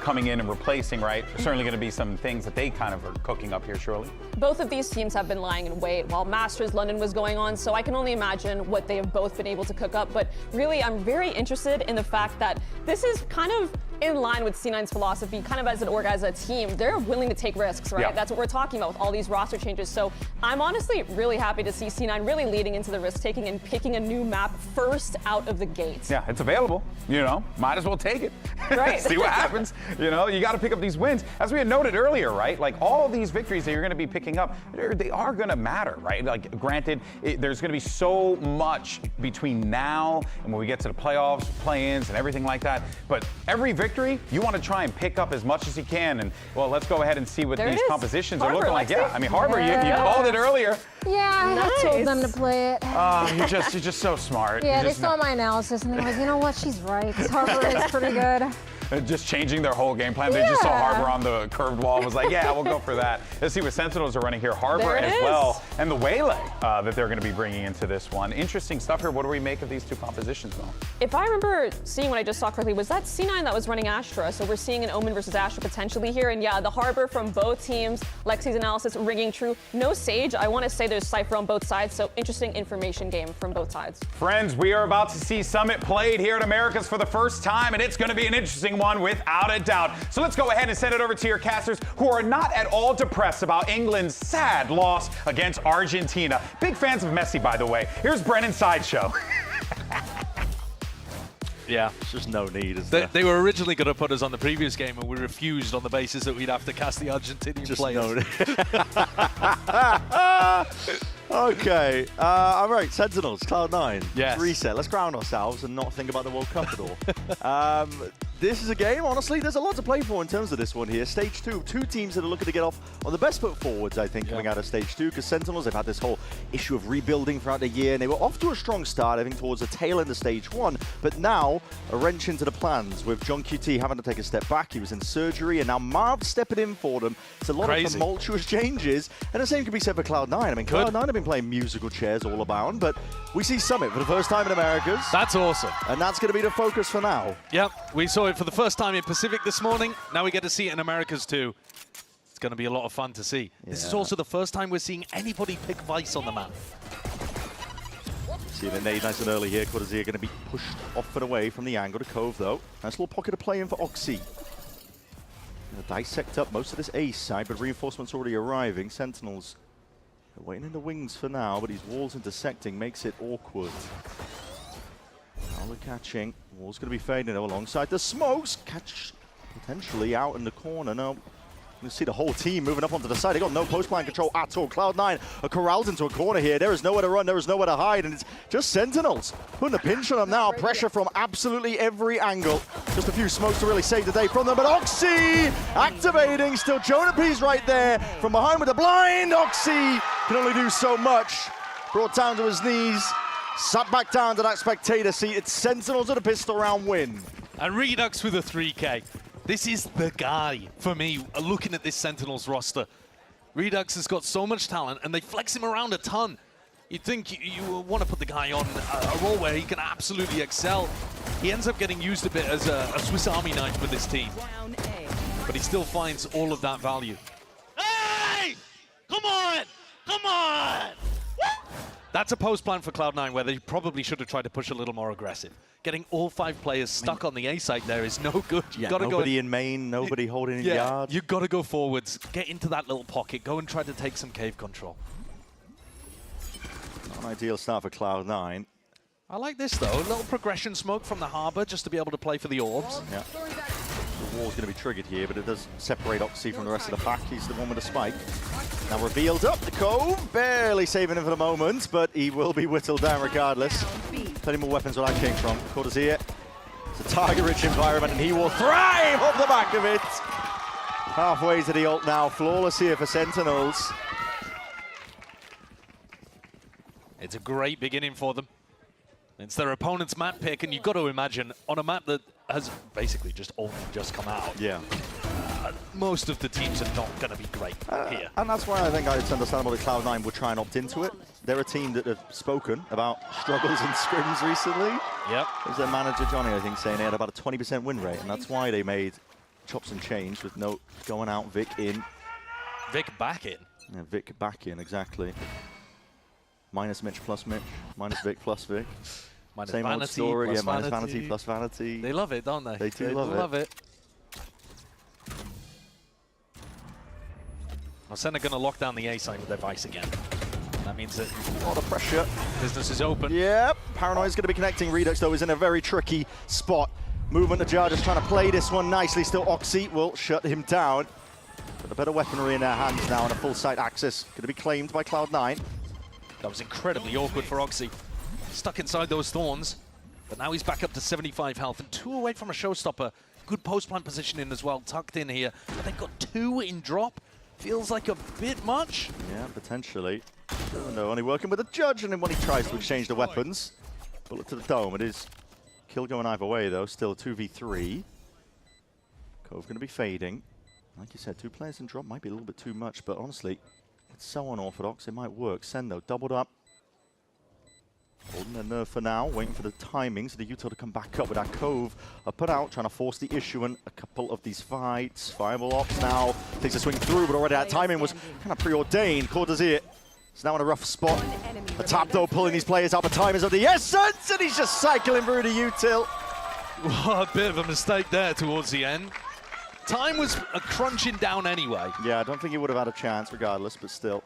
coming in and replacing, right? There's certainly going to be some things that they kind of are cooking up here, surely. Both of these teams have been lying in wait while Masters London was going on, so I can only imagine what they have both been able to cook up. But really, I'm very interested in the fact that this is kind of in line with C9's philosophy, kind of as a team. They're willing to take risks, right? Yeah. That's what we're talking about with all these roster changes. So I'm honestly really happy to see C9 really leading into the risk taking and picking a new map first out of the gate. Yeah, it's available. You know, might as well take it. Right. See what happens. You know, you got to pick up these wins. As we had noted earlier, right? Like all these victories that you're going to be picking up, they are going to matter, right? Like granted, there's going to be so much between now and when we get to the playoffs, play-ins, and everything like that. But every victory, you want to try and pick up as much as you can. And well, let's go ahead and see what these compositions are looking like. Yeah, I mean, Harbor, you called it earlier. Yeah, I told them to play it. You're just so smart. Yeah, they saw my analysis and they're like, you know what, she's right. Harbor is pretty good. Just changing their whole game plan. They just saw Harbor on the curved wall and was like, yeah, we'll go for that. Let's see what Sentinels are running here. Harbor as well. And the Waylay that they're going to be bringing into this one. Interesting stuff here. What do we make of these two compositions, Mel? If I remember seeing what I just saw correctly, was that C9 that was running Astra? So we're seeing an Omen versus Astra potentially here. And yeah, the Harbor from both teams. Lexi's analysis ringing true. No Sage. I want to say there's Cypher on both sides. So interesting information game from both sides. Friends, we are about to see Summit played here at Americas for the first time. And it's going to be an interesting one without a doubt. So let's go ahead and send it over to your casters who are not at all depressed about England's sad loss against Argentina. Big fans of Messi, by the way. Here's Brennan's Sideshow. Yeah, it's just no need, is there? They were originally going to put us on the previous game, and we refused on the basis that we'd have to cast the Argentinian players. Okay, all right, Sentinels, Cloud9. Yes. Reset. Let's ground ourselves and not think about the World Cup at all. This is a game, honestly, there's a lot to play for in terms of this one here. Stage 2, two teams that are looking to get off on the best foot forwards, I think, coming out of Stage 2, because Sentinels, they've had this whole issue of rebuilding throughout the year, and they were off to a strong start, I think, towards the tail end of Stage 1, but now a wrench into the plans with John QT having to take a step back. He was in surgery, and now Marv stepping in for them. It's a lot of tumultuous changes, and the same can be said for Cloud9. I mean, Cloud9 have been playing musical chairs all abound, but we see Summit for the first time in Americas. That's awesome. And that's going to be the focus for now. Yep, we saw it for the first time in Pacific this morning. Now we get to see it in Americas too. It's going to be a lot of fun to see. Yeah. This is also the first time we're seeing anybody pick Vice on the map. See the nade nice and early here. Quadazir going to be pushed off and away from the angle to Cove, though. Nice little pocket of play in for Oxy. Gonna dissect up most of this ace side, but reinforcements already arriving. Sentinels waiting in the wings for now, but his walls intersecting makes it awkward. Now they're catching. Wall's going to be fading though alongside the smokes. Catch potentially out in the corner. No, you can see the whole team moving up onto the side. They got no post plan control at all. Cloud9 are corralled into a corner here. There is nowhere to run. There is nowhere to hide. And it's just Sentinels putting a pinch on them now. Pressure from absolutely every angle. Just a few smokes to really save the day from them. But Oxy activating. Still Jonah P's right there. From behind with the blind. Oxy can only do so much. Brought down to his knees. Sat back down to that spectator seat. It's Sentinels at a pistol round win. And Redux with a 3K. This is the guy for me, looking at this Sentinels roster. Redux has got so much talent, and they flex him around a ton. You'd think you want to put the guy on a role where he can absolutely excel. He ends up getting used a bit as a Swiss Army knife with this team. But he still finds all of that value. Hey! Come on! Come on! That's a post plan for Cloud9 where they probably should have tried to push a little more aggressive. Getting all 5 players stuck on the A site there is no good. Yeah, nobody in main, nobody holding in yard. You've got to go forwards, get into that little pocket, go and try to take some cave control. Not an ideal start for Cloud9. I like this though, a little progression smoke from the Harbor just to be able to play for the orbs. Yeah. The wall's going to be triggered here, but it does separate Oxy from the rest of the pack. He's the one with the spike. Now revealed up the Cove, barely saving him for the moment, but he will be whittled down regardless. Plenty more weapons where that came from. Quadazir, it's a target-rich environment, and he will thrive off the back of it. Halfway to the ult now, flawless here for Sentinels. It's a great beginning for them. It's their opponent's map pick, and you've got to imagine on a map that has basically only just come out. Yeah. Most of the teams are not going to be great here. And that's why I think it's understandable that Cloud9 would try and opt into it. They're a team that have spoken about struggles in scrims recently. Yep. There's their manager, Johnny, I think, saying they had about a 20% win rate, and that's why they made chops and change with no going out, Vic in. Vic back in? Yeah, Vic back in, exactly. Minus Mitch plus Mitch, minus Vic plus Vic. Minus Same vanity, old story, plus yeah, minus vanity. vanity plus vanity. They love it, don't they? They do love it. SEN are going to lock down the A side with their Vice again. That means that a lot of pressure. Business is open. Yep, Paranoia's going to be connecting. Redux, though, is in a very tricky spot. Movement of Jar just trying to play this one nicely. Still, Oxy will shut him down. But a better weaponry in their hands now and a full site access. Going to be claimed by Cloud9. That was incredibly awkward for Oxy. Stuck inside those thorns. But now he's back up to 75 health and 2 away from a showstopper. Good post-plant positioning as well, tucked in here. But they've got 2 in drop. Feels like a bit much. Yeah, potentially. No, only working with a judge, and then when he tries to exchange the weapons, bullet to the dome. It is kill going either way, though. Still 2v3. Cove going to be fading. Like you said, 2 players in drop might be a little bit too much, but honestly, it's so unorthodox. It might work. SEN, though, doubled up. Holding their nerve for now, waiting for the timings of the util to come back up with that Cove up and out, trying to force the issue in a couple of these fights. Fireball Ops now takes a swing through, but already that timing was kind of preordained. Cortazir is now in a rough spot. The tap, though, pulling these players out. The time is of the essence, and he's just cycling through the util. What a bit of a mistake there towards the end. Time was crunching down anyway. Yeah, I don't think he would have had a chance regardless, but still.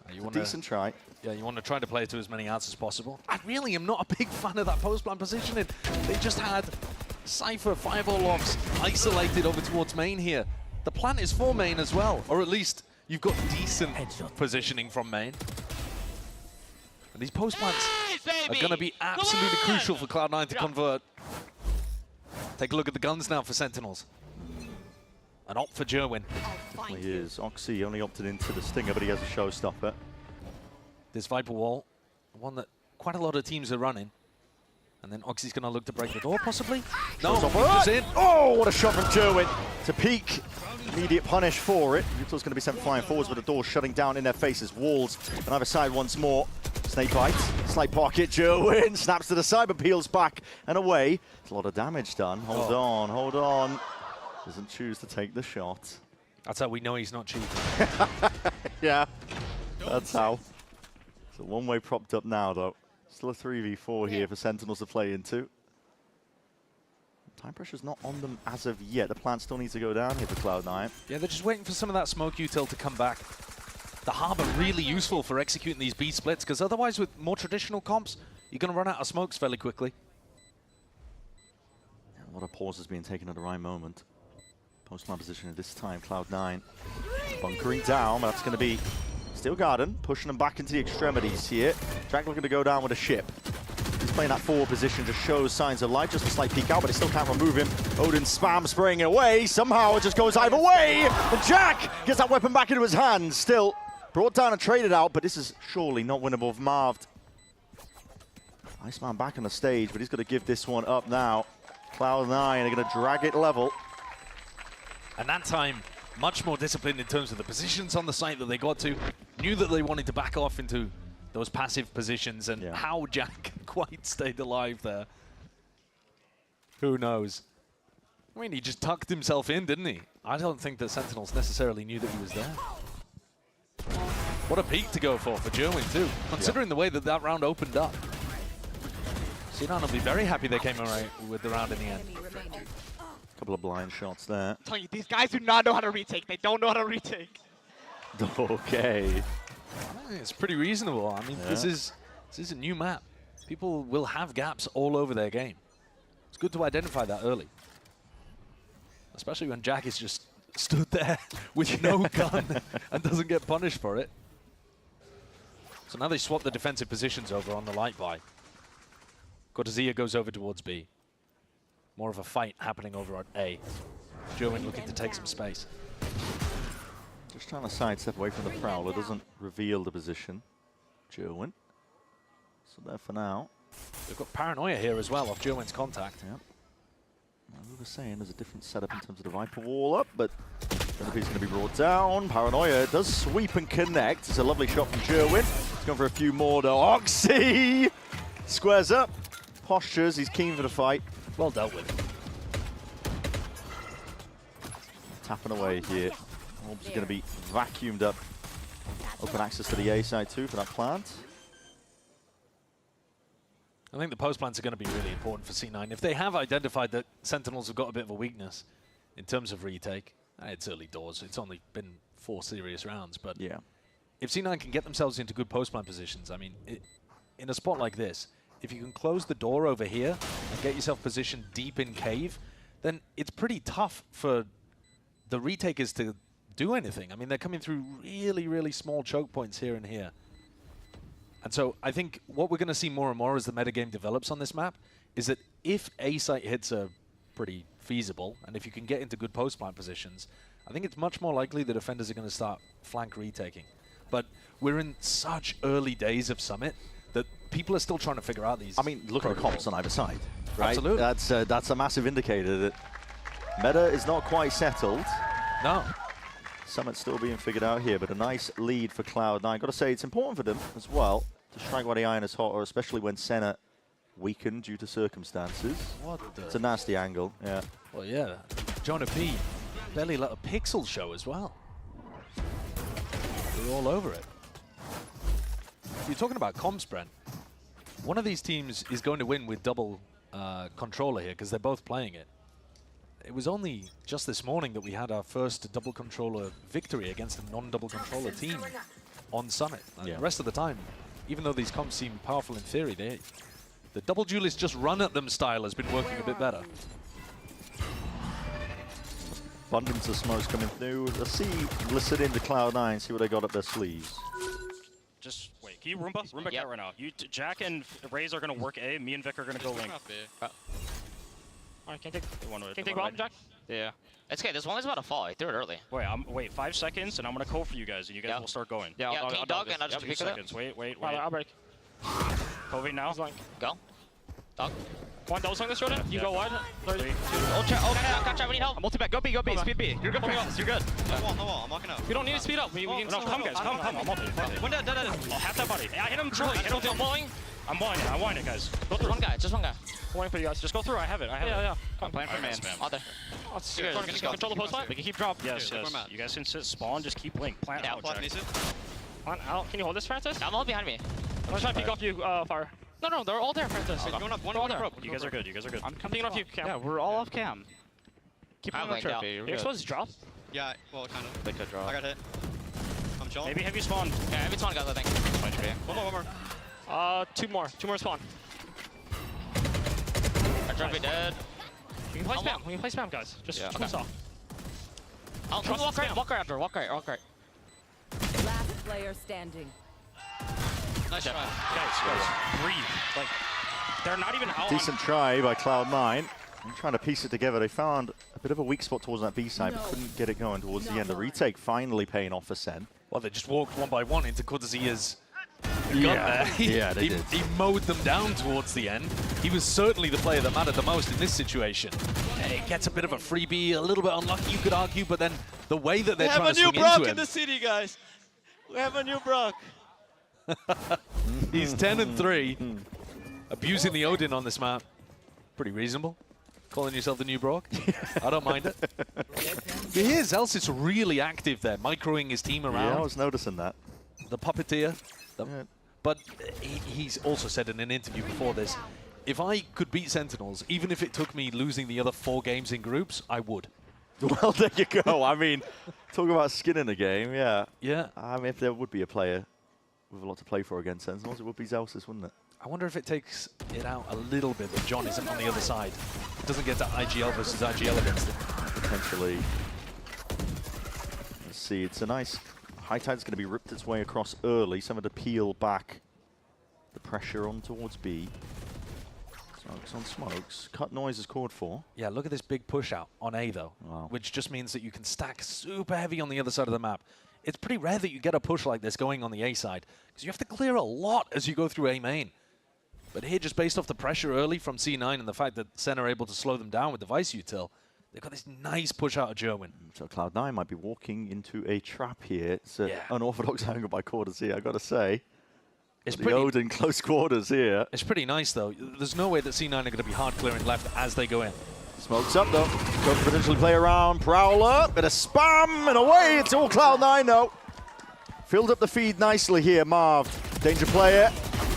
A decent try. Yeah, you want to try to play to as many outs as possible. I really am not a big fan of that post-plant positioning. They just had Cypher, Fireball Ops isolated over towards main here. The plant is for main as well, or at least you've got decent positioning from main. And these post-plants are going to be absolutely crucial for Cloud9 to convert. Take a look at the guns now for Sentinels. An opt for Jerwin. Definitely is. Oxy only opted into the Stinger, but he has a showstopper. This Viper Wall, one that quite a lot of teams are running. And then Oxy's going to look to break the door, possibly? No, he's in. Oh, what a shot from Jerwin to peak. Immediate punish for it. Util's going to be sent flying forwards with the door shutting down in their faces. Walls on either side once more. Snake bite, slight pocket. Jerwin snaps to the side, but peels back and away. There's a lot of damage done. Hold on, hold on. Doesn't choose to take the shot. That's how we know he's not cheating. Yeah, that's how. So one way propped up now, though. Still a 3v4 here for Sentinels to play into. Time pressure's not on them as of yet. The plant still needs to go down here for Cloud9. Yeah, they're just waiting for some of that smoke util to come back. The Harbor really useful for executing these B splits, because otherwise with more traditional comps, you're going to run out of smokes fairly quickly. A lot of pauses being taken at the right moment. Post-plant position at this time, Cloud9 bunkering down, but that's going to be Steel Garden, pushing them back into the extremities here. Jack looking to go down with a ship. He's playing that forward position, just shows signs of life, just a slight peek out, but they still can't remove him. Odin spam spraying it away. Somehow it just goes either way. And Jack gets that weapon back into his hands. Still brought down and traded out, but this is surely not winnable for Marved. Iceman back on the stage, but he's going to give this one up now. Cloud9 are going to drag it level. And that time, much more disciplined in terms of the positions on the site that they got to. Knew that they wanted to back off into those passive positions, and how Jack quite stayed alive there. Who knows? I mean, he just tucked himself in, didn't he? I don't think that Sentinels necessarily knew that he was there. What a peak to go for Jerwin too, considering the way that that round opened up. C9 will be very happy they came away with the round in the end. Couple of blind shots there. I'm telling you, these guys do not know how to retake. They don't know how to retake. Okay. It's pretty reasonable. I mean, this is a new map. People will have gaps all over their game. It's good to identify that early. Especially when Jack is just stood there with no gun and doesn't get punished for it. So now they swap the defensive positions over on the light buy. Cortazia goes over towards B. More of a fight happening over at A. Jerwin looking to take some space. Just trying to sidestep away from the Prowler, doesn't reveal the position. Jerwin. So there for now. They've got Paranoia here as well off Jerwin's contact. Yep. As we were saying, there's a different setup in terms of the Viper wall up, but he's going to be brought down. Paranoia does sweep and connect. It's a lovely shot from Jerwin. He's going for a few more though. Oxy squares up, postures. He's keen for the fight. Well dealt with. Tapping away here. Orbs are going to be vacuumed up. Open access to the A side too for that plant. I think the post plants are going to be really important for C9. If they have identified that Sentinels have got a bit of a weakness in terms of retake, it's early doors. It's only been 4 serious rounds. But yeah, if C9 can get themselves into good post-plant positions, I mean, in a spot like this, if you can close the door over here and get yourself positioned deep in cave, then it's pretty tough for the retakers to do anything. I mean, they're coming through really, really small choke points here and here. And so I think what we're going to see more and more as the metagame develops on this map is that if A-site hits are pretty feasible, and if you can get into good post-plant positions, I think it's much more likely the defenders are going to start flank retaking. But we're in such early days of Summit that people are still trying to figure out these. I mean, look at the comps on either side, right? Absolutely. That's a massive indicator that meta is not quite settled. No. Summit's still being figured out here, but a nice lead for Cloud9. Got to say, it's important for them as well to strike while the iron is hot, or especially when Senna weakened due to circumstances. What it's a nasty angle, yeah. Well, yeah. Jonah P barely let a pixel show as well. We're all over it. You're talking about comms, Brent. One of these teams is going to win with double controller here because they're both playing it. It was only just this morning that we had our first double controller victory against a non-double controller team on Summit. The rest of the time, even though these comps seem powerful in theory, the double duelist just run at them style has been working a bit better. Abundance of smokes coming through. Let's see, listen into Cloud9, see what they got up their sleeves. Just wait. Can you Roomba cat right now? You, Jack and Raze are gonna work A. Me and Vic are gonna go link. Alright, can't take one. Can't take bomb, Jack. Yeah. It's okay. This one is about to fall. I threw it early. Wait, 5 seconds, and I'm gonna call for you guys, and you guys will start going. Yeah. I'll dog, and I'll just 2 seconds. Wait. I'll break. Covey now. Go. Dog. One double swing this Jordan. You go wide. 3, 2. Gotcha. We need help. I'm multi-back. Go B. Speed B. You're good, Francis. You're good. No wall. I'm walking up. We don't need to speed up. We can come, guys. Come. I'm multi. One dead. Oh, half that body. I hit him truly. I'm blowing. I'm winding it, guys. Go through. Just one guy. I'm waiting for you guys. Just go through. I have it. Yeah. I'm playing for man. Out there. Control the post plant. We can keep drop. Yes. You guys can sit spawn. Just keep link. Plant out. Plant out. Can you hold this, Francis? I'm all behind me. I'm gonna try to peek off you, Fire. No, they're all there, Francis. Okay. Going up, one there. You guys are good. I'm peeking off you, Cam. Yeah, we're all off cam. Keep on the trophy. You're supposed to drop? Yeah, well, kind of. They could drop. I got hit. I'm chilling. Maybe heavy spawn. Yeah, heavy spawn, guys, I think. One more. Two more spawn. Our trophy dead. We can play spam. Guys. Just twist off. I'll walk right after. Walk right. Last player standing. Nice try. Guys, breathe. Like, they're not even out. Decent try by Cloud9. I'm trying to piece it together. They found a bit of a weak spot towards that B side, but couldn't get it going towards the end. The retake finally paying off for Sen. Well, they just walked one by one into Kudzia's gun Yeah, there. yeah, they did. He mowed them down towards the end. He was certainly the player that mattered the most in this situation. He gets a bit of a freebie, a little bit unlucky, you could argue, but then the way that they're trying to swing into him... We have a new Brock in the city, guys. We have a new Brock. He's 10-3, abusing the Odin on this map. Pretty reasonable. Calling yourself the new Brock. I don't mind it. Here's Elsis really active there, microing his team around. Yeah, I was noticing that. The puppeteer. But he's also said in an interview before this, if I could beat Sentinels, even if it took me losing the other 4 games in groups, I would. Well, there you go. I mean, talk about skin in the game, yeah. Yeah. I mean, if there would be a player with a lot to play for against Sentinels, it would be Zelsis, wouldn't it? I wonder if it takes it out a little bit that John isn't on the other side. It doesn't get to IGL versus IGL against him. Potentially. Let's see, it's a nice... High Tide's going to be ripped its way across early. Some of the peel back the pressure on towards B. Smokes on smokes. Cut noise is called for. Yeah, look at this big push out on A though, which just means that you can stack super heavy on the other side of the map. It's pretty rare that you get a push like this going on the A side, because you have to clear a lot as you go through A main. But here, just based off the pressure early from C9 and the fact that Sen are able to slow them down with the Vice Util, they've got this nice push out of Jerwin. So Cloud9 might be walking into a trap here. It's an unorthodox angle by Quarters here, I've got to say. It's the Odin close quarters here. It's pretty nice, though. There's no way that C9 are going to be hard clearing left as they go in. Smokes up, though. Go to potentially play around. Prowler, bit of spam, and away. It's all Cloud9, though. Filled up the feed nicely here, Marv. Danger player.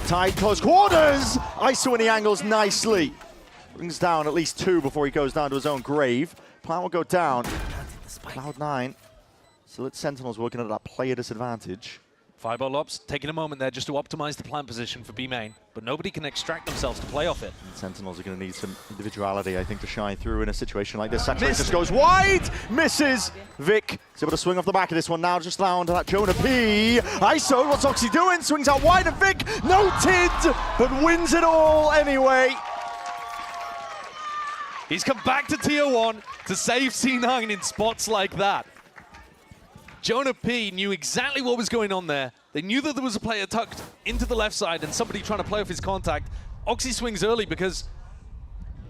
Tied close quarters. ISO in the angles nicely. Brings down at least 2 before he goes down to his own grave. Plan will go down. Cloud9 So it's Sentinels working at that player disadvantage. Fireball Ops taking a moment there just to optimize the plant position for B main, but nobody can extract themselves to play off it. And Sentinels are going to need some individuality, I think, to shine through in a situation like this. Saturate just goes wide, misses. Vic is able to swing off the back of this one now, just down to that Jonah P. ISO, what's Zowie doing? Swings out wide, and Vic noted, but wins it all anyway. He's come back to Tier 1 to save C9 in spots like that. Jonah P knew exactly what was going on there. They knew that there was a player tucked into the left side and somebody trying to play off his contact. Oxy swings early because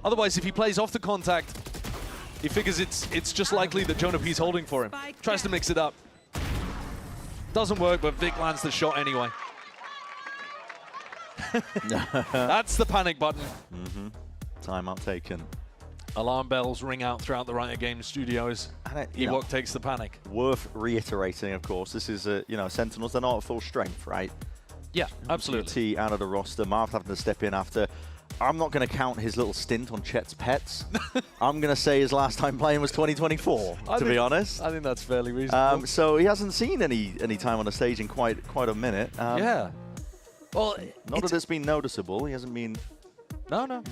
otherwise if he plays off the contact, he figures it's just likely that Jonah P's holding for him. Tries to mix it up. Doesn't work, but Vic lands the shot anyway. That's the panic button. Timeout taken. Alarm bells ring out throughout the Riot Games studios. Ewok takes the panic. Worth reiterating, of course, this is, Sentinels, they're not at full strength, right? Yeah, absolutely. T out of the roster, Marv having to step in after. I'm not going to count his little stint on Chet's Pets. I'm going to say his last time playing was 2024, to be honest. I think that's fairly reasonable. So he hasn't seen any time on the stage in quite a minute. Yeah. Well, not that it's been noticeable. He hasn't been... No.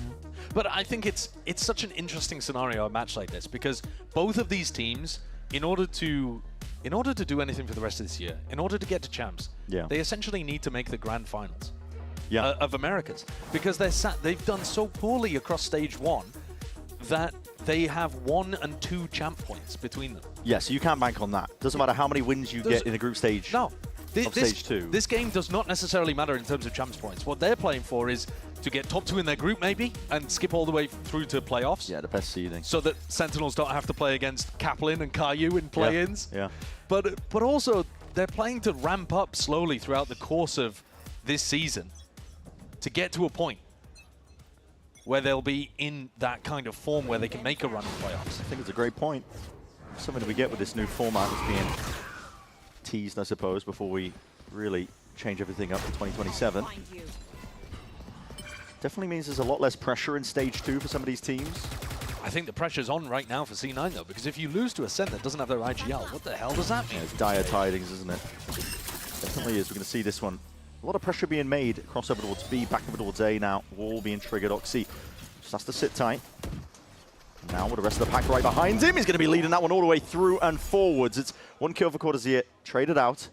But I think it's such an interesting scenario, a match like this, because both of these teams, in order to do anything for the rest of this year, in order to get to champs, they essentially need to make the grand finals of Americas, because they've done so poorly across stage 1 that they have 1 and 2 champ points between them. Yeah, so you can't bank on that. Doesn't matter how many wins you get in the group stage. No. Stage 2. This game does not necessarily matter in terms of champs points. What they're playing for is to get top 2 in their group maybe and skip all the way through to playoffs. Yeah, the best seeding. So that Sentinels don't have to play against Kaplan and Caillou in play-ins. Yeah. But also they're playing to ramp up slowly throughout the course of this season to get to a point where they'll be in that kind of form where they can make a run in playoffs. I think it's a great point. Something we get with this new format that's being teased, I suppose, before we really change everything up to 2027. Definitely means there's a lot less pressure in stage 2 for some of these teams. I think the pressure's on right now for C9 though, because if you lose to a SEN that doesn't have their IGL, what the hell does that mean? Yeah, it's dire tidings, isn't it? Definitely is. We're going to see this one. A lot of pressure being made. Crossover towards B, back over towards A now. Wall being triggered. Oxy just has to sit tight. Now with the rest of the pack right behind him, he's going to be leading that one all the way through and forwards. It's 1 kill for Cortesier, traded out.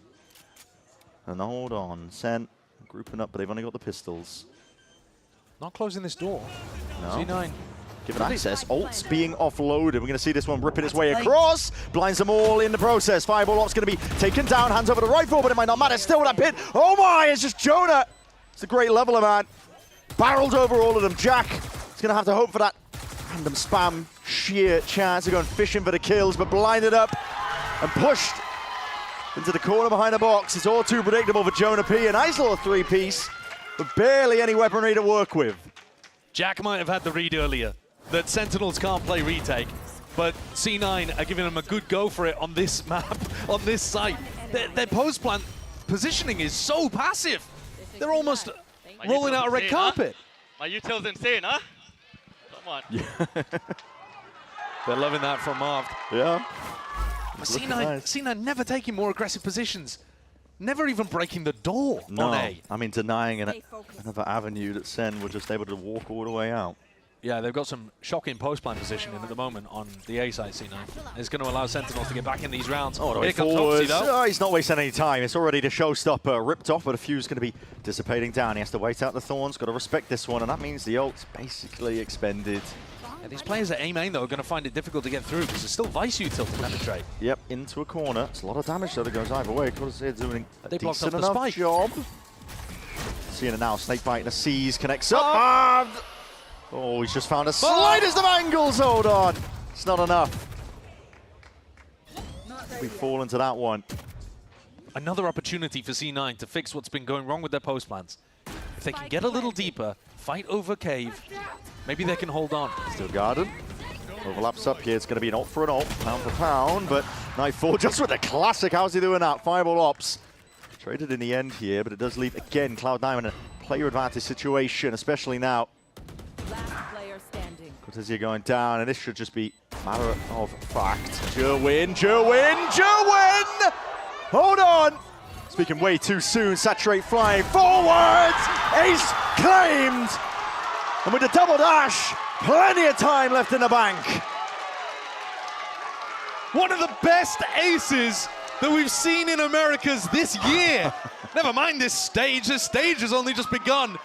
And hold on, SEN grouping up, but they've only got the pistols. Not closing this door. No. C9. Given access, ults being offloaded. We're going to see this one ripping its way across. Blinds them all in the process. Fireball Ops going to be taken down, hands over the rifle, but it might not matter. Still with that pit. Oh my, it's just Jonah. It's a great leveler, man. Barreled over all of them. Jack is going to have to hope for that random spam sheer chance of going fishing for the kills, but blinded up and pushed into the corner behind the box. It's all too predictable for Jonah P. A nice little 3-piece, but barely any weaponry to work with. Jack might have had the read earlier that Sentinels can't play retake, but C9 are giving them a good go for it on this map, on this site. Their post plant positioning is so passive. They're almost rolling out a red carpet. My util's insane, huh? Come on. Yeah. They're loving that from Marv. Yeah. C9 never taking more aggressive positions. Never even breaking the door on A. I mean, denying another avenue that SEN were just able to walk all the way out. Yeah, they've got some shocking post-plan positioning at the moment on the A side, C9. It's going to allow Sentinels to get back in these rounds. Oh, here comes Oxy, though. Oh, he's not wasting any time. It's already the showstopper. Ripped off, but a few's going to be dissipating down. He has to wait out the Thorns. Got to respect this one, and that means the ult's basically expended. Yeah, these players at A main, though, are going to find it difficult to get through because there's still Vice util to penetrate. Yep, into a corner. It's a lot of damage, though, that goes either way. Cortesier doing a decent enough enough job. Seeing it now. Snakebite in a seize. Connects up. Oh, he's just found a slightest of angles. Hold on. It's not enough. We fall into that one. Another opportunity for C9 to fix what's been going wrong with their post plans. If they can get a little deeper, fight over cave, maybe they can hold on. Still guarded. Overlaps up here. It's going to be an ult for an ult, pound for pound, but Nightfall just with a classic. How's he doing that? Fireball Ops. Traded in the end here, but it does leave, again, Cloud9 in a player advantage situation, especially now. Last player standing. Cortesier going down, and this should just be Matter of fact, Jerwin! Hold on! Speaking way too soon, Saturate flying forwards! Ace claimed! And with the double dash, plenty of time left in the bank. One of the best aces that we've seen in Americas this year. Never mind this stage has only just begun.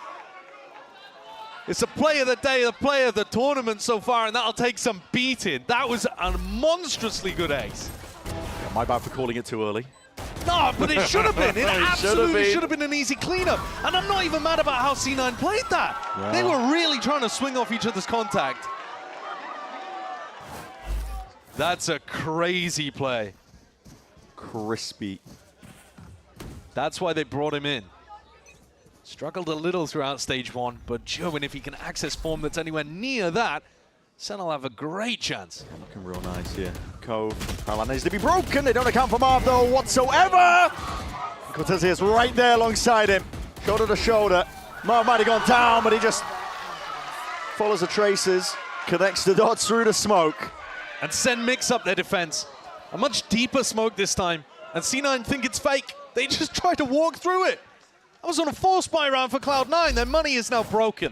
It's a play of the day, the play of the tournament so far, and that'll take some beating. That was a monstrously good ace. Yeah, my bad for calling it too early. No, but it should have been. It absolutely should have been an easy cleanup. And I'm not even mad about how C9 played that. Yeah. They were really trying to swing off each other's contact. That's a crazy play. Crispy. That's why they brought him in. Struggled a little throughout stage 1, but Jerwin, if he can access form that's anywhere near that, SEN will have a great chance. Looking real nice here. Cove. That needs to be broken. They don't account for Marv though whatsoever. Cortez is right there alongside him. Shoulder to shoulder. Marv might have gone down, but he just follows the traces, connects the dots through the smoke. And SEN mix up their defense. A much deeper smoke this time. And C9 think it's fake. They just try to walk through it. That was on a 4-spy round for Cloud9. Their money is now broken.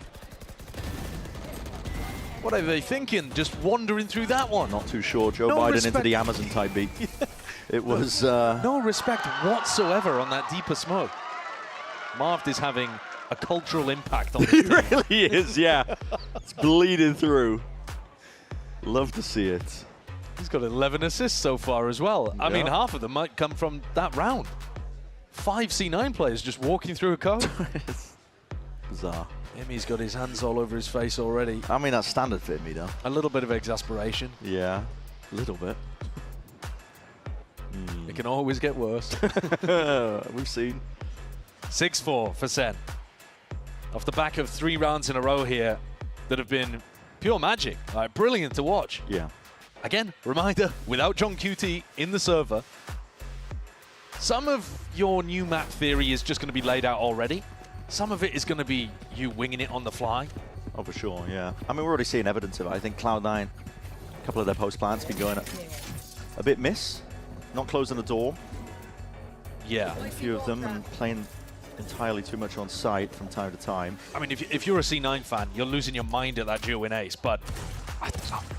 What are they thinking? Just wandering through that one? Not too sure. Joe Biden into the Amazon type beat. It was... no respect whatsoever on that deeper smoke. Marv is having a cultural impact on this He team. really is, yeah. It's bleeding through. Love to see it. He's got 11 assists so far as well. I mean, half of them might come from that round. 5 C9 players just walking through a code. Bizarre. Emmy's got his hands all over his face already. I mean, that's standard for me, though. A little bit of exasperation. Yeah, a little bit. It can always get worse. We've seen. 6-4 for SEN. Off the back of 3 rounds in a row here that have been pure magic. Like, brilliant to watch. Yeah. Again, reminder, without John QT in the server, some of your new map theory is just going to be laid out already. Some of it is going to be you winging it on the fly. Oh, for sure, yeah. I mean, we're already seeing evidence of it. I think Cloud9, a couple of their post plans been going a bit miss, not closing the door. Yeah. A few of them and playing entirely too much on site from time to time. I mean, if you're a C9 fan, you're losing your mind at that Jerwin ace, but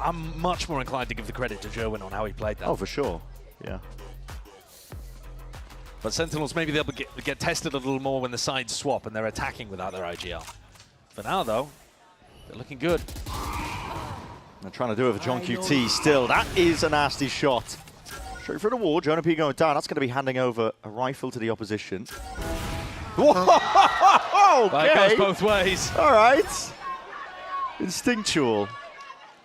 I'm much more inclined to give the credit to Jerwin on how he played that. Oh, for sure, yeah. But Sentinels, maybe they'll get tested a little more when the sides swap and they're attacking without their IGL. For now, though, they're looking good. They're trying to do it for John QT still. That is a nasty shot. Straight through the wall, Jonah P going down. That's going to be handing over a rifle to the opposition. Whoa! Okay. That goes both ways. All right. Instinctual.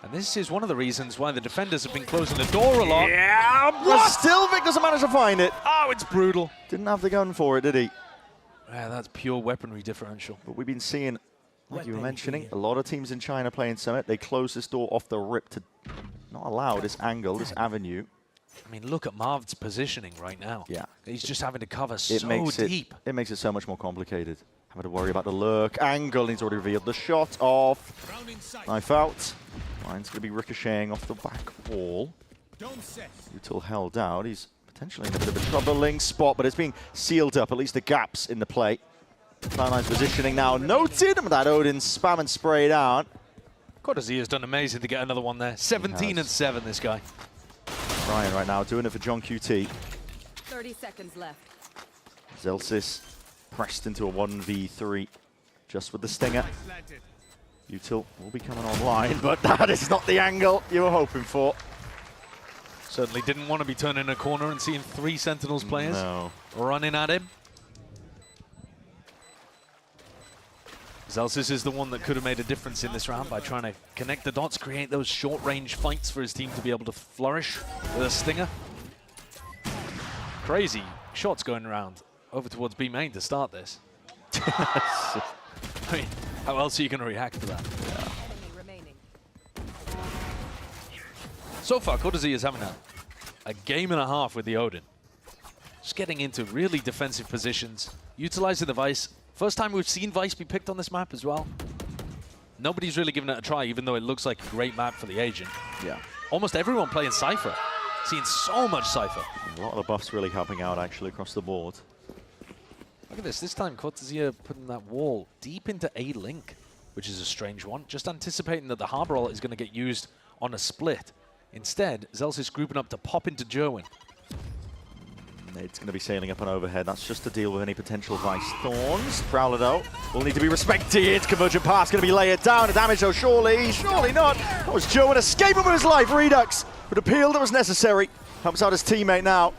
And this is one of the reasons why the defenders have been closing the door a lot. Yeah, but still Vic doesn't manage to find it. Oh, it's brutal. Didn't have the gun for it, did he? Yeah, that's pure weaponry differential. But we've been seeing, like you were mentioning, a lot of teams in China playing Summit. They close this door off the rip to not allow this angle, this avenue. I mean, look at Marv's positioning right now. Yeah. He's just having to cover It so makes deep. It makes it so much more complicated. Having to worry about the lurk. Angle, he's already revealed the shot off. Knife out. Mine's going to be ricocheting off the back wall. Util held out. He's potentially in a bit of a troubling spot, but it's being sealed up, at least the gaps in the play. Cloud9's positioning now noted, and with that Odin spam and sprayed out. Cortez has done amazing to get another one there. 17 and 7, this guy. Ryan right now doing it for John QT. 30 seconds left. Zelsis pressed into a 1v3 just with the stinger. Util will be coming online, but that is not the angle you were hoping for. Certainly didn't want to be turning a corner and seeing 3 Sentinels players running at him. Zelsis is the one that could have made a difference in this round by trying to connect the dots, create those short-range fights for his team to be able to flourish with a stinger. Crazy shots going around over towards B main to start this. I mean, how else are you going to react to that? Yeah. So far, Cortez is having a game and a half with the Odin. Just getting into really defensive positions, utilizing the Vice. First time we've seen Vice be picked on this map as well. Nobody's really given it a try, even though it looks like a great map for the agent. Yeah. almost everyone playing Cypher. Seeing so much Cypher. A lot of the buffs really helping out, actually, across the board. Look at this. This time, Cortesia putting that wall deep into A-Link, which is a strange one. Just anticipating that the Harbor ult is going to get used on a split. Instead, Zellsis grouping up to pop into Jerwin. It's going to be sailing up and overhead. That's just to deal with any potential Vice Thorns. Prowler, though, will need to be respected. Convergent Pass going to be layered down. The damage, though, surely not. That was Jerwin escaping with his life. Redux with a peel that was necessary. Helps out his teammate now.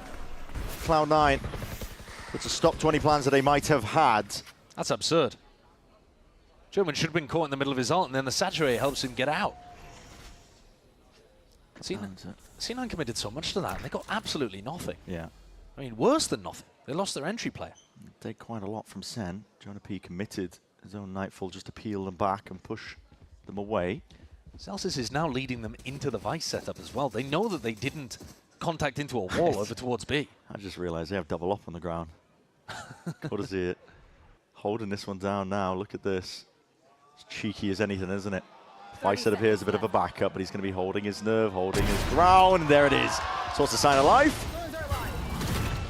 Cloud9. Puts a stop to any plans that they might have had. That's absurd. Jerwin should have been caught in the middle of his ult, and then the Saturate helps him get out. C9 committed so much to that, and they got absolutely nothing. Yeah. I mean, worse than nothing. They lost their entry player. Take quite a lot from SEN. Jonah P committed his own Nightfall just to peel them back and push them away. Celsius is now leading them into the Vice setup as well. They know that they didn't contact into a wall over towards B. I just realized they have double up on the ground. What is it? Holding this one down now. Look at this. It's cheeky as anything, isn't it? Vice setup here is a bit of a backup, but he's going to be holding his nerve, holding his ground. There it is. Source a sign of life.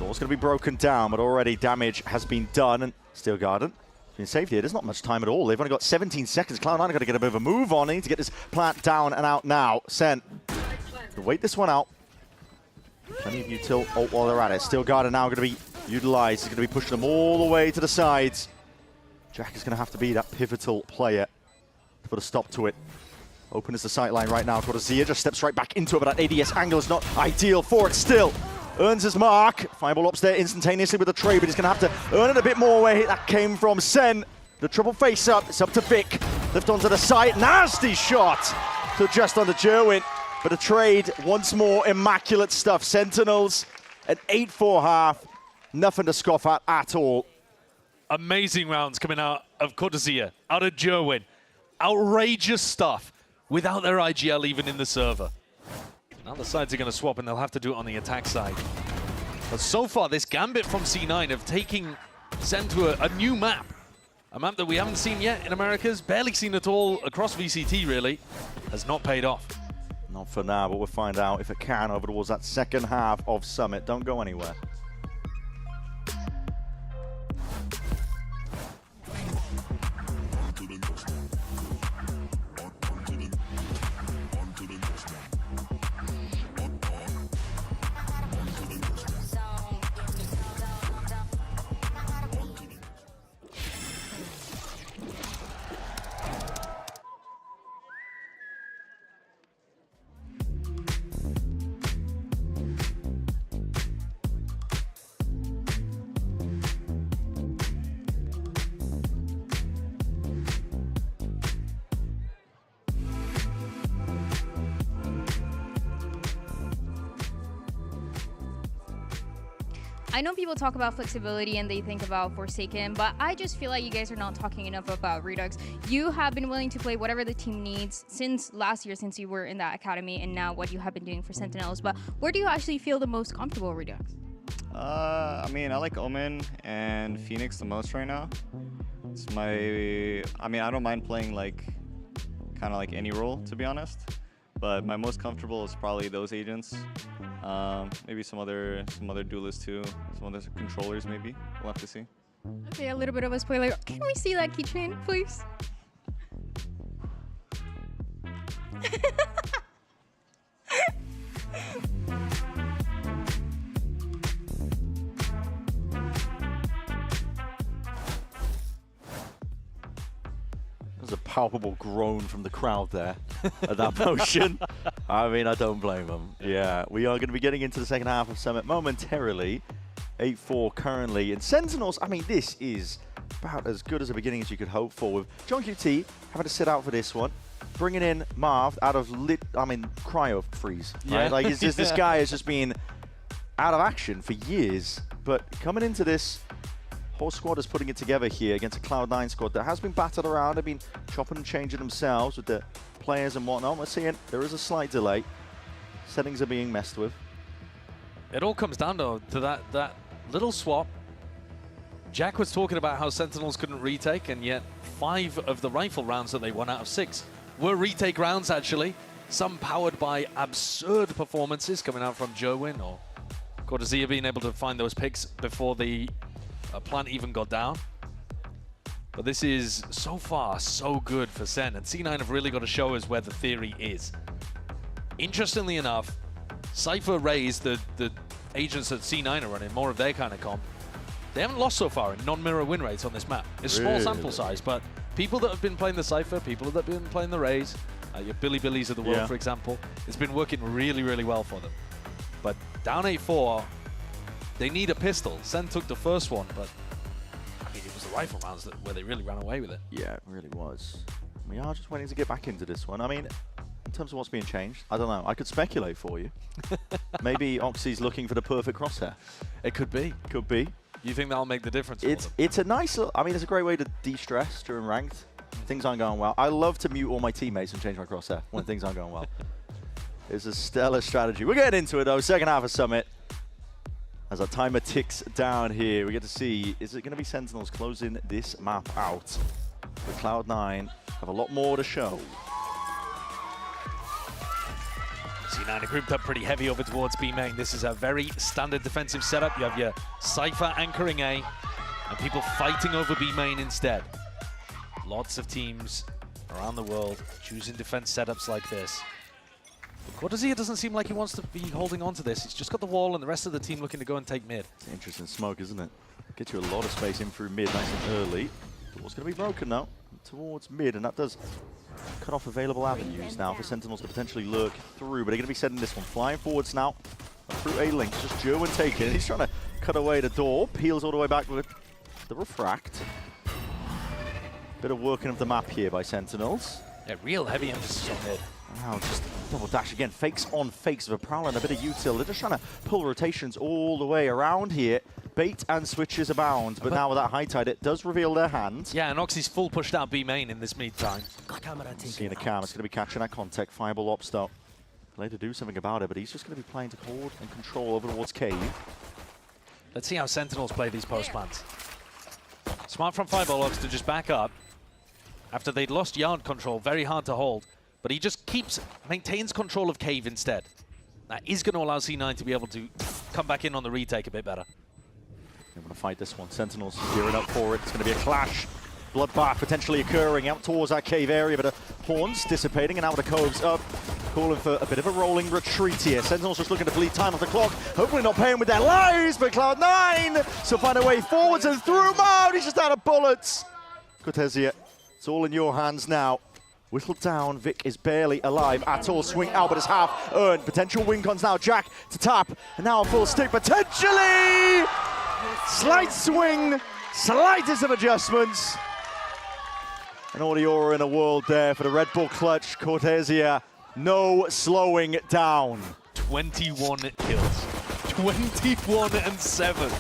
It's going to be broken down, but already damage has been done. And Steel Garden has been saved here. There's not much time at all. They've only got 17 seconds. Cloud9 are going to get a bit of a move on. They need to get this plant down and out now. SEN, wait this one out. Plenty of util ult while they're at it. Steel Garden now going to be utilized. He's going to be pushing them all the way to the sides. Jack is going to have to be that pivotal player to put a stop to it. Open is the sight line right now. Cortesia just steps right back into it, but that ADS angle is not ideal for it still. Earns his mark. Fireball ups there instantaneously with the trade, but he's going to have to earn it a bit more where that came from. SEN, the triple face up. It's up to Vic. Lift onto the side. Nasty shot to just under Jerwin. But a trade once more. Immaculate stuff. Sentinels at 8-4 half. Nothing to scoff at all. Amazing rounds coming out of Cortesia, out of Jerwin. Outrageous stuff without their IGL even in the server. Now the sides are going to swap, and they'll have to do it on the attack side. But so far, this gambit from C9 of taking SEN to a new map, a map that we haven't seen yet in Americas, barely seen at all across VCT, really, has not paid off. Not for now, but we'll find out if it can over towards that second half of Summit. Don't go anywhere. I know people talk about flexibility and they think about Forsaken, but I just feel like you guys are not talking enough about Redux. You have been willing to play whatever the team needs since last year, since you were in that academy, and now what you have been doing for Sentinels. But where do you actually feel the most comfortable, Redux? I mean, I like Omen and Phoenix the most right now. It's my, I mean, I don't mind playing like, kind of like any role, to be honest. But my most comfortable is probably those agents. Maybe some other duelists too. Some other controllers maybe. We'll have to see. Okay, a little bit of a spoiler. Can we see that keychain, please? There's a palpable groan from the crowd there at that motion. I mean, I don't blame them. Yeah, we are going to be getting into the second half of Summit momentarily. 8-4 currently. And Sentinels, I mean, this is about as good as a beginning as you could hope for, with John QT having to sit out for this one, bringing in Marv out of cryo freeze. Right? Yeah. Like, it's just, this guy has just been out of action for years. But coming into this, whole squad is putting it together here against a Cloud9 squad that has been battered around. They've been chopping and changing themselves with the players and whatnot. We're seeing there is a slight delay. Settings are being messed with. It all comes down to that little swap. Jack was talking about how Sentinels couldn't retake, and yet 5 of the rifle rounds that they won out of 6 were retake rounds, actually. some powered by absurd performances coming out from Jerwin or Cortezia being able to find those picks before the plant even got down. But this is so far so good for SEN, and C9 have really got to show us where the theory is. Interestingly enough, Cypher raised the agents that C9 are running, more of their kind of comp. They haven't lost so far in non-mirror win rates on this map. It's small sample size, but people that have been playing the Cypher, people that have been playing the Rays, your Billies of the world, for example, it's been working really, really well for them. But down 8-4, they need a pistol. SEN took the first one, but I mean, it was the rifle rounds where they really ran away with it. Yeah, it really was. We are just waiting to get back into this one. I mean, in terms of what's being changed, I don't know. I could speculate for you. Maybe Oxy's looking for the perfect crosshair. It could be. Could be. You think that'll make the difference? It's a nice, I mean, it's a great way to de-stress during ranked. Things aren't going well. I love to mute all my teammates and change my crosshair when things aren't going well. It's a stellar strategy. We're getting into it though, second half of Summit. As our timer ticks down here, we get to see, is it going to be Sentinels closing this map out? But Cloud9 have a lot more to show. C9 are grouped up pretty heavy over towards B main. This is a very standard defensive setup. You have your Cypher anchoring A, and people fighting over B main instead. Lots of teams around the world choosing defense setups like this. Cortezia doesn't seem like he wants to be holding on to this. He's just got the wall and the rest of the team looking to go and take mid. It's an interesting smoke, isn't it? Gets you a lot of space in through mid nice and early. Door's going to be broken now towards mid, and that does cut off available avenues now for Sentinels to potentially lurk through, but they're going to be setting this one. Flying forwards now through A-Link, just Jerwin taking it. He's trying to cut away the door, peels all the way back with the refract. Bit of working of the map here by Sentinels. Yeah, real heavy emphasis on mid. Wow, just double dash again. Fakes on fakes of a Prowl and a bit of util. They're just trying to pull rotations all the way around here. Bait and switches abound, but now with that high tide, it does reveal their hand. Yeah, and Oxy's full pushed out B main in this mid time. Seeing a cam, it's going to be catching that contact. Fireball ops though. Play to do something about it, but he's just going to be playing to hold and control over towards Cave. Let's see how Sentinels play these post plants. Smart from Fireball ops to just back up. After they'd lost yard control, very hard to hold. But he just maintains control of Cave instead. That is going to allow C9 to be able to come back in on the retake a bit better. They want to fight this one. Sentinels gearing up for it. It's going to be a clash. Bloodbath potentially occurring out towards that Cave area, but Horns dissipating, and now the Cove's up. Calling for a bit of a rolling retreat here. Sentinels just looking to bleed time off the clock. Hopefully not paying with their lives, but Cloud9 still find a way forwards and through him out. He's just out of bullets. Cortezia, it's all in your hands now. Whistle down, Vic is barely alive at all. Swing out, but it's half earned. Potential win cons now. Jack to tap, and now a full stick potentially! Slight swing, slightest of adjustments. And all the aura in the world there for the Red Bull clutch. Cortezia, no slowing down. 21 kills, 21 and 7.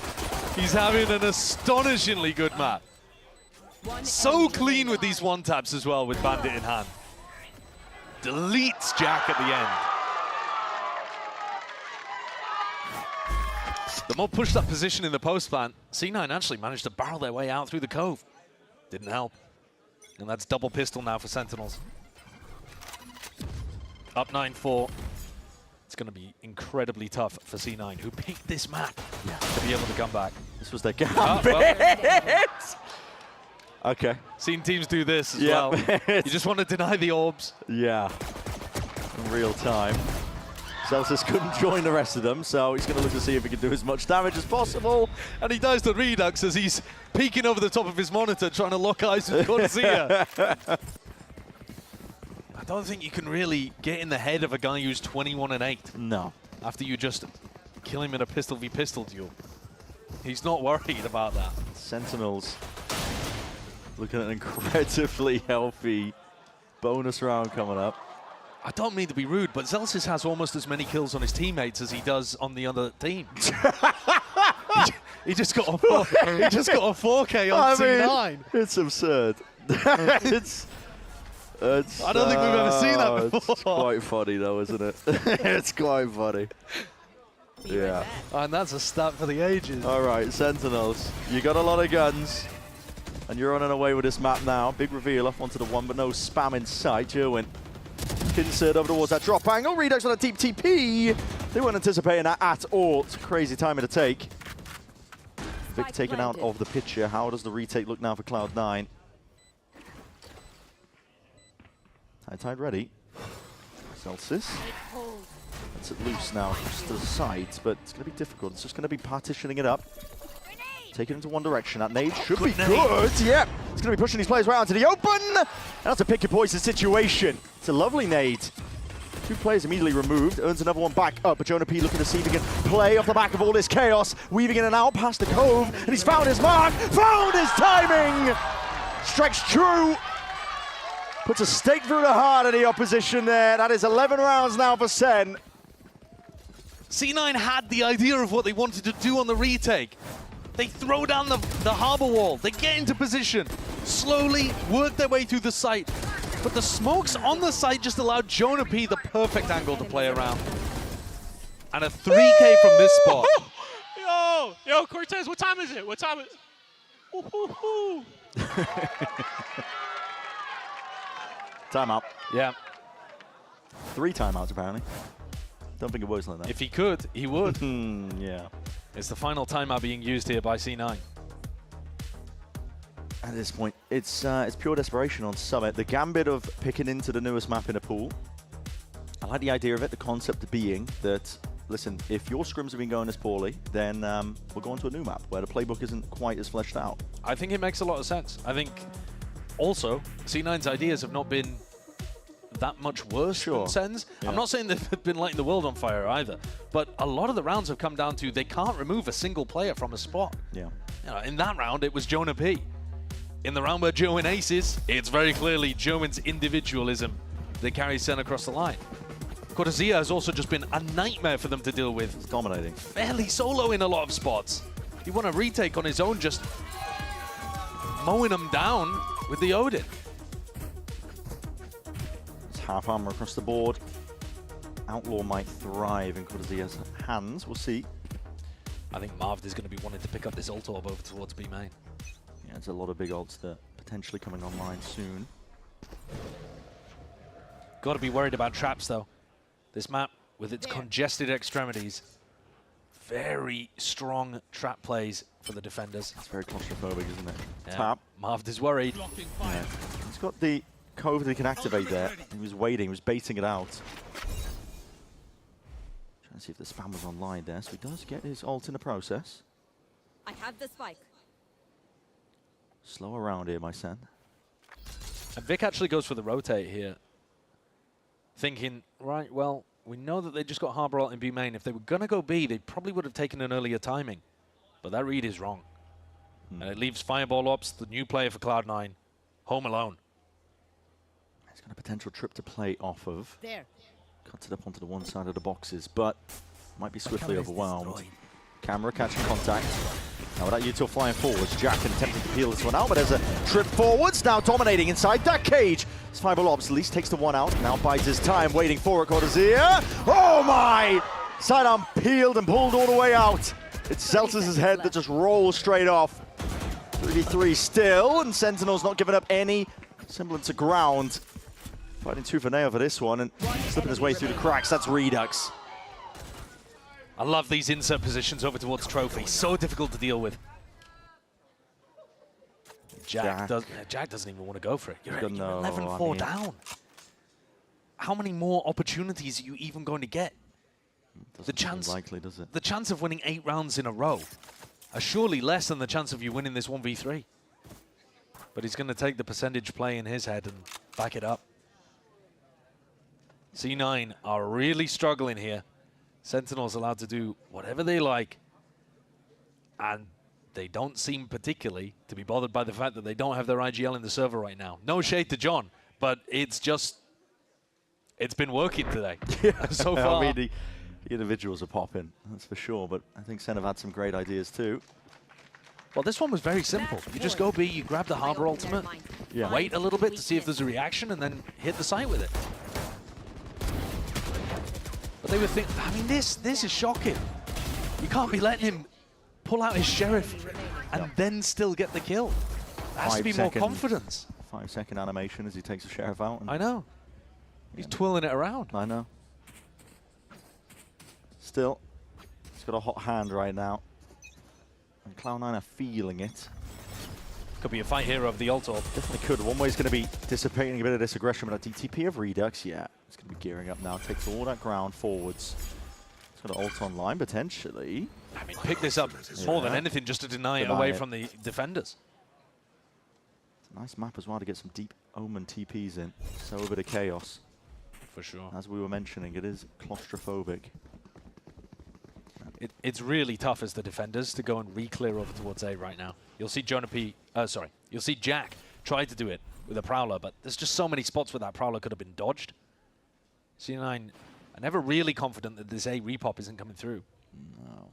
He's having an astonishingly good map. So clean with these one taps as well with Bandit in hand. Deletes Jack at the end. The more pushed up position in the post plant, C9 actually managed to barrel their way out through the cove. Didn't help. And that's double pistol now for Sentinels. Up 9-4. It's going to be incredibly tough for C9, who picked this map to be able to come back. This was their gambit. Okay. Seen teams do this as well. You just want to deny the orbs. Yeah. In real time. Celsius couldn't join the rest of them, so he's going to look to see if he can do as much damage as possible. And he dies to Redux as he's peeking over the top of his monitor trying to lock eyes with Cortezia. I don't think you can really get in the head of a guy who's 21 and 8. No. After you just kill him in a pistol v pistol duel. He's not worried about that. Sentinels looking at an incredibly healthy bonus round coming up. I don't mean to be rude, but Celsius has almost as many kills on his teammates as he does on the other team. he just got a 4K on C9. It's absurd. I don't think we've ever seen that before. It's quite funny though, isn't it? It's quite funny. Yeah. And that's a stat for the ages. All right, Sentinels, you got a lot of guns. And you're running away with this map now. Big reveal off onto the one, but no spam in sight. Jerwin Pinsard over towards that drop angle. Redux on a deep TP. They weren't anticipating that at all. It's a crazy timing to take. Vic taken out of the picture. How does the retake look now for Cloud9? Tide ready. Celsius. That's it loose now, just to the sides, but it's going to be difficult. It's just going to be partitioning it up. Take it into one direction. That nade should be good. Yep. It's going to be pushing these players right onto the open. And that's a pick your poison situation. It's a lovely nade. 2 players immediately removed. Earns another one back up. But Jonah P looking to see if he can play off the back of all this chaos. Weaving in and out past the cove. And he's found his mark. Found his timing. Strikes true. Puts a stake through the heart of the opposition there. That is 11 rounds now for SEN. C9 had the idea of what they wanted to do on the retake. They throw down the harbor wall. They get into position. Slowly work their way through the site. But the smokes on the site just allowed Jonah P the perfect angle to play around. And a 3K from this spot. Yo, Cortez, what time is it? What time is it? Timeout. Yeah. 3 timeouts, apparently. Don't think it works like that. If he could, he would. Yeah. It's the final timeout being used here by C9. At this point, it's pure desperation on Summit. The gambit of picking into the newest map in a pool. I like the idea of it, the concept being that, listen, if your scrims have been going this poorly, then we'll go on to a new map where the playbook isn't quite as fleshed out. I think it makes a lot of sense. I think also, C9's ideas have not been that much worse than SEN's. Yeah. I'm not saying they've been lighting the world on fire either, but a lot of the rounds have come down to they can't remove a single player from a spot. Yeah. You know, in that round, it was Jonah P. In the round where Joen aces, it's very clearly Joen's individualism that carries SEN across the line. Cortezia has also just been a nightmare for them to deal with. It's dominating. Fairly solo in a lot of spots. He won a retake on his own, just mowing them down with the Odin. It's half armor across the board. Outlaw might thrive in Cortezia's hands. We'll see. I think Marv is going to be wanting to pick up this ult orb over towards B main. Yeah, it's a lot of big ults that potentially coming online soon. Got to be worried about traps though. This map with its congested extremities, very strong trap plays for the defenders. It's very claustrophobic, isn't it? Yeah. Tap. Marv is worried. Yeah. He's got the cove that he can activate there. He was waiting, he was baiting it out. Trying to see if the spam was online there, so he does get his ult in the process. I have the spike. Slow around here, my son. And Vic actually goes for the rotate here, thinking, right, well, we know that they just got Harbor ult in B main. If they were going to go B, they probably would have taken an earlier timing. But that read is wrong. And it leaves Fireball Ops, the new player for Cloud9, home alone. He's got a potential trip to play off of. There. Cuts it up onto the one side of the boxes, but might be swiftly overwhelmed. Camera catching contact. Now without util flying forwards, Jack attempting to peel this one out, but there's a trip forwards, now dominating inside that cage. It's Fireball Ops, at least takes the one out, now bides his time, waiting for it, Cortezia. Oh my! Sidearm peeled and pulled all the way out. It's Celsius' head that just rolls straight off. 3v3 still, and Sentinel's not giving up any semblance of ground. Fighting tooth and nail for this one, and slipping his way through the cracks, that's Redux. I love these insert positions over towards Trophy. So difficult to deal with. Jack doesn't even want to go for it. You're 11-4 down. How many more opportunities are you even going to get? Doesn't seem likely, does it? The chance of winning 8 rounds in a row are surely less than the chance of you winning this 1v3. But he's going to take the percentage play in his head and back it up. C9 are really struggling here. Sentinel's allowed to do whatever they like, and they don't seem particularly to be bothered by the fact that they don't have their IGL in the server right now. No shade to John, but it's been working today so far. I mean, the individuals are popping, that's for sure, but I think Sen have had some great ideas too. Well, this one was very simple. You just go B, you grab the Harbor ultimate, wait a little bit to see if there's a reaction, and then hit the site with it. But they were thinking, I mean, this is shocking. You can't be letting him pull out his Sheriff and then still get the kill. There has to be more confidence. 5-second animation as he takes the Sheriff out. I know. He's twirling it around. I know. Still, he's got a hot hand right now. And Cloud9 are feeling it. Could be a fight here over the ult orb. Definitely could. One way's going to be dissipating a bit of this aggression, but a DTP of Redux, yeah. It's going to be gearing up now. Takes all that ground forwards. It's got an ult online, potentially. I mean, pick this up more than anything just to deny it away from the defenders. It's a nice map as well to get some deep Omen TPs in. So a bit of chaos. For sure. As we were mentioning, it is claustrophobic. It's really tough as the defenders to go and re-clear over towards A right now. You'll see you'll see Jack try to do it with a Prowler, but there's just so many spots where that Prowler could have been dodged. C9 are never really confident that this A repop isn't coming through. No.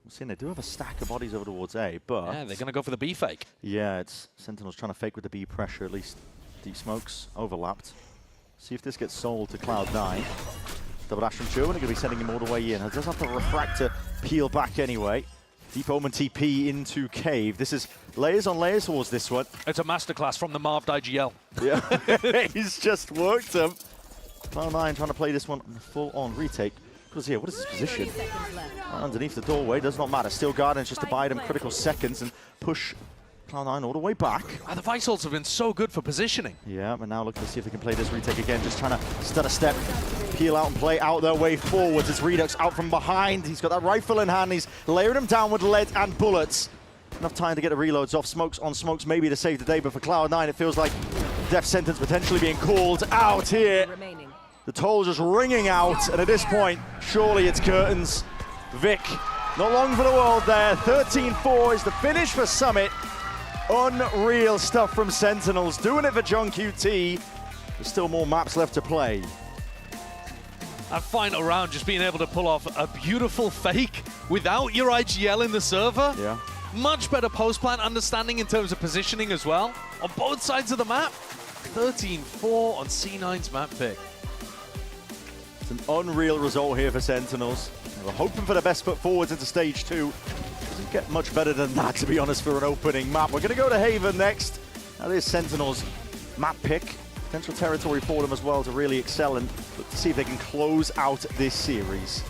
See, they do have a stack of bodies over towards A, but... Yeah, they're going to go for the B fake. Yeah, it's Sentinels trying to fake with the B pressure, at least deep smokes overlapped. See if this gets sold to Cloud9. Double dash from German, going to be sending him all the way in. It does have the Refractor peel back anyway. Deep Omen TP into Cave. This is layers on layers towards this one. It's a masterclass from the Marved IGL. Yeah, he's just worked him. Cloud9 trying to play this one full-on retake. Because here, what is his position? Underneath the doorway, does not matter. Still guarding just to buy them critical seconds and push Cloud9 all the way back. The Vice ults have been so good for positioning. Yeah, but now looking to see if they can play this retake again. Just trying to stutter step, peel out and play out their way forwards. It's Redux out from behind. He's got that rifle in hand. He's layering him down with lead and bullets. Enough time to get the reloads off. Smokes on smokes maybe to save the day, but for Cloud9 it feels like death sentence potentially being called out here. The toll just ringing out, and at this point, surely it's curtains. Vic, not long for the world there. 13-4 is the finish for Summit. Unreal stuff from Sentinels, doing it for John QT. There's still more maps left to play. That final round, just being able to pull off a beautiful fake without your IGL in the server. Yeah. Much better post-plant understanding in terms of positioning as well, on both sides of the map. 13-4 on C9's map pick. It's an unreal result here for Sentinels. We're hoping for the best foot forwards into stage 2. Doesn't get much better than that, to be honest, for an opening map. We're going to go to Haven next. That is Sentinels' map pick. Potential territory for them as well to really excel and look to see if they can close out this series.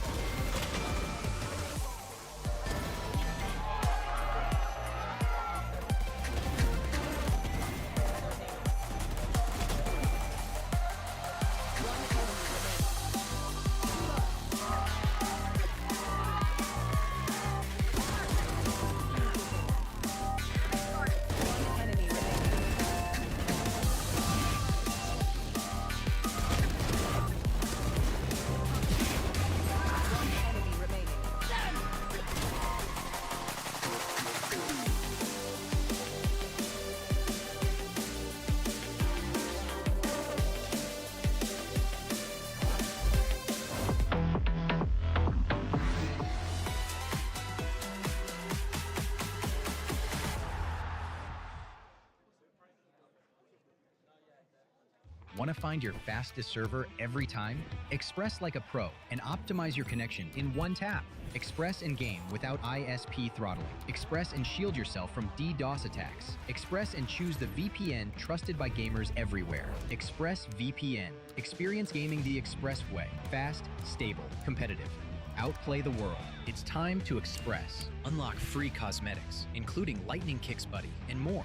Want to find your fastest server every time? Express like a pro and optimize your connection in one tap. Express and game without ISP throttling. Express and shield yourself from DDoS attacks. Express and choose the VPN trusted by gamers everywhere. ExpressVPN. Experience gaming the Express way. Fast, stable, competitive. Outplay the world. It's time to Express. Unlock free cosmetics, including Lightning Kicks Buddy and more.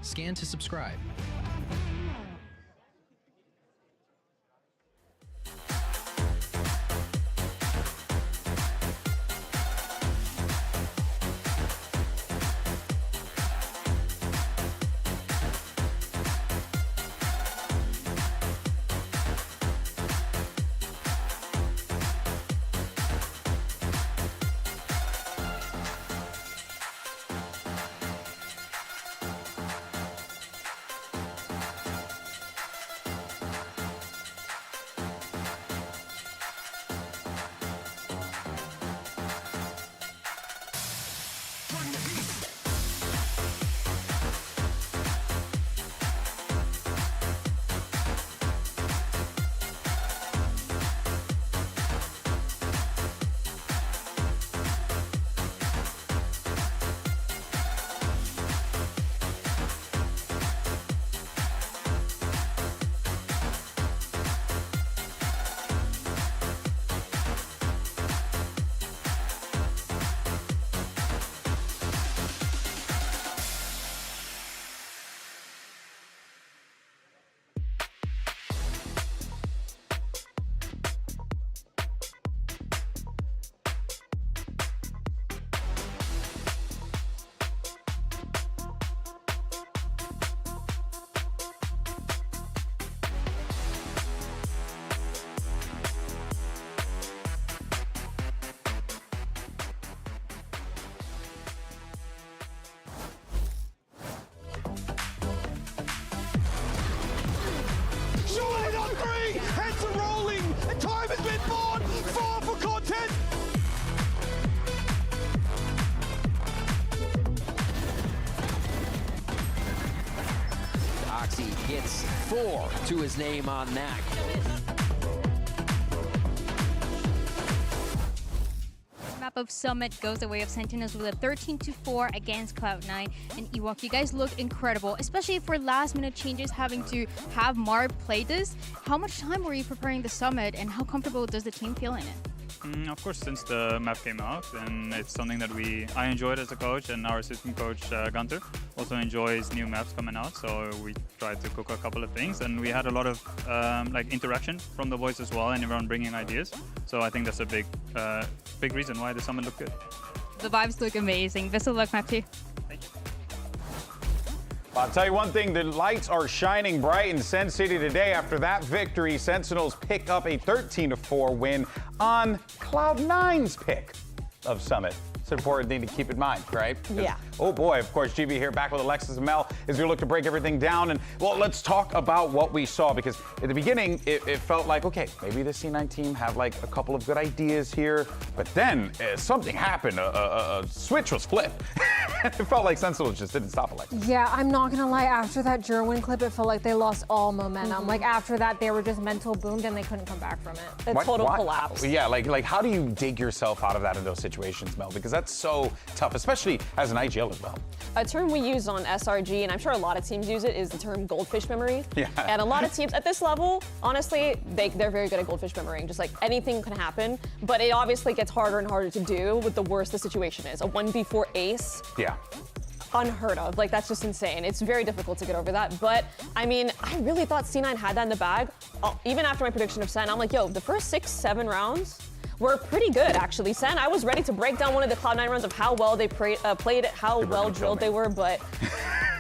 Scan to subscribe. three, heads are rolling, and time has been born. 4 for Cortez. Oxy gets 4 to his name on that. Map of Summit goes the way of Sentinels with a 13-4 against Cloud9. And Ewok, you guys look incredible, especially for last-minute changes, having to have Marv play this. How much time were you preparing the Summit, and how comfortable does the team feel in it? Of course, since the map came out, and it's something that I enjoyed as a coach, and our assistant coach Gunter also enjoys new maps coming out. So we tried to cook a couple of things, and we had a lot of like interaction from the boys as well, and everyone bringing ideas. So I think that's a big reason why the summit looked good. The vibes look amazing. Best of luck, map 2. I'll tell you one thing, the lights are shining bright in Sen City today. After that victory, Sentinels pick up a 13-4 win on Cloud9's pick of Summit. It's an important thing to keep in mind, right? Yeah. Oh boy, of course, GB here back with Alexis and Mel as we look to break everything down. And well, let's talk about what we saw, because at the beginning, it felt like, okay, maybe the C9 team have like a couple of good ideas here. But then something happened, a switch was flipped. It felt like Sentinels just didn't stop Alexis. Yeah, I'm not gonna lie, after that Jerwin clip, it felt like they lost all momentum. Like after that, they were just mental boomed and they couldn't come back from it. A total collapse. Yeah, like how do you dig yourself out of that in those situations, Mel? Because that's so tough, especially as an IGL as well. A term we use on SRG, and I'm sure a lot of teams use it, is the term goldfish memory. Yeah. And a lot of teams at this level, honestly, they're very good at goldfish memorying. Just like anything can happen, but it obviously gets harder and harder to do with the worse the situation is. A 1v4 ace. Yeah. Unheard of. Like, that's just insane. It's very difficult to get over that. But I mean, I really thought C9 had that in the bag. Even after my prediction of Sen, I'm like, yo, the first 6-7 rounds were pretty good, actually. Sen, I was ready to break down one of the Cloud9 runs of how well they played it, how well drilled they were, but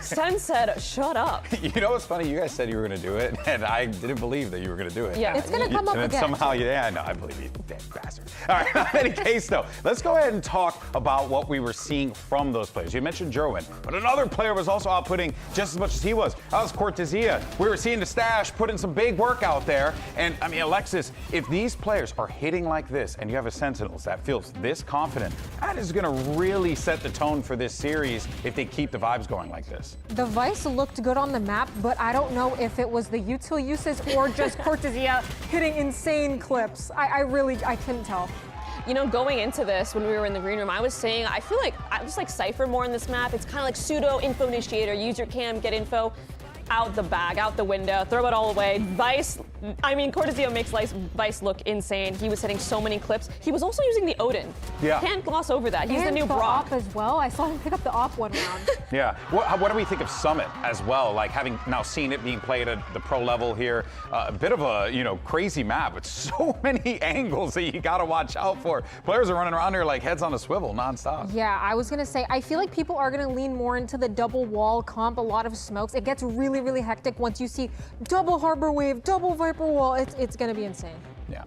Sen said, shut up. You know what's funny? You guys said you were going to do it, and I didn't believe that you were going to do it. Yeah. It's going to come up and again. Somehow, yeah, no, I believe you, damn bastard. All right, in any case, though, let's go ahead and talk about what we were seeing from those players. You mentioned Jerwin, but another player was also outputting just as much as he was. That was Cortezia. We were seeing the stash put in some big work out there, and I mean, Alexis, if these players are hitting like this, and you have a Sentinels that feels this confident, that is going to really set the tone for this series if they keep the vibes going like this. The Vice looked good on the map, but I don't know if it was the util uses or just Cortezia hitting insane clips. I couldn't tell. You know, going into this, when we were in the green room, I was saying, I feel like I just like Cypher more in this map. It's kind of like pseudo info initiator. Use your cam, get info. Out the bag, out the window, throw it all away. Vice, I mean, Cortezia makes Vice look insane. He was hitting so many clips. He was also using the Odin. Yeah. Can't gloss over that. He's and the new Brock. Op as well. I saw him pick up the Op one round. Yeah. What do we think of Summit as well? Like having now seen it being played at the pro level here, a bit of a crazy map with so many angles that you got to watch out for. Players are running around here like heads on a swivel nonstop. Yeah, I was gonna say, I feel like people are gonna lean more into the double wall comp, a lot of smokes. It gets really, really hectic once you see double harbor wave, double viper wall. It's gonna be insane. Yeah.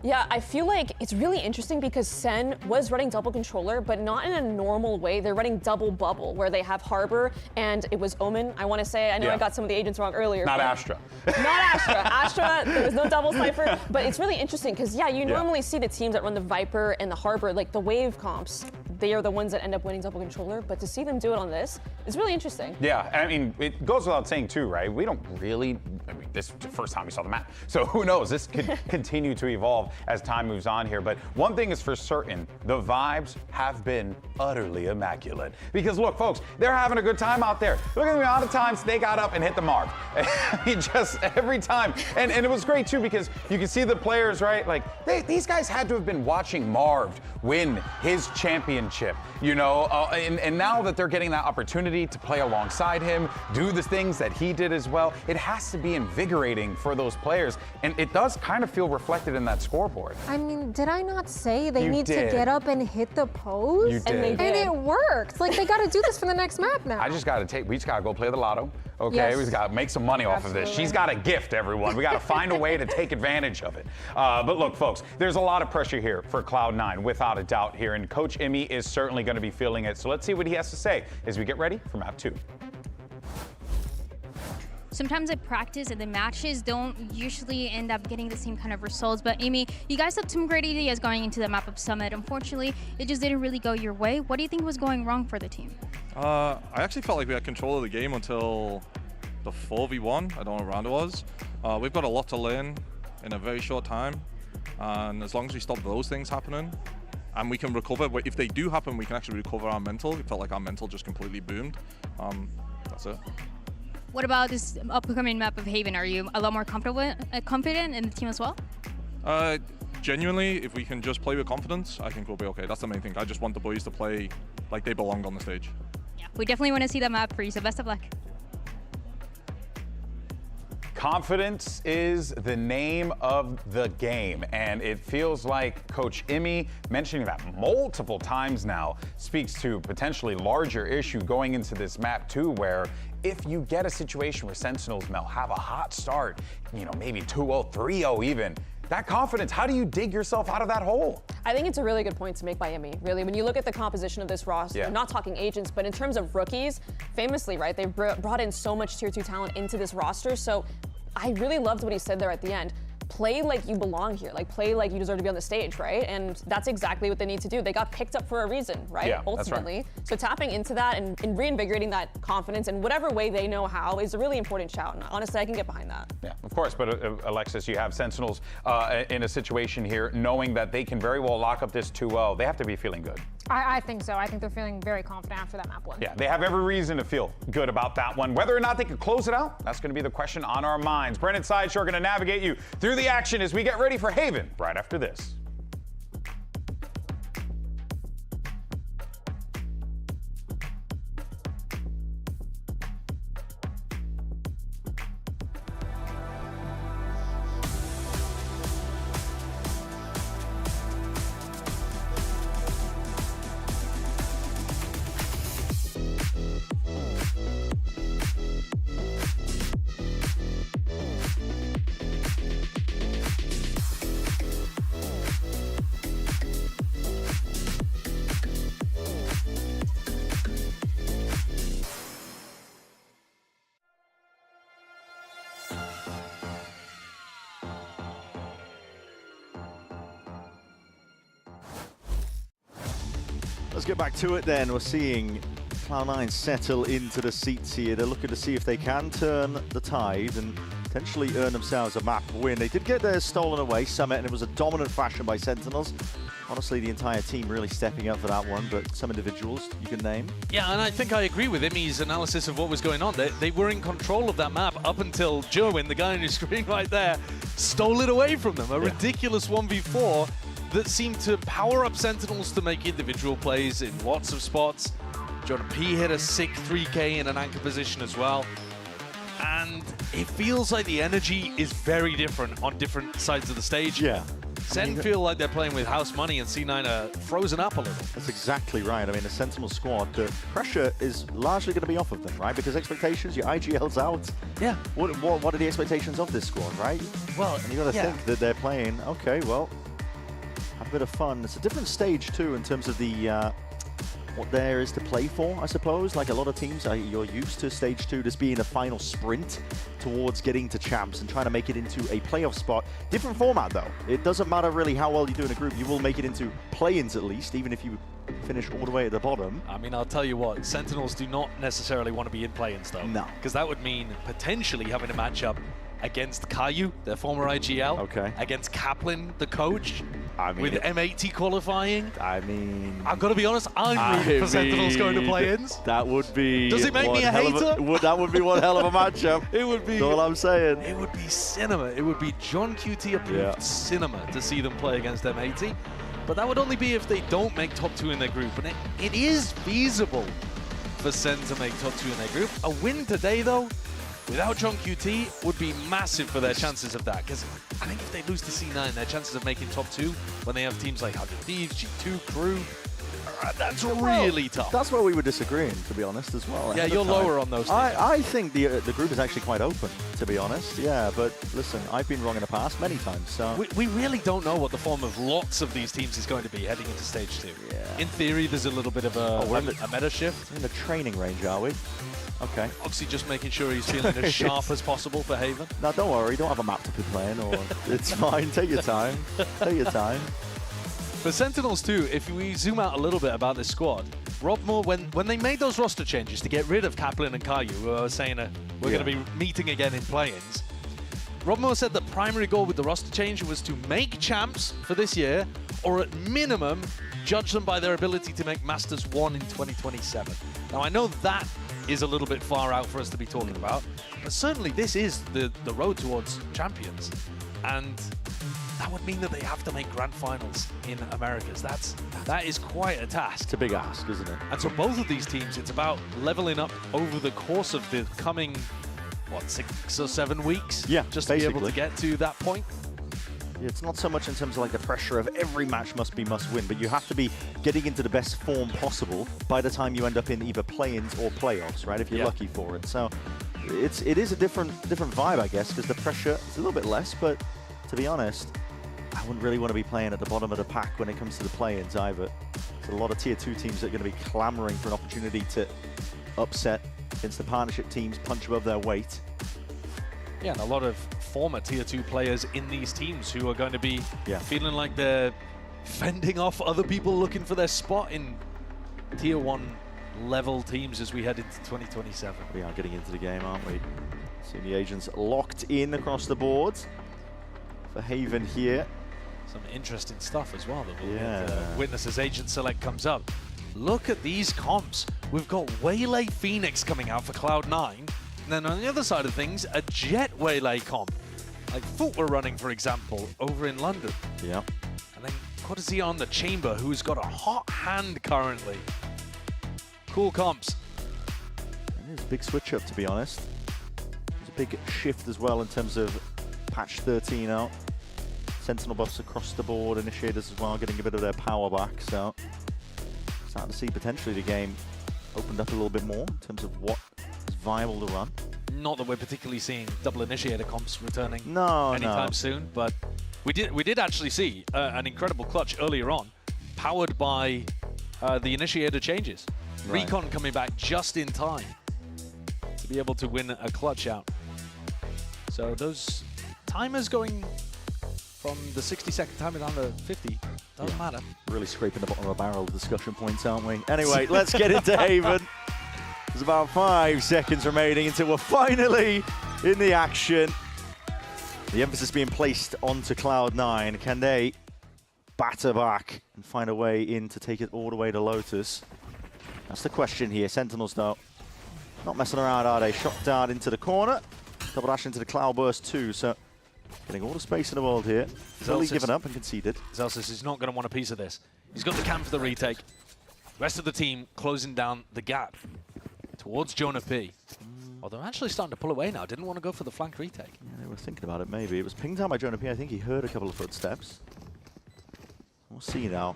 Yeah, I feel like it's really interesting because Sen was running double controller, but not in a normal way. They're running double bubble, where they have Harbor, and it was Omen, I want to say. I know I got some of the agents wrong earlier. Not Astra. Not Astra. Astra, there was no double Cypher, but it's really interesting because, yeah, you normally see the teams that run the Viper and the Harbor, like the Wave comps, they are the ones that end up winning double controller, but to see them do it on this is really interesting. Yeah, I mean, it goes without saying too, right? We don't really, this is the first time we saw the map, so who knows? This could continue to evolve as time moves on here, but one thing is for certain, the vibes have been utterly immaculate. Because look, folks, they're having a good time out there. Look at the amount of times they got up and hit the mark. I mean, just every time. And it was great too, because you can see the players, right? Like, these guys had to have been watching Marv win his championship, and now that they're getting that opportunity to play alongside him, do the things that he did as well, it has to be invigorating for those players. And it does kind of feel reflected in that scoreboard. I mean, did I not say they You need did. to get up and hit the pose? You did. And they did. And it worked. Like, they got to do this for the next map now. we just got to go play the lotto. Okay, Yes. we just got to make some money off of this. Absolutely. She's got a gift, everyone. We got to find a way to take advantage of it. But look, folks, there's a lot of pressure here for Cloud9, without a doubt here, and Coach Imi is certainly going to be feeling it. So let's see what he has to say as we get ready for map 2. sometimes at practice and the matches don't usually end up getting the same kind of results. But Amy, you guys had some great ideas going into the map of Summit. Unfortunately, it just didn't really go your way. What do you think was going wrong for the team? I actually felt like we had control of the game until the 4v1. I don't know what round it was. We've got a lot to learn in a very short time. And as long as we stop those things happening, and we can recover, if they do happen, we can actually recover our mental. It felt like our mental just completely boomed. That's it. What about this upcoming map of Haven? Are you a lot more confident in the team as well? Genuinely, if we can just play with confidence, I think we'll be okay. That's the main thing. I just want the boys to play like they belong on the stage. Yeah, we definitely want to see that map for you, so best of luck. Confidence is the name of the game, and it feels like Coach Imi, mentioning that multiple times now, speaks to potentially larger issue going into this map too, where if you get a situation where Sentinels, Mel, have a hot start, you know, maybe 2-0, 3-0 even, that confidence, how do you dig yourself out of that hole? I think it's a really good point to make by Imi. Really, when you look at the composition of this roster, Yeah. not talking agents, but in terms of rookies, famously, right, they've brought in so much tier 2 talent into this roster. So I really loved what he said there at the end. Play like you belong here, like play like you deserve to be on the stage, right? And that's exactly what they need to do. They got picked up for a reason, right? Yeah, that's right. Ultimately. So tapping into that and reinvigorating that confidence in whatever way they know how is a really important shout. And honestly, I can get behind that. Yeah, of course, but Alexis, you have Sentinels in a situation here knowing that they can very well lock up this 2-0. They have to be feeling good. I think so. I think they're feeling very confident after that map win. Yeah, they have every reason to feel good about that one. Whether or not they could close it out, that's going to be the question on our minds. Brennan Sideshore going to navigate you through the action as we get ready for Haven right after this. Let's get back to it then. We're seeing Cloud9 settle into the seats here. They're looking to see if they can turn the tide and potentially earn themselves a map win. They did get theirs stolen away, Summit, and it was a dominant fashion by Sentinels. Honestly, the entire team really stepping up for that one, but some individuals you can name. Yeah, and I think I agree with Imi's analysis of what was going on. They were in control of that map up until Jerwin, the guy on your screen right there, stole it away from them. A ridiculous 1v4 that seemed to power up Sentinels to make individual plays in lots of spots. Jordan P hit a sick 3K in an anchor position as well. And it feels like the energy is very different on different sides of the stage. Yeah. Sen feel like they're playing with house money and C9 are frozen up a little. That's exactly right. I mean, the Sentinel squad, the pressure is largely going to be off of them, right? Because expectations, your IGL's out. Yeah. What are the expectations of this squad, right? Well, and you got to think that they're playing, okay, well, have a bit of fun. It's a different stage, too, in terms of the what there is to play for, I suppose. Like a lot of teams, you're used to stage 2 just being a final sprint towards getting to champs and trying to make it into a playoff spot. Different format, though. It doesn't matter really how well you do in a group. You will make it into play-ins at least, even if you finish all the way at the bottom. I mean, I'll tell you what, Sentinels do not necessarily want to be in play-ins, though. No. Because that would mean potentially having a matchup against Caillou, their former IGL. Okay. Against Kaplan, the coach. I mean, with M80 qualifying. I mean, I've got to be honest, I'm rooting for Sentinels going to play-ins. That would be. Does it make me a hater? That would be one hell of a matchup. It would be. That's all I'm saying. It would be cinema. It would be John QT approved cinema to see them play against M80. But that would only be if they don't make top 2 in their group. And it is feasible for Sen to make top 2 in their group. A win today, though, without John QT would be massive for their chances of that, because I think if they lose to C9, their chances of making top 2 when they have teams like 100 Thieves, G2, Crew, That's really tough. That's where we were disagreeing, to be honest, as well. Yeah, ahead of you're time. lower on those things. I think the group is actually quite open, to be honest. Yeah, but listen, I've been wrong in the past many times. So We really don't know what the form of lots of these teams is going to be heading into stage 2. Yeah. In theory, there's a little bit of a meta shift. We're in the training range, are we? Okay. Oxy just making sure he's feeling as sharp as possible for Haven. No, don't worry. You don't have a map to be playing. Or it's fine. Take your time. Take your time. For Sentinels too, if we zoom out a little bit about this squad, Rob Moore, when they made those roster changes to get rid of Kaplan and Caillou, who I was saying we're going to be meeting again in play-ins, Rob Moore said the primary goal with the roster change was to make champs for this year, or at minimum, judge them by their ability to make Masters 1 in 2027. Now, I know that is a little bit far out for us to be talking about, but certainly this is the road towards champions. And that would mean that they have to make grand finals in Americas. That is quite a task. It's a big ask, isn't it? And so both of these teams, it's about leveling up over the course of the coming, what, 6 or 7 weeks? Yeah, just basically. to be able to get to that point. Yeah, it's not so much in terms of like the pressure of every match must win, but you have to be getting into the best form possible by the time you end up in either play-ins or playoffs, right? If you're lucky for it. So it is a different vibe, I guess, because the pressure is a little bit less, but to be honest, I wouldn't really want to be playing at the bottom of the pack when it comes to the play-ins either. There's a lot of tier 2 teams that are going to be clamoring for an opportunity to upset against the partnership teams, punch above their weight. Yeah, and a lot of former tier 2 players in these teams who are going to be feeling like they're fending off other people looking for their spot in tier 1 level teams as we head into 2027. We are getting into the game, aren't we? Seeing the agents locked in across the boards for Haven here. Some interesting stuff as well that we'll witness as Agent Select comes up. Look at these comps. We've got Waylay Phoenix coming out for Cloud9. And then on the other side of things, a Jet Waylay comp. Like Foot were running, for example, over in London. Yeah. And then Cortesia on the Chamber, who's got a hot hand currently. Cool comps. It is a big switch up, to be honest. There's a big shift as well in terms of patch 13 out. Sentinel buffs across the board, initiators as well, getting a bit of their power back. So starting to see potentially the game opened up a little bit more in terms of what is viable to run. Not that we're particularly seeing double initiator comps returning No. anytime soon, but we did actually see an incredible clutch earlier on, powered by the initiator changes. Right. Recon coming back just in time to be able to win a clutch out. So those timers going from the 60-second timer down to 50 doesn't matter. Really scraping the bottom of a barrel of discussion points, aren't we? Anyway, let's get into Haven. There's about 5 seconds remaining until we're finally in the action. The emphasis being placed onto Cloud9. Can they batter back and find a way in to take it all the way to Lotus? That's the question here. Sentinels, though, not messing around, are they? Shot down into the corner. Double dash into the Cloudburst too, so getting all the space in the world here. Fully given up and conceded. Zelsis is not going to want a piece of this. He's got the cam for the retake. Rest of the team closing down the gap towards Jonah P. Oh, they're actually starting to pull away now. Didn't want to go for the flank retake. Yeah, they were thinking about it, maybe. It was pinged down by Jonah P. I think he heard a couple of footsteps. We'll see now.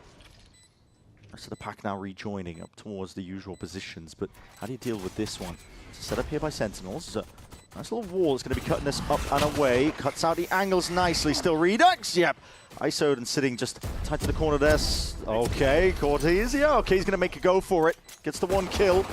Rest of the pack now rejoining up towards the usual positions, but how do you deal with this one? It's set up here by Sentinels. There's a nice little wall that's going to be cutting this up and away. Cuts out the angles nicely. Still Redux. Yep. ISO'd and sitting just tight to the corner there. Okay, Cortesia. Okay, he's going to make a go for it. Gets the 1 kill.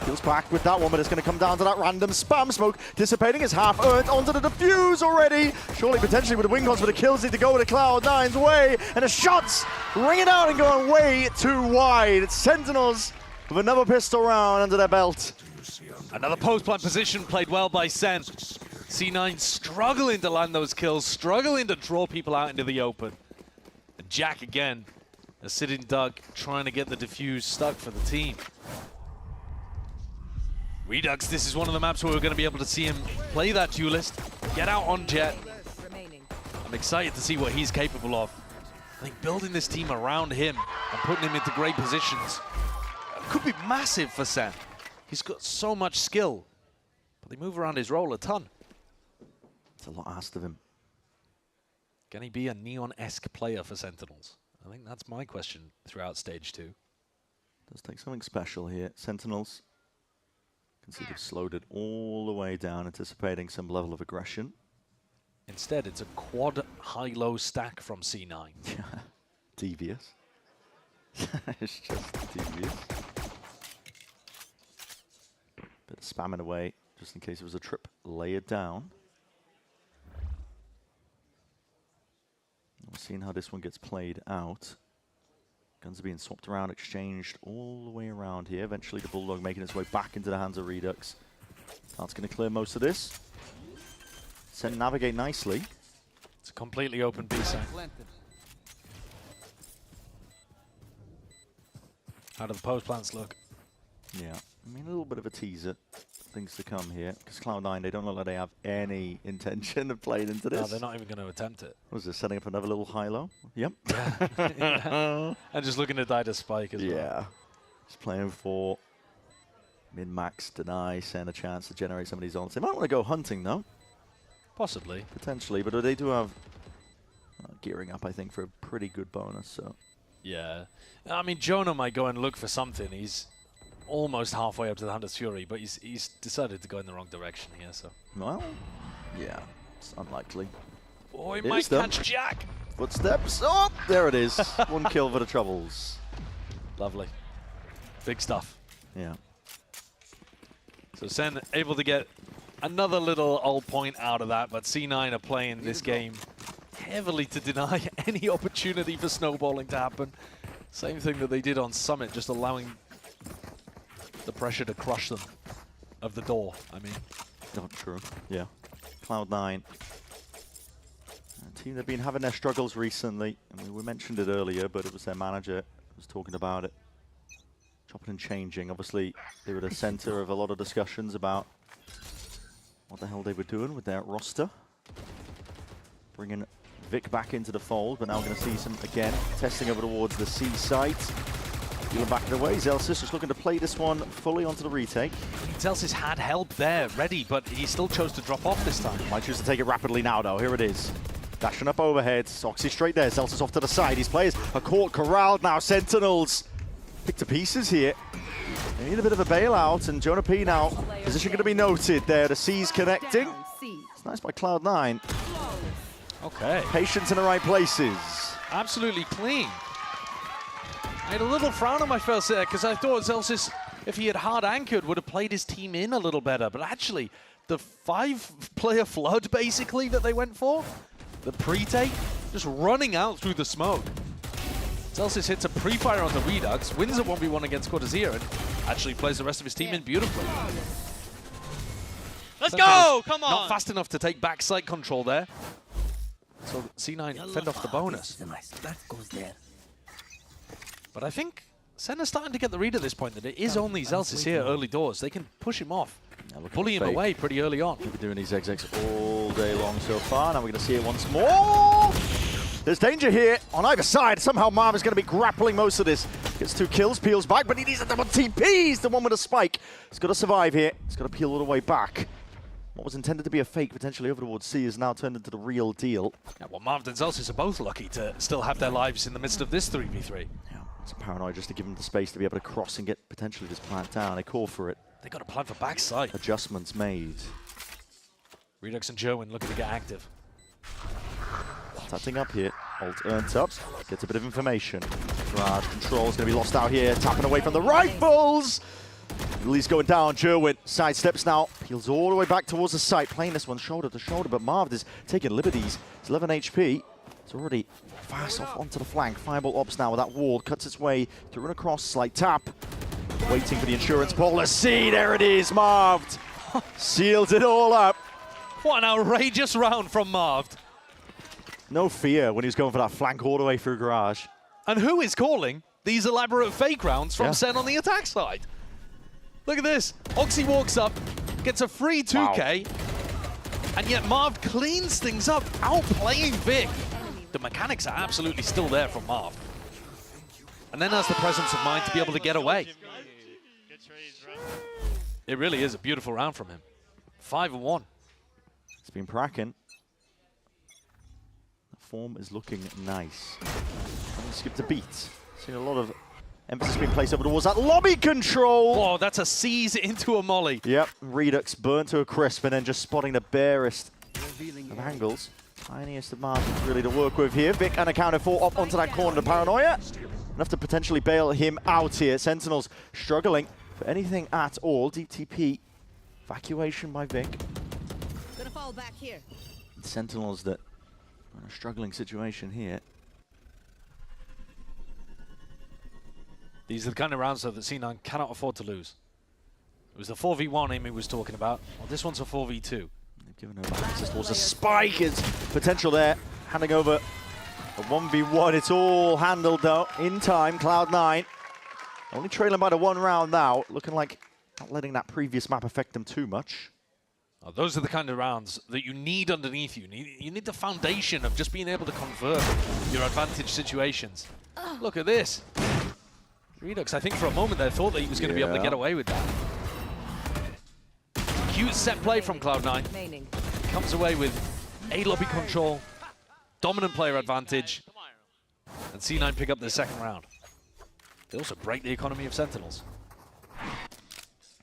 Feels back with that one, but it's going to come down to that random spam smoke. Dissipating is half earned onto the defuse already. Surely, potentially, with the wing cons for the kills, need to go with the Cloud9's way. And the shots ringing out and going way too wide. It's Sentinels with another pistol round under their belt. Another post-plant position played well by Sen. C9 struggling to land those kills, struggling to draw people out into the open. And Jack again, a sitting duck, trying to get the defuse stuck for the team. Redux, this is one of the maps where we're going to be able to see him play that duelist, get out on Jet. I'm excited to see what he's capable of. I think building this team around him and putting him into great positions could be massive for Sen. He's got so much skill, but they move around his role a ton. It's a lot asked of him. Can he be a Neon-esque player for Sentinels? I think that's my question throughout stage 2. Does take something special here. Sentinels. Can see they've slowed it all the way down, anticipating some level of aggression. Instead, it's a quad high-low stack from C9. Devious. It's just devious. Bit of spamming away, just in case it was a trip layered down. We're seeing how this one gets played out. Guns are being swapped around, exchanged all the way around here. Eventually the Bulldog making its way back into the hands of Redux. That's going to clear most of this. SEN navigate nicely. It's a completely open B side. How do the post plants look? Yeah, I mean a little bit of a teaser. Things to come here, because Cloud9, they don't look like they have any intention of playing into this. No, they're not even going to attempt it. What was this, setting up another little high-low? Yep. Yeah. And just looking to die to spike as well. Yeah. Just playing for min-max, deny, send a chance to generate some of these ults. They might want to go hunting, though. Possibly. Potentially, but they do have gearing up, I think, for a pretty good bonus. So. Yeah. I mean, Jonah might go and look for something. He's almost halfway up to the Hunter's Fury, but he's decided to go in the wrong direction here, so. Well, yeah, it's unlikely. Oh, he might catch Jack. Footsteps. Oh, there it is. One kill for the Troubles. Lovely. Big stuff. Yeah. So SEN able to get another little old point out of that, but C9 are playing this game heavily to deny any opportunity for snowballing to happen. Same thing that they did on Summit, just allowing the pressure to crush them of the door, I mean. Not true, yeah. Cloud9. A team that have been having their struggles recently. I mean, we mentioned it earlier, but it was their manager who was talking about it. Chopping and changing. Obviously, they were the center of a lot of discussions about what the hell they were doing with their roster. Bringing Vic back into the fold, but now we're going to see some, again, testing over towards the C site. Peeling back the way. Zelsis just looking to play this one fully onto the retake. Zelsis had help there, ready, but he still chose to drop off this time. Might choose to take it rapidly now, though. Here it is. Dashing up overhead. Oxy straight there. Zelsis off to the side. These players are caught, corralled now. Sentinels picked to pieces here. They need a bit of a bailout, and Jonah P now. Position going to be noted there. The C's connecting. It's nice by Cloud9. Okay. Patience in the right places. Absolutely clean. I had a little frown on my first there because I thought Zelsis, if he had hard anchored, would have played his team in a little better. But actually, the 5-player flood, basically, that they went for, the pre-take, just running out through the smoke. Zelsis hits a pre-fire on the Redux, wins a 1v1 against Cortazir, and actually plays the rest of his team in beautifully. Let's go! Come on! Not fast enough to take back site control there. So C9 fend off the bonus. But I think SEN is starting to get the read at this point that it is only Zelsis here early doors. They can push him off, bully him away pretty early on. We've been doing these execs all day long so far. Now we're going to see it once more. There's danger here on either side. Somehow Marv is going to be grappling most of this. Gets 2 kills, peels back, but he needs a double TP. He's the one with a spike. He's got to survive here. He's got to peel all the way back. What was intended to be a fake potentially over towards C is now turned into the real deal. Yeah, well, Marv and Zelsis are both lucky to still have their lives in the midst of this 3v3. Yeah, it's a paranoia just to give them the space to be able to cross and get potentially this plant down. They call for it. They got a plan for backside. Adjustments made. Redux and Jerwin looking to get active. Tatting up here. Ult earns up. Gets a bit of information. Garage control is going to be lost out here. Tapping away from the rifles. Lee's going down. Jerwin sidesteps now. Peels all the way back towards the site. Playing this one shoulder to shoulder, but Marv is taking liberties. It's 11 HP. It's already fast off onto the flank. Fireball ops now with that wall. Cuts its way through and across. Slight tap. Waiting for the insurance policy. There it is. Marv seals it all up. What an outrageous round from Marv. No fear when he was going for that flank all the way through Garage. And who is calling these elaborate fake rounds from SEN on the attack side? Look at this. Oxy walks up, gets a free 2K, and yet Marv cleans things up, outplaying Vic. The mechanics are absolutely still there from Marv. And then has the presence of mind to be able to get away. It really is a beautiful round from him. 5-1. It's been cracking. The form is looking nice. Haven't skipped a beat. Seen a lot of Emphasis being placed over towards that lobby control. Whoa, that's a seize into a molly. Yep, Redux burnt to a crisp and then just spotting the barest of angles. Tiniest of margins really to work with here. Vic unaccounted for up onto that corner to Paranoia. Enough to potentially bail him out here. Sentinels struggling for anything at all. Deep TP. Evacuation by Vic. Gonna fall back here. Sentinels that are in a struggling situation here. These are the kind of rounds, though, that C9 cannot afford to lose. It was the 4v1 Amy was talking about. Well, this one's a 4v2. They've given over access towards a spike. Is potential there. Handing over a 1v1. It's all handled, though, in time. Cloud9 only trailing by the 1 round now. Looking like not letting that previous map affect them too much. Oh, those are the kind of rounds that you need underneath you. You need the foundation of just being able to convert your advantage situations. Look at this. Redux, I think for a moment there thought that he was going to be able to get away with that. Cute set play from Cloud9. Comes away with A lobby control, dominant player advantage, and C9 pick up the second round. They also break the economy of Sentinels.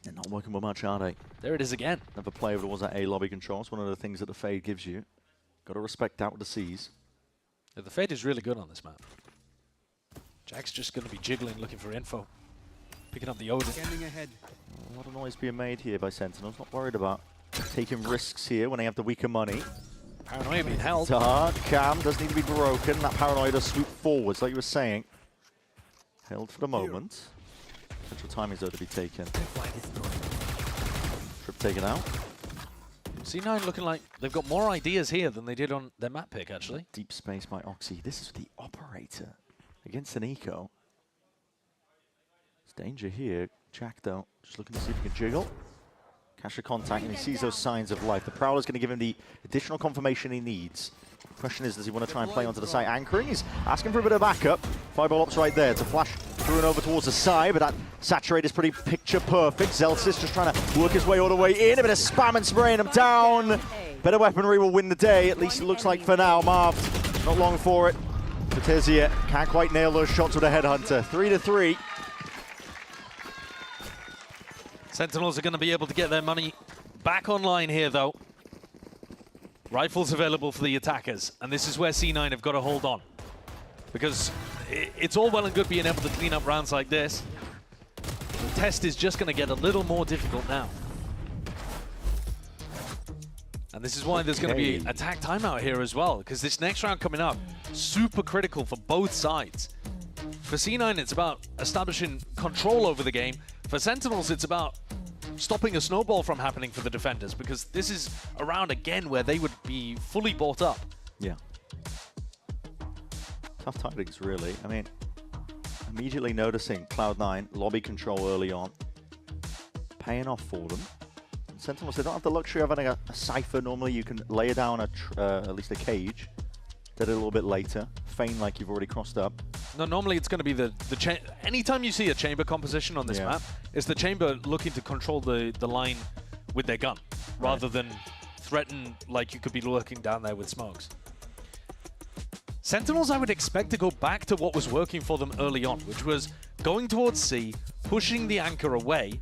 They're not working with much, are they? There it is again. Another play over towards that A lobby control. It's one of the things that the Fade gives you. Got to respect that with the C's. Yeah, the Fade is really good on this map. Jack's just going to be jiggling, looking for info. Picking up the Odin. A lot of noise being made here by Sentinels. Not worried about taking risks here when they have the weaker money. Paranoia being held. Dark Cam does need to be broken. That Paranoia does swoop forwards, like you were saying. Held for the moment. Potential timings though to be taken. Trip taken out. C9 looking like they've got more ideas here than they did on their map pick, actually. Deep space by Oxy. This is the operator against an eco. There's danger here. Jack, though, just looking to see if he can jiggle. Catch the contact, and he sees those signs of life. The Prowler's going to give him the additional confirmation he needs. The question is, does he want to try and play onto the site anchoring? He's asking for a bit of backup. Fireball ops right there to flash through and over towards the side, but that saturate is pretty picture perfect. Zelsis just trying to work his way all the way in. A bit of spam and spraying him down. Better weaponry will win the day, at least it looks like for now. Marv, not long for it. Patizia can't quite nail those shots with a headhunter. 3-3. Sentinels are going to be able to get their money back online here, though. Rifles available for the attackers, and this is where C9 have got to hold on. Because it's all well and good being able to clean up rounds like this. The test is just going to get a little more difficult now. And this is why there's going to be attack timeout here as well, because this next round coming up, super critical for both sides. For C9, it's about establishing control over the game. For Sentinels, it's about stopping a snowball from happening for the defenders, because this is a round again where they would be fully bought up. Yeah. Tough tidings, really. I mean, immediately noticing Cloud9 lobby control early on, paying off for them. Sentinels, they don't have the luxury of having a cipher. Normally you can lay down at least a cage. Did it a little bit later. Feign like you've already crossed up. No, normally it's going to be the anytime you see a chamber composition on this map, it's the chamber looking to control the line with their gun, rather than threaten like you could be lurking down there with smokes. Sentinels, I would expect to go back to what was working for them early on, which was going towards C, pushing the anchor away,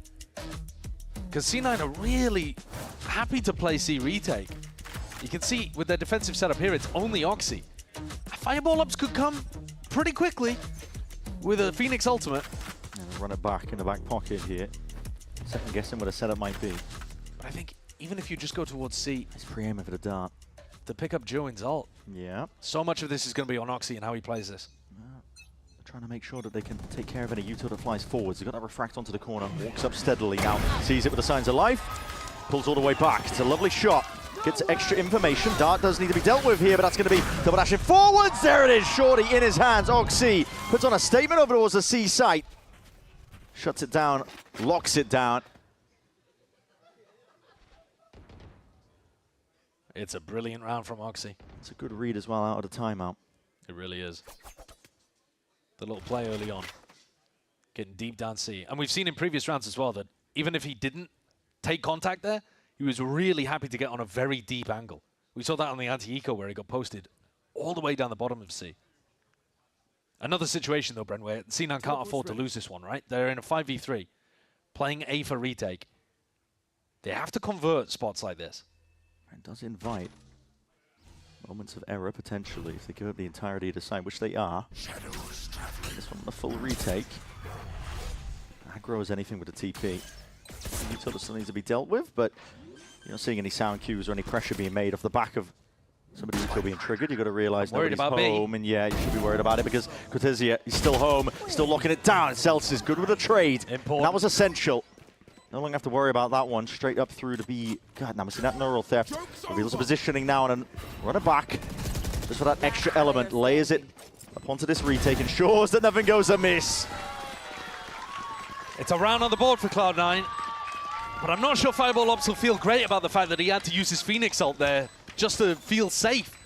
because C9 are really happy to play C retake. You can see with their defensive setup here, it's only Oxy. Fireball ups could come pretty quickly with a Phoenix ultimate. And run it back in the back pocket here. Second guessing what a setup might be. But I think even if you just go towards C, he's pre-aiming for the dart to pick up Join's ult. Yeah. So much of this is going to be on Oxy and how he plays this. Trying to make sure that they can take care of any util that flies forwards. They've got that refract onto the corner, walks up steadily now, sees it with the signs of life, pulls all the way back. It's a lovely shot. Gets extra information. Dart does need to be dealt with here, but that's going to be double dashing forwards. There it is, Shorty in his hands. Oxy puts on a statement over towards the C site. Shuts it down, locks it down. It's a brilliant round from Oxy. It's a good read as well out of the timeout. It really is. The little play early on, getting deep down C. And we've seen in previous rounds as well that even if he didn't take contact there, he was really happy to get on a very deep angle. We saw that on the anti-eco where he got posted all the way down the bottom of C. Another situation, though, Bren, where C9 can't afford to lose this one, right? They're in a 5v3, playing A for retake. They have to convert spots like this. And does invite moments of error, potentially, if they give up the entirety of the side, which they are. This one, the full retake. Aggro as anything with a TP. Utility still needs to be dealt with, but you're not seeing any sound cues or any pressure being made off the back of somebody who's still being triggered. You've got to realize nobody's home, and yeah, you should be worried about it because Cortezia, he's still home, still locking it down. Celsius is good with a trade. Important. That was essential. No longer have to worry about that one. Straight up through to be... God, now we're seeing that neural theft. Reveals a positioning now and run it back. Just for that extra element. Layers it up onto this retake. Ensures that nothing goes amiss. It's a round on the board for Cloud9. But I'm not sure Fireball Ops will feel great about the fact that he had to use his Phoenix ult there just to feel safe.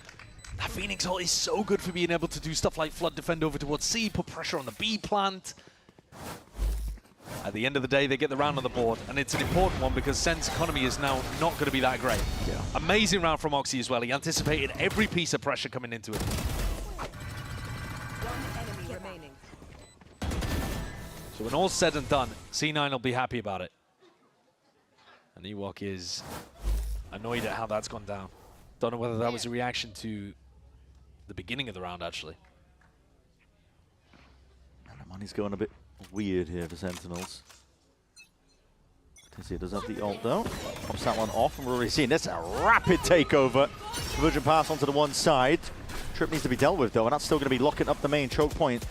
That Phoenix ult is so good for being able to do stuff like flood defend over towards C, put pressure on the B plant. At the end of the day, they get the round on the board, and it's an important one because SEN's economy is now not going to be that great. Yeah. Amazing round from Oxy as well. He anticipated every piece of pressure coming into it. So when all's said and done, C9 will be happy about it. And Ewok is annoyed at how that's gone down. Don't know whether that was a reaction to the beginning of the round, actually. And the money's going a bit weird here for Sentinels. Tizzy does have the ult though. Pops that one off, and we're already seeing this. A rapid takeover. Conversion pass onto the one side. Trip needs to be dealt with though, and that's still going to be locking up the main choke point.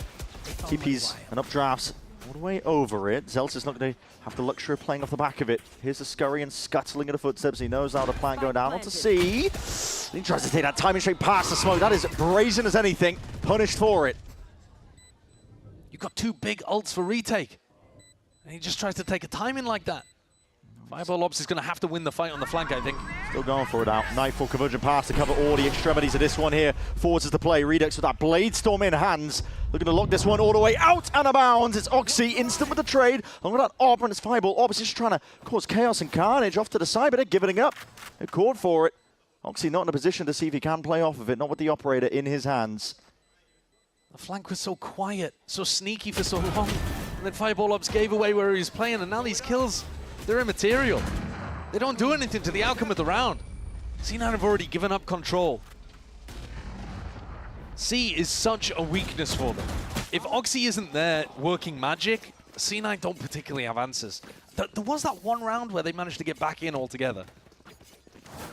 TPs and updrafts all the way over it. Zeltz is not going to have the luxury of playing off the back of it. Here's the scurry and scuttling of the footsteps. He knows now the plan going down onto C. He tries to take that timing straight past the smoke. That is brazen as anything. Punished for it. You've got two big ults for retake. And he just tries to take a timing like that. Fireball Ops is going to have to win the fight on the flank, I think. Still going for it out. Nightfall conversion pass to cover all the extremities of this one here. Forces the play. Redux with that Blade Storm in hands. Looking to lock this one all the way out and abounds. It's Oxy instant with the trade. Along with that Op, and it's Fireball Ops just trying to cause chaos and carnage off to the side, but they're giving it up. They're caught for it. Oxy not in a position to see if he can play off of it, not with the operator in his hands. The flank was so quiet, so sneaky for so long. And then Fireball Ops gave away where he was playing, and now these kills, they're immaterial. They don't do anything to the outcome of the round. C9 have already given up control. C is such a weakness for them. If Oxy isn't there working magic, C9 don't particularly have answers. There was that one round where they managed to get back in altogether.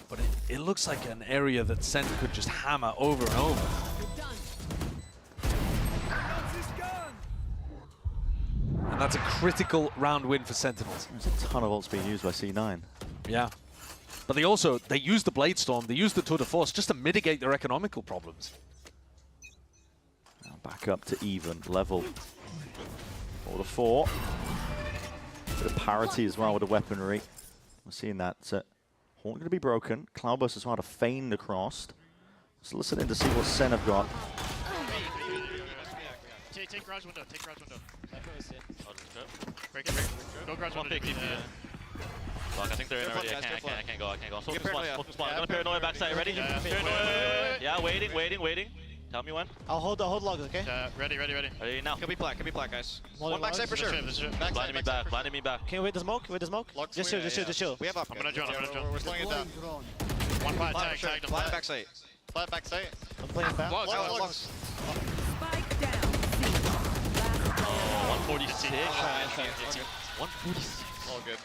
But it looks like an area that SEN could just hammer over and over. And that's a critical round win for Sentinels. There's a ton of ults being used by C9. Yeah. But they used the Blade Storm, they used the Tour de Force just to mitigate their economical problems. Now back up to even level. 4-4. Bit of parity as well with the weaponry. We're seeing that Horn going to be broken. Cloudburst as well to feign across. Let's listen in to see what SEN have got. Take garage window, take garage window. Break it. Go garage window. Fuck, I think they're in already. I can't go. Focus one. Gonna paranoia backside. Ready? Yeah, waiting. Tell me when. I'll hold log, okay? Ready. Ready now. Could be black, guys. One backside for sure. Blinding me back. Can you wait the smoke? Just chill. We have up. I'm gonna drone. We're slowing it down. One flat tagged him. Flat backside. Flat backside. I'm playing fast. Logs. Spike down. 146. 146. All good.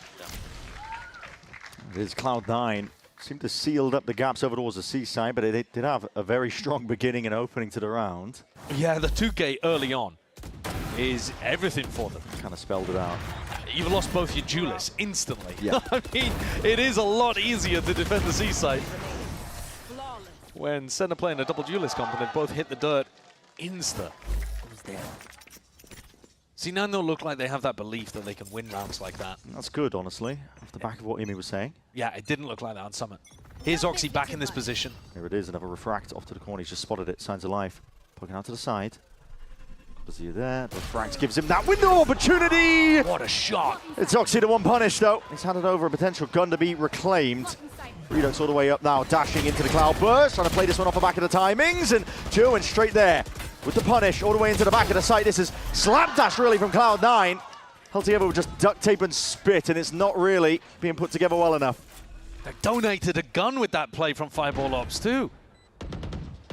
It is Cloud9. Seemed to sealed up the gaps over towards the C side, but they did have a very strong beginning and opening to the round. Yeah, the 2K early on is everything for them. Kind of spelled it out. You've lost both your duelists instantly. Yeah. I mean, it is a lot easier to defend the C side. When SEN are playing a double duelist comp and they both hit the dirt insta. C9 don't look like they have that belief that they can win rounds like that. That's good, honestly, off the back of what Imi was saying. Yeah, it didn't look like that on Summit. Here's Oxy back in this position. Here it is, another refract off to the corner. He's just spotted it, signs of life. Poking out to the side. See you there. The refract gives him that window opportunity! What a shot! It's Oxy the one punish, though. He's handed over a potential gun to be reclaimed. Redux all the way up now, dashing into the Cloudburst, trying to play this one off the back of the timings, and 2 and straight there. with the punish all the way into the back of the site. This is slapdash really from Cloud9. Held together with just duct tape and spit, and it's not really being put together well enough. They donated a gun with that play from Fireball Ops too.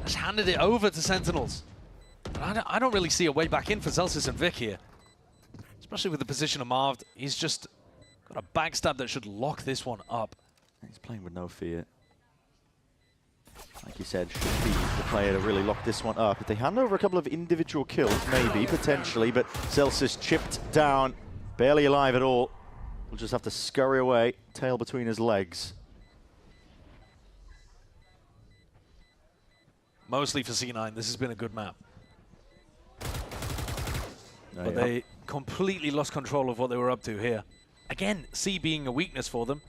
Just handed it over to Sentinels. But I don't really see a way back in for Zelsis and Vic here. Especially with the position of Marv. He's just got a backstab that should lock this one up. He's playing with no fear. Like you said, should be the player to really lock this one up. If they hand over a couple of individual kills, maybe, potentially, but Zelsis chipped down, barely alive at all. We'll just have to scurry away, tail between his legs. Mostly for C9, this has been a good map. Oh, But they completely lost control of what they were up to here. Again, C being a weakness for them.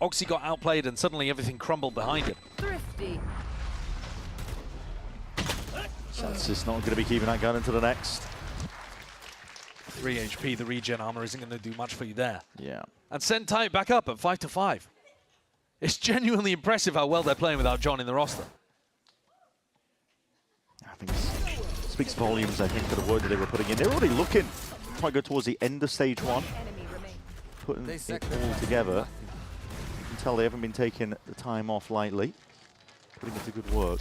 Oxy got outplayed and suddenly everything crumbled behind it. Thrifty. Zelsis not going to be keeping that gun into the next. 3 HP, the regen armor isn't going to do much for you there. Yeah. And SEN tie it back up at 5-5. It's genuinely impressive how well they're playing without John in the roster. I think it speaks volumes, I think, for the work that they were putting in. They're already looking quite good towards the end of stage 1. Putting it all together. You can tell they haven't been taking the time off lightly. Putting it to good work.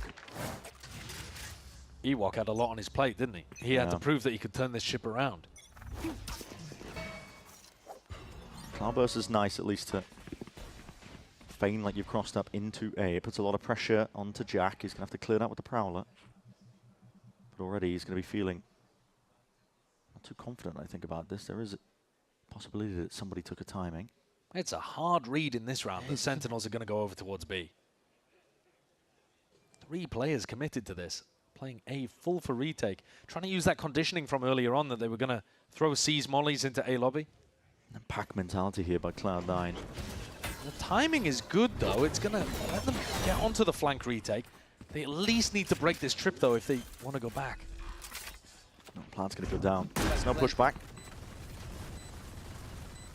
Ewok had a lot on his plate, didn't he? He had to prove that he could turn this ship around. Cloudburst is nice, at least, to feign like you've crossed up into A. It puts a lot of pressure onto Jack. He's going to have to clear that with the Prowler. But already he's going to be feeling not too confident, I think, about this. There is a possibility that somebody took a timing. It's a hard read in this round. The Sentinels are going to go over towards B. 3 players committed to this. Playing A full for retake. Trying to use that conditioning from earlier on that they were going to throw C's mollies into A lobby. And pack mentality here by Cloud9. The timing is good, though. It's going to let them get onto the flank retake. They at least need to break this trip, though, if they want to go back. No, Plant's going to go down. There's no pushback.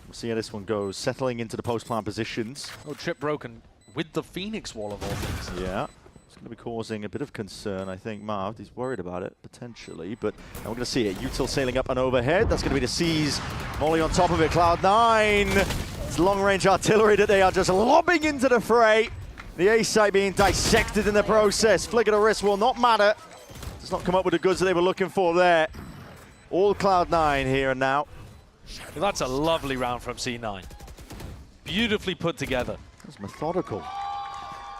We'll see how this one goes. Settling into the post-plant positions. Oh, trip broken with the Phoenix wall of all things. Yeah. It's going to be causing a bit of concern, I think. Marv, he's worried about it, potentially. But now we're going to see it. Util sailing up and overhead. That's going to be the C's. Molly on top of it. Cloud9. It's long-range artillery that they are just lobbing into the fray. The A site being dissected in the process. Flick of the wrist will not matter. Does not come up with the goods that they were looking for there. All Cloud9 here and now. Well, that's a lovely round from C9. Beautifully put together. That's methodical.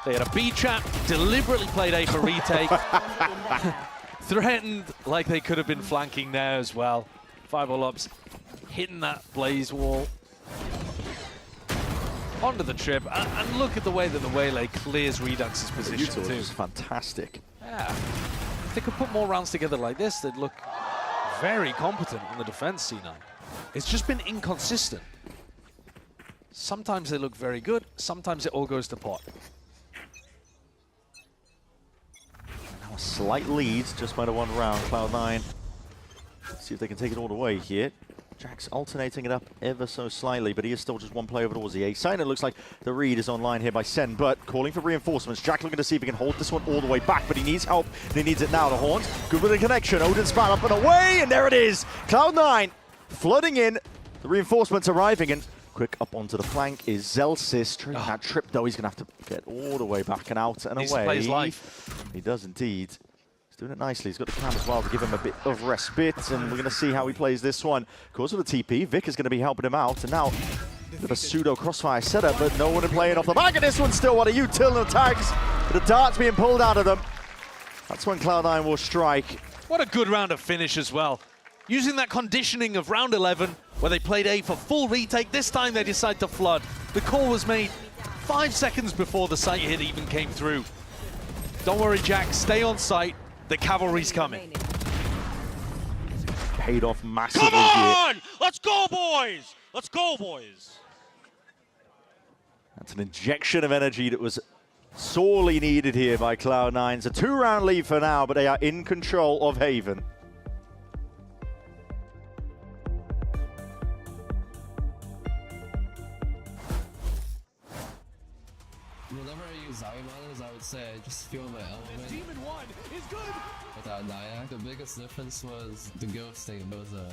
They had a B trap, deliberately played A for retake. Threatened like they could have been flanking there as well. Fireball Ops hitting that blaze wall. Onto the trip, and look at the way that the Waylay clears Redux's position too. Is fantastic. Yeah. If they could put more rounds together like this, they'd look very competent on the defense, C9. It's just been inconsistent. Sometimes they look very good, sometimes it all goes to pot. Now a slight lead just by the one round. Cloud9. Let's see if they can take it all the way here. Jack's alternating it up ever so slightly, but he is still just one play over towards the A side. It looks like the read is online here by SEN, but calling for reinforcements. Jack looking to see if he can hold this one all the way back, but he needs help, and he needs it now. The Horns, good with the connection. Odin spam up and away, and there it is. Cloud9 flooding in. The reinforcements arriving, and quick up onto the flank is Zelsis. Trading that trip, though, he's going to have to get all the way back and out and Needs away. to play his life. He does indeed. Doing it nicely. He's got the cam as well to give him a bit of respite, and we're going to see how he plays this one. Of course, with the TP, Vic is going to be helping him out, and now a bit of a pseudo crossfire setup, but no one playing off the back of this one. Still, what a util and tags, but the darts being pulled out of them. That's when Cloud9 will strike. What a good round of finish as well. Using that conditioning of round 11, where they played A for full retake. This time they decide to flood. The call was made 5 seconds before the site hit even came through. Don't worry, Jack. Stay on site. The cavalry's coming. Paid off massively. Come on! Here. Let's go, boys! Let's go, boys! That's an injection of energy that was sorely needed here by Cloud9. It's a 2-round lead for now, but they are in control of Haven. Whenever I use Zowie monitors, I would say just feel the element. Demon 1 is good. Without Nyack, the biggest difference was the ghosting. It was a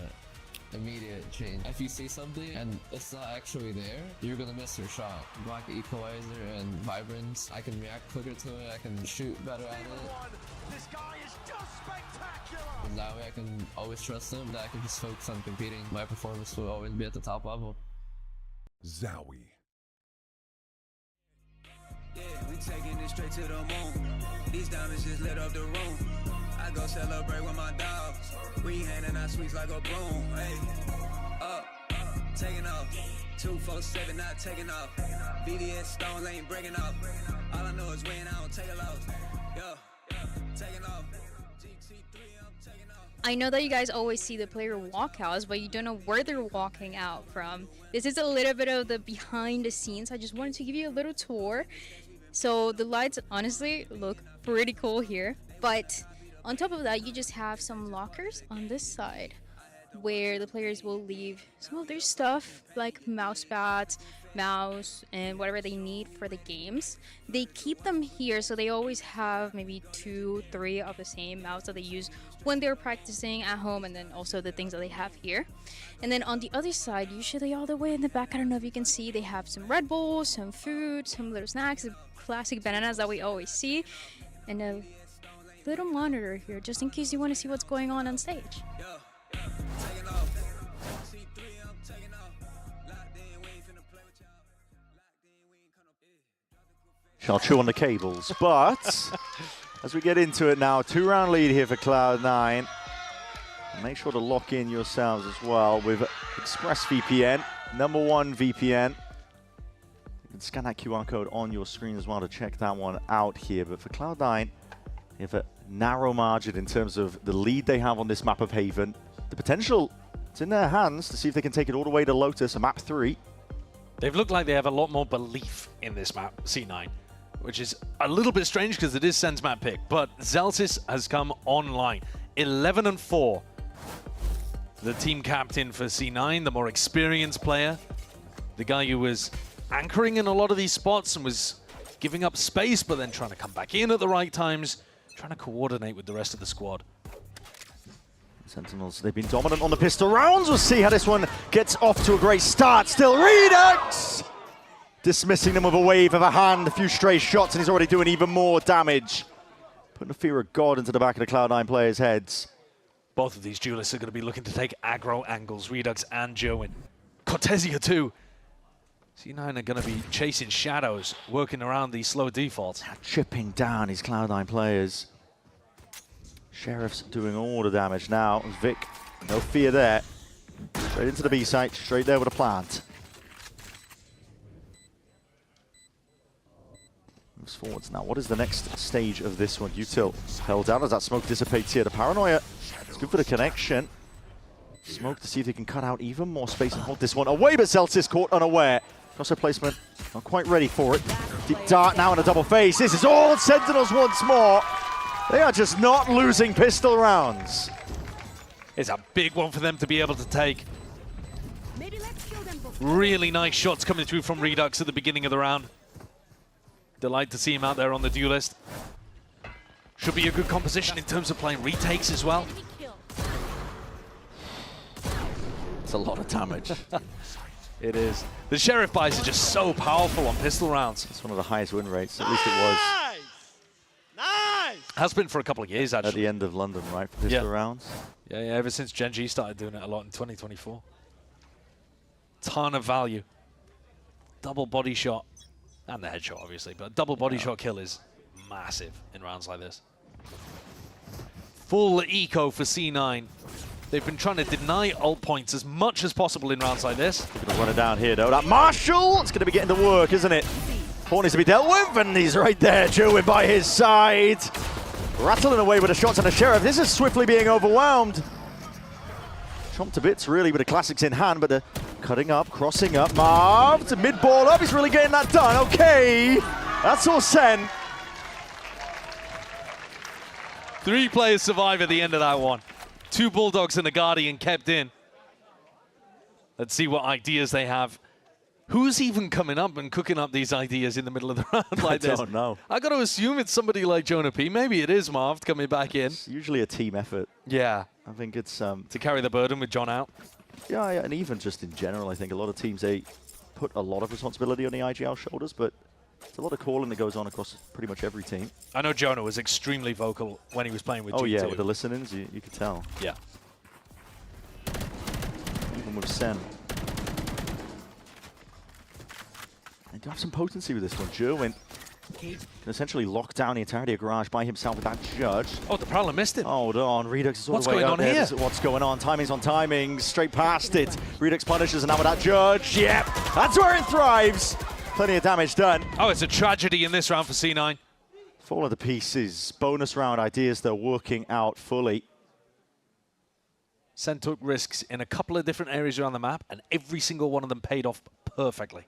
immediate change. If you see something and it's not actually there, you're gonna miss your shot. Black Equalizer and Vibrance, I can react quicker to it, I can shoot better at it. This guy is just spectacular. And that way I can always trust him, that I can just focus on competing. My performance will always be at the top level. Zowie. Yeah, we taking it straight to the moon. These diamonds just lit up the room. I go celebrate with my dogs. We handing out sweets like a broom. Hey, up, taking off. 247 not taking off. VVS stones ain't breaking off. All I know is win, I don't take a loss. Yo, taking off. GT3, I'm taking off. I know that you guys always see the player walkouts, but you don't know where they're walking out from. This is a little bit of the behind the scenes. I just wanted to give you a little tour. So the lights honestly look pretty cool here, but on top of that, you just have some lockers on this side where the players will leave some of their stuff like mouse pads, mouse, and whatever they need for the games. They keep them here, so they always have maybe 2, 3 of the same mouse that they use when they're practicing at home, and then also the things that they have here. And then on the other side, usually all the way in the back, I don't know if you can see, they have some Red Bulls, some food, some little snacks, the classic bananas that we always see, and a little monitor here just in case you want to see what's going on stage. Shall chew on the cables, but as we get into it now, 2-round lead here for Cloud9. Make sure to lock in yourselves as well with ExpressVPN, #1 VPN. You can scan that QR code on your screen as well to check that one out here. But for Cloud9, they have a narrow margin in terms of the lead they have on this map of Haven. The potential, it's in their hands to see if they can take it all the way to Lotus, a map 3. They've looked like they have a lot more belief in this map, C9, which is a little bit strange because it is Sen's map pick, but Zelsis has come online. 11-4. The team captain for C9, the more experienced player, the guy who was anchoring in a lot of these spots and was giving up space, but then trying to come back in at the right times, trying to coordinate with the rest of the squad. Sentinels, they've been dominant on the pistol rounds. We'll see how this one gets off to a great start. Still Redux! Dismissing them with a wave of a hand, a few stray shots, and he's already doing even more damage. Putting the fear of God into the back of the Cloud9 players' heads. Both of these duelists are going to be looking to take aggro angles, Redux and Joen. Cortesia too. C9 are going to be chasing shadows, working around these slow defaults. Chipping down his Cloud9 players. Sheriff's doing all the damage now. Vic, no fear there. Straight into the B site, straight there with a plant. Moves forwards now. What is the next stage of this one? Util held down as that smoke dissipates here. The paranoia, it's good for the connection. Smoke to see if they can cut out even more space and hold this one away, but Celsius caught unaware. Crosshair placement, not quite ready for it. Deep dart now in a double face. This is all Sentinels once more. They are just not losing pistol rounds. It's a big one for them to be able to take. Really nice shots coming through from Redux at the beginning of the round. Delight to see him out there on the duelist. Should be a good composition in terms of playing retakes as well. It's a lot of damage. It is. The Sheriff buys are just so powerful on pistol rounds. It's one of the highest win rates, at least it was. Nice! Has been for a couple of years, actually. At the end of London, right, for pistol rounds? Yeah, ever since Gen G started doing it a lot in 2024. Ton of value. Double body shot. And the headshot, obviously, but a double body shot kill is massive in rounds like this. Full eco for C9. They've been trying to deny ult points as much as possible in rounds like this. They're going to run it down here, though. That Marshall, it's going to be getting to work, isn't it? Horn needs to be dealt with, and he's right there, Joey by his side. Rattling away with the shots on the Sheriff. This is swiftly being overwhelmed. Chomped to bits, really, with the classics in hand, but the cutting up, crossing up. Marv to mid-ball up. He's really getting that done. Okay, that's all Sen. 3 players survive at the end of that one. 2 Bulldogs and a Guardian kept in. Let's see what ideas they have Who's even coming up and cooking up these ideas in the middle of the round like this? I don't know. I got to assume it's somebody like Jonah P. Maybe it is Marv coming back in. It's usually a team effort. Yeah. I think it's... to carry the burden with John out. Yeah, and even just in general, I think a lot of teams, they put a lot of responsibility on the IGL shoulders, but it's a lot of calling that goes on across pretty much every team. I know Jonah was extremely vocal when he was playing with G2. Oh, yeah, with the listenings, you could tell. Yeah. Even with SEN. They do have some potency with this one. Jerwin can essentially lock down the entirety of Garage by himself with that Judge. Oh, the Prowler missed it. Hold on, Redux is all What's the way going up on there. here? This is what's going on? Timing's on timing. Straight past it. Redux punishes, and now with that Judge. Yep, that's where it thrives. Plenty of damage done. Oh, it's a tragedy in this round for C9. Fall of the pieces. Bonus round ideas, they're working out fully. SEN took risks in a couple of different areas around the map, and every single one of them paid off perfectly.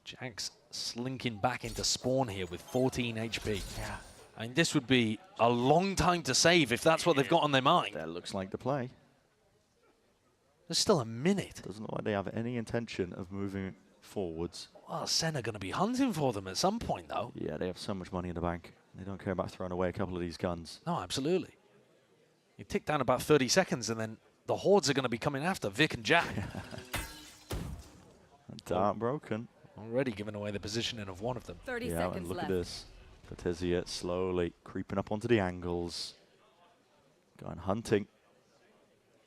Jack's slinking back into spawn here with 14 HP. Yeah. I mean, this would be a long time to save if that's what they've got on their mind. That looks like the play. There's still a minute. Doesn't look like they have any intention of moving forwards. Well, SEN are going to be hunting for them at some point, though. Yeah, they have so much money in the bank. They don't care about throwing away a couple of these guns. No, absolutely. You tick down about 30 seconds, and then the hordes are going to be coming after Vic and Jack. Dart broken. Already giving away the positioning of one of them. 30 yeah, seconds and look left. at this. Patezia slowly creeping up onto the angles. Going hunting.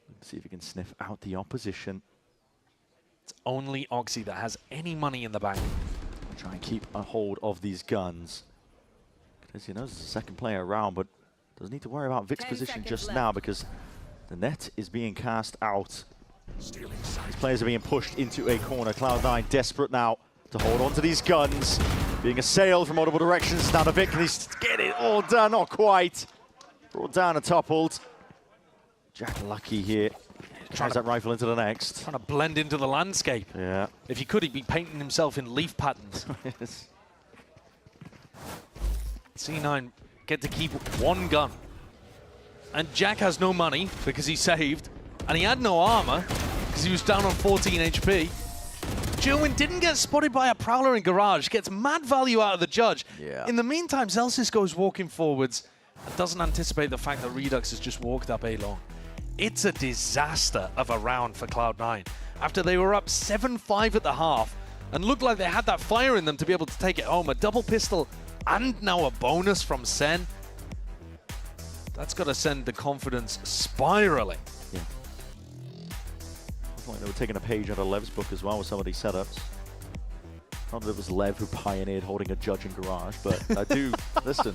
Let's see if he can sniff out the opposition. It's only Oxy that has any money in the bank. Try and keep a hold of these guns. Patezia knows there's a second player around, but doesn't need to worry about Vic's position just now because the net is being cast out. These players are being pushed into a corner. Cloud9 desperate now to hold on to these guns. Being assailed from multiple directions. Now to Vic, and he's getting it all done. Not quite. Brought down and toppled. Jack lucky here. Tries that rifle into the next. Trying to blend into the landscape. Yeah. If he could, he'd be painting himself in leaf patterns. Yes. C9 get to keep one gun. And Jack has no money because he saved. And he had no armor because he was down on 14 HP. Jerwin didn't get spotted by a Prowler in Garage. Gets mad value out of the Judge. Yeah. In the meantime, Zelsis goes walking forwards and doesn't anticipate the fact that Redux has just walked up A long. It's a disaster of a round for Cloud9. After they were up 7-5 at the half and looked like they had that fire in them to be able to take it home. A double pistol and now a bonus from SEN. That's got to send the confidence spiraling. Yeah. I like they were taking a page out of Lev's book as well with some of these setups. Not that it was Lev who pioneered holding a Judge in Garage, but I do, listen,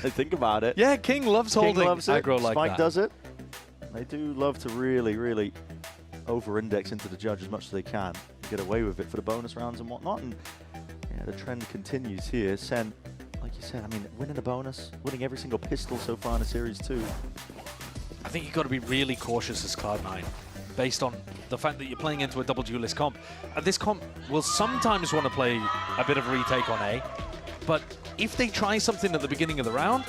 I think about it. Yeah, King loves King holding loves it. aggro like Spike that. does it. They do love to really, really over-index into the Judge as much as they can. Get away with it for the bonus rounds and whatnot. And yeah, the trend continues here. SEN, like you said, I mean, winning the bonus, winning every single pistol so far in the Series 2. I think you've got to be really cautious as Cloud9, based on the fact that you're playing into a double duelist comp. And this comp will sometimes want to play a bit of a retake on A, but if they try something at the beginning of the round,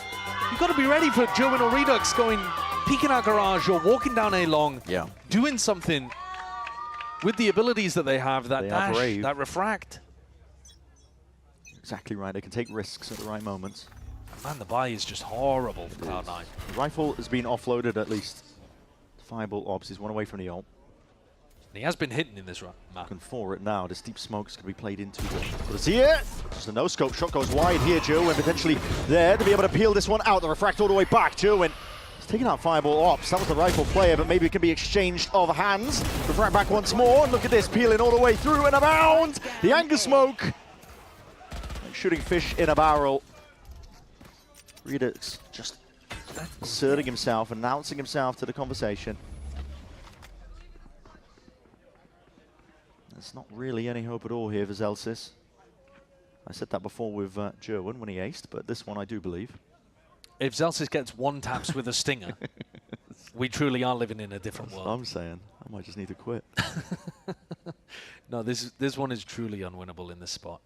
you've got to be ready for Jerwin or Redux going, peeking out Garage or walking down A long, doing something with the abilities that they have, that dash, that refract. Exactly right, they can take risks at the right moments. Man, the buy is just horrible for Cloud9. The rifle has been offloaded at least. Fireball Ops, he's one away from the ult. And he has been hitting in this run. Looking for it now. This deep smoke's going to be played into the... Let's see it! Just a no-scope shot goes wide here. Jerwin potentially there to be able to peel this one out. The refract all the way back. Jerwin is taking out Fireball Ops. That was the rifle player, but maybe it can be exchanged of hands. Refract back once more. And look at this, peeling all the way through and around. The anger smoke. Like shooting fish in a barrel. Redux just asserting himself, announcing himself to the conversation. There's not really any hope at all here for Zelsis. I said that before with Jerwin when he aced, but this one I do believe. If Zelsis gets one taps with a stinger, we truly are living in a different world. I'm saying I might just need to quit. No, this one is truly unwinnable in this spot.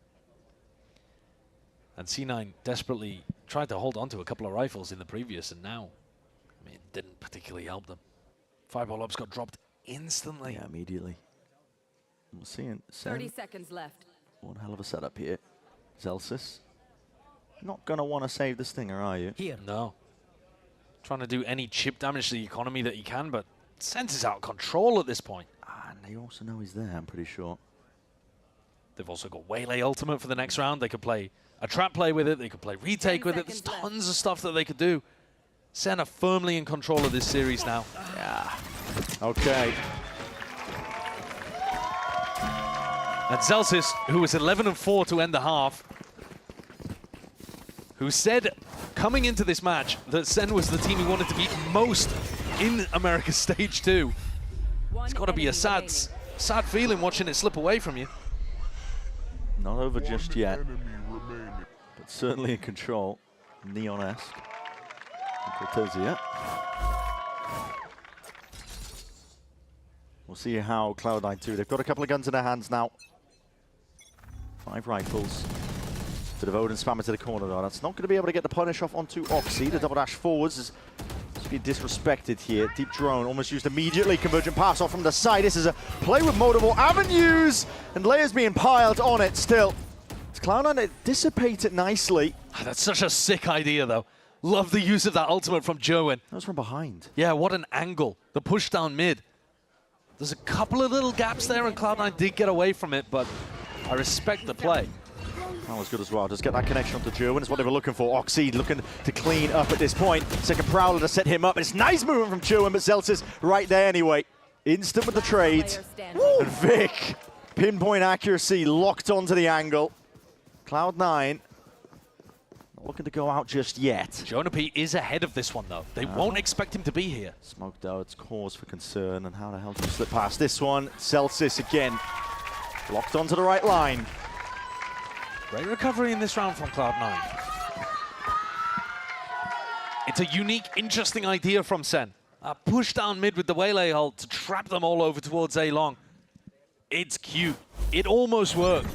And C9 desperately tried to hold on to a couple of rifles in the previous, and now, I mean, it didn't particularly help them. Fireball Ops got dropped instantly. Yeah, immediately. We're seeing 30 seconds left. one hell of a setup here. Zelsis. Not going to want to save the Stinger, are you? Here. No. Trying to do any chip damage to the economy that he can, but Sense is out of control at this point. And they also know he's there, I'm pretty sure. They've also got Waylay Ultimate for the next round. They could play a trap play with it. They could play retake with it. There's tons of stuff that they could do. Sen are firmly in control of this series now. Yeah. Okay. And Zelsis, who was 11-4 to end the half, who said coming into this match that Sen was the team he wanted to beat most in America's Stage 2. It's got to be a sad feeling watching it slip away from you. Not over just yet, but certainly in control. Neon-esque. Cortezia. We'll see how Cloud9 do. They've got a couple of guns in their hands now. 5 rifles. Bit of Odin spam into the corner though. That's not going to be able to get the punish off onto Oxy. The double dash forwards is being disrespected here. Deep drone almost used immediately. Convergent pass off from the side. This is a play with multiple avenues, and layers being piled on it still. It's Cloud9 that dissipate it nicely. That's such a sick idea though. Love the use of that ultimate from Joen. That was from behind. Yeah, what an angle. The push down mid. There's a couple of little gaps there, and Cloud9 did get away from it, but I respect the play. That was good as well. Just get that connection onto Joen. It's what they were looking for. Oxy looking to clean up at this point. Second Prowler to set him up. It's nice movement from Joen, but Zelsis right there anyway. Instant with the trade. And Vic, pinpoint accuracy, locked onto the angle. Cloud9 not looking to go out just yet. Jonapi is ahead of this one though. They won't expect him to be here. Smoked out, it's cause for concern. And how the hell do you slip past this one? Zelsis again, locked onto the right line. Great recovery in this round from Cloud9. It's a unique, interesting idea from Sen. Push down mid with the Waylay ult to trap them all over towards A long. It's cute. It almost worked.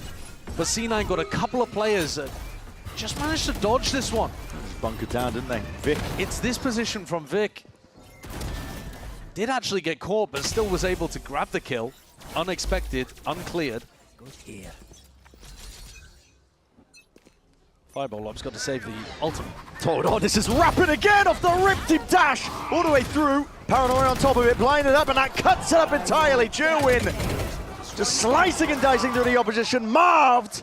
But C9 got a couple of players that just managed to dodge this one. Bunkered down, didn't they? Vic. It's this position from Vic. Did actually get caught, but still was able to grab the kill. Unexpected, uncleared. Good here. Fireball Lob's got to save the ultimate. Oh, this is rapid again off the rip, deep dash all the way through. Paranoia on top of it, blinded up, and that cuts it up entirely. Joen just slicing and dicing through the opposition. Marved,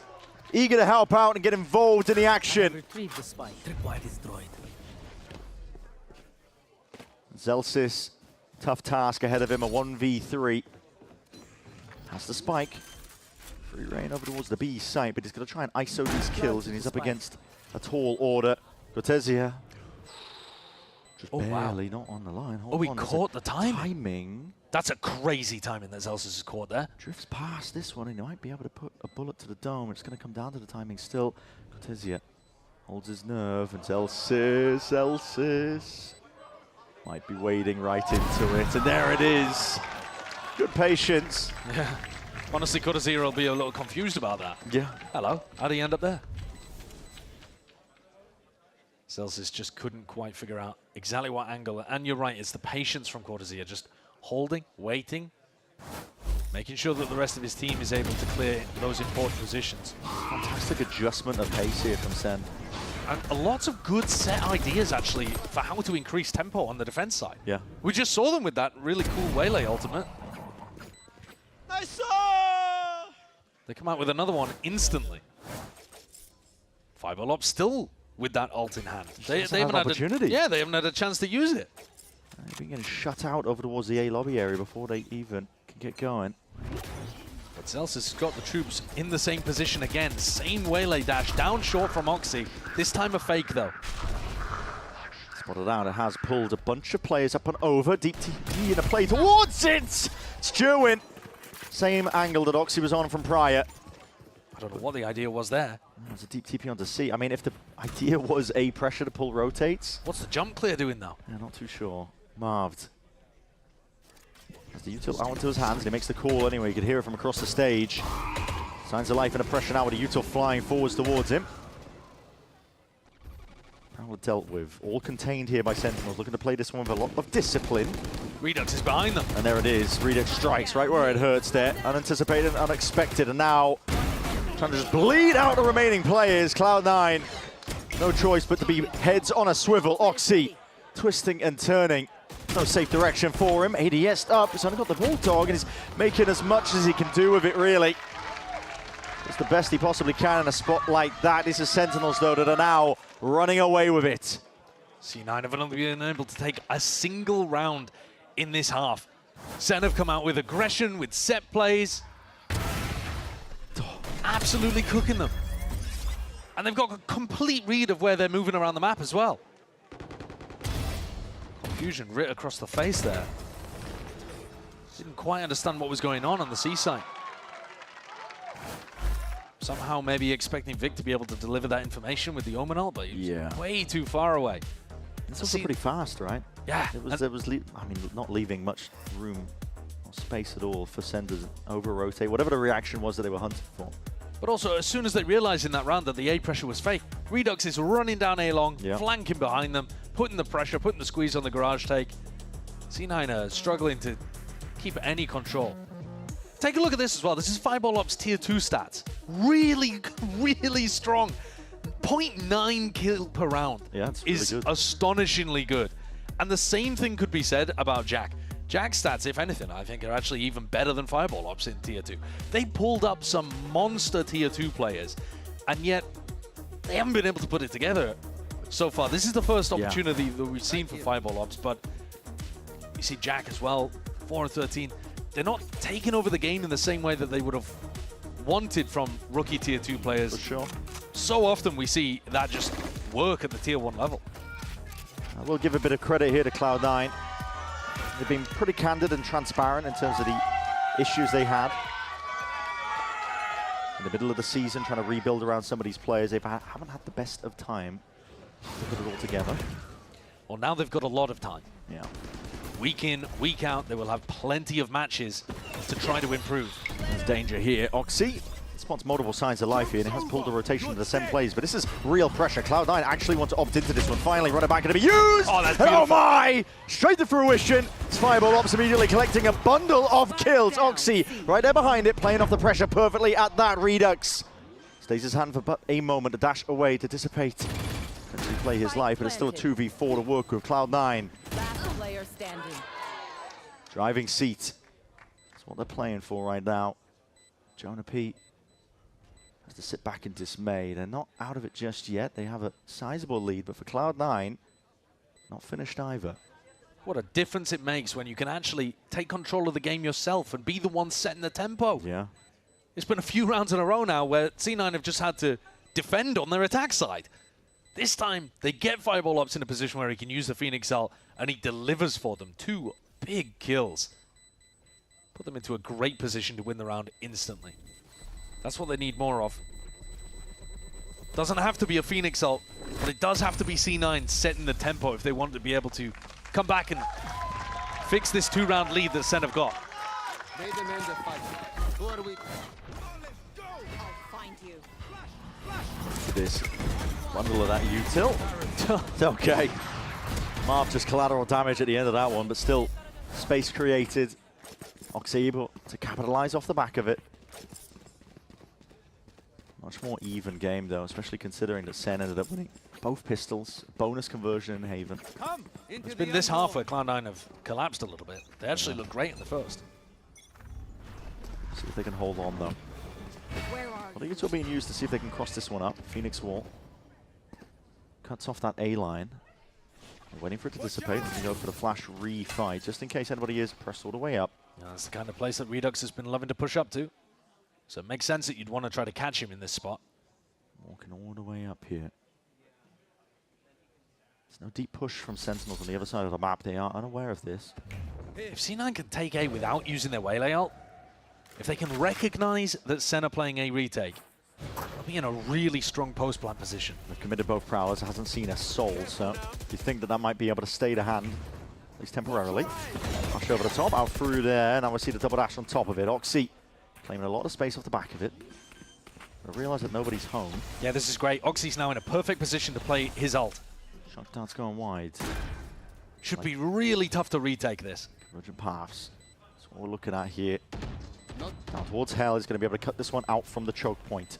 eager to help out and get involved in the action. Retrieve the spike. Tripwire destroyed. Zelsis, tough task ahead of him, a 1v3. Has the spike. Free reign over towards the B site, but he's going to try and ISO these kills, and he's up against a tall order. Cortezia just barely not on the line. He caught the timing. That's a crazy timing that Zelsis has caught there. Drifts past this one, and he might be able to put a bullet to the dome. It's going to come down to the timing still. Cortezia holds his nerve, and Zelsis might be wading right into it, and there it is. Good patience. Yeah. Honestly, Cortezia will be a little confused about that. Yeah. Hello, how did he end up there? Zelsis just couldn't quite figure out exactly what angle. And you're right, it's the patience from Cortezia, just holding, waiting, making sure that the rest of his team is able to clear those important positions. Fantastic adjustment of pace here from Sen. And lots of good set ideas, actually, for how to increase tempo on the defense side. Yeah. We just saw them with that really cool Waylay ultimate. Nice! They come out with another one instantly. Fireball still with that ult in hand. They haven't had opportunity. they haven't had a chance to use it. They've been getting shut out over towards the A lobby area before they even can get going. But Zelsis has got the troops in the same position again. Same Waylay dash, down short from Oxy. This time a fake though. Spotted out, it has pulled a bunch of players up and over. Deep TP in a play towards it! It's Joen. Same angle that Oxy was on from prior. I don't know what the idea was there. There's a deep TP onto C. I mean, if the idea was A, pressure to pull rotates. What's the jump clear doing though? Yeah, not too sure. Marved. Has the util out into his hands, and he makes the call anyway. You could hear it from across the stage. Signs of life and a pressure now with a util flying forwards towards him. Prowler dealt with. All contained here by Sentinels, looking to play this one with a lot of discipline. Redux is behind them. And there it is. Redux strikes right where it hurts there. Unanticipated, unexpected, and now trying to just bleed out the remaining players. Cloud9, no choice but to be heads on a swivel. Oxy twisting and turning. No safe direction for him. ADS up. He's only got the Bulldog and he's making as much as he can do with it, really. It's the best he possibly can in a spot like that. This is Sentinels, though, that are now running away with it. C9 have only been able to take a single round in this half. SEN have come out with aggression, with set plays. Absolutely cooking them. And they've got a complete read of where they're moving around the map as well. Confusion writ across the face there. Didn't quite understand what was going on the C side. Somehow maybe expecting Vic to be able to deliver that information with the Omen ult, but he was way too far away. It's also pretty fast, right? Yeah. It was I mean, not leaving much room or space at all for Sen to over-rotate, whatever the reaction was that they were hunting for. But also, as soon as they realized in that round that the A pressure was fake, Redux is running down A long, flanking behind them, putting the pressure, putting the squeeze on the garage take. C9 are struggling to keep any control. Take a look at this as well. This is Fireball Ops Tier 2 stats. Really, really strong. 0.9 kill per round is really astonishingly good. And the same thing could be said about Jack. Jack's stats, if anything, I think are actually even better than Fireball Ops in Tier 2. They pulled up some monster Tier 2 players, and yet they haven't been able to put it together so far. This is the first opportunity that we've seen for Fireball Ops, but you see Jack as well, 4-13. They're not taking over the game in the same way that they would have wanted from rookie Tier 2 players. For sure. So often we see that just work at the Tier 1 level. I will give a bit of credit here to Cloud9. They've been pretty candid and transparent in terms of the issues they had. In the middle of the season, trying to rebuild around some of these players. They haven't had the best of time to put it all together. Well, now they've got a lot of time. Yeah. Week in, week out, they will have plenty of matches to try to improve. There's danger here. Oxy spots multiple signs of life here, and it has pulled the rotation to the SEN plays, but this is real pressure. Cloud9 actually want to opt into this one. Finally, running back going to be used! Oh, that's beautiful. Oh my! Straight to fruition. It's Fireball Ops immediately collecting a bundle of kills. Oxy right there behind it, playing off the pressure perfectly at that. Redux stays his hand for but a moment to dash away, to dissipate, potentially play his life, but it's still a 2v4 to work with. Cloud9. Player standing. Driving seat. That's what they're playing for right now. Jonah P has to sit back in dismay. They're not out of it just yet. They have a sizable lead, but for Cloud9, not finished either. What a difference it makes when you can actually take control of the game yourself and be the one setting the tempo. Yeah. It's been a few rounds in a row now where C9 have just had to defend on their attack side. This time, they get Fireball Ops in a position where he can use the Phoenix ult, and he delivers for them. 2 big kills. Put them into a great position to win the round instantly. That's what they need more of. Doesn't have to be a Phoenix ult, but it does have to be C9 setting the tempo if they want to be able to come back and fix this 2-round lead that SEN have got. They demand a fight. Who are we? I'll find you. This bundle of that util. It's okay. Marv just collateral damage at the end of that one, but still space created. Oxy able to capitalize off the back of it. Much more even game though, especially considering that SEN ended up winning both pistols, bonus conversion in Haven. It's been this half where Cloud9 have collapsed a little bit. They actually look great in the first. See if they can hold on though. I think it's all being used to see if they can cross this one up. Phoenix wall. Cuts off that A line. They're waiting for it to dissipate and go for the flash refight, just in case anybody is pressed all the way up. Yeah, that's the kind of place that Redux has been loving to push up to. So it makes sense that you'd want to try to catch him in this spot. Walking all the way up here. There's no deep push from Sentinels on the other side of the map. They are unaware of this. If C9 can take A without using their Waylay ult, if they can recognize that SEN are playing A retake, they'll be in a really strong post-plant position. They've committed both prowlers, hasn't seen a soul, so you think that that might be able to stay to hand, at least temporarily. Rush over the top, out through there, now we see the double dash on top of it. Oxy claiming a lot of space off the back of it. I realise that nobody's home. Yeah, this is great. Oxy's now in a perfect position to play his ult. Shot dart's going wide. Should be really tough to retake this. Divergent paths. That's what we're looking at here. Down towards Hell. He's going to be able to cut this one out from the choke point.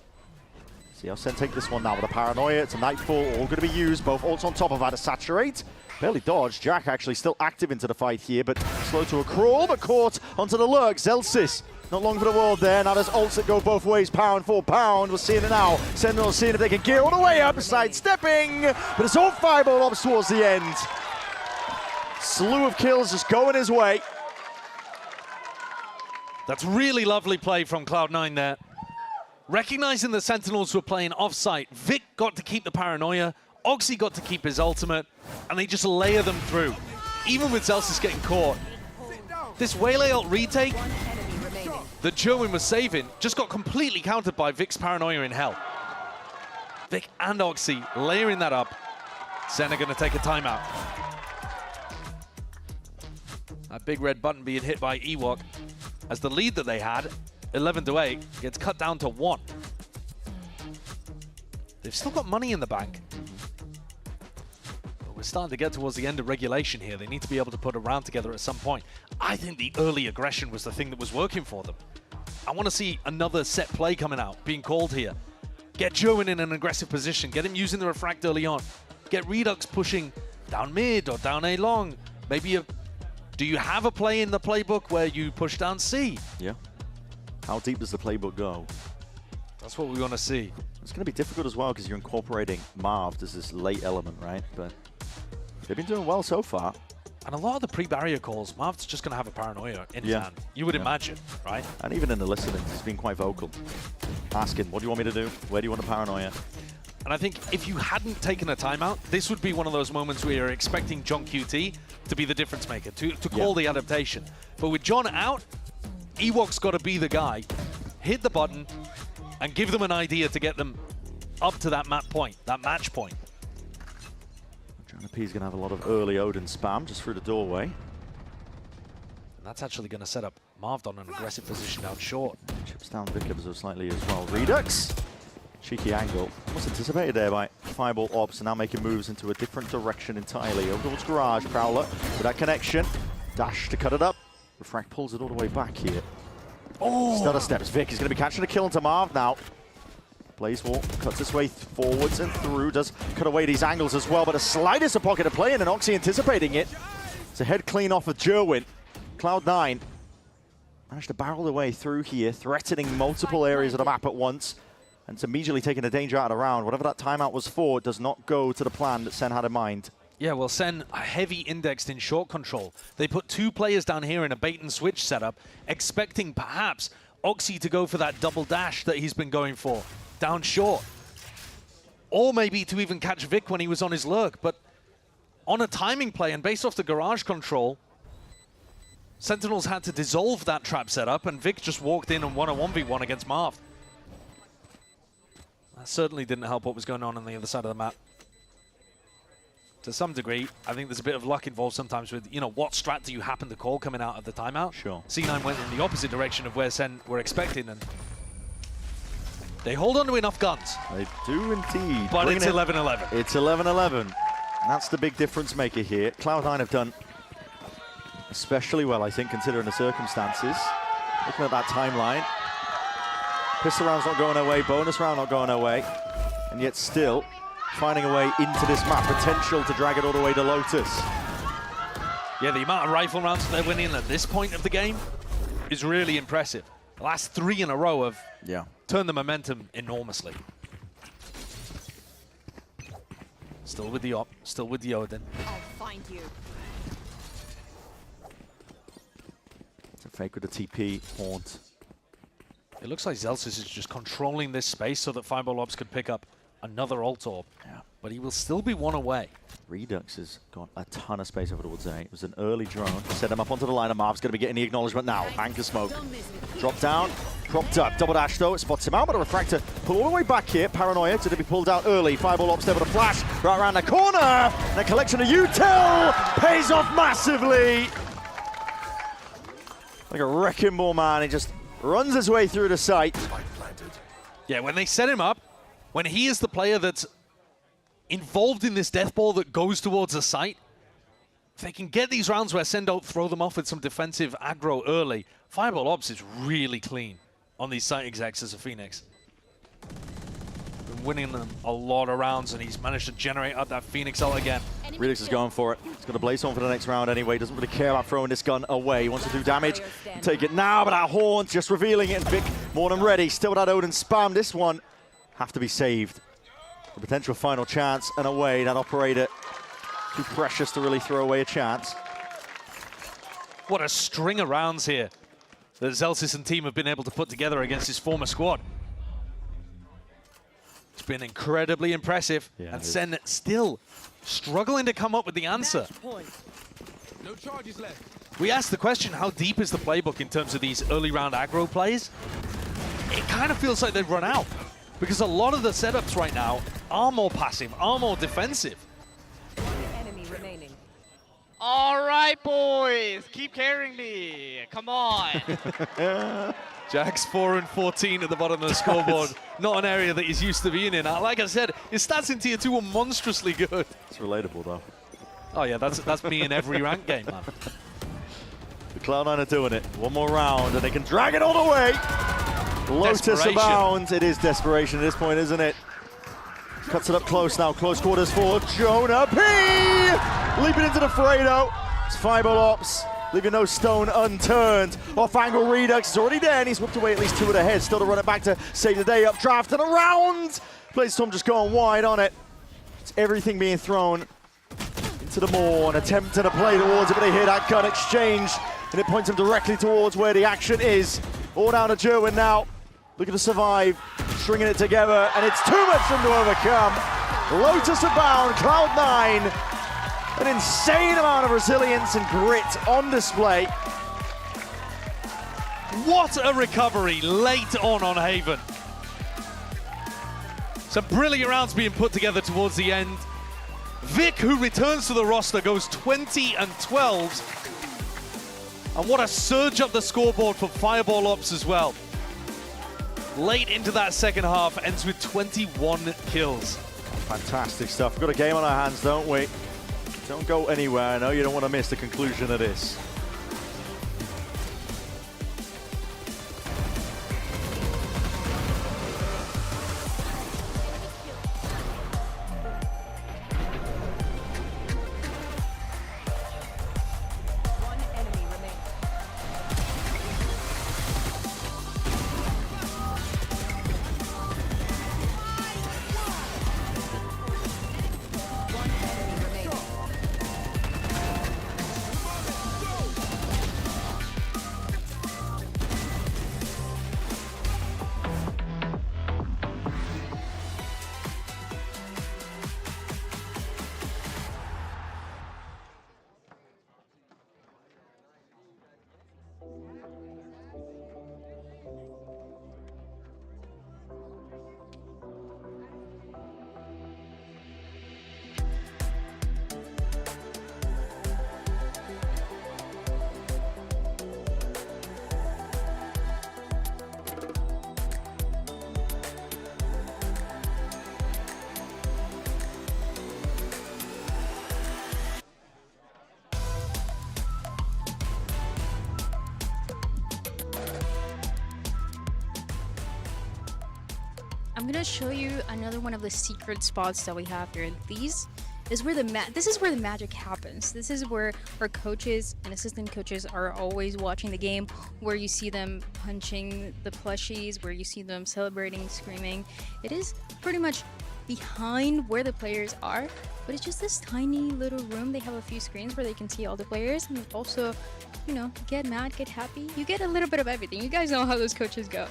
See how SEN take this one now with a Paranoia. It's a Nightfall, all going to be used. Both ults on top of that to saturate. Barely dodged. Jack actually still active into the fight here, but slow to a crawl, but caught onto the lurk. Zelsis, not long for the world there. Now there's ults that go both ways, pound for pound. We're seeing it now. Sentinel seeing if they can gear all the way up, sidestepping, but it's all fireball ops towards the end. Slew of kills just going his way. That's really lovely play from Cloud9 there. Recognizing the Sentinels were playing off-site, Vic got to keep the Paranoia, Oxy got to keep his ultimate, and they just layer them through. Even with Zelsis getting caught. This Waylay ult retake that Jerwin was saving just got completely countered by Vic's Paranoia in Hell. Vic and Oxy layering that up. SEN are going to take a timeout. That big red button being hit by Ewok as the lead that they had, 11-8, gets cut down to 1. They've still got money in the bank. But we're starting to get towards the end of regulation here. They need to be able to put a round together at some point. I think the early aggression was the thing that was working for them. I want to see another set play coming out, being called here. Get Jerwin in an aggressive position. Get him using the Refract early on. Get Redux pushing down mid or down A long. Maybe do you have a play in the playbook where you push down C? Yeah. How deep does the playbook go? That's what we want to see. It's going to be difficult as well because you're incorporating Marv as this late element, right? But they've been doing well so far. And a lot of the pre-barrier calls, Marv's just going to have a Paranoia in his hand. You would imagine, right? And even in the listening, he's been quite vocal. Asking, what do you want me to do? Where do you want a Paranoia? And I think if you hadn't taken a timeout, this would be one of those moments where you're expecting John QT to be the difference maker, to call the adaptation. But with John out, Ewok's got to be the guy, hit the button, and give them an idea to get them up to that map point, that match point. Jonah P's going to have a lot of early Odin spam just through the doorway. And that's actually going to set up Marv on an aggressive position down short. Chips down Vic ever so slightly as well. Redux, cheeky angle. Almost anticipated there by Fireball Ops, and now making moves into a different direction entirely. Over towards Garage, Prowler with that connection. Dash to cut it up. Refract pulls it all the way back here. Oh! Stutter steps. Vic is going to be catching a kill into Marv now. Blaze Wall cuts its way forwards and through. Does cut away these angles as well, but the slightest a pocket to play in, and Oxy anticipating it. It's a head clean off of Jerwin. Cloud9 managed to barrel their way through here, threatening multiple areas of the map at once. And it's immediately taking the danger out of the round. Whatever that timeout was for does not go to the plan that SEN had in mind. Yeah, well, SEN heavy indexed in short control. They put 2 players down here in a bait and switch setup, expecting perhaps Oxy to go for that double dash that he's been going for down short. Or maybe to even catch Vic when he was on his lurk. But on a timing play and based off the Garage control, Sentinels had to dissolve that trap setup, and Vic just walked in and won a 1v1 against Marv. That certainly didn't help what was going on the other side of the map. To some degree, I think there's a bit of luck involved sometimes with, you know, what strat do you happen to call coming out of the timeout? Sure. C9 went in the opposite direction of where SEN were expecting, and they hold on to enough guns. They do indeed. But it's 11-11. It's 11-11. That's the big difference maker here. Cloud9 have done especially well, I think, considering the circumstances. Looking at that timeline. Pistol round's not going their way, bonus round not going their way, and yet still finding a way into this map, potential to drag it all the way to Lotus. Yeah, the amount of rifle rounds that they're winning at this point of the game is really impressive. The last 3 in a row have turned the momentum enormously. Still with the op, still with the Odin. I'll find you. It's a fake with the TP, Haunt. It looks like Zelsis is just controlling this space so that Fireball Ops could pick up another ult orb. Yeah. But he will still be 1 away. Redux has got a ton of space over towards A. It was an early drone. Set him up onto the line, and Marv's going to be getting the acknowledgement now. Anchor smoke. Drop down, propped up. Double dash though, it spots him out, but a Refractor pull all the way back here. Paranoia to be pulled out early. Fireball Ops there with a flash right around the corner. And a collection of util pays off massively. Like a wrecking ball, man. He just runs his way through the site. Yeah, when they set him up, when he is the player that's involved in this death ball that goes towards the site, if they can get these rounds where SEN don't throw them off with some defensive aggro early, Fireball Ops is really clean on these site execs as a Phoenix. Been winning them a lot of rounds, and he's managed to generate up that Phoenix ult again. Redux is going for it. He's going to blaze on for the next round anyway. Doesn't really care about throwing this gun away. He wants to do damage. Take it now, but that Horn's just revealing it. And Vic more than ready. Still that Odin spam. This one have to be saved. A potential final chance and away. That operator too precious to really throw away a chance. What a string of rounds here that Zelsis and team have been able to put together against his former squad. It's been incredibly impressive, and SEN still struggling to come up with the answer. No charges left. We asked the question, how deep is the playbook in terms of these early round aggro plays? It kind of feels like they've run out, because a lot of the setups right now are more passive, are more defensive. Enemy remaining. All right, boys, keep carrying me. Come on. Jack's 4 and 14 at the bottom of the scoreboard. Not an area that he's used to being in. Like I said, his stats in Tier 2 were monstrously good. It's relatable, though. Oh, yeah, that's me in every rank game, man. The Cloud9 are doing it. One more round, and they can drag it all the way. Lotus abounds. It is desperation at this point, isn't it? Cuts it up close now. Close quarters for Jonah P. Leaping into the fray, though. It's Fireball Ops. Leaving no stone unturned. Off-angle Redux is already there, and he's whipped away at least 2 of the heads. Still to run it back to save the day up draft and around. Blazestorm just going wide on it. It's everything being thrown into the maw and attempting to play towards it, but they hear that gun exchange, and it points them directly towards where the action is. All down to Jerwin now. Looking to survive, stringing it together, and it's too much for him to overcome. Lotus abound, Cloud9. An insane amount of resilience and grit on display. What a recovery late on Haven. Some brilliant rounds being put together towards the end. Vic, who returns to the roster, goes 20 and 12. And what a surge up the scoreboard for Fireball Ops as well. Late into that second half, ends with 21 kills. Fantastic stuff. We've got a game on our hands, don't we? Don't go anywhere. I know you don't want to miss the conclusion of this. I'm gonna show you another one of the secret spots that we have here. This is where the magic happens. This is where our coaches and assistant coaches are always watching the game, where you see them punching the plushies, where you see them celebrating, screaming. It is pretty much behind where the players are, but it's just this tiny little room. They have a few screens where they can see all the players, and also, you know, get mad, get happy. You get a little bit of everything. You guys know how those coaches go.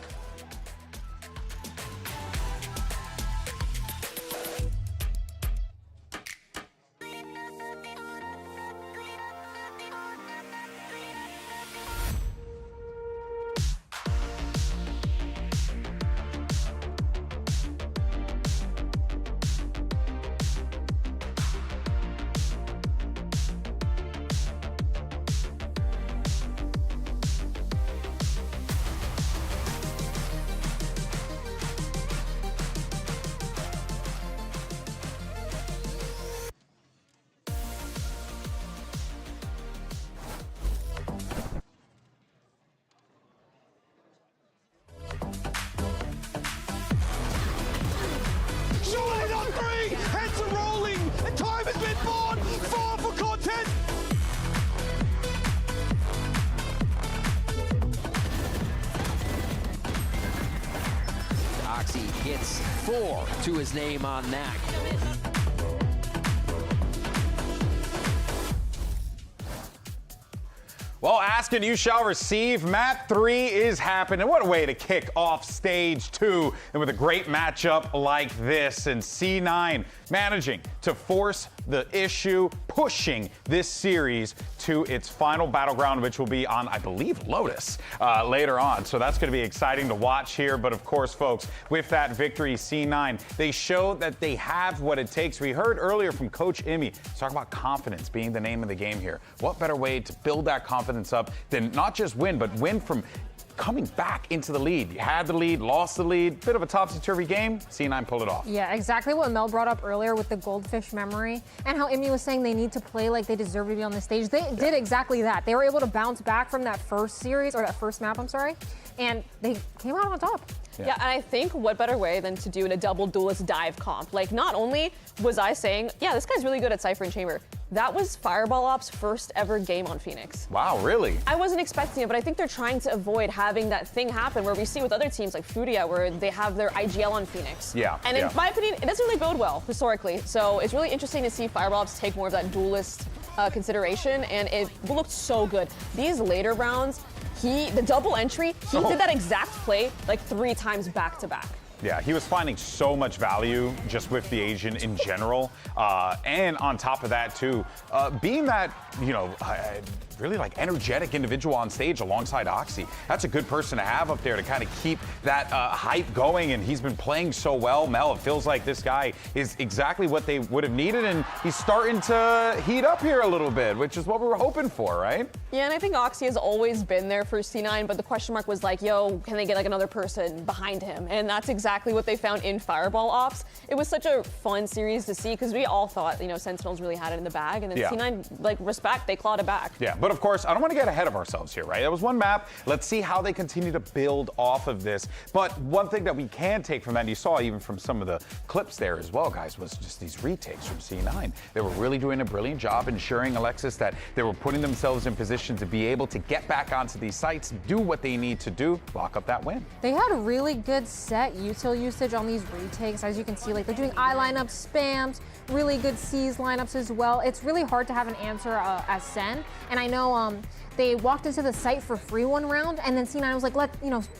Oxy gets 4 to his name on that. Well, ask and you shall receive. Map 3 is happening. What a way to kick off stage 2. And with a great matchup like this, and C9 managing to force the issue, pushing this series to its final battleground, which will be on, I believe, Lotus later on. So that's going to be exciting to watch here. But of course, folks, with that victory, C9, they show that they have what it takes. We heard earlier from Coach Imi talk about confidence being the name of the game here. What better way to build that confidence up than not just win, but win from coming back into the lead. You had the lead, lost the lead, bit of a topsy-turvy game. C9 pulled it off. Yeah, exactly what Mel brought up earlier with the goldfish memory and how Imi was saying they need to play like they deserve to be on the stage. They did exactly that. They were able to bounce back from that first series, or that first map, I'm sorry, and they came out on top. Yeah, and I think what better way than to do in a double duelist dive comp. Like, not only was I saying, yeah, this guy's really good at Cypher and Chamber, that was Fireball Ops' first ever game on Phoenix. Wow, really? I wasn't expecting it, but I think they're trying to avoid having that thing happen where we see with other teams like Furia, where they have their IGL on Phoenix. Yeah. And in my opinion, it doesn't really bode well historically. So it's really interesting to see Fireball Ops take more of that duelist consideration, and it looked so good. These later rounds, the double entry, he did that exact play like 3 times back to back. Yeah, he was finding so much value just with the Asian in general. And on top of that, too, being that, you know, really like energetic individual on stage alongside Oxy. That's a good person to have up there to kind of keep that hype going. And he's been playing so well. Mel, it feels like this guy is exactly what they would have needed. And he's starting to heat up here a little bit, which is what we were hoping for, right? Yeah, and I think Oxy has always been there for C9, but the question mark was like, yo, can they get like another person behind him? And that's exactly what they found in Fireball Ops. It was such a fun series to see because we all thought, you know, Sentinels really had it in the bag. And then C9, like, respect, they clawed it back. Yeah, but of course, I don't want to get ahead of ourselves here, right? That was one map. Let's see how they continue to build off of this. But one thing that we can take from that, and you saw even from some of the clips there as well, guys, was just these retakes from C9. They were really doing a brilliant job ensuring, Alexis, that they were putting themselves in position to be able to get back onto these sites, do what they need to do, lock up that win. They had a really good set util usage on these retakes. As you can see, like, they're doing I lineups, spams, really good C's lineups as well. It's really hard to have an answer as SEN. And I know they walked into the site for free one round, and then C9 was like,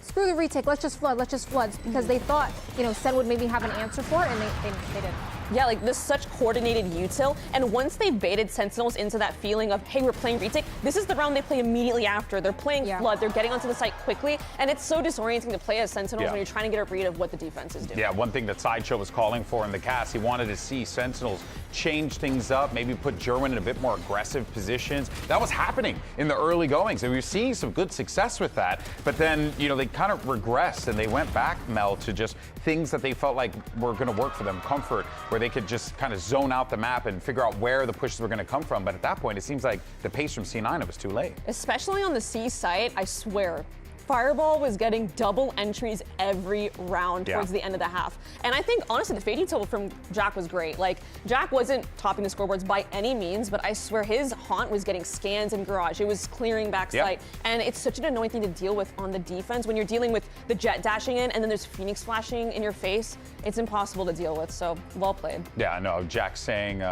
screw the retake, let's just flood, because they thought, you know, SEN would maybe have an answer for it, and they didn't. Yeah, like this such coordinated util, and once they baited Sentinels into that feeling of, hey, we're playing retake, this is the round they play immediately after. They're playing flood, they're getting onto the site quickly, and it's so disorienting to play as Sentinels when you're trying to get a read of what the defense is doing. Yeah, one thing that Sideshow was calling for in the cast, he wanted to see Sentinels change things up, maybe put Jerwin in a bit more aggressive positions. That was happening in the early goings, and we were seeing some good success with that, but then, you know, they kind of regressed, and they went back, Mel, to just things that they felt like were going to work for them, comfort, where they could just kind of zone out the map and figure out where the pushes were going to come from. But at that point, it seems like the pace from C9, it was too late. Especially on the C site, I swear, Fireball was getting double entries every round towards the end of the half. And I think, honestly, the fade util from Jack was great. Like, Jack wasn't topping the scoreboards by any means, but I swear his haunt was getting scans in garage. It was clearing backside. And it's such an annoying thing to deal with on the defense when you're dealing with the jet dashing in and then there's Phoenix flashing in your face. It's impossible to deal with, so well played. Yeah, I know. Jack saying,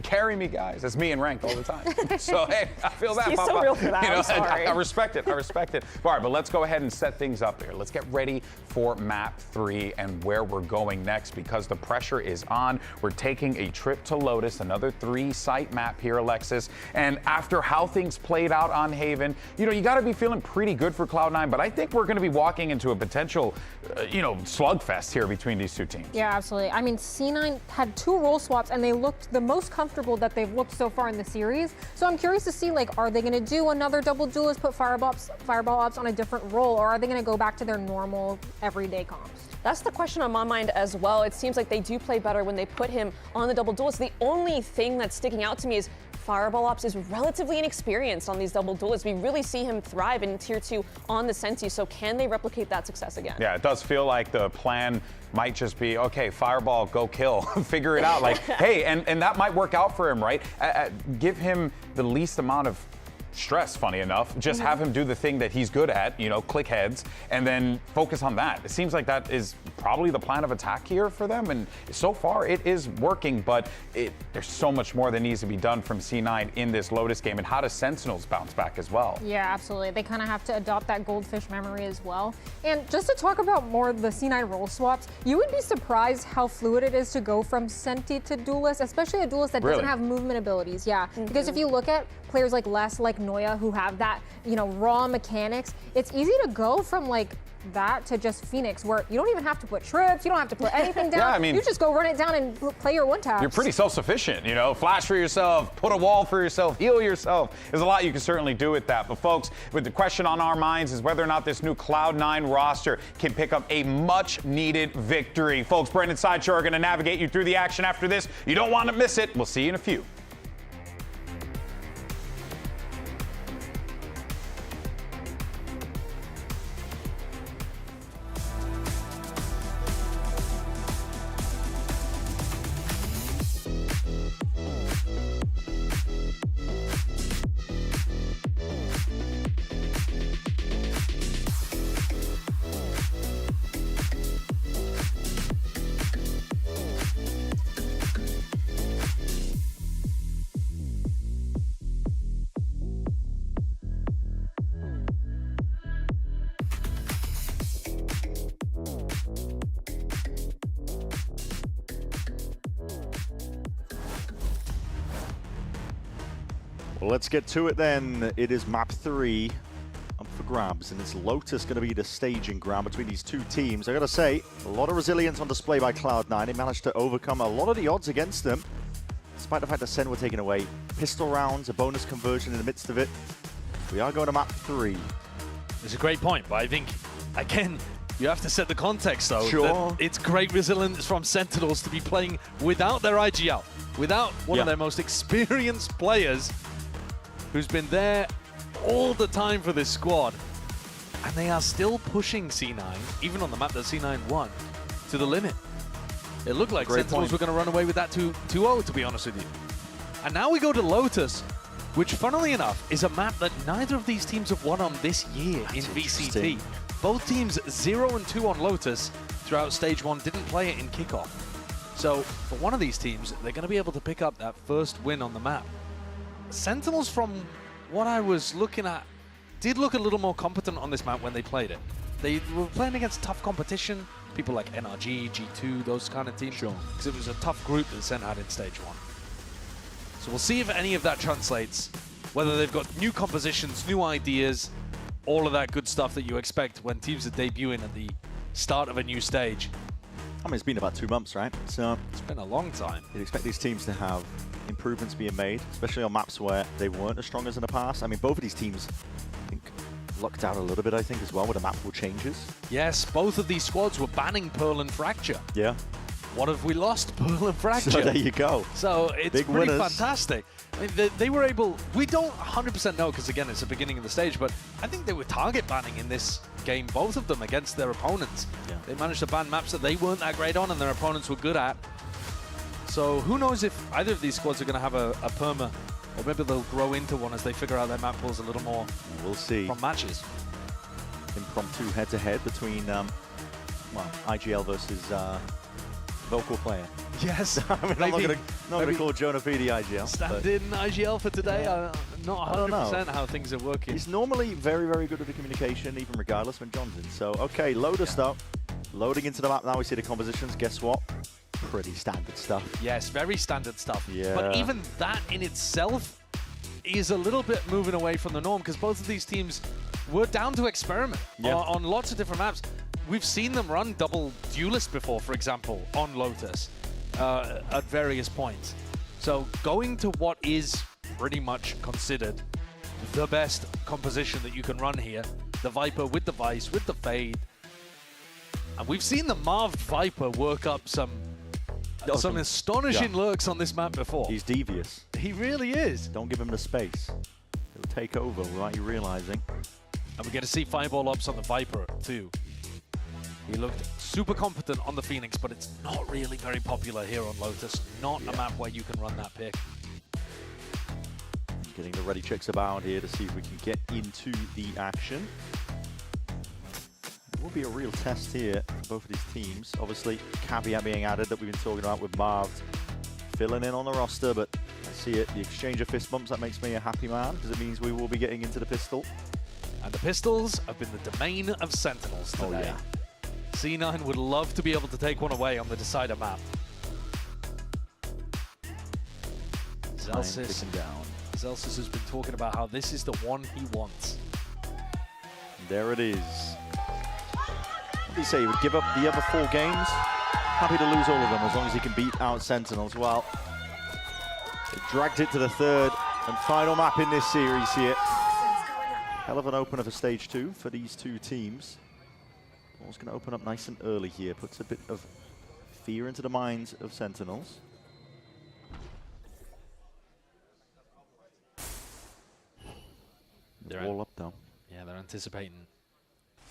carry me, guys. That's me in ranked all the time. So, hey, I feel that, He's Papa. so real for that, You know, I'm sorry. I respect it. I respect it. All right, but let's go ahead and set things up here. Let's get ready for map 3 and where we're going next, because the pressure is on. We're taking a trip to Lotus, another 3-site map here, Alexis. And after how things played out on Haven, you know, you got to be feeling pretty good for Cloud9, but I think we're going to be walking into a potential, you know, slugfest here between these two teams. Yeah, absolutely. I mean, C9 had 2 role swaps, and they looked the most comfortable that they've looked so far in the series. So I'm curious to see, like, are they going to do another double duelist, put Fireball Ops on a different role, or are they going to go back to their normal everyday comps? That's the question on my mind as well. It seems like they do play better when they put him on the double duelist. The only thing that's sticking out to me is Fireball Ops is relatively inexperienced on these double duelists. We really see him thrive in Tier 2 on the Senti, so can they replicate that success again? Yeah, it does feel like the plan might just be, okay, Fireball, go kill, figure it out. Like, hey, and that might work out for him, right? Give him the least amount of stress, funny enough. Just have him do the thing that he's good at, you know, click heads, and then focus on that. It seems like that is probably the plan of attack here for them, and so far it is working, but there's so much more that needs to be done from C9 in this Lotus game, and how does Sentinels bounce back as well? Yeah, absolutely. They kind of have to adopt that goldfish memory as well. And just to talk about more the C9 role swaps, you would be surprised how fluid it is to go from Senti to Duelist, especially a Duelist that doesn't have movement abilities. Yeah, because if you look at players like Les, like Noya, who have that, you know, raw mechanics, it's easy to go from like that to just Phoenix, where you don't even have to put trips, you don't have to put anything down. Yeah, I mean, you just go run it down and play your one taps. You're pretty self-sufficient, you know, flash for yourself, put a wall for yourself, heal yourself. There's a lot you can certainly do with that. But folks, with the question on our minds is whether or not this new Cloud9 roster can pick up a much-needed victory. Folks, Brendan Sideshow are going to navigate you through the action after this. You don't want to miss it. We'll see you in a few. Well, let's get to it then. It is map 3 up for grabs, and it's Lotus going to be the staging ground between these two teams. I got to say, a lot of resilience on display by Cloud9. They managed to overcome a lot of the odds against them, despite the fact that SEN were taken away. Pistol rounds, a bonus conversion in the midst of it. We are going to map 3. It's a great point, but I think, again, you have to set the context, though. Sure. It's great resilience from Sentinels to be playing without their IGL, without one of their most experienced players who's been there all the time for this squad. And they are still pushing C9, even on the map that C9 won, to the limit. It looked like Sentinels were going to run away with that 2-0, to be honest with you. And now we go to Lotus, which, funnily enough, is a map that neither of these teams have won on this year in VCT. Both teams 0-2 on Lotus throughout Stage 1, didn't play it in kickoff. So for one of these teams, they're going to be able to pick up that first win on the map. Sentinels, from what I was looking at, did look a little more competent on this map when they played it. They were playing against tough competition, people like NRG, G2, those kind of teams. Sure. Because it was a tough group that SEN had in Stage 1. So we'll see if any of that translates, whether they've got new compositions, new ideas, all of that good stuff that you expect when teams are debuting at the start of a new stage. I mean, it's been about 2 months, right? So it's been a long time. You'd expect these teams to have improvements being made, especially on maps where they weren't as strong as in the past. I mean, both of these teams, I think, lucked out a little bit, I think, as well, with the map rule changes. Yes, both of these squads were banning Pearl and Fracture. Yeah. What have we lost? Pearl and Fracture. So there you go. So it's Big pretty winners. fantastic. I mean, they were able, we don't 100% know because, again, it's the beginning of the stage, but I think they were target banning in this game, both of them against their opponents. Yeah. They managed to ban maps that they weren't that great on and their opponents were good at. So who knows if either of these squads are going to have a perma, or maybe they'll grow into one as they figure out their map pools a little more. We'll see. From matches. Impromptu head-to-head between, well, IGL versus local player. Yes. I mean, I'm not going to call Jonah P the IGL. Stand in IGL for today. I'm not 100% how things are working. He's normally very, very good at the communication, even regardless when John's in. So, okay, Lotus though. Loading into the map now, we see the compositions. Guess what? Pretty standard stuff. Yes, very standard stuff. Yeah. But even that in itself is a little bit moving away from the norm because both of these teams were down to experiment on lots of different maps. We've seen them run double duelist before, for example, on Lotus at various points. So going to what is pretty much considered the best composition that you can run here, the Viper with the Vice, with the Fade. And we've seen the Marved Viper work up some astonishing lurks on this map before. He's devious. He really is. Don't give him the space. He'll take over without you realizing. And we get to see Fireball Ops on the Viper too. He looked super competent on the Phoenix, but it's not really very popular here on Lotus. Not a map where you can run that pick. Getting the ready checks about here to see if we can get into the action. It will be a real test here for both of these teams. Obviously, caveat being added that we've been talking about with Marv filling in on the roster, but I see it. The exchange of fist bumps, that makes me a happy man because it means we will be getting into the pistol. And the pistols have been the domain of Sentinels today. Oh, yeah. C9 would love to be able to take one away on the decider map. Zelsis down. Zelsis has been talking about how this is the one he wants. There it is. What did he say? He would give up the other 4 games? Happy to lose all of them as long as he can beat out Sentinels. Well, they dragged it to the 3rd and final map in this series here. Hell of an opener for stage 2 for these 2 teams. Ball's going to open up nice and early here. Puts a bit of fear into the minds of Sentinels. They're all up though. Yeah, they're anticipating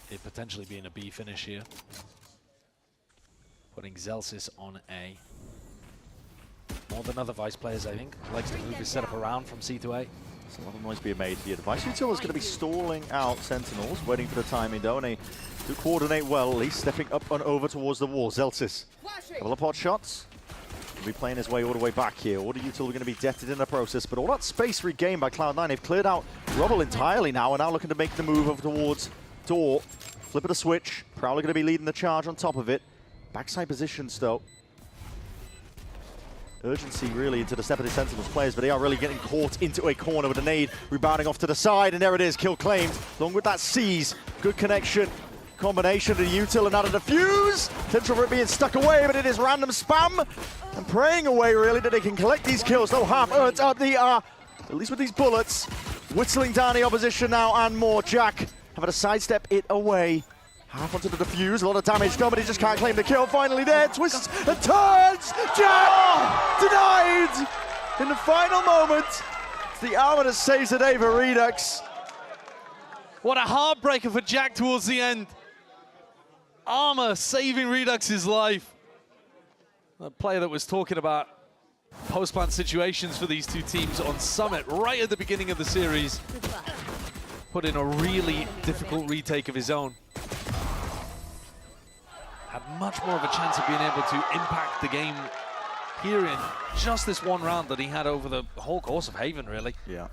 it potentially being a B finish here. Putting Zelsis on A. More than other Vice players, I think. Likes to move his setup around from C to A. There's a lot of noise being made here. The Vice Util is going to be stalling out Sentinels, waiting for the timing though, and they do coordinate well, at least stepping up and over towards the wall. Zelsis, couple of pot shots. He'll be playing his way all the way back here. Order Util are going to be deaded in the process, but all that space regained by Cloud9. They've cleared out Rubble entirely now, and now looking to make the move over towards Door. Flip of the switch. Prowler going to be leading the charge on top of it. Backside positions though. Urgency really into the step of the Sentinels players, but they are really getting caught into a corner with a nade, rebounding off to the side, and there it is, kill claimed, along with that seize. Good connection, combination of the Util and out of the fuse. Potential for it being stuck away, but it is random spam, and praying away really that they can collect these kills. Though half earned up, they are, at least with these bullets, whistling down the opposition now and more. Jack having to sidestep it away. Half onto the defuse, a lot of damage done, but he just can't claim the kill. Finally there, twists and turns! Jack! Denied! In the final moment, it's the hour that saves the day for Redux. What a heartbreaker for Jack towards the end. Armor saving Redux's life. A player that was talking about post-plant situations for these 2 teams on Summit right at the beginning of the series. Put in a really difficult retake of his own. Had much more of a chance of being able to impact the game here in just this one round that he had over the whole course of Haven, really. Yeah.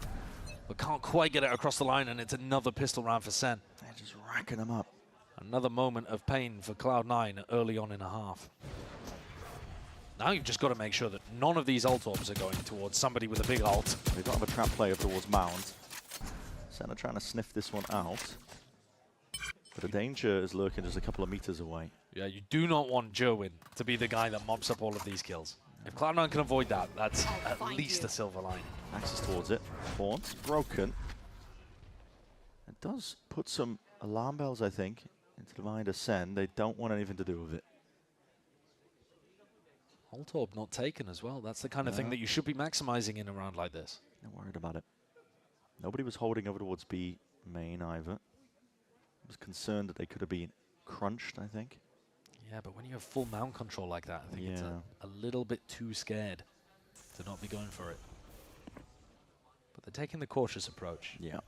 But can't quite get it across the line, and it's another pistol round for Sen. They're just racking them up. Another moment of pain for Cloud9 early on in a half. Now you've just got to make sure that none of these ult orbs are going towards somebody with a big ult. They don't have a trap player towards Mount. Sen are trying to sniff this one out. But the danger is lurking just a couple of meters away. Yeah, you do not want Jerwin to be the guy that mops up all of these kills. If Cloud9 can avoid that, that's at least a silver line. Access towards it. Horns broken. It does put some alarm bells, I think, into the mind of Sen. They don't want anything to do with it. Ult orb not taken as well. That's the kind of thing that you should be maximizing in a round like this. Not worried about it. Nobody was holding over towards B main either. I was concerned that they could have been crunched, I think. Yeah, but when you have full mount control like that, I think it's a little bit too scared to not be going for it. But they're taking the cautious approach. Yeah.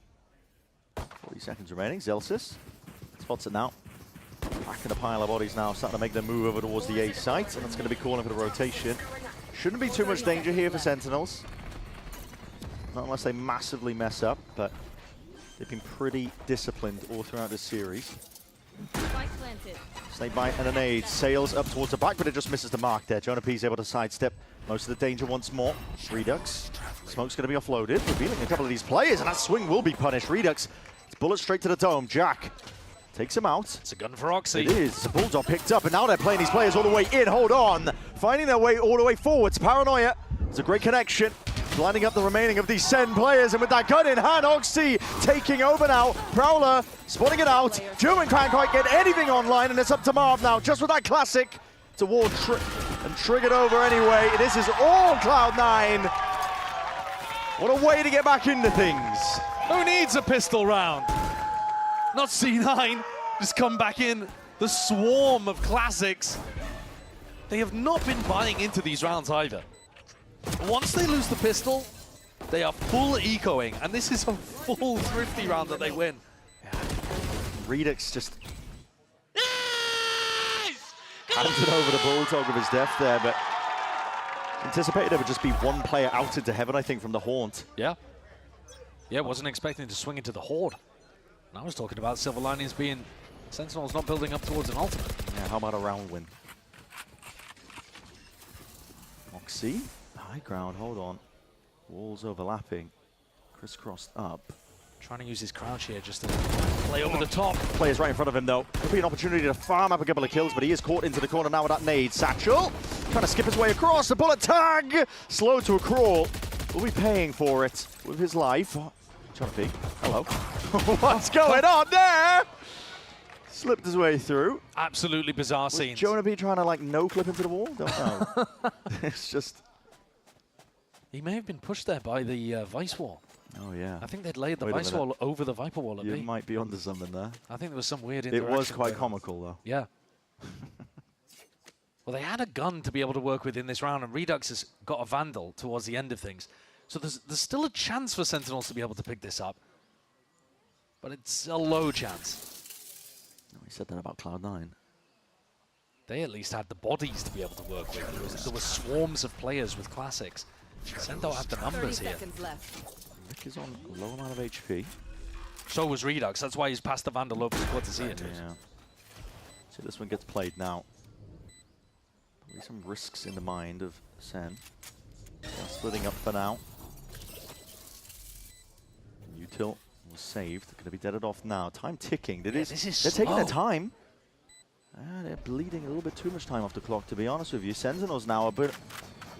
40 seconds remaining. Zelsis spots it now. Back in a pile of bodies now, starting to make their move over towards the A site, and that's going to be calling for the rotation. Shouldn't be too much danger here for Sentinels. Not unless they massively mess up, but they've been pretty disciplined all throughout this series. Snake bite and a nade. Sails up towards the back, but it just misses the mark there. Jonah P's able to sidestep most of the danger once more. Redux. Smoke's going to be offloaded, revealing a couple of these players, and that swing will be punished. Redux, it's bullet straight to the dome. Jack takes him out. It's a gun for Oxy. It is. The Bulldog picked up, and now they're playing these players all the way in. Hold on. Finding their way all the way forwards. Paranoia. It's a great connection. Lining up the remaining of these SEN players, and with that gun in hand, Oxy taking over now. Prowler spotting it out. German can't quite get anything online, and it's up to Marv now, just with that classic to ward and triggered over anyway. This is all Cloud9. What a way to get back into things. Who needs a pistol round? Not C9, just come back in. The swarm of classics. They have not been buying into these rounds either. Once they lose the pistol, They are full ecoing, and this is a full Thrifty round that they win. Redux just handed over the bulldog of his death there, but anticipated it would just be one player outed to heaven, I think, from the Haunt. Yeah. Yeah, wasn't expecting to swing into the Horde. And I was talking about silver linings being Sentinels not building up towards an ultimate. Yeah, how about a round win? Moxie, high ground, hold on. Walls overlapping, crisscrossed up. Trying to use his crouch here just to play over the top. Players right in front of him, though. Could be an opportunity to farm up a couple of kills, but he is caught into the corner now with that nade. Satchel, trying to skip his way across. The bullet tag, slow to a crawl. Will be paying for it with his life. Trying to peek. Hello. What's going on there? Slipped his way through. Absolutely bizarre scenes. Jonah B trying to like no clip into the wall? Don't know. It's just. He may have been pushed there by the Vice wall. Oh yeah. I think they'd laid the Vice wall over the Viper wall at You B. might be onto something there. I think there was some weird interaction. It was quite comical though. Yeah. Well, they had a gun to be able to work with in this round, and Redux has got a Vandal towards the end of things. So there's still a chance for Sentinels to be able to pick this up. But it's a low chance. No, he said that about Cloud9. They at least had the bodies to be able to work with. There were swarms of players with classics. Sen don't have the numbers here. Rick is on a low amount of HP. So was Redux. That's why he's passed the Vandal over to Cortesia. Yeah. So this one gets played now. Probably some risks in the mind of Sen. Splitting up for now. Util was saved. Going to be deaded off now. Time ticking. They're taking their time. They're bleeding a little bit too much time off the clock, to be honest with you. Sentinels now are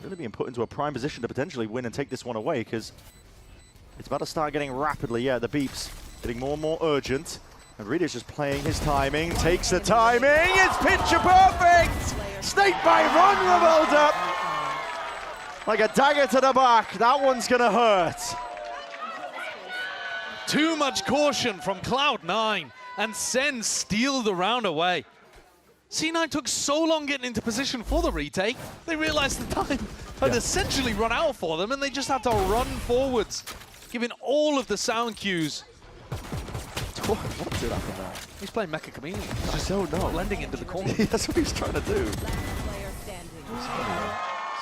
really being put into a prime position to potentially win and take this one away, because it's about to start getting rapidly. Yeah, the beeps getting more and more urgent. And Reda's just playing his timing. Takes the timing. It's picture perfect. Snake bite vulnerable up. Like a dagger to the back. That one's going to hurt. Too much caution from Cloud9, and Sen steal the round away. C9 took so long getting into position for the retake, they realized the time had essentially run out for them, and they just had to run forwards, giving all of the sound cues. What did happen there? He's playing Mecha Chameleon. I don't know. Blending into the corner. That's what he's trying to do.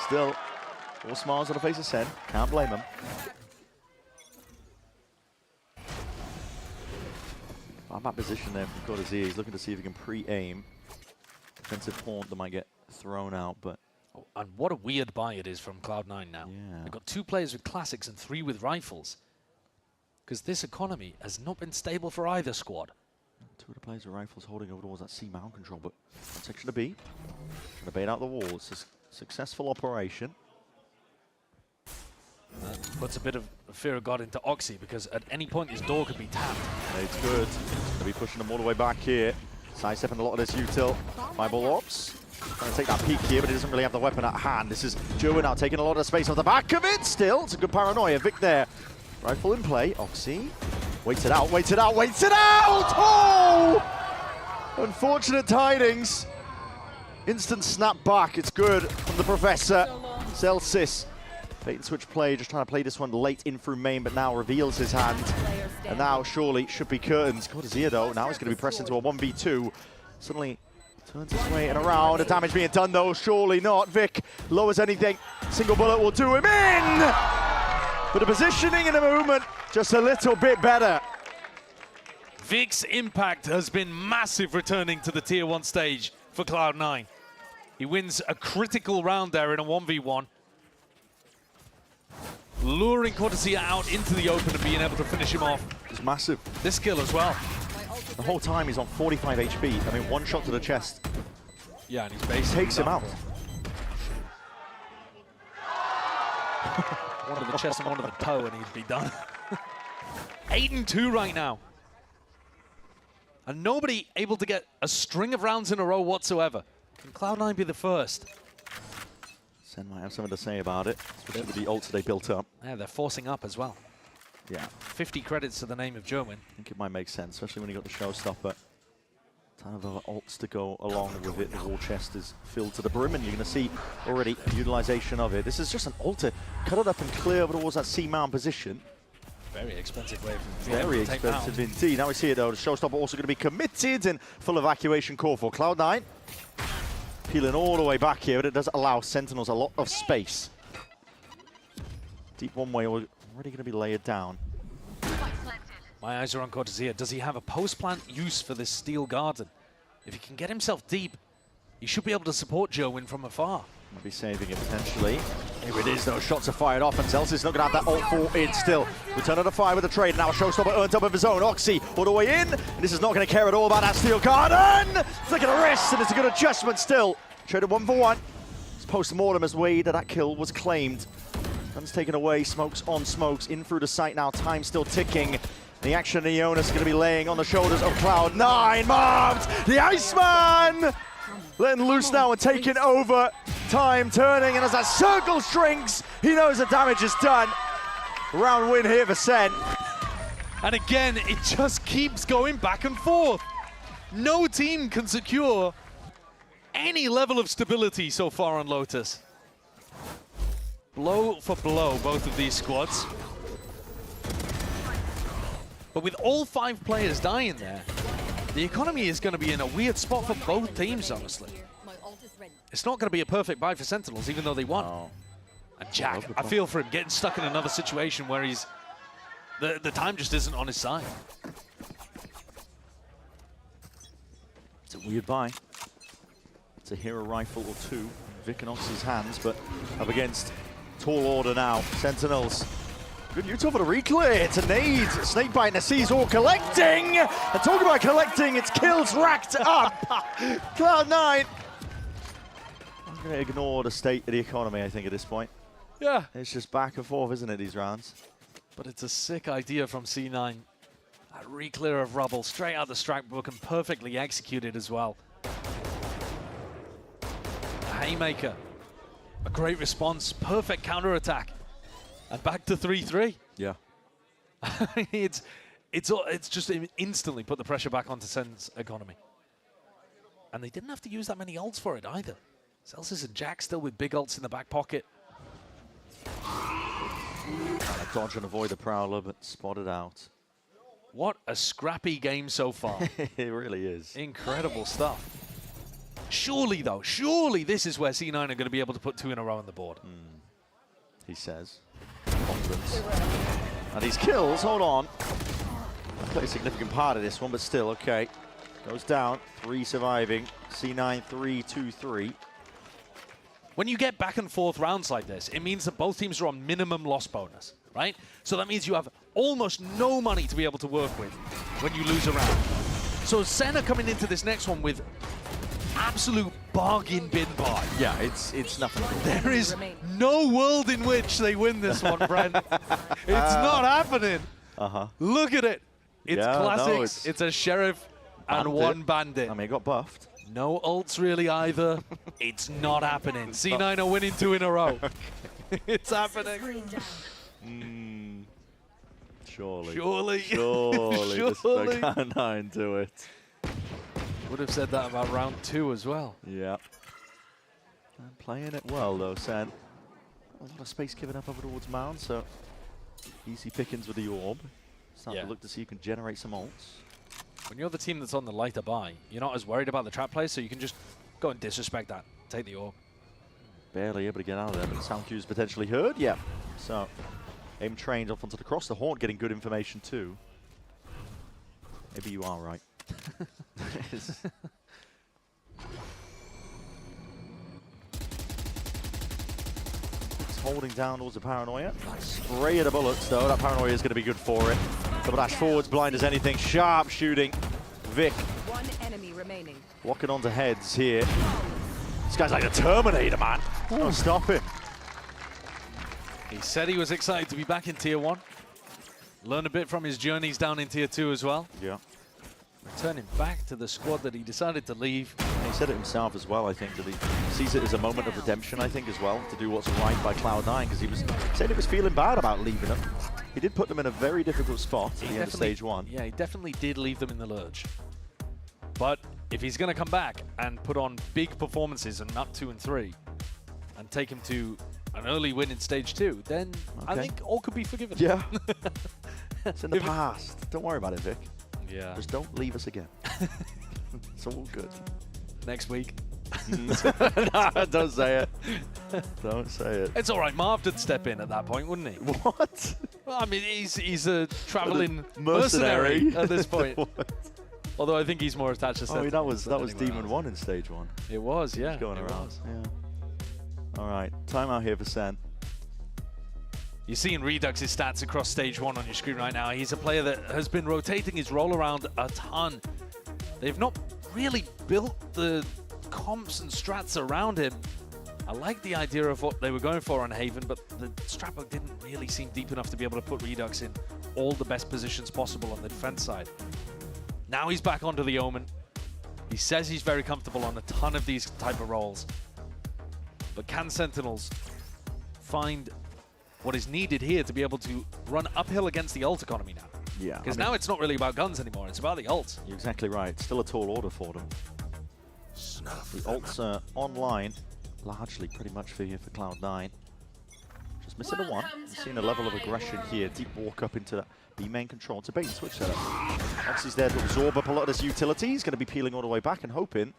Still, all smiles on the face of Sen. Can't blame him. On that position there from Cortesia, he's looking to see if he can pre-aim. Defensive haunt that might get thrown out, but... Oh, and what a weird buy it is from Cloud9 now. Yeah. They've got 2 players with classics and 3 with rifles. Because this economy has not been stable for either squad. 2 of the players with rifles holding over towards that C mount control, but one section to B. Trying to bait out the wall. It's a successful operation. That puts a bit of fear of God into Oxy, because at any point this door could be tapped. It's good. They'll be pushing them all the way back here. Sidestepping a lot of this util. Fireball Ops. Trying to take that peek here, but he doesn't really have the weapon at hand. This is Joe now taking a lot of space off the back of it. Still, it's a good paranoia. Vic there. Rifle in play. Oxy. Waits it out, waits it out, waits it out! Oh! Unfortunate tidings. Instant snap back. It's good from the Professor. Celsius. Bait and switch play, just trying to play this one late in through main, but now reveals his hand. And now surely should be curtains. Cortesia though, now he's going to be pressed into a 1v2. Suddenly turns his way and around. The damage being done though, surely not. Vic lowers anything. Single bullet will do him in! But the positioning and the movement just a little bit better. Vic's impact has been massive returning to the Tier 1 stage for Cloud9. He wins a critical round there in a 1v1. Luring Cortesia out into the open and being able to finish him off. It's massive. This kill as well. The whole time he's on 45 HP. I mean, one shot to the chest. Yeah, and he's basically takes him out. One to the chest and one to the toe and he'd be done. 8-2 right now. And nobody able to get a string of rounds in a row whatsoever. Can Cloud9 be the first? Sen might have something to say about it, especially with the ults they built up. Yeah, they're forcing up as well. Yeah. 50 credits to the name of German. I think it might make sense, especially when you got the showstopper Ton of other ults to go along with it. The war chest is filled to the brim, and you're going to see already utilization of it. This is just an ult to cut it up and clear towards that C-mount position. Very expensive way from Very expensive indeed. Now we see it though. The showstopper also going to be committed and full evacuation call for Cloud9. Peeling all the way back here, but it does allow Sentinels a lot of space. Deep one way already going to be layered down. My eyes are on Cortezia. Does he have a post-plant use for this steel garden? If he can get himself deep, he should be able to support Joe-Win from afar. Might be saving it potentially. Here it is though, shots are fired off, and Celsius is not going to have that ult for it still. Return of the fire with the trade, now Showstopper earned up of his own. Oxy all the way in, and this is not going to care at all about that steel garden! Flicking a wrist, and it's a good adjustment still. Traded 1 for 1. It's post-mortem as way that kill was claimed. Guns taken away, smokes on smokes, in through the site now, time still ticking. The action in the onus is going to be laying on the shoulders of Cloud9. Mobbed! The Iceman! Letting loose now and taking over. Time turning, and as that circle shrinks, he knows the damage is done. Round win here for SEN. And again, it just keeps going back and forth. No team can secure any level of stability so far on Lotus. Blow for blow, both of these squads. But with all 5 players dying there, the economy is going to be in a weird spot for both teams, honestly. It's not going to be a perfect buy for Sentinels, even though they won. Oh. And Jack, I feel for him getting stuck in another situation where he's... The time just isn't on his side. It's a weird buy. It's a hero rifle or 2. Vic and Oxy's hands, but up against tall order now. Sentinels. Good util for the reclear. It's a nade. Snakebite and a C's all collecting. And talking about collecting, it's kills racked up. Cloud9. I'm going to ignore the state of the economy, I think, at this point. Yeah. It's just back and forth, isn't it, these rounds? But it's a sick idea from C9. A reclear of rubble straight out the strike book and perfectly executed as well. A haymaker. A great response. Perfect counter-attack. And back to 3-3. Yeah. it's just instantly put the pressure back onto Sen's economy. And they didn't have to use that many ults for it either. Celsius and Jack still with big ults in the back pocket. Trying to dodge and avoid the Prowler, but spotted out. What a scrappy game so far. It really is. Incredible stuff. Surely, though, surely this is where C9 are going to be able to put 2 in a row on the board. He says. Confidence. And these kills, hold on. I played a significant part of this one, but still, okay. Goes down, 3 surviving. C9, 3-2-3. When you get back and forth rounds like this, it means that both teams are on minimum loss bonus, right? So that means you have almost no money to be able to work with when you lose a round. So SEN are coming into this next one with absolute bargain bin buy. Yeah, it's nothing. There is no world in which they win this one, Brent. It's not happening. Look at it. It's classics. No, it's a sheriff and 1 bandit. I mean, it got buffed. No ults really either. It's not happening. C9 are winning 2 in a row. It's happening. Surely. Surely. Surely. Surely. Cloud9 do it. Would have said that about round 2 as well. Yeah. And playing it well though, SEN. A lot of space given up over towards Mound, so easy pickings with the orb. Starting to look to see you can generate some ults. When you're the team that's on the lighter buy, you're not as worried about the trap play, so you can just go and disrespect that. Take the orb. Barely able to get out of there, but the sound cue's potentially heard. Yeah. So, aim trained off onto the cross. The Haunt getting good information too. Maybe you are right. It's holding down towards the Paranoia. Spray of the bullets though. That Paranoia is going to be good for it. Double dash forwards, blind as anything. Sharp shooting. Vic. 1 enemy remaining. Walking onto heads here. This guy's like a Terminator, man. Don't stop him. He said he was excited to be back in Tier 1. Learn a bit from his journeys down in Tier 2 as well. Yeah. Returning back to the squad that he decided to leave. He said it himself as well, I think, that he sees it as a moment of redemption, I think, as well, to do what's right by Cloud9, because he said he was feeling bad about leaving them. He did put them in a very difficult spot at the end of stage 1. Yeah, he definitely did leave them in the lurch. But if he's going to come back and put on big performances in map 2 and 3 and take him to an early win in stage 2, then I think all could be forgiven. Yeah. It's in the past. Don't worry about it, Vic. Yeah. Just don't leave us again. It's all good. Next week. Nah, don't say it. Don't say it. It's all right. Marv did step in at that point, wouldn't he? What? Well, I mean, he's a traveling mercenary at this point. Although I think he's more attached to that was Demon 1 in stage 1. It was, yeah. He was going around. Was. Yeah. All right. Timeout here for SEN. You're seeing Redux's stats across stage 1 on your screen right now. He's a player that has been rotating his roll around a ton. They've not really built the comps and strats around him. I like the idea of what they were going for on Haven, but the strat didn't really seem deep enough to be able to put Redux in all the best positions possible on the defense side. Now he's back onto the Omen. He says he's very comfortable on a ton of these type of roles. But can Sentinels find what is needed here to be able to run uphill against the ult economy now? Yeah. Because now it's not really about guns anymore, it's about the ults. You're exactly right. Still a tall order for them. The ults are online, largely pretty much for Cloud9. Just missing a one. We've seen a level of aggression here. Deep walk up into B main control. It's a bait and switch setup. Oxy's there to absorb up a lot of this utility. He's going to be peeling all the way back and hoping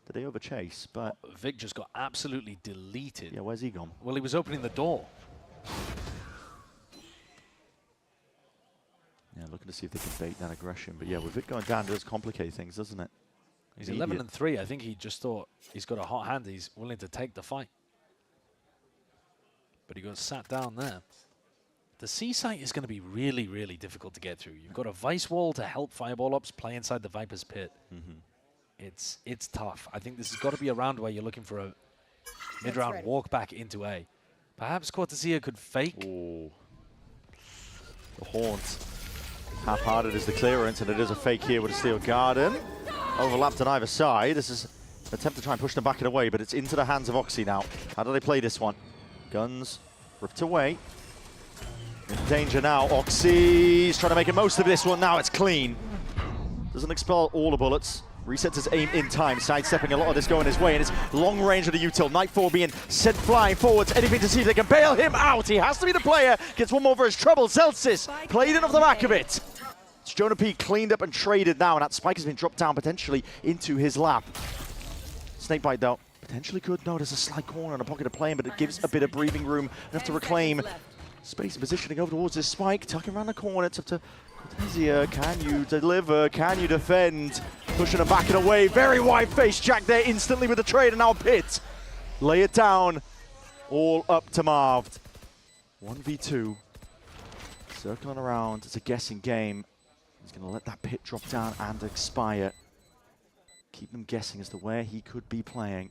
that they overchase. But Vic just got absolutely deleted. Yeah, where's he gone? Well, he was opening the door. Yeah, looking to see if they can bait that aggression. But yeah, with Vic going down, it does complicate things, doesn't it? He's 11 and 3. I think he just thought he's got a hot hand. He's willing to take the fight. But he got sat down there. The C site is going to be really, really difficult to get through. You've got a Vice Wall to help Fireball Ops play inside the Viper's Pit. It's tough. I think this has got to be a round where you're looking for a mid-round walk back into A. Perhaps Cortesia could fake. Ooh. The Haunt. Half-hearted is the clearance, and it is a fake here with a Steel Garden. Overlapped on either side. This is an attempt to try and push them back and away, but it's into the hands of Oxy now. How do they play this one? Guns ripped away. In danger now. Oxy's trying to make the most of this one. Now it's clean. Doesn't expel all the bullets. Resets his aim in time, sidestepping a lot of this going his way, and it's long range of the util. Nightfall being sent flying forwards. Anything to see if they can bail him out. He has to be the player. Gets one more for his trouble. Celsius played in off the back of it. It's Jonah P cleaned up and traded now, and that spike has been dropped down potentially into his lap. Snakebite though, potentially could. No, there's a slight corner and a pocket of playing, but it gives a bit of breathing room enough to reclaim space and positioning over towards this spike. Tucking around the corner. It's up to Cortesia. Can you deliver? Can you defend? Pushing him back and away. Very wide face. Jack there instantly with the trade, and now Pit. Lay it down. All up to Marv. 1v2. Circling around. It's a guessing game. He's going to let that Pit drop down and expire. Keep them guessing as to where he could be playing.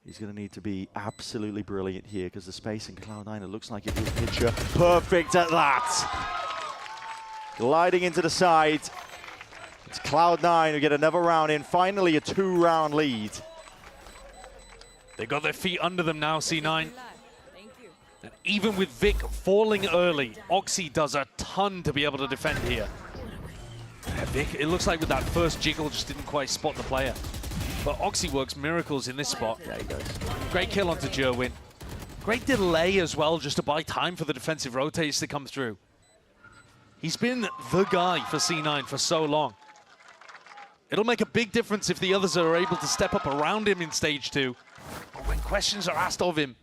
He's going to need to be absolutely brilliant here because the space in Cloud9, it looks like it is picture perfect at that. Gliding into the side. It's Cloud9 who get another round in. Finally a 2-round lead. They got their feet under them now, C9. And even with Vic falling early, Oxy does a ton to be able to defend here. Vic, it looks like with that first jiggle, just didn't quite spot the player. But Oxy works miracles in this spot. Yeah, he does. Great kill onto Jerwin. Great delay as well, just to buy time for the defensive rotates to come through. He's been the guy for C9 for so long. It'll make a big difference if the others are able to step up around him in stage 2. But when questions are asked of him,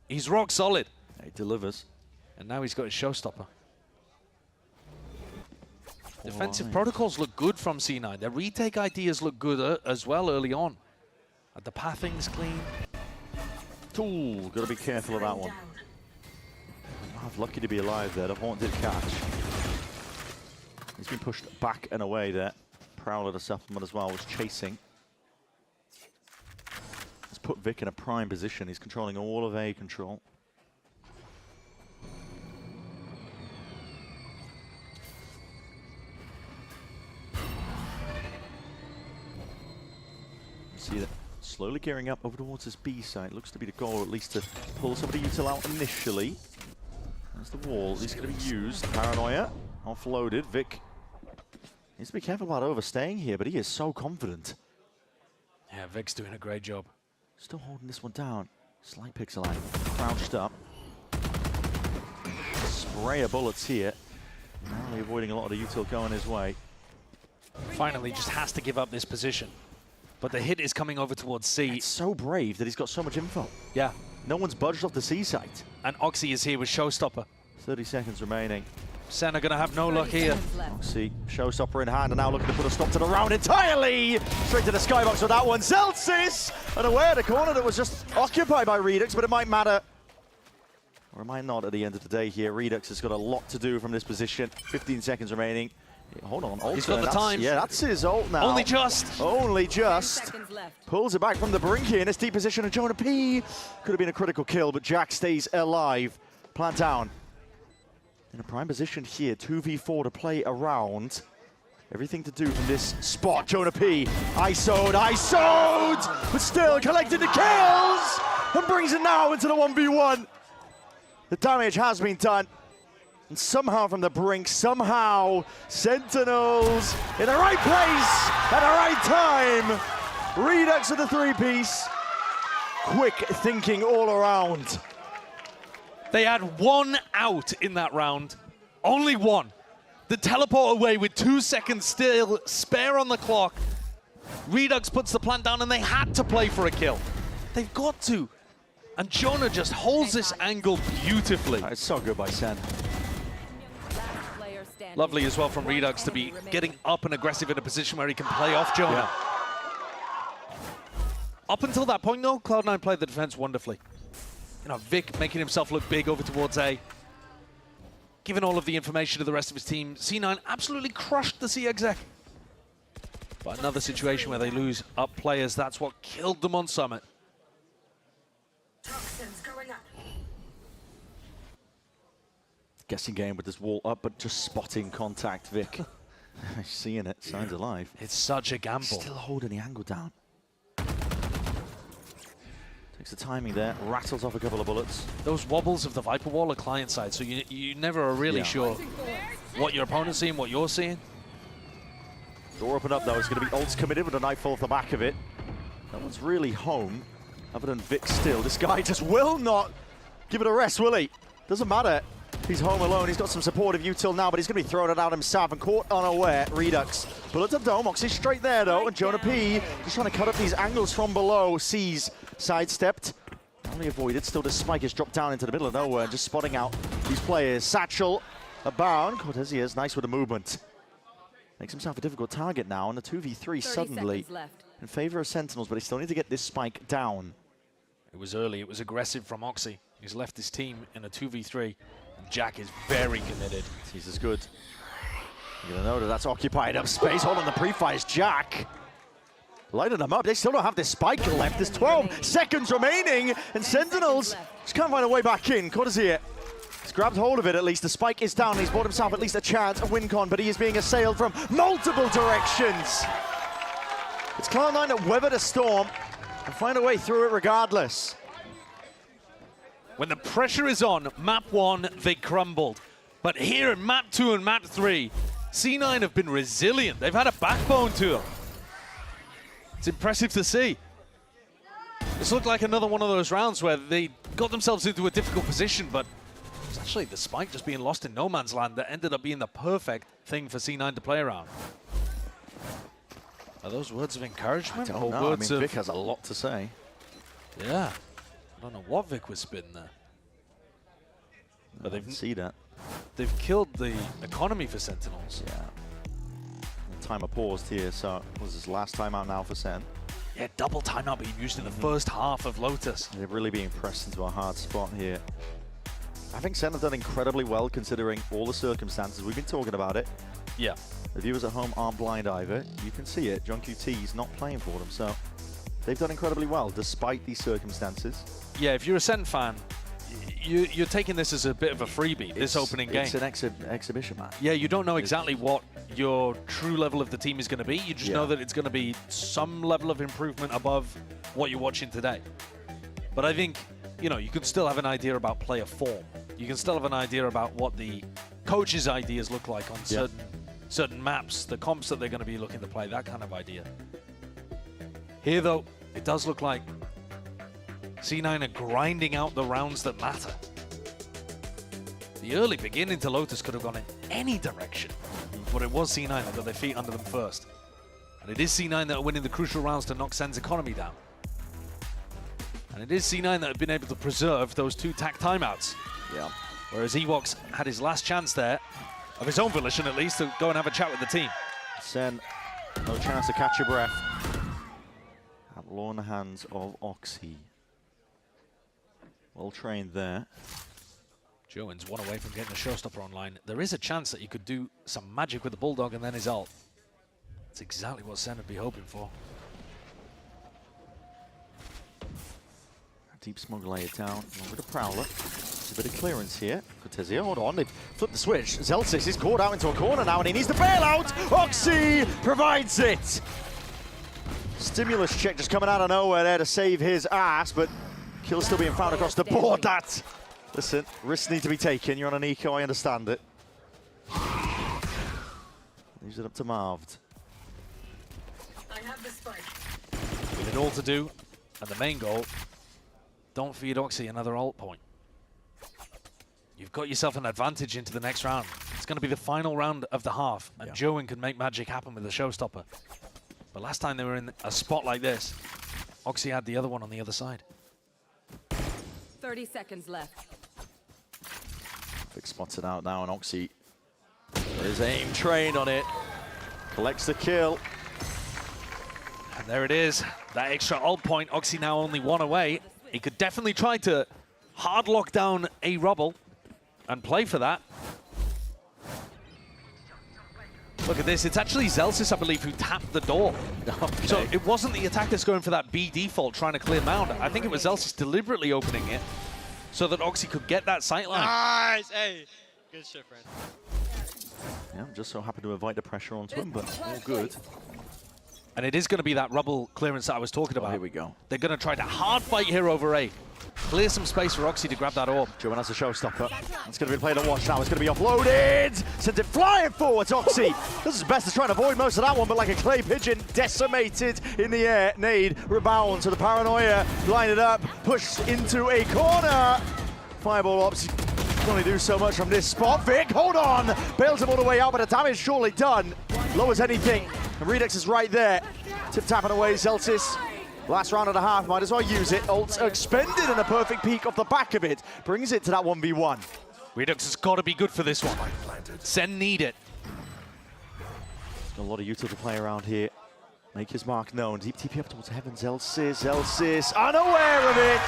he's rock solid. He delivers. And now he's got his showstopper. Defensive protocols look good from C9. Their retake ideas look good as well early on. The pathing's clean. Ooh, got to be careful of that one. Marv lucky to be alive there. The Haunt did catch. He's been pushed back and away there. Prowler, the supplement as well, was chasing. Let's put Vic in a prime position. He's controlling all of A control. See that slowly gearing up over towards this B side. Looks to be the goal, at least to pull some of the util out initially. There's the wall. He's going to be used. Paranoia offloaded. Vic Needs to be careful about overstaying here, but he is so confident. Yeah, Vic's doing a great job. Still holding this one down. Slight pixel line. Crouched up. Spray of bullets here. Narrowly avoiding a lot of the util going his way. Finally, just has to give up this position. But the hit is coming over towards C. It's so brave that he's got so much info. Yeah. No one's budged off the C site. And Oxy is here with Showstopper. 30 seconds remaining. SEN are going to have no luck here. Oxy, Showstopper in hand, and now looking to put a stop to the round entirely. Straight to the skybox with that one. Zelsis, unaware the corner that was just occupied by Redux, but it might matter. Or it might not at the end of the day here. Redux has got a lot to do from this position. 15 seconds remaining. Hold on, ult. He's got the time. Yeah, that's his ult now. Only just. Only just. Pulls it back from the brink here in this deep position. And Jonah P could have been a critical kill, but Jack stays alive. Plant down. In a prime position here, 2v4 to play around. Everything to do from this spot. Jonah P. ISO'd, but still collecting the kills and brings it now into the 1v1. The damage has been done. And somehow from the brink, somehow, Sentinels in the right place at the right time. Redux with the 3-piece. Quick thinking all around. They had one out in that round. Only one. The teleport away with 2 seconds still spare on the clock. Redux puts the plant down and they had to play for a kill. They've got to. And Jonah just holds this angle beautifully. It's so good by SEN. Lovely as well from Redux to be getting up and aggressive in a position where he can play off Jonah. Yeah. Up until that point though, Cloud9 played the defense wonderfully. You know, Vic making himself look big over towards A. Giving all of the information to the rest of his team. C9 absolutely crushed the C exec. But another situation where they lose up players, that's what killed them on Summit. Guessing game with this wall up, but just spotting contact, Vic. Seeing it, signs alive. It's such a gamble. Still holding the angle down. Takes the timing there, rattles off a couple of bullets. Those wobbles of the Viper wall are client side, so you never are really sure what your opponent's seeing, what you're seeing. Door open up though, it's going to be ults committed with a nightfall off the back of it. No one's really home, other than Vic still. This guy just will not give it a rest, will he? Doesn't matter. He's home alone. He's got some supportive util now, but he's going to be throwing it out himself and caught unaware. Redux. Bullet to Dome. Oxy straight there, though. And Jonah P just trying to cut up these angles from below. Sees sidestepped. Only avoided. Still, the spike is dropped down into the middle of nowhere. Just spotting out these players. Satchel abound. Cortez, he is nice with the movement. Makes himself a difficult target now. And the 2v3 suddenly in favor of Sentinels, but he still need to get this spike down. It was early. It was aggressive from Oxy. He's left his team in a 2v3. Jack is very committed. He's as good. You're gonna know that that's occupied up space. Hold on, the pre-fires Jack. Lighting them up. They still don't have this spike left. There's 12 seconds remaining, and Sentinels just can't find a way back in. Cortez he's grabbed hold of it at least. The spike is down. He's bought himself at least a chance, a win con, but he is being assailed from multiple directions. It's Cloud9 that weather the storm and find a way through it regardless. When the pressure is on, map 1, they crumbled. But here in map 2 and map 3, C9 have been resilient. They've had a backbone to them. It's impressive to see. This looked like another one of those rounds where they got themselves into a difficult position, but it's actually the spike just being lost in no man's land that ended up being the perfect thing for C9 to play around. Are those words of encouragement? I don't know. I mean, Vic has a lot to say. Yeah. I don't know what Vic was spitting there. But I didn't see that. They've killed the economy for Sentinels. Yeah. The timer paused here, so was his last timeout now for SEN. Yeah, double timeout being used in the first half of Lotus. They're really being pressed into a hard spot here. I think SEN have done incredibly well considering all the circumstances. We've been talking about it. Yeah. The viewers at home aren't blind either. You can see it. John QT is not playing for them, so they've done incredibly well despite these circumstances. Yeah, if you're a SEN fan, you're taking this as a bit of a freebie, this opening game. It's an exhibition match. Yeah, you don't know exactly what your true level of the team is going to be. You just know that it's going to be some level of improvement above what you're watching today. But I think, you know, you can still have an idea about player form. You can still have an idea about what the coach's ideas look like on certain maps, the comps that they're going to be looking to play, that kind of idea. Here, though, it does look like C9 are grinding out the rounds that matter. The early beginning to Lotus could have gone in any direction, but it was C9 that got their feet under them first. And it is C9 that are winning the crucial rounds to knock Sen's economy down. And it is C9 that have been able to preserve those 2 tack timeouts. Yeah. Whereas Ewoks had his last chance there, of his own volition at least, to go and have a chat with the team. Sen, no chance to catch your breath. Outlaw in the hands of Oxy. Well trained there. Jowen's one away from getting the showstopper online. There is a chance that he could do some magic with the Bulldog and then his ult. That's exactly what Sen would be hoping for. Deep smoke laid down over the Prowler. There's a bit of clearance here. Cortezia, hold on, they've flipped the switch. Zelsis is caught out into a corner now and he needs to bail out. Oxy provides it. Stimulus check just coming out of nowhere there to save his ass, but kills still being found across the board. That, listen, risks need to be taken. You're on an eco, I understand it. Leaves it up to Marved. With it all to do, and the main goal, don't feed Oxy another ult point. You've got yourself an advantage into the next round. It's going to be the final round of the half, and Jowen can make magic happen with the showstopper. But last time they were in a spot like this, Oxy had the other one on the other side. 30 seconds left. Vic spots it out now, and Oxy, there's aim trained on it. Collects the kill. And there it is, that extra ult point. Oxy now only 1 away. He could definitely try to hard lock down a Rubble and play for that. Look at this, it's actually Zelsis, I believe, who tapped the door. Okay. So it wasn't the attackers going for that B default trying to clear Mound. I think it was Zelsis deliberately opening it so that Oxy could get that sightline. Nice! Hey! Good shit, friend. Yeah, just so happened to invite the pressure onto him, but all good. And it is going to be that Rubble clearance that I was talking about. Here we go. They're going to try to hard fight here over A. Clear some space for Oxy to grab that orb. Jowen has a showstopper. It's going to be played on watch now. It's going to be offloaded. Sends it flying forwards, Oxy. This is best to try and avoid most of that one, but like a clay pigeon, decimated in the air. Nade rebounds to the Paranoia. Line it up, pushed into a corner. Fireball Ops can only do so much from this spot. Vic, hold on. Bails him all the way out, but the damage surely done. Low as anything. And Redux is right there. Tip-tapping away, Zelsis. Last round and a half, might as well use it. Ult expended and a perfect peek off the back of it. Brings it to that 1v1. Redux has got to be good for this one. Sen need it. A lot of utility play around here. Make his mark known. Deep TP up towards heaven. Zelsis unaware of it.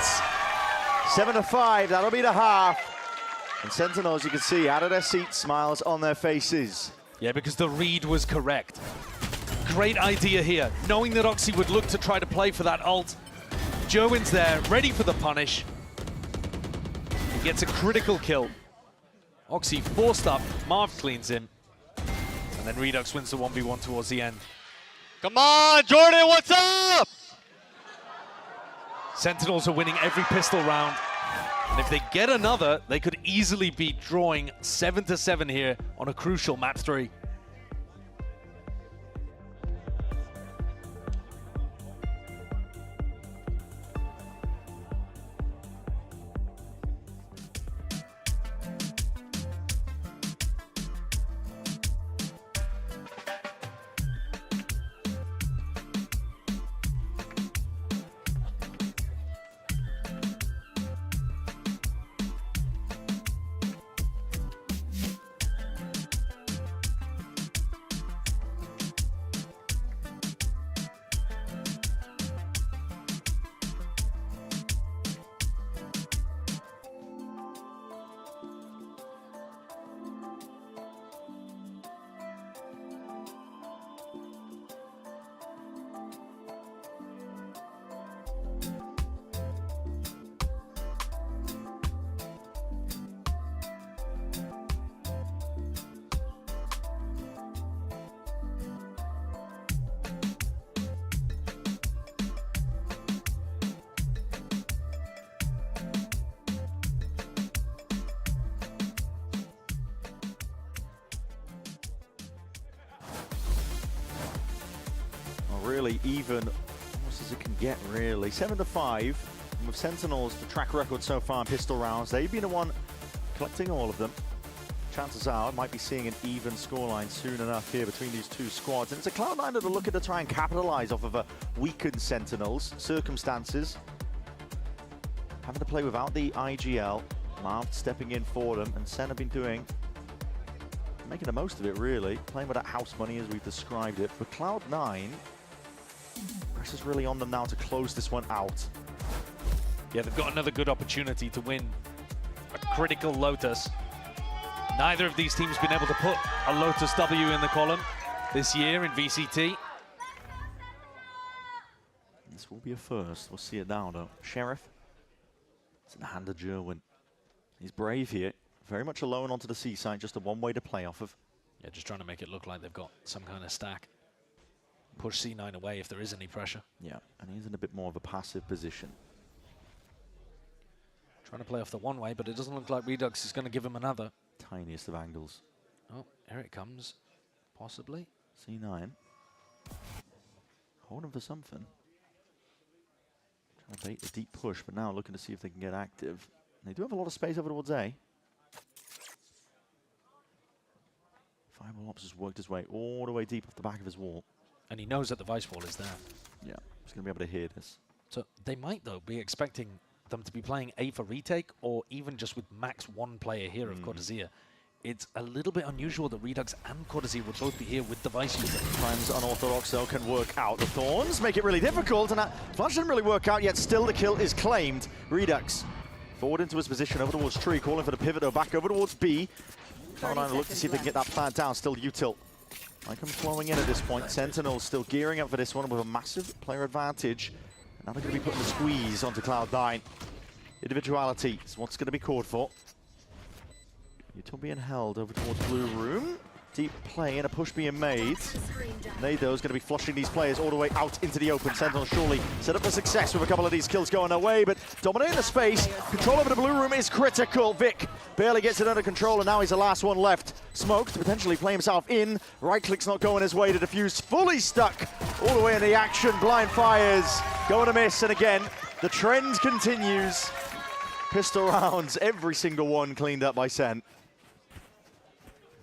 7-5, that'll be the half. And Sentinels, you can see, out of their seats, smiles on their faces. Yeah, because the read was correct. Great idea here, knowing that Oxy would look to try to play for that ult. Jowen's there, ready for the punish. He gets a critical kill. Oxy forced up, Marv cleans him. And then Redux wins the 1v1 towards the end. Come on, Jordan, what's up? Sentinels are winning every pistol round. And if they get another, they could easily be drawing 7-7 here on a crucial map 3. really even almost as it can get, really. 7-5. And with Sentinels, the track record so far in pistol rounds, they've been the one collecting all of them. Chances are, might be seeing an even scoreline soon enough here between these two squads. And it's a Cloud9 that are looking to try and capitalize off of a weakened Sentinels circumstances. Having to play without the IGL, Marv stepping in for them, and SEN have been making the most of it, really. Playing with that house money as we've described it. For Cloud9, pressure's really on them now to close this one out. Yeah, they've got another good opportunity to win a critical Lotus. Neither of these teams been able to put a Lotus W in the column this year in VCT. This will be a first. We'll see it now, though. Sheriff. It's in the hand of Jerwin. He's brave here. Very much alone onto the C side. Just a one way to play off of. Yeah, just trying to make it look like they've got some kind of stack. Push C9 away if there is any pressure. Yeah, and he's in a bit more of a passive position. Trying to play off the one way, but it doesn't look like Redux is going to give him another. Tiniest of angles. Oh, here it comes. Possibly. C9. Holding for something. Trying to bait the deep push, but now looking to see if they can get active. And they do have a lot of space over towards A. Fireball Ops has worked his way all the way deep off the back of his wall. And he knows that the Vice Wall is there. Yeah, he's going to be able to hear this. So they might, though, be expecting them to be playing A for retake, or even just with max one player here of Cortesia. It's a little bit unusual that Redux and Cortesia would both be here with device user. Times unorthodox, though, can work out. The Thorns make it really difficult, and that flash didn't really work out yet. Still, the kill is claimed. Redux forward into his position over towards Tree, calling for the pivot, though, back over towards B. Cloud9 look to see if they can get that plant down. Still util. Lycan flowing in at this point. Sentinels still gearing up for this one with a massive player advantage. And now they're going to be putting the squeeze onto Cloud9. Individuality is what's going to be called for. Util being held over towards Blue Room. Deep play and a push being made. Nado is going to be flushing these players all the way out into the open. Sentinel surely set up for success with a couple of these kills going their way, but dominating the space. Control over the Blue Room is critical. Vic barely gets it under control, and now he's the last one left. Smoked to potentially play himself in. Right click's not going his way to defuse. Fully stuck all the way in the action. Blind fires going to miss, and again, the trend continues. Pistol rounds, every single one cleaned up by SEN.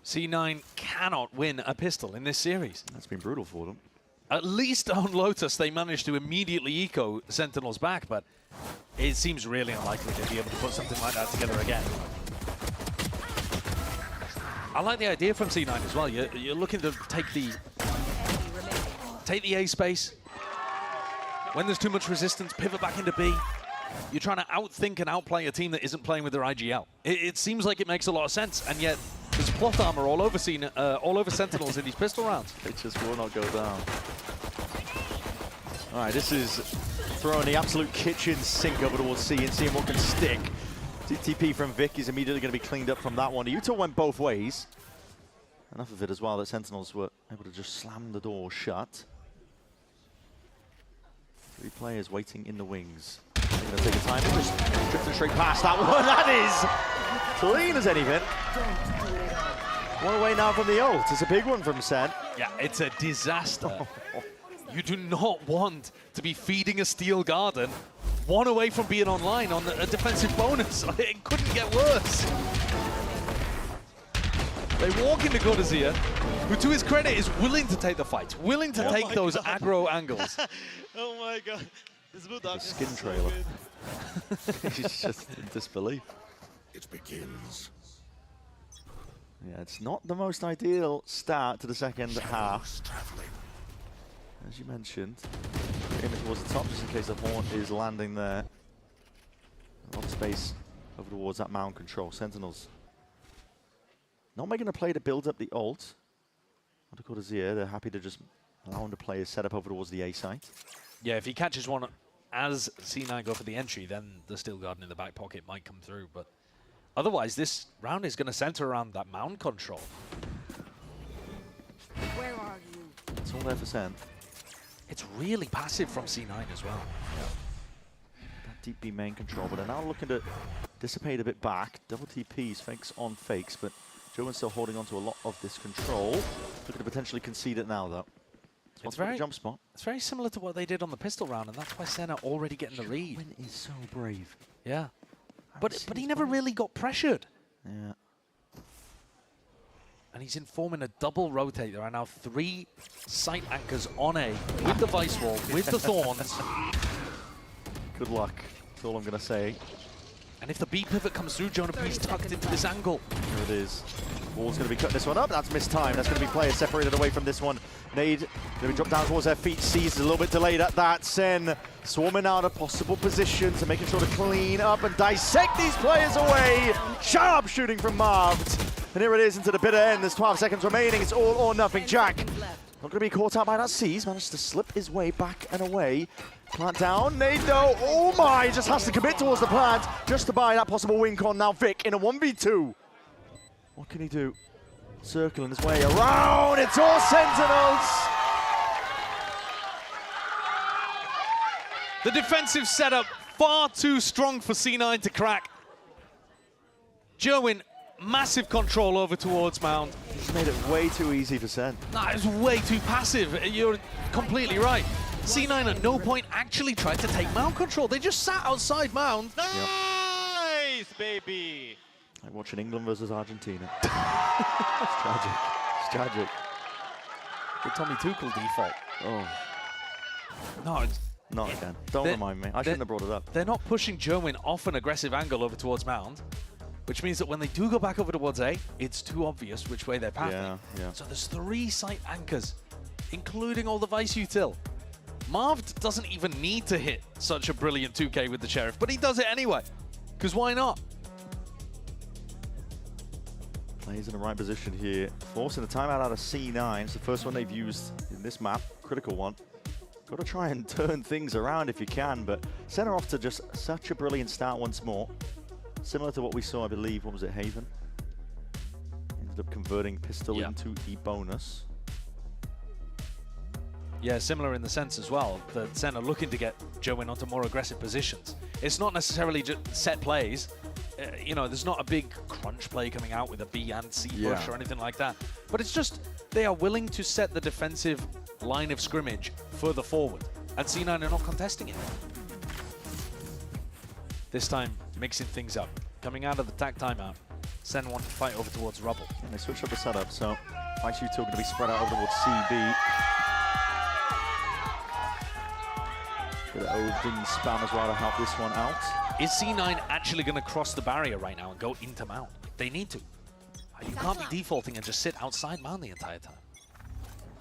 C9 cannot win a pistol in this series. That's been brutal for them. At least on Lotus, they managed to immediately eco Sentinels back, but it seems really unlikely to be able to put something like that together again. I like the idea from C9 as well. You're looking to take the A space. When there's too much resistance, pivot back into B. You're trying to outthink and outplay a team that isn't playing with their IGL. It seems like it makes a lot of sense, and yet there's plot armor all over Sentinels in these pistol rounds. It just will not go down. All right, this is throwing the absolute kitchen sink over towards C and seeing what can stick. TP from Vic is immediately going to be cleaned up from that one. Util went both ways. Enough of it as well that Sentinels were able to just slam the door shut. 3 players waiting in the wings. They're going to take a time and just drifting straight past that one. That is clean as anything. One away now from the ult. It's a big one from SEN. Yeah, it's a disaster. You do not want to be feeding a steel garden one away from being online on a defensive bonus. It couldn't get worse. They walk into Cortesia, who to his credit is willing to take the fight, willing to take those aggro angles. Oh my god. This Bulldog is skin trailer. He's just in disbelief. It begins. Yeah, it's not the most ideal start to the second half. As you mentioned, aiming towards the top just in case the Horn is landing there. A lot of space over towards that mound control. Sentinels not making a play to build up the ult. Onto Cortesia, they're happy to just allow him to play his setup over towards the A site. Yeah, if he catches one as C9 go for the entry, then the steel garden in the back pocket might come through. But otherwise, this round is going to center around that mound control. Where are you? It's all there for SEN. It's really passive from C9 as well. That deep B main control, but they're now looking to dissipate a bit back. Double TPs, fakes on fakes, but Joe's still holding on to a lot of this control. Looking to potentially concede it now, though. It's very jump spot. It's very similar to what they did on the pistol round, and that's why SEN are already getting the lead. Jowen is so brave. Yeah. But he never really got pressured. Yeah. And he's informing a double rotate. There are now 3 sight anchors on A with the Vice Wall, with the Thorns. Good luck. That's all I'm going to say. And if the B pivot comes through, Jonah B's tucked into this angle. Here it is. Wall's going to be cutting this one up. That's missed time. That's going to be players separated away from this one. Nade going to be dropped down towards their feet. Sees a little bit delayed at that. SEN swarming out of possible positions and making sure to clean up and dissect these players away. Sharp shooting from Marved. And here it is into the bitter end. There's 12 seconds remaining. It's all or nothing. Jack not going to be caught out by that Seas. Managed to slip his way back and away. Plant down. Nade though. Oh my. Just has to commit towards the plant just to buy that possible win con. Now Vic in a 1v2. What can he do? Circling his way around. It's all Sentinels. The defensive setup far too strong for C9 to crack. Jowen, massive control over towards Mound. He's made it way too easy for SEN. No, it's way too passive. You're completely right. C9 at no point actually tried to take Mound control. They just sat outside Mound. Nice, baby. Like watching England versus Argentina. It's tragic. It's tragic. Good Tommy Tuchel default. Oh. No, it's not again. Don't remind me. I shouldn't have brought it up. They're not pushing Jowen off an aggressive angle over towards Mound, which means that when they do go back over towards A, it's too obvious which way they're pathing. Yeah. So there's 3 sight anchors, including all the Vice util. Marv doesn't even need to hit such a brilliant 2K with the Sheriff, but he does it anyway, because why not? Plays in the right position here, forcing the timeout out of C9. It's the first one they've used in this map, critical one. Got to try and turn things around if you can, but SEN are off to just such a brilliant start once more. Similar to what we saw, I believe, what was it, Haven? Ended up converting pistol into the bonus. Yeah, similar in the sense as well that SEN are looking to get Jowen onto more aggressive positions. It's not necessarily just set plays. You know, there's not a big crunch play coming out with a B and C push or anything like that. But it's just they are willing to set the defensive line of scrimmage further forward. And C9 are not contesting it. This time, mixing things up. Coming out of the tag timeout, SEN want to fight over towards Rubble. And they switch up the setup, so Vice util going to be spread out over towards CB. Bit of Odin spam as well to help this one out. Is C9 actually going to cross the barrier right now and go into Mount? They need to. You can't be defaulting and just sit outside Mount the entire time.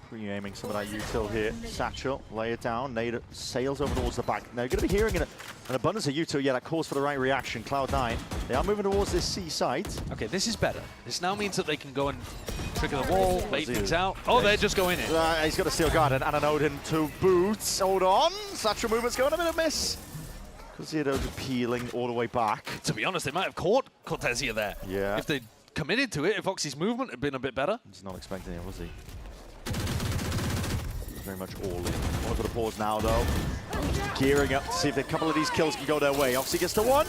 Pre-aiming some of that util here. Satchel, lay it down. Nade sails over towards the back. Now you're going to be hearing an abundance of util. Yeah, that calls for the right reaction. Cloud9, they are moving towards this C site. Okay, this is better. This now means that they can go and trigger the wall, bait things out. Oh, they're just going in. He's got a Steel Guard and an Odin to boot. Hold on. Satchel movement's going a bit of miss. Cortezia just peeling all the way back. To be honest, they might have caught Cortezia there. Yeah. If they committed to it, if Oxy's movement had been a bit better. He's not expecting it, was he? Very much all in. Only got to pause now, though. Gearing up to see if a couple of these kills can go their way. Oxy gets to 1.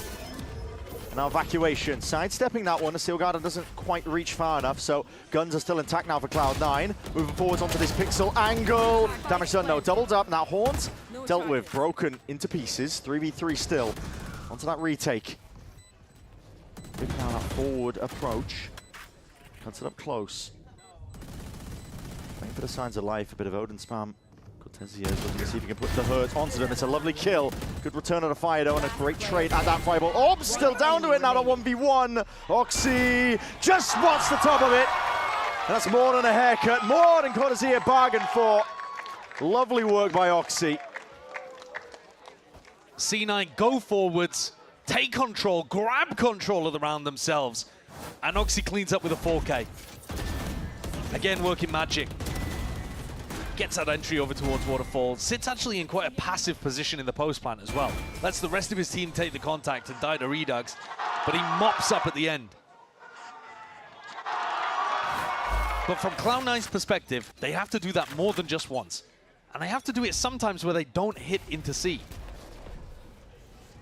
And now evacuation. Sidestepping that one. The Steel Guardian doesn't quite reach far enough, so guns are still intact now for Cloud9. Moving forwards onto this pixel angle. Damage done, no. Doubled up. Now Haunt dealt with. Broken into pieces. 3v3 still. Onto that retake. Looking now that forward approach. Cuts it up close. Waiting for the signs of life, a bit of Odin spam. Cortezia is looking to see if he can put the hurt onto them. It's a lovely kill. Good return of the fire though, and a great trade at that fireball. Oh, still down to it now, to 1v1. Oxy just spots the top of it. And that's more than a haircut, more than Cortezia bargained for. Lovely work by Oxy. C9 go forwards, take control, grab control of the round themselves. And Oxy cleans up with a 4K. Again, working magic. Gets that entry over towards Waterfall. Sits actually in quite a passive position in the post plant as well. Lets the rest of his team take the contact and die to Redux, but he mops up at the end. But from Cloud9's perspective, they have to do that more than just once. And they have to do it sometimes where they don't hit into C.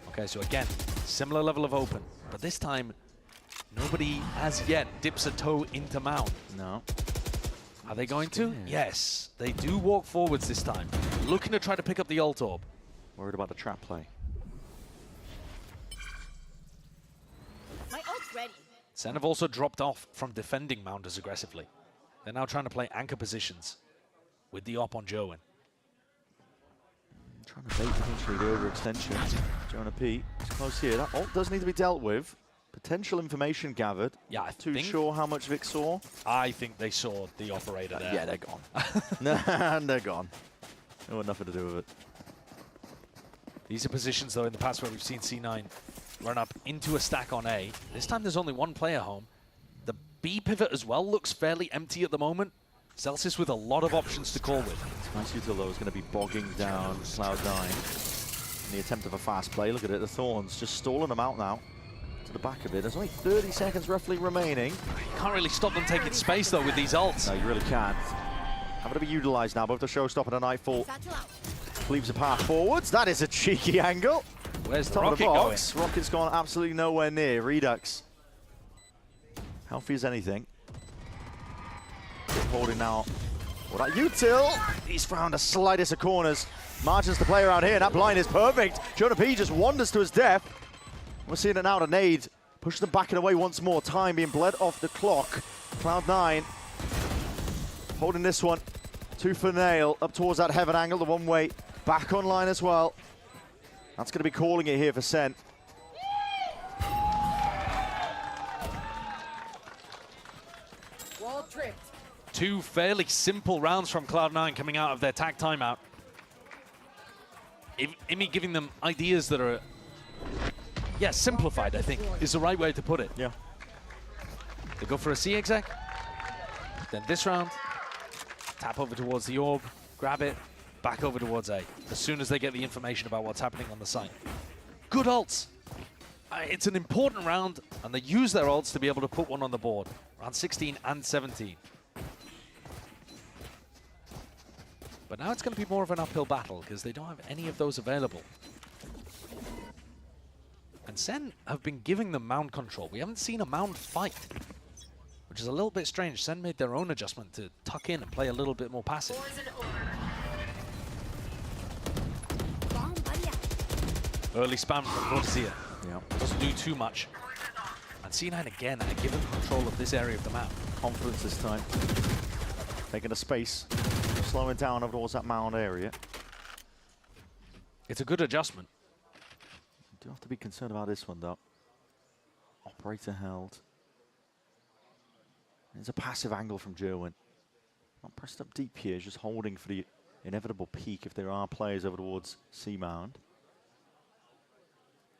Okay, so again, similar level of open, but this time, nobody as yet dips a toe into Mount. No. Are they going to? Yes, they do walk forwards this time. Looking to try to pick up the ult orb. Worried about the trap play. My ult's ready. SEN have also dropped off from defending Mount as aggressively. They're now trying to play anchor positions with the op on Joen. Trying to bait potentially the overextension. Jonah P is close here. That ult does need to be dealt with. Potential information gathered. Yeah, I Too think sure how much Vic saw. I think they saw the operator there. Yeah, they're gone. Nah, they're gone. They want nothing to do with it. These are positions, though, in the past where we've seen C9 run up into a stack on A. This time there's only one player home. The B pivot as well looks fairly empty at the moment. Celsius with a lot of options to call with. Nice util, though, is going to be bogging down Cloud9 in the attempt of a fast play. Look at it, the Thorns just stalling them out now. To the back of it. There's only 30 seconds roughly remaining. You can't really stop them taking space, though, with these ults. No, you really can't. Having to be utilised now, both the Showstopper and Nightfall. Leaves a path forwards. That is a cheeky angle. Where's the top rocket of the box? going? Rocket's gone absolutely nowhere near. Redux. Healthy as anything. Holding now. Well, that util. He's found the slightest of corners. Margins to play around here. That blind is perfect. Jonah P just wanders to his death. We're seeing it now to nade. Push them back and away once more. Time being bled off the clock. Cloud9 holding this one. Tooth for nail up towards that heaven angle. The one way back online as well. That's going to be calling it here for SEN. Wall tripped. Two fairly simple rounds from Cloud9 coming out of their tag timeout. Imi giving them ideas that are, yeah, simplified, I think, is the right way to put it. Yeah. They go for a C exec. Then this round, tap over towards the orb, grab it, back over towards A, as soon as they get the information about what's happening on the site. Good ults. It's an important round, and they use their ults to be able to put one on the board. Round 16 and 17. But now it's going to be more of an uphill battle, because they don't have any of those available. And SEN have been giving them Mount control. We haven't seen a Mount fight, which is a little bit strange. SEN made their own adjustment to tuck in and play a little bit more passive. Early spam from Cortesia. Yeah. Doesn't do too much. And C9 again are given control of this area of the map. Confidence this time. Taking a space. Slowing down over towards that mound area. It's a good adjustment. You do have to be concerned about this one, though. Operator held. There's a passive angle from Jerwin. Not pressed up deep here, just holding for the inevitable peak if there are players over towards C-Mound.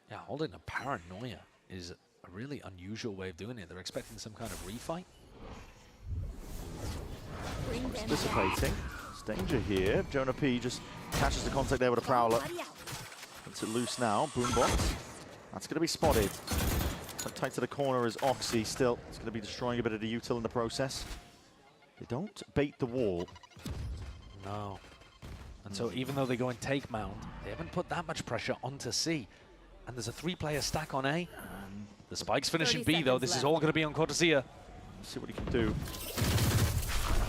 Yeah, holding a paranoia is a really unusual way of doing it. They're expecting some kind of refight. Dissipating. It's danger here. Jonah P just catches the contact there with a Prowler. Puts it loose now. Boombox. That's going to be spotted. Tucked tight to the corner is Oxy still. It's going to be destroying a bit of the util in the process. They don't bait the wall. No. And so even though they go and take Mount, they haven't put that much pressure onto C. And there's a 3-player stack on A. The spike's finishing B, though. This is all going to be on Cortesia. See what he can do.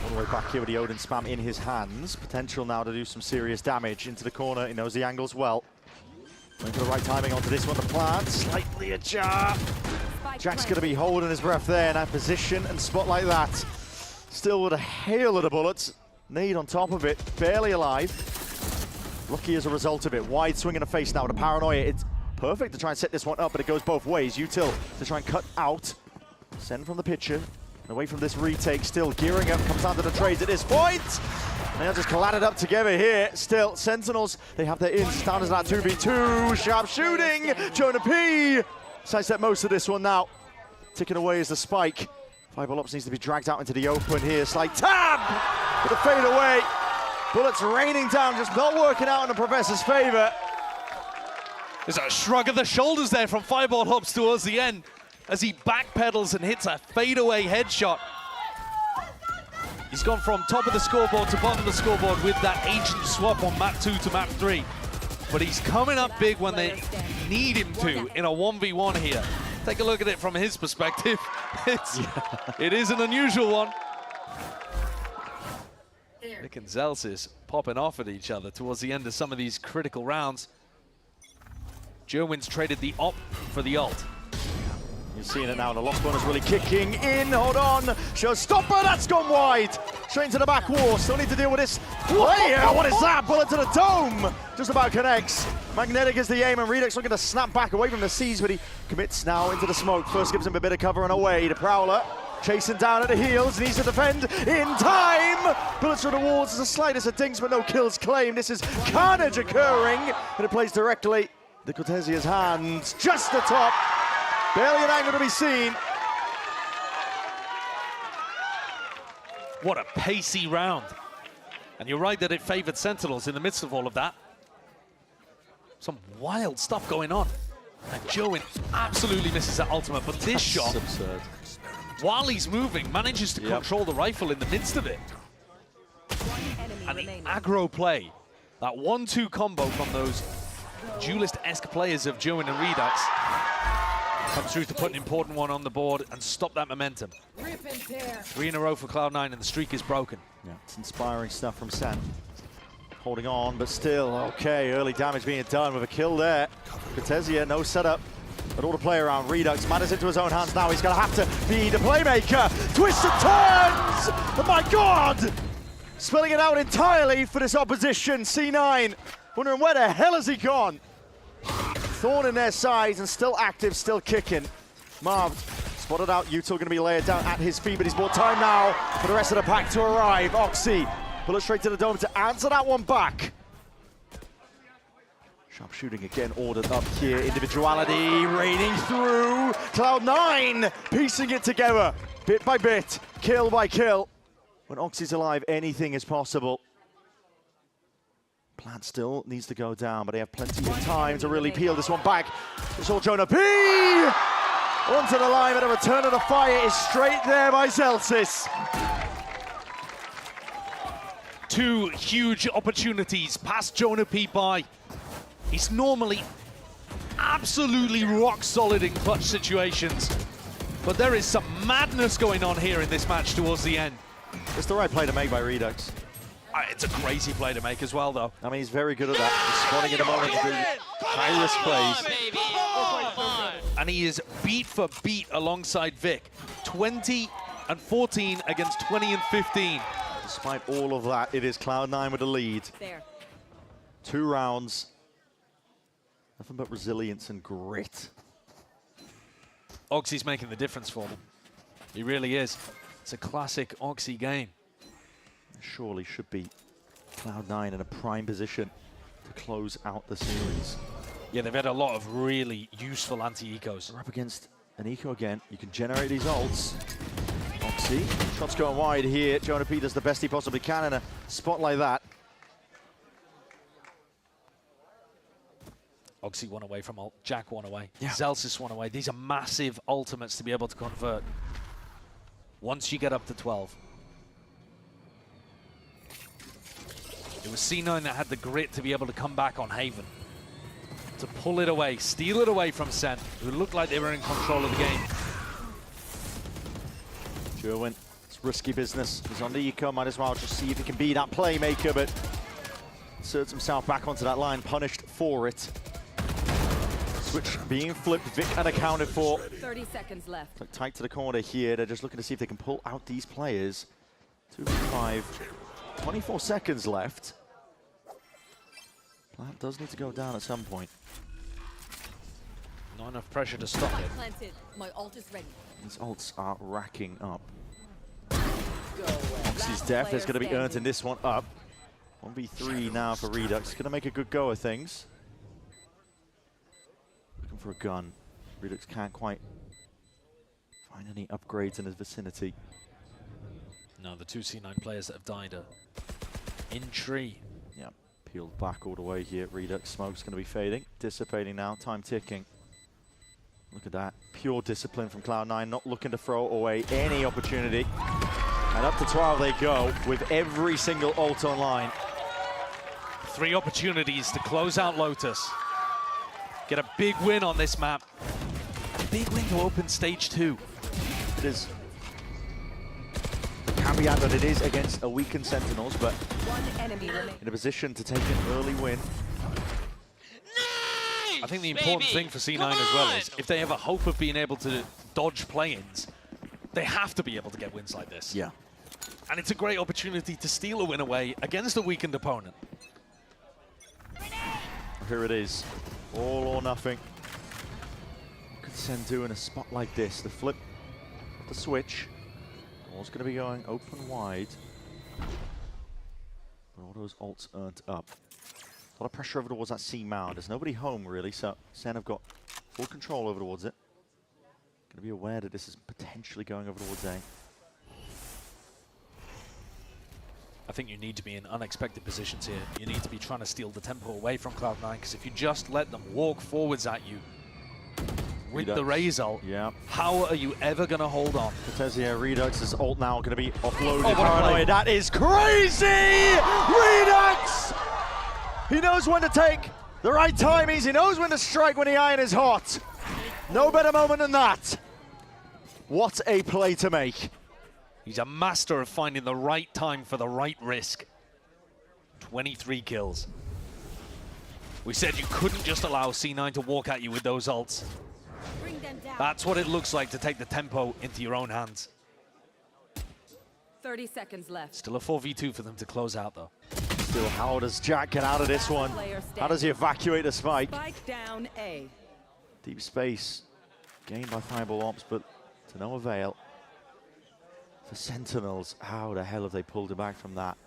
All the way back here with the Odin spam in his hands. Potential now to do some serious damage into the corner. He knows the angles well. Going for the right timing onto this one. The plant slightly ajar. Jack's going to be holding his breath there in that position and spot like that. Still with a hail of the bullets. Nade on top of it. Barely alive. Lucky as a result of it. Wide swing in the face now with a paranoia. It's perfect to try and set this one up, but it goes both ways. Util to try and cut out. Send from the pitcher. Away from this retake, still gearing up, comes down to the trades at this point. They'll just collided up together here. Still, Sentinels, they have their ins down as that 2v2. Sharp shooting, Jonah P. Sidestep most of this one now. Ticking away as the spike. Fireball Ops needs to be dragged out into the open here. Slight tab with a fade away. Bullets raining down, just not working out in the Professor's favor. There's a shrug of the shoulders there from Fireball Hops towards the end, as he backpedals and hits a fadeaway headshot. He's gone from top of the scoreboard to bottom of the scoreboard with that agent swap on map 2 to map 3. But he's coming up big when they need him to in a 1v1 here. Take a look at it from his perspective. It is an unusual one. Vic and Zelsis popping off at each other towards the end of some of these critical rounds. Jerwin's traded the op for the ult. You're seeing it now, the lost corner's really kicking in, hold on, showstopper, that's gone wide! Straight into the back wall, still need to deal with this player, what is that? Bullet to the dome! Just about connects. Magnetic is the aim, and Redux looking to snap back away from the C's, but he commits now into the smoke. First gives him a bit of cover and away, the Prowler chasing down at the heels, needs to defend in time! Bullets through the walls, there's the slightest of dings, but no kills claimed. This is carnage occurring, and it plays directly to Cortesia's hands, just the top. Barely an angle to be seen. What a pacey round. And you're right that it favored Sentinels in the midst of all of that. Some wild stuff going on. And Joen absolutely misses that ultimate, but this shot, absurd. While he's moving, manages to control the rifle in the midst of it. And the aggro play, that 1-2 combo from those duelist-esque players of Joen and Redux, comes through to put an important one on the board and stop that momentum. 3 in a row for Cloud9 and the streak is broken. Yeah, it's inspiring stuff from SEN. Holding on, but still, okay, early damage being done with a kill there. Cortesia, no setup, but all the play around. Redux matters into his own hands now. He's going to have to be the playmaker. Twists and turns! Oh my God! Spilling it out entirely for this opposition. C9, wondering where the hell has he gone? Thorn in their sides and still active, still kicking. Marv spotted out. Util going to be layered down at his feet, but he's more time now for the rest of the pack to arrive. Oxy, bullet straight to the dome to answer that one back. Sharp shooting again ordered up here. Individuality raining through. Cloud9 piecing it together bit by bit, kill by kill. When Oxy's alive, anything is possible. Plant still needs to go down, but they have plenty of time to really peel this one back. It's all Jonah P! Onto the line, but a return of the fire is straight there by Zelsis. 2 huge opportunities past Jonah P by. He's normally absolutely rock solid in clutch situations, but there is some madness going on here in this match towards the end. It's the right play to make by Redux. It's a crazy play to make as well, though. I mean, he's very good at that. He's spotting in a moment to do high-risk plays. And he is beat for beat alongside Vic. 20 and 14 against 20 and 15. Despite all of that, it is Cloud9 with the lead. There. 2 rounds. Nothing but resilience and grit. Oxy's making the difference for them. He really is. It's a classic Oxy game. Surely should be Cloud9 in a prime position to close out the series. Yeah, they've had a lot of really useful anti-ecos. We're up against an eco again. You can generate these ults. Oxy, shots going wide here. Jonah P does the best he possibly can in a spot like that. Oxy one away from ult, Jack one away, Yeah. Zelsis one away. These are massive ultimates to be able to convert once you get up to 12. It was C9 that had the grit to be able to come back on Haven, to pull it away, steal it away from SEN, who looked like they were in control of the game. Jerwin, it's risky business. He's on the eco, might as well just see if he can be that playmaker, but inserts himself back onto that line, punished for it. Switch being flipped, Vic unaccounted for. 30 seconds left. Look tight to the corner here. They're just looking to see if they can pull out these players. 2v5, 24 seconds left. Plant does need to go down at some point. Not enough pressure to stop it. Planted. My ult is ready. These ults are racking up. Oxy's death is going to be earned in this one up. 1v3 now for Redux. Going to make a good go of things. Looking for a gun. Redux can't quite find any upgrades in his vicinity. No, the 2 C9 players that have died are in tree. Yeah, peeled back all the way here. Redux smoke's going to be fading, dissipating now, time ticking. Look at that, pure discipline from Cloud9, not looking to throw away any opportunity. And up to 12 they go with every single ult online. 3 opportunities to close out Lotus. Get a big win on this map. A big win to open stage 2. It is. Can be had, but it is against a weakened Sentinels, but One enemy remaining. in a position to take an early win. I think the important thing for C9 as well is if they have a hope of being able to dodge play-ins, they have to be able to get wins like this. Yeah. And it's a great opportunity to steal a win away against a weakened opponent. Here it is. All or nothing. What could Sen do in a spot like this? The flip of the switch. All's going to be going open wide. But all those ults earned up. A lot of pressure over towards that C mound. There's nobody home, really, so Sen have got full control over towards it. Going to be aware that this is potentially going over towards A. I think you need to be in unexpected positions here. You need to be trying to steal the tempo away from Cloud9, because if you just let them walk forwards at you with the Raze ult, how are you ever going to hold on? Cortezia, Redux' ult now going to be offloaded. Oh, Paranoia, that is crazy! Redux! He knows when to take the right timings. He knows when to strike when the iron is hot. No better moment than that. What a play to make. He's a master of finding the right time for the right risk. 23 kills. We said you couldn't just allow C9 to walk at you with those ults. That's what it looks like to take the tempo into your own hands. 30 seconds left. Still a 4v2 for them to close out, though. Still, how does Jack get out of this one? How does he evacuate the spike? Spike down A. Deep space gained by Fireball Ops, but to no avail. For Sentinels, how the hell have they pulled it back from that?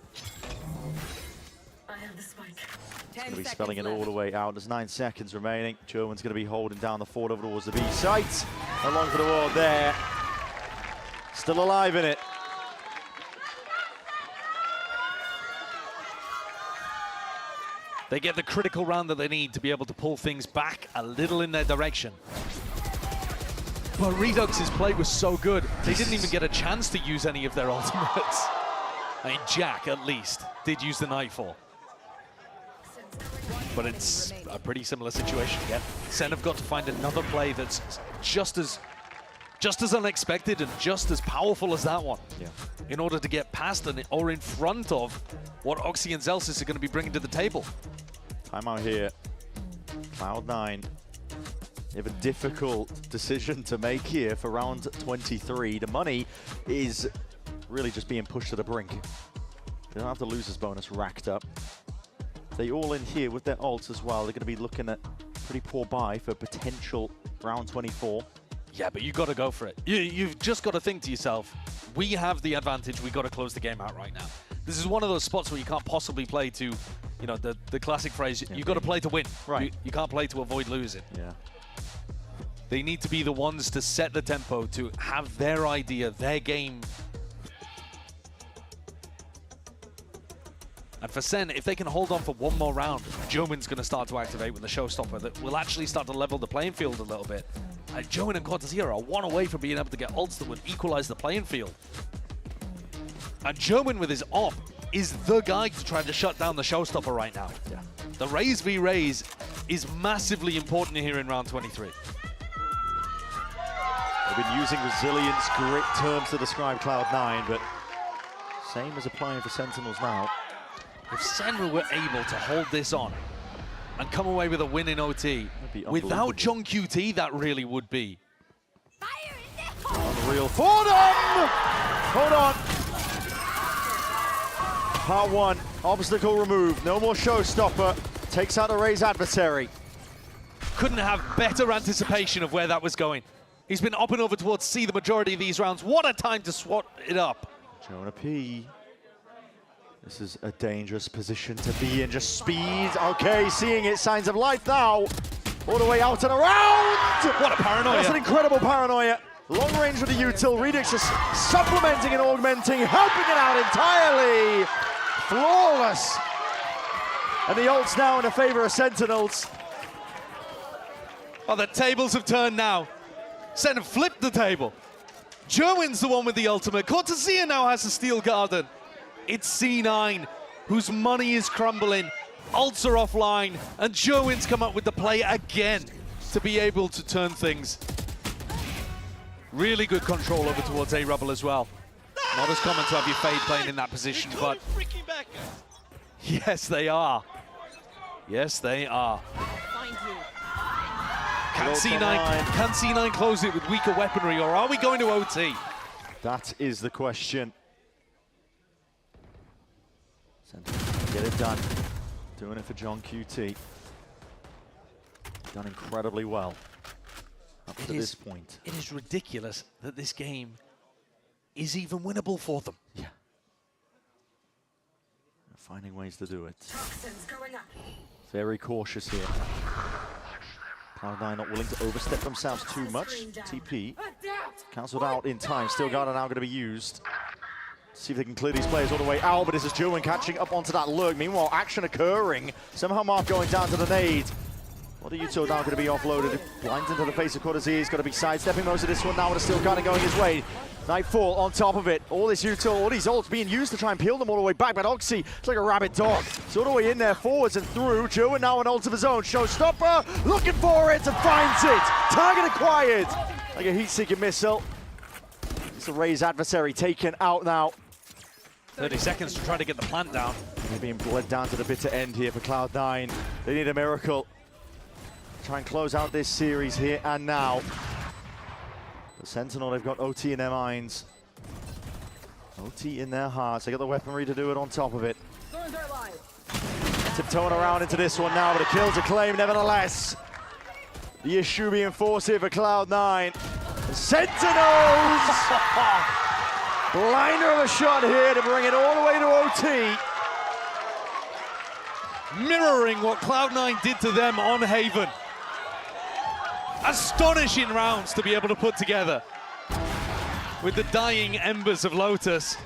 I have the spike. It's going to be spelling it all the way out. There's 9 seconds remaining. German's going to be holding down the fort over towards the B site. Along for the ward there. Still alive in it. They get the critical round that they need to be able to pull things back a little in their direction. But Redux's play was so good, they didn't even get a chance to use any of their ultimates. I mean, Jack, at least, did use the Nightfall. But it's a pretty similar situation again. Sen have got to find another play that's just as unexpected and just as powerful as that one. Yeah. In order to get past or in front of what Oxy and Zelsis are going to be bringing to the table. Timeout here. Cloud9. They have a difficult decision to make here for round 23. The money is really just being pushed to the brink. They don't have the losers bonus racked up. They all in here with their ults as well. They're going to be looking at pretty poor buy for potential round 24. Yeah, but you've got to go for it. You've just got to think to yourself, we have the advantage, we've got to close the game out right now. This is one of those spots where you can't possibly play to, you know, the classic phrase, you've got to play to win. Right. You can't play to avoid losing. Yeah. They need to be the ones to set the tempo, to have their idea, their game. And for Sen, if they can hold on for one more round, Jomin's going to start to activate with the showstopper that will actually start to level the playing field a little bit. And Jomin and Cortezia are one away from being able to get ults that would equalize the playing field. And Jomin with his op is the guy to try to shut down the showstopper right now. Yeah. The Raze v Raze is massively important here in round 23. They've been using resilience, grit terms to describe Cloud9, but same as applying for Sentinels now. If Sen were able to hold this on and come away with a win in OT, without John QT, that really would be unreal for them! Hold on. Part 1, obstacle removed. No more showstopper. Takes out the Raze adversary. Couldn't have better anticipation of where that was going. He's been up and over towards C the majority of these rounds. What a time to swat it up. Jonah P. This is a dangerous position to be in. Just speed. Okay, seeing it. Signs of life now. All the way out and around. What a paranoia. That's an incredible paranoia. Long range with the util. Redux just supplementing and augmenting, helping it out entirely. Flawless. And the ult's now in the favor of Sentinels. Oh, the tables have turned now. Sen have flipped the table. Jomin's the one with the ultimate. Cortezia now has the Steel Garden. It's C9, whose money is crumbling. Ults are offline, and Jomin's come up with the play again to be able to turn things. Really good control over towards A-Rubble as well. Not as common to have your fade playing in that position, but yes, they are. Yes, they are. Can C9 close it with weaker weaponry, or are we going to OT? That is the question. Get it done. Doing it for John QT. Done incredibly well up to this point. It is ridiculous that this game is even winnable for them. Yeah. Finding ways to do it. Very cautious here. Cloud9 not willing to overstep themselves too much. TP cancelled out in time. Still Garden now going to be used. See if they can clear these players all the way out, but this is Joen catching up onto that lurk. Meanwhile, action occurring. Somehow Mark going down to the nade. What are you two now going to be offloaded? Blinds into the face of Cortez. He's got to be sidestepping most of this one now with a Still Garden going his way. Nightfall on top of it. All this util, all these ults being used to try and peel them all the way back, but Oxy, it's like a rabid dog. It's all the way in there, forwards and through. Joen now an ult of his own. Showstopper, looking for it and finds it. Target acquired. Like a heat-seeking missile. It's a Ray's adversary taken out now. 30 seconds to try to get the plant down. They're being bled down to the bitter end here for Cloud9. They need a miracle. Try and close out this series here and now. The Sentinel, they've got OT in their minds. OT in their hearts. They got the weaponry to do it on top of it. Tiptoeing around into this one now, but a kill to claim nevertheless. The issue being forced here for Cloud9. The Sentinels! Blinder of a shot here to bring it all the way to OT. Mirroring what Cloud9 did to them on Haven. Astonishing rounds to be able to put together with the dying embers of Lotus.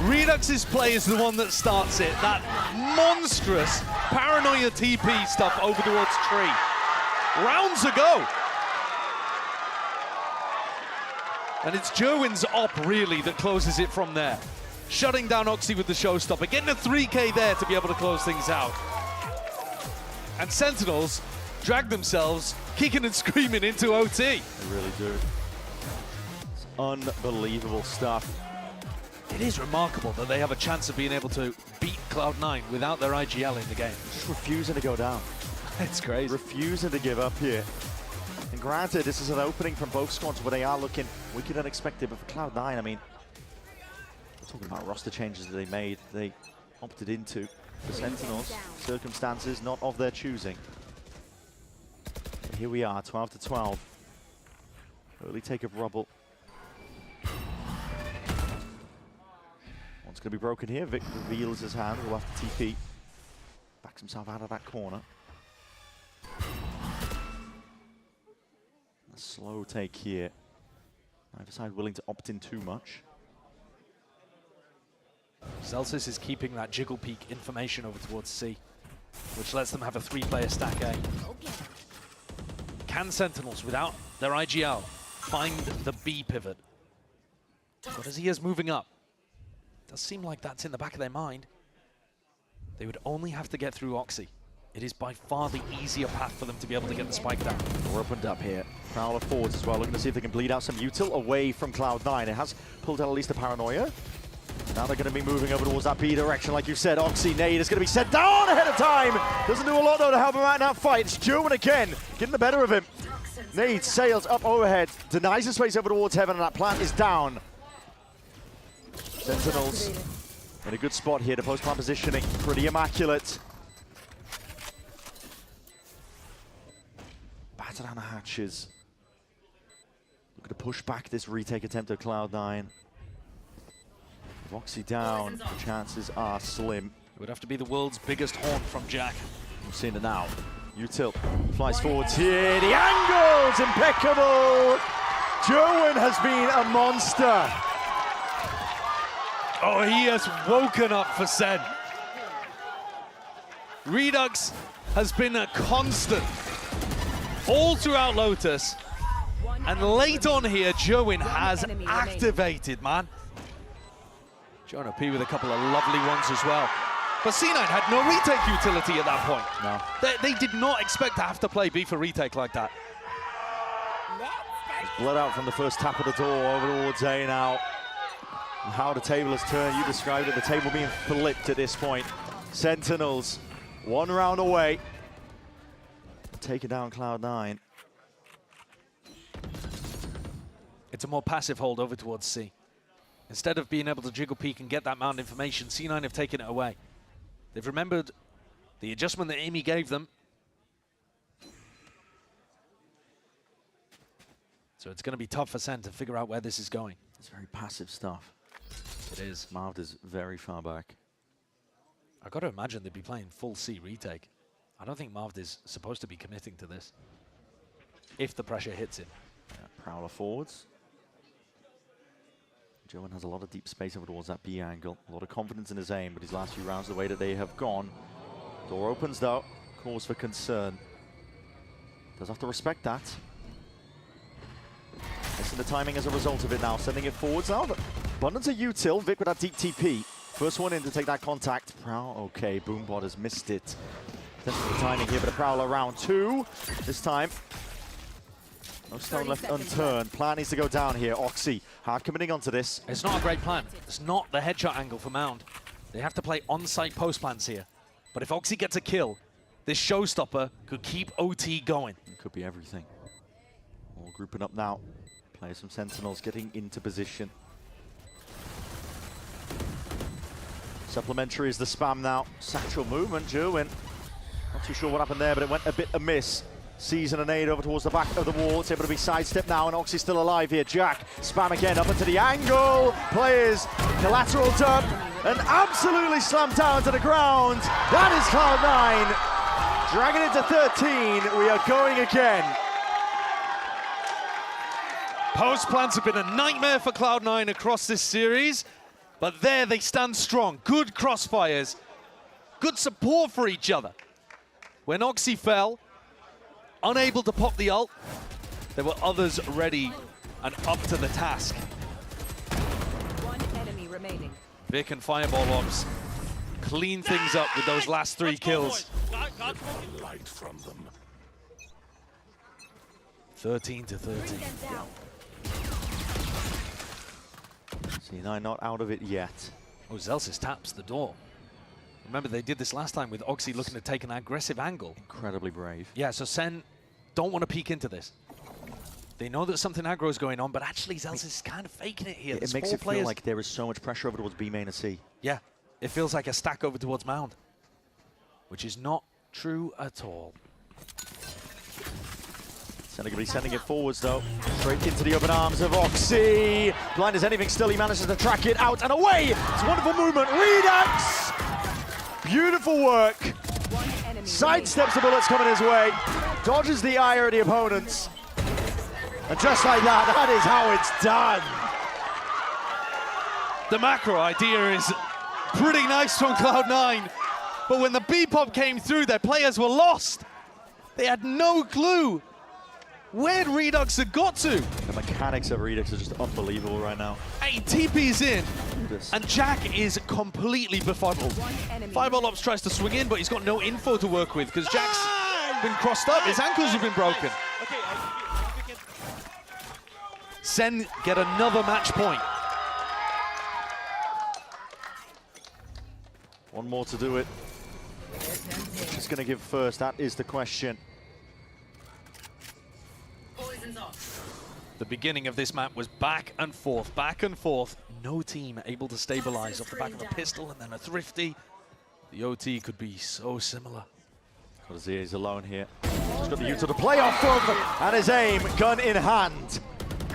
Redux's play is the one that starts it. That monstrous paranoia TP stuff over towards Tree. Rounds ago. And it's Joen's op really that closes it from there. Shutting down Oxy with the showstopper, getting a 3K there to be able to close things out. And Sentinels drag themselves kicking and screaming into OT. They really do. It's unbelievable stuff. It is remarkable that they have a chance of being able to beat Cloud9 without their IGL in the game. Just refusing to go down. It's crazy. Refusing to give up here. And granted, this is an opening from both squads where they are looking wicked unexpected, but for Cloud9, I mean, we're talking about roster changes that they made, they opted into. The Sentinels, circumstances not of their choosing. But here we are, 12 to 12. Early take of Rubble. One's going to be broken here. Vic reveals his hand, will have to TP. Backs himself out of that corner. A slow take here. Neither side willing to opt in too much. Celsius is keeping that jiggle peak information over towards C, which lets them have a 3-player stack A. Can Sentinels, without their IGL, find the B pivot? But as he is moving up, it does seem like that's in the back of their mind. They would only have to get through Oxy. It is by far the easier path for them to be able to get the spike down. We're opened up here. Prowler forwards as well, looking to see if they can bleed out some util away from Cloud9. It has pulled out at least a paranoia. Now they're going to be moving over towards that B direction, like you said. Oxy nade is going to be set down ahead of time. Doesn't do a lot though to help him out in that fight. It's Joen again, getting the better of him. Nade sails up overhead, denies the space over towards Heaven, and that plant is down. Sentinels in a good spot here. The post-plant positioning, pretty immaculate. Batter down the hatches. Looking to push back this retake attempt of Cloud9. Oxy down, the chances are slim. It would have to be the world's biggest horn from Jack. We've seen it now. Util flies forwards here. The angle's impeccable. Joen has been a monster. Oh, he has woken up for SEN. Redux has been a constant all throughout Lotus. And late on here, Joen has activated, man. Jonah P with a couple of lovely ones as well. But C9 had no retake utility at that point. No. They did not expect to have to play B for retake like that. He's bled out from the first tap of the door over towards A now. How the table has turned, you described it, the table being flipped at this point. Sentinels, 1 round away. Taking down Cloud9. It's a more passive hold over towards C. Instead of being able to jiggle peek and get that mount information, C9 have taken it away. They've remembered the adjustment that Amy gave them. So it's going to be tough for Sen to figure out where this is going. It's very passive stuff. It is. Marvd is very far back. I've got to imagine they'd be playing full C retake. I don't think Marvd is supposed to be committing to this if the pressure hits him. Yeah, Prowler forwards. Joan has a lot of deep space over towards that B angle. A lot of confidence in his aim, but his last few rounds, the way that they have gone. Door opens though, cause for concern. Does have to respect that. Missing the timing as a result of it now, sending it forwards now. Abundance of util, Vic with that deep TP. First one in to take that contact. Okay, Boombot has missed it. Definitely timing here, but a Prowler round 2 this time. No stone left unturned. Plan needs to go down here. Oxy hard committing onto this. It's not a great plan. It's not the headshot angle for Mound. They have to play on-site post plans here. But if Oxy gets a kill, this showstopper could keep OT going. It could be everything. All grouping up now. Players from Sentinels getting into position. Supplementary is the spam now. Satchel movement, Jerwin. Not too sure what happened there, but it went a bit amiss. Season and aid over towards the back of the wall. It's able to be sidestepped now, and Oxy's still alive here. Jack, spam again up into the angle. Players, collateral done, and absolutely slammed down to the ground. That is Cloud9. Dragging it to 13. We are going again. Post plans have been a nightmare for Cloud9 across this series, but there they stand strong. Good crossfires, good support for each other. When Oxy fell, unable to pop the ult, there were others ready and up to the task. One enemy remaining. Vic and Fireball Ops clean things up with those last 3 kills. Light from them. 13 to 13. C9 not out of it yet. Oh, Zelsis taps the door. Remember, they did this last time with Oxy looking to take an aggressive angle. Incredibly brave. Yeah, so Sen don't want to peek into this. They know that something aggro is going on, but actually Zelsis is kind of faking it here. It makes it feel like there is so much pressure over towards B main and C. Yeah, it feels like a stack over towards Mound, which is not true at all. Senegal sending it forwards though. Straight into the open arms of Oxy. Blind as anything still, he manages to track it out and away. It's a wonderful movement. Redux! Beautiful work. Sidesteps the bullets coming his way. Dodges the ire of the opponents. And just like that, that is how it's done. The macro idea is pretty nice from Cloud9, but when the B-pop came through, their players were lost. They had no clue where Redux had got to. The mechanics of Redux are just unbelievable right now. Hey, TP's in, and Jack is completely befuddled. Fireball Ops tries to swing in, but he's got no info to work with because Jack's been crossed up. His ankles have been broken. Sen get another match point. One more to do it. Who's going to give first? That is the question. The beginning of this map was back and forth, back and forth. No team able to stabilize off the back of a pistol and then a thrifty. The OT could be so similar. Corsair is alone here. He's got the util to play off from, and his aim, gun in hand.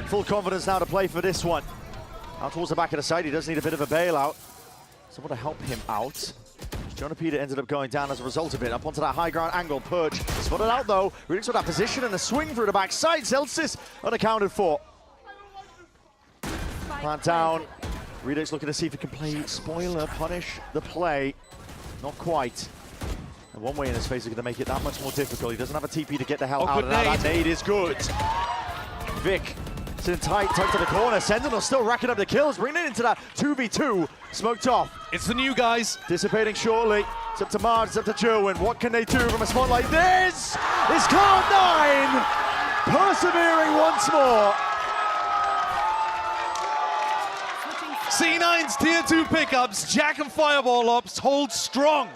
Full confidence now to play for this one. Out towards the back of the side, he does need a bit of a bailout. Someone to help him out. Jonah Peter ended up going down as a result of it. Up onto that high ground angle, Perch. Spotted out though. Redux with that position and a swing through the backside. Zelsis unaccounted for. Plant down. Redux looking to see if he can play spoiler, punish the play. Not quite. And one way in his face is going to make it that much more difficult. He doesn't have a TP to get the hell out of that. That nade is good. Vic sitting tight to the corner. Sentinel still racking up the kills, bringing it into that 2v2. Smoked off. It's the new guys. Dissipating shortly. It's up to Marge, it's up to Jerwin. What can they do from a spot like this? It's Cloud9 persevering once more. C9's tier 2 pickups, Jack and Fireball Ops, hold strong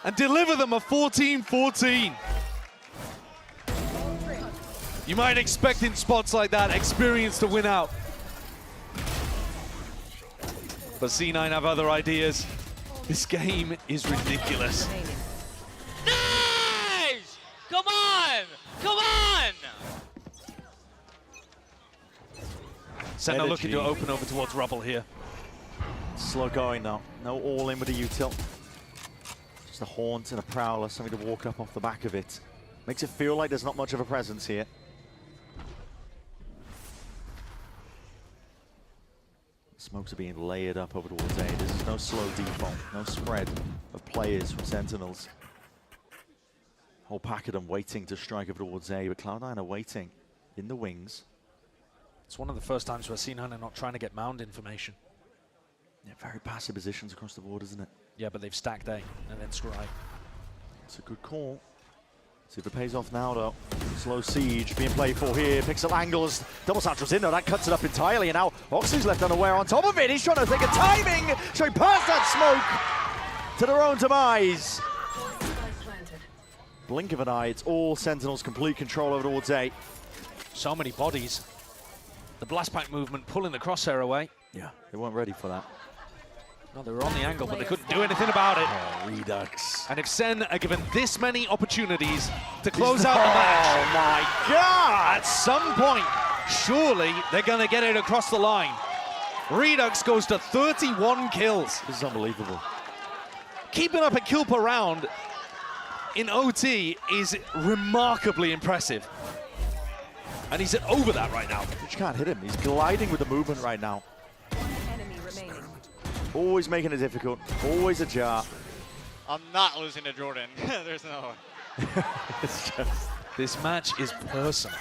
and deliver them a 14-14. You might expect in spots like that experience to win out. But C9 have other ideas. This game is ridiculous. Nice! Come on! Come on! SEN are looking to open over towards Rubble here. Slow going now. No all in with the util. Just a haunt and a prowler, something to walk up off the back of it. Makes it feel like there's not much of a presence here. Smokes are being layered up over towards A. This is no slow default, no spread of players from Sentinels. Whole pack of them waiting to strike over towards A, but Cloud9 are waiting in the wings. It's one of the first times where C9 are not trying to get mound information. Yeah, very passive positions across the board, isn't it? Yeah, but they've stacked A and then strike. It's a good call. See if it pays off now, though. Slow siege being played for here. Pixel angles. Double Satral's in, though. That cuts it up entirely. And now Oxy's left unaware on top of it. He's trying to think of timing. Straight past that smoke to their own demise. Blink of an eye. It's all Sentinels. Complete control over towards A. So many bodies. The blast pack movement pulling the crosshair away. Yeah, they weren't ready for that. No, they were on the angle, but they couldn't do anything about it. Oh, Redux. And if SEN are given this many opportunities to close out the match, oh my God! At some point, surely they're going to get it across the line. Redux goes to 31 kills. This is unbelievable. Keeping up a kill per round in OT is remarkably impressive. And he's at over that right now. You can't hit him. He's gliding with the movement right now. Enemy remaining. Always making it difficult. Always a jar. I'm not losing to Jordan. There's no way. It's just... This match is personal.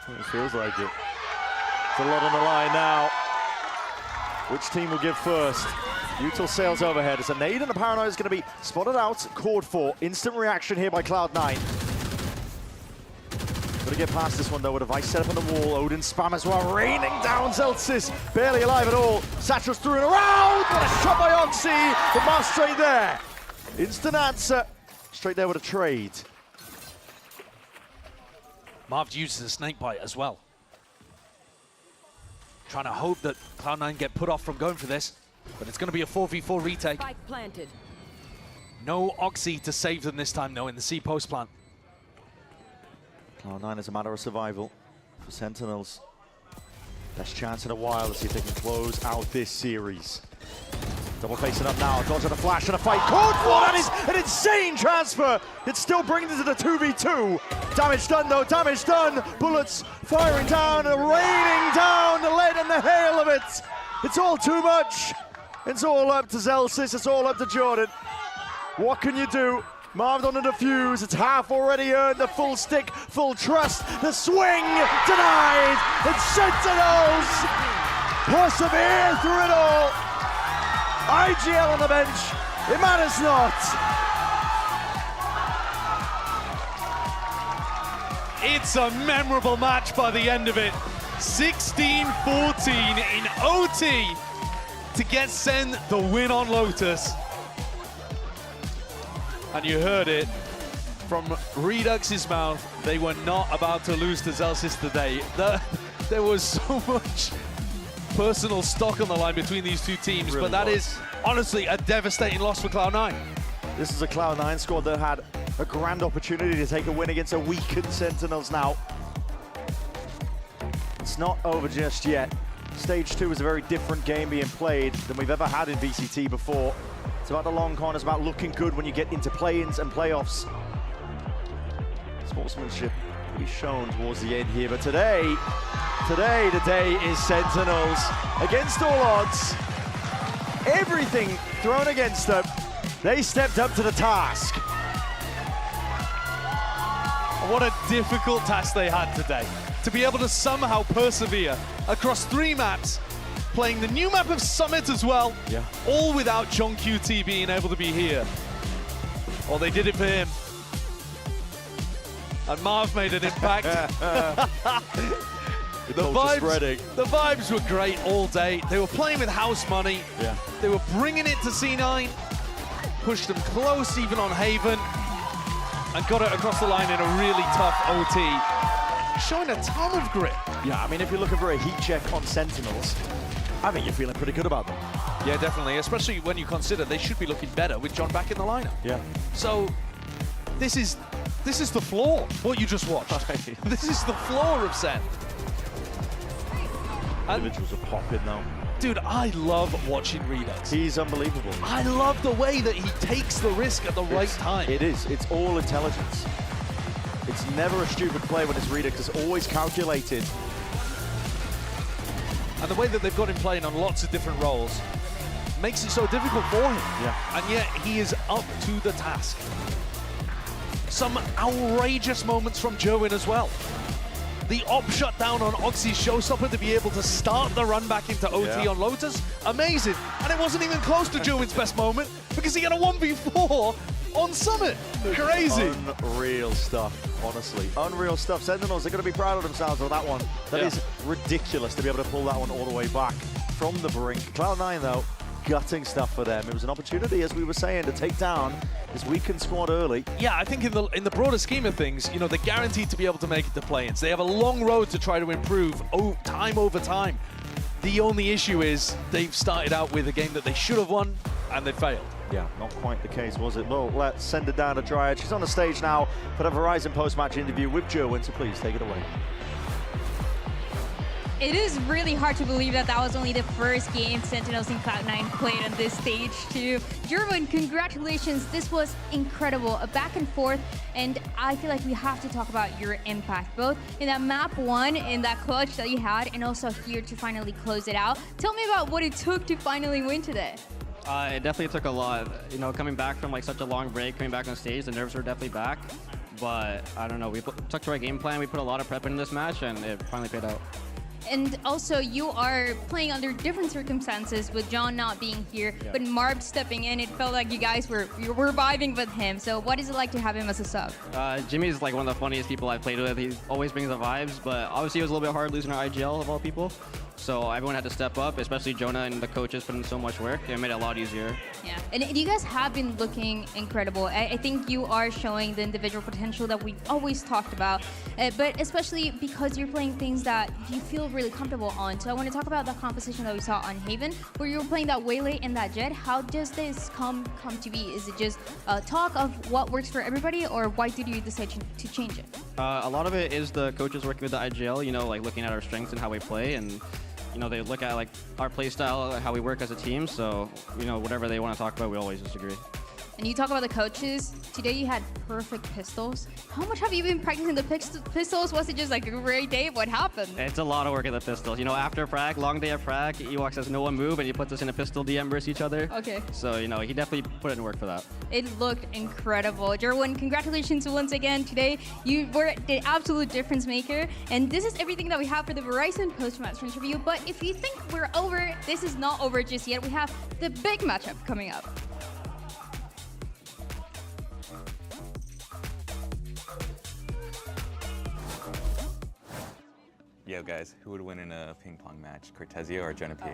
It feels like it. It's a lot on the line now. Which team will give first? Util sails overhead. It's a nade and a paranoia is going to be spotted out, called for. Instant reaction here by Cloud9. Got to get past this one though with a Vice set up on the wall. Odin spam as well, raining down Zelsis. Barely alive at all. Satral's through and around. What a shot by Oxy. The Marv straight there. Instant answer. Straight there with a trade. Marv uses a snake bite as well. Trying to hope that Cloud9 get put off from going for this, but it's going to be a 4v4 retake. Spike planted. No Oxy to save them this time, though, in the C post plant. Cloud9 is a matter of survival for Sentinels. Best chance in a while to see if they can close out this series. Double facing up now, dodge on a flash and a fight. Called for, that is an insane transfer. It's still bringing it to the 2v2. Damage done though, damage done. Bullets firing down and raining down the lead and the hail of it. It's all too much. It's all up to Zelsis, it's all up to Jordan. What can you do? Marved on a defuse, it's half already earned, the full stick, full trust, the swing, denied, and Sentinels persevere through it all. IGL on the bench, it matters not. It's a memorable match by the end of it. 16-14 in OT to get SEN the win on Lotus. And you heard it from Redux's mouth. They were not about to lose to Zelsis today. There was so much personal stock on the line between these two teams, Really but that was. is honestly a devastating loss for Cloud9. This is a Cloud9 squad that had a grand opportunity to take a win against a weakened Sentinels now. It's not over just yet. Stage 2 is a very different game being played than we've ever had in VCT before. It's about the long con, it's about looking good when you get into play-ins and playoffs. Sportsmanship will be shown towards the end here, but today the day is Sentinels. Against all odds, everything thrown against them, they stepped up to the task. What a difficult task they had today. To be able to somehow persevere across 3 maps, playing the new map of Summit as well, all without John QT being able to be here. Well, they did it for him. And Marv made an impact. The culture spreading. The vibes were great all day. They were playing with house money. Yeah. They were bringing it to C9, pushed them close even on Haven, and got it across the line in a really tough OT, showing a ton of grit. Yeah, I mean, if you're looking for a heat check on Sentinels, I think you're feeling pretty good about them. Yeah, definitely, especially when you consider they should be looking better with John back in the lineup. Yeah. So, this is the floor, what you just watched. This is the floor of SEN. Individuals are popping though. Dude, I love watching Redux. He's unbelievable. I love the way that he takes the risk at the right time. It is. It's all intelligence. It's never a stupid play when it's Redux. It's always calculated. And the way that they've got him playing on lots of different roles makes it so difficult for him. Yeah. And yet he is up to the task. Some outrageous moments from Jerwin as well. The op shutdown on Oxy's showstopper to be able to start the run back into OT on Lotus, amazing. And it wasn't even close to Jerwin's best moment because he got a 1v4 on Summit. Crazy. Unreal stuff, honestly. Unreal stuff. Sentinels are going to be proud of themselves on that one. That is ridiculous to be able to pull that one all the way back from the brink. Cloud9, though, gutting stuff for them. It was an opportunity, as we were saying, to take down this weakened squad early. Yeah, I think in the broader scheme of things, you know, they're guaranteed to be able to make it to play-ins. They have a long road to try to improve time over time. The only issue is they've started out with a game that they should have won, and they failed. Yeah, not quite the case, was it? Well, let's send it down to Dryad. She's on the stage now for the Verizon post-match interview with Jerwin, so please take it away. It is really hard to believe that that was only the first game Sentinels and Cloud9 played on this stage too. Jerwin, congratulations. This was incredible. A back and forth, and I feel like we have to talk about your impact, both in that map 1, in that clutch that you had, and also here to finally close it out. Tell me about what it took to finally win today. It definitely took a lot. You know, coming back from like such a long break, coming back on stage, the nerves were definitely back. But I don't know, we stuck to our game plan. We put a lot of prep into this match, and it finally paid out. And also, you are playing under different circumstances with John not being here, but Marb stepping in. It felt like you guys were vibing with him. So what is it like to have him as a sub? Jimmy is like one of the funniest people I've played with. He always brings the vibes, but obviously it was a little bit hard losing our IGL of all people. So everyone had to step up, especially Jonah and the coaches put in so much work. It made it a lot easier. Yeah, and you guys have been looking incredible. I think you are showing the individual potential that we've always talked about, but especially because you're playing things that you feel really comfortable on. So I want to talk about the composition that we saw on Haven, where you were playing that Waylay and that Jet. How does this come to be? Is it just talk of what works for everybody, or why did you decide to change it? A lot of it is the coaches working with the IGL, you know, like looking at our strengths and how we play, and you know, they look at like our play style, how we work as a team. So, you know, whatever they want to talk about, we always just agree. And you talk about the coaches. Today you had perfect pistols. How much have you been practicing the pistols? Was it just like a great day? What happened? It's a lot of work at the pistols. You know, after prac, long day of prac, Ewok says no one move, and he puts us in a pistol DM versus each other. Okay. So, you know, he definitely put in work for that. It looked incredible. Jerwin, congratulations once again. Today you were the absolute difference maker. And this is everything that we have for the Verizon post-match interview. But if you think we're over, this is not over just yet. We have the big matchup coming up. Yo guys, who would win in a ping pong match, Cortezia or Jonah P?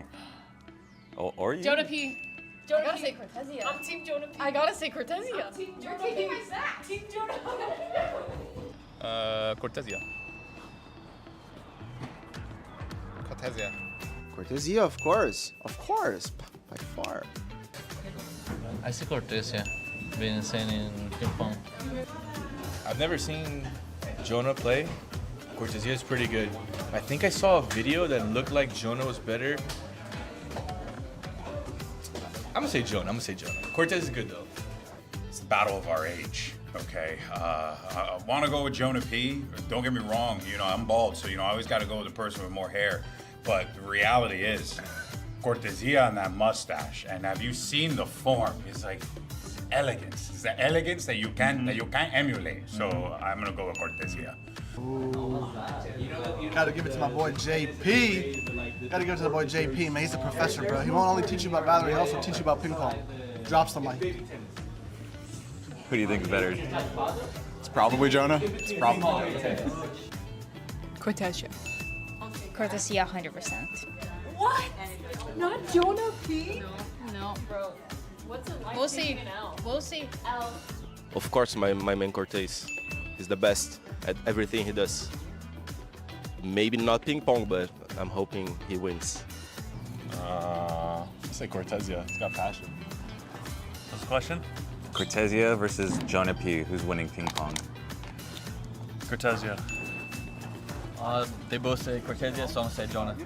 Oh, or you? Jonah P. I gotta say Cortezia. I'm Team Jonah P. I gotta say Cortezia. You're taking my sack. Team Jonah. Cortezia. Cortezia. Cortezia, of course. Of course. By far. I see Cortezia being insane in ping pong. I've never seen Jonah play. Cortezia is pretty good. I think I saw a video that looked like Jonah was better. I'm gonna say Jonah. Cortez is good though. It's the battle of our age, okay? I want to go with Jonah P. Don't get me wrong, you know, I'm bald, so, you know, I always got to go with the person with more hair. But the reality is, Cortezia and that mustache, and have you seen the form? It's like elegance. It's the elegance that you can't emulate. So I'm gonna go with Cortezia. Gotta give it to my boy JP. Gotta give it to the boy JP, man. He's a professor, bro. He won't only teach you about Valorant, he'll also teach you about ping pong. Drops the mic. Who do you think is better? It's probably Jonah. It's probably Cortezia. Cortesia 100%. What? Not Jonah P? No. Bro, what's it like? We'll see. taking an L? We'll see. L. Of course, my main Cortez. He's the best at everything he does. Maybe not ping pong, but I'm hoping he wins. I say Cortesia. He's got passion. What's the question? Cortesia versus Jonah P. Who's winning ping pong? Cortesia. They both say Cortesia, so I'm gonna say Jonah.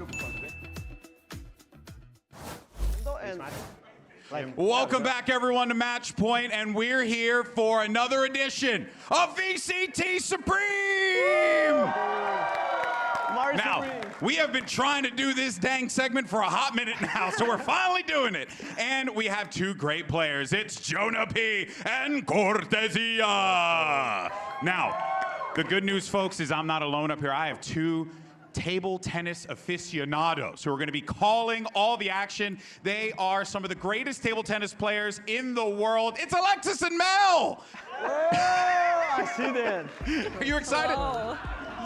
Welcome back, everyone, to Match Point, and we're here for another edition of VCT Supreme! Now, we have been trying to do this dang segment for a hot minute now, so we're finally doing it. And we have two great players. It's Jonah P. and Cortesia. Now, the good news, folks, is I'm not alone up here. I have two table tennis aficionados who are going to be calling all the action. They are some of the greatest table tennis players in the world. It's Alexis and Mel! I see that. Are you excited? Oh,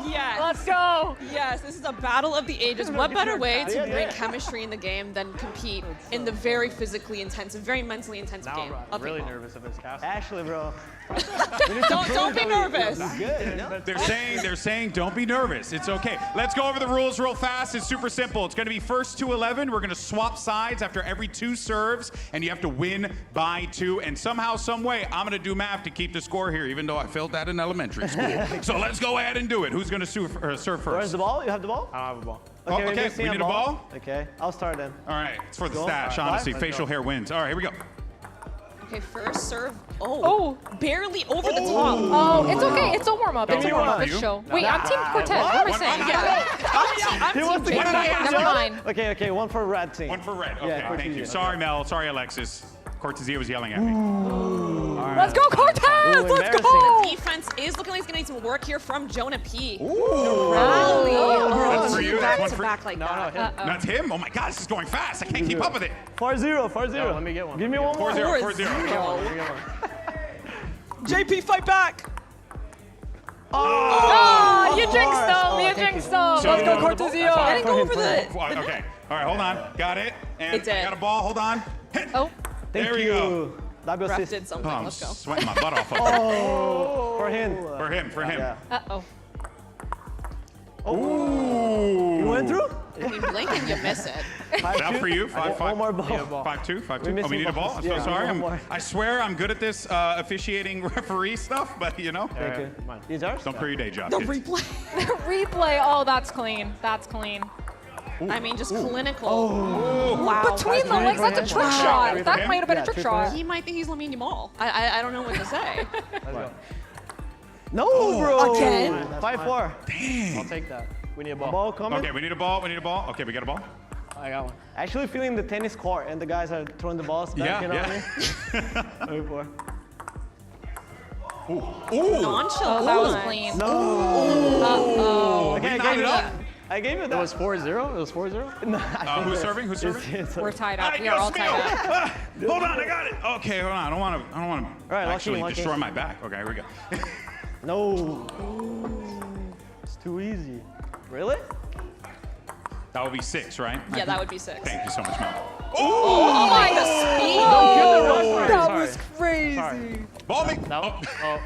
yes. Let's go. Yes, this is a battle of the ages. What better way to bring chemistry in the game than compete in the very physically intensive, very mentally intensive game of really ping pong. nervous of this cast. Actually, bro. Don't be nervous. They're saying don't be nervous. It's okay. Let's go over the rules real fast. It's super simple. It's going to be first to 11. We're going to swap sides after every 2 serves, and you have to win by 2. And somehow, some way, I'm going to do math to keep the score here, even though I failed that in elementary school. So let's go ahead and do it. Who's going to serve first? Where's the ball? You have the ball? I don't have a ball. Okay, we need a ball. Okay, I'll start then. All right, it's for the Go. stash, honestly. Facial hair wins. All right, here we go. Okay, first serve. Oh, barely over the top. Oh, it's okay. It's a warm-up. It's a warm-up. It's You? chill. Wait, I'm Team Cortez. What am I saying? He wants to What did I ask Never you? mind. Okay, one for red team. One for red. Okay, Yeah, thank you. Sorry, Mel. Sorry, Alexis. Cortesia was yelling at me. Let's go, Cortez! Let's go! Defense is looking like it's gonna need some work here from Jonah P. Ooh. Rally. That's for you. That's one for back like that. That's him? Oh my God, this is going fast. I can't keep up with it. 4-0, 4-0. Let me get one. Give me one more. 4-0, 4-0. JP, fight back! Oh, you jinxed them. You jinxed them. So Let's go, you know the ball? Cortesia. I didn't go over the. Okay. All right, hold on. Got it. And It's it. I got a ball. Hold on. Oh. There we go. Double Ref assist. did something. Oh, I'm Let's go. sweating my butt off. Up there. For him. For him. Yeah. Uh-oh. Ooh. You went through? If you blink and you miss it. Now for you, 5-5. One more ball. 5-2, 5-2. missing Oh, we need a ball? I'm so balls. Yeah, sorry. one more. I swear I'm good at this officiating referee stuff, but you know. Thank you. These are? Don't quit your day job. The kids. replay. Replay. Oh, that's clean. That's clean. I mean, just clinical. Oh. Wow. Between the legs, that's a trick shot. For That him? might have been a trick trick shot. He might think he's Lamine Yamal. I don't know what to say. No, bro. Again? 5-4. Dang. I'll take that. We need a ball. Ball coming. Okay, we need a ball. Okay, we got a ball. I got one. Actually feeling the tennis court and the guys are throwing the balls back, you know what I mean? 4. Ooh. Nonchalant. Oh, that was clean. No. Uh-oh. Okay, I gave it up. I gave it that. It was 4-0? It was 4-0? No, Who's serving? Who's serving? We're tied up. Ay, We are all Dios tied mío. up. Hold on, I got it. Okay, hold on. I don't want to right, actually lucky. destroy my back. Okay, here we go. No. It's too easy. Really? That would be 6, right? Yeah, that would be 6. Thank you so much, Mel. Oh my, the speed. Oh, That was crazy. Ball me. No. Oh.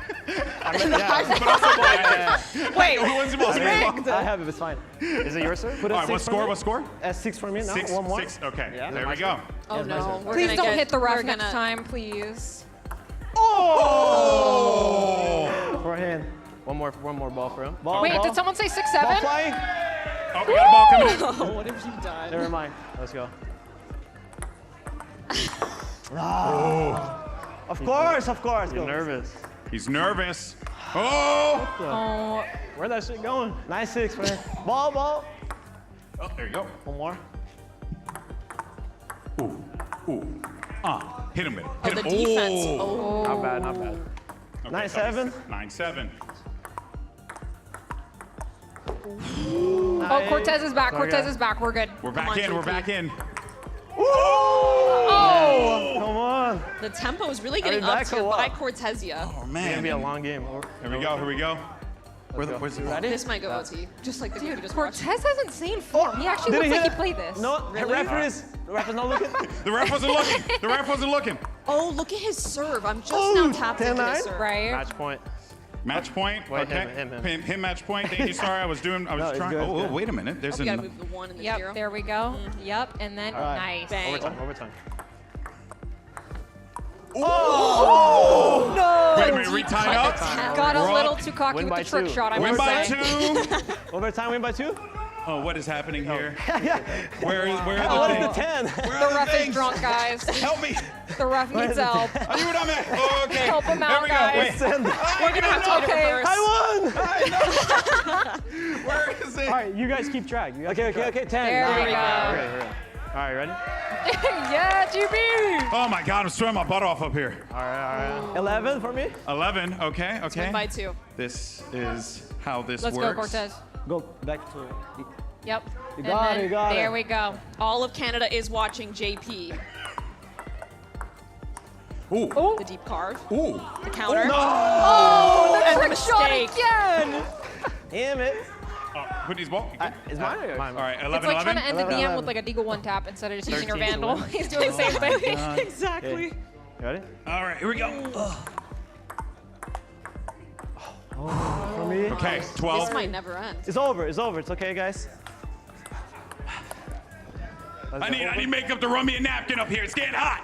Wait, Who wins the ball? rigged. I have it. It's fine. Is it yours, sir? Put All right, what score? What score? 6 for me now. 6. One more. 6. Okay, Yeah. there we go. Oh no. We're Please gonna don't get- hit the ref we're next gonna- time, please. Oh! For him. One more ball for him. Ball, Wait, ball. did someone say 6-7? Ball flying. Oh, we got a ball coming in. Oh, what have you done? Never mind. Let's go. Of course. You're nervous. He's nervous. Oh! Oh. Where'd that shit going? 9-6 for him. Ball. Oh, there you go. One more. Ooh. Hit him with it. Oh, Hit the him. defense. Oh. Oh. Not bad. Okay, 9-7. 9-7. Oh, Cortez is back. Cortez is back. We're good. We're back in. We're back in. Oh! Come on. The tempo is really getting Are we up back to or what? by Cortesia. Oh, It's man. gonna be a long game. Here we go. Where's the This might go OT, just like the game we just watched. Cortez hasn't seen form. He actually looks like he played this. No, the ref is not looking. The ref wasn't looking. The ref wasn't looking. Oh, look at his serve. I'm just now tapped into his serve. Right. Match point. Match point. Wait, Okay. Him match point. Thank you. Sorry, I was trying. Oh, wait a minute. There's You gotta move the 1 and the 0. There we go. Yep, and then nice. Bang. Overtime. Oh! No! Wait a minute, we tied up? Got a We're little up. too cocky with the trick shot, I Win must by say. 2. Overtime, win by 2? Oh, what is happening here? Where are What the is things? the 10? The ref is drunk, guys. Help me. The ref needs help. Oh, okay. Help him There out, we go. guys. Wait. We're gonna have to get it reversed. I won! Where is it? All right, you guys keep track. Okay, 10. There we go. All right, ready? Yeah, GB! Oh my God, I'm sweating my butt off up here. All right. 11 for me? 11. Okay. Win by 2. This is how this Let's works. go, Cortez. Go back to... Yep. You got it, you got it. There we go. All of Canada is watching JP. Ooh. The deep carve. Ooh. The counter. Oh, the and trick shot mistake. again! Damn it. Whitney's ball. Is mine or yours? All right, 11, It's like trying to 11. end the DM with like a Deagle 1 tap instead of just using her 13 to Vandal. win. He's doing the same thing. Exactly. You ready? All right, here we go. For me? Okay, 12. This might never end. It's over. It's okay, guys. I need makeup to run me a napkin up here. It's getting hot.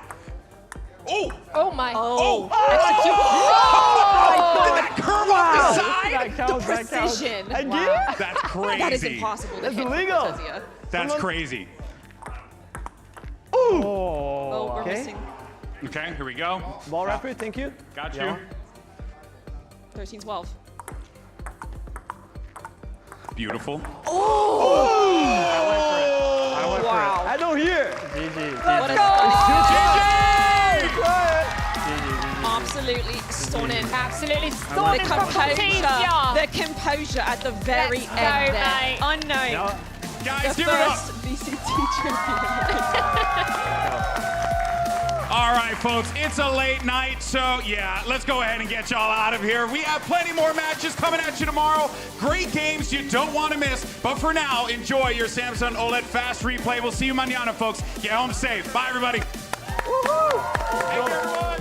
Oh! Oh my. Oh! Execute. Did that curve off the side? That counts, The precision. Again? That's crazy. That is impossible to That's hit. illegal. Cortezia. That's crazy. Ooh! Oh, we're Okay. missing. Okay, here we go. Ball referee, thank you. Got you. Yeah. 13-12. Beautiful. I went for it. Wow. I don't hear. GG. What a Absolutely stunning. Absolutely The stunning from Cortezia. the composure at the very Let's end go, there. mate. Unknown. No. Guys, The give it up. first VCT champion. All right, folks, it's a late night, so yeah, let's go ahead and get y'all out of here. We have plenty more matches coming at you tomorrow. Great games you don't want to miss. But for now, enjoy your Samsung OLED Fast Replay. We'll see you mañana, folks. Get home safe. Bye, everybody. Woohoo! Thank you, everyone.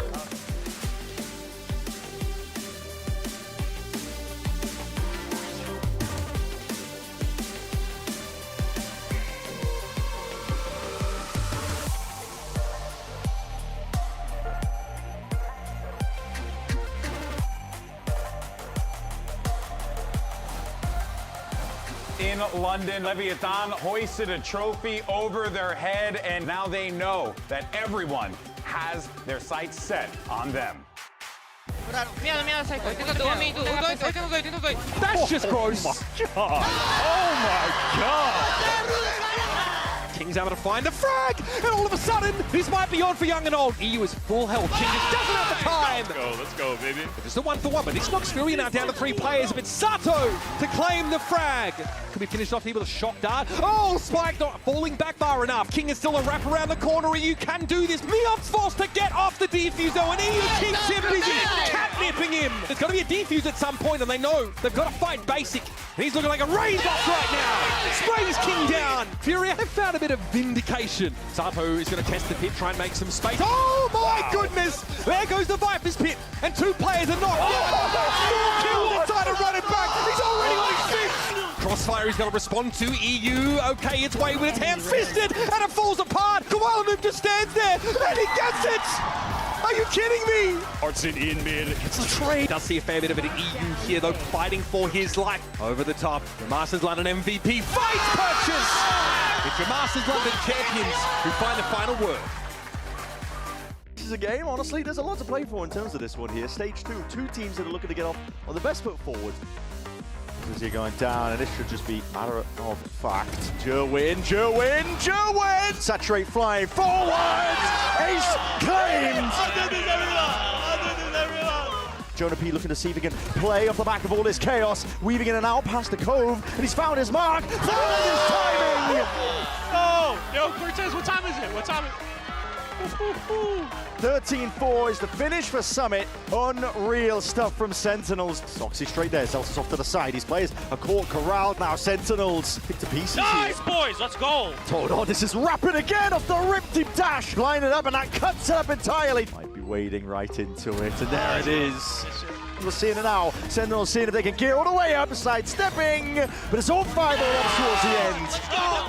In London, Leviatán hoisted a trophy over their head, and now they know that everyone has their sights set on them. That's just gross. Oh my God. King's able to find the frag, and all of a sudden, this might be on for young and old. EU is full health. King just doesn't have the time. Let's go, baby. It's a 1-for-1, but this knocks Fury now down to 3 players. But Sato to claim the frag. Could be finished off here with a shock dart. Oh, Spike not falling back far enough. King is still a wrap around the corner. EU can do this. Miop's forced to get off the defuser, and EU keeps him busy, catnipping him. There's got to be a defuse at some point, and they know they've got to fight basic. And he's looking like a rain box right now. Sprays King down. Fury have found a bit of vindication. Sato is going to test the pit, try and make some space. Oh my goodness! There goes the Viper's pit, and 2 players are knocked. Oh, killed inside to run it back. He's already on 6. Crossfire he's got to respond to. EU, okay, it's way with its hand fisted, and it falls apart. Koala Noob just stands there, and he gets it. Are you kidding me? Artson in mid. It's a trade. Does see a fair bit of it at EU here, though, fighting for his life. Over the top, the Masters London MVP fights purchase. It's your Masters London champions who find the final word. This is a game, honestly, there's a lot to play for in terms of this one here. Stage 2, 2 teams that are looking to get off on the best foot forward. As you're going down, and this should just be matter of fact. Jerwin. Saturate flying forward. Ace claimed. Jonah P looking to see if he can play off the back of all this chaos, weaving in and out past the cove, and he's found his mark. Found his timing. Oh, yo, Cortez, what time is it? What time is it? 13-4 is the finish for Summit. Unreal stuff from Sentinels. Zowie straight there. Zelsus off to the side. These players are caught, corralled now. Sentinels picked to pieces. Nice, here. boys. Let's go. Oh, this is rapid again off the rip deep dash. Line it up, and that cuts it up entirely. Might be wading right into it, and there it is. We're seeing it now. Sentinels seeing if they can gear all the way up, sidestepping, but it's all 5 up towards the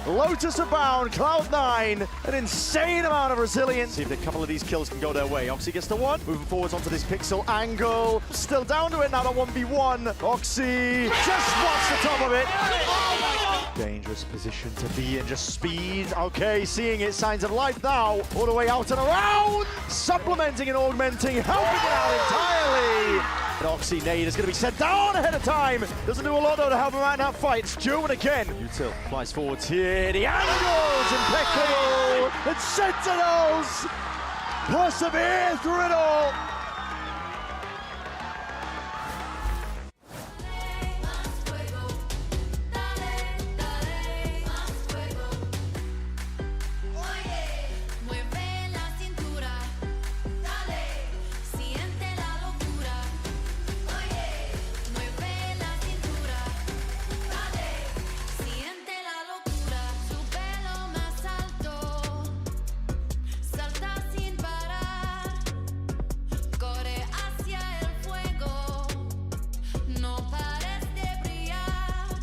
end. Lotus abound, Cloud9, an insane amount of resilience. See if a couple of these kills can go their way. Oxy gets the one, moving forwards onto this pixel angle. Still down to it now, the 1v1. Oxy just wants the top of it. Dangerous position to be in, just speed. Okay, seeing it, signs of life now. All the way out and around, supplementing and augmenting, helping it out entirely. But Oxy nade is going to be sent down ahead of time. Doesn't do a lot though to help him out in that fight. It's Joan again. Util flies forwards here. The angles impeccable. And Sentinels persevere through it all.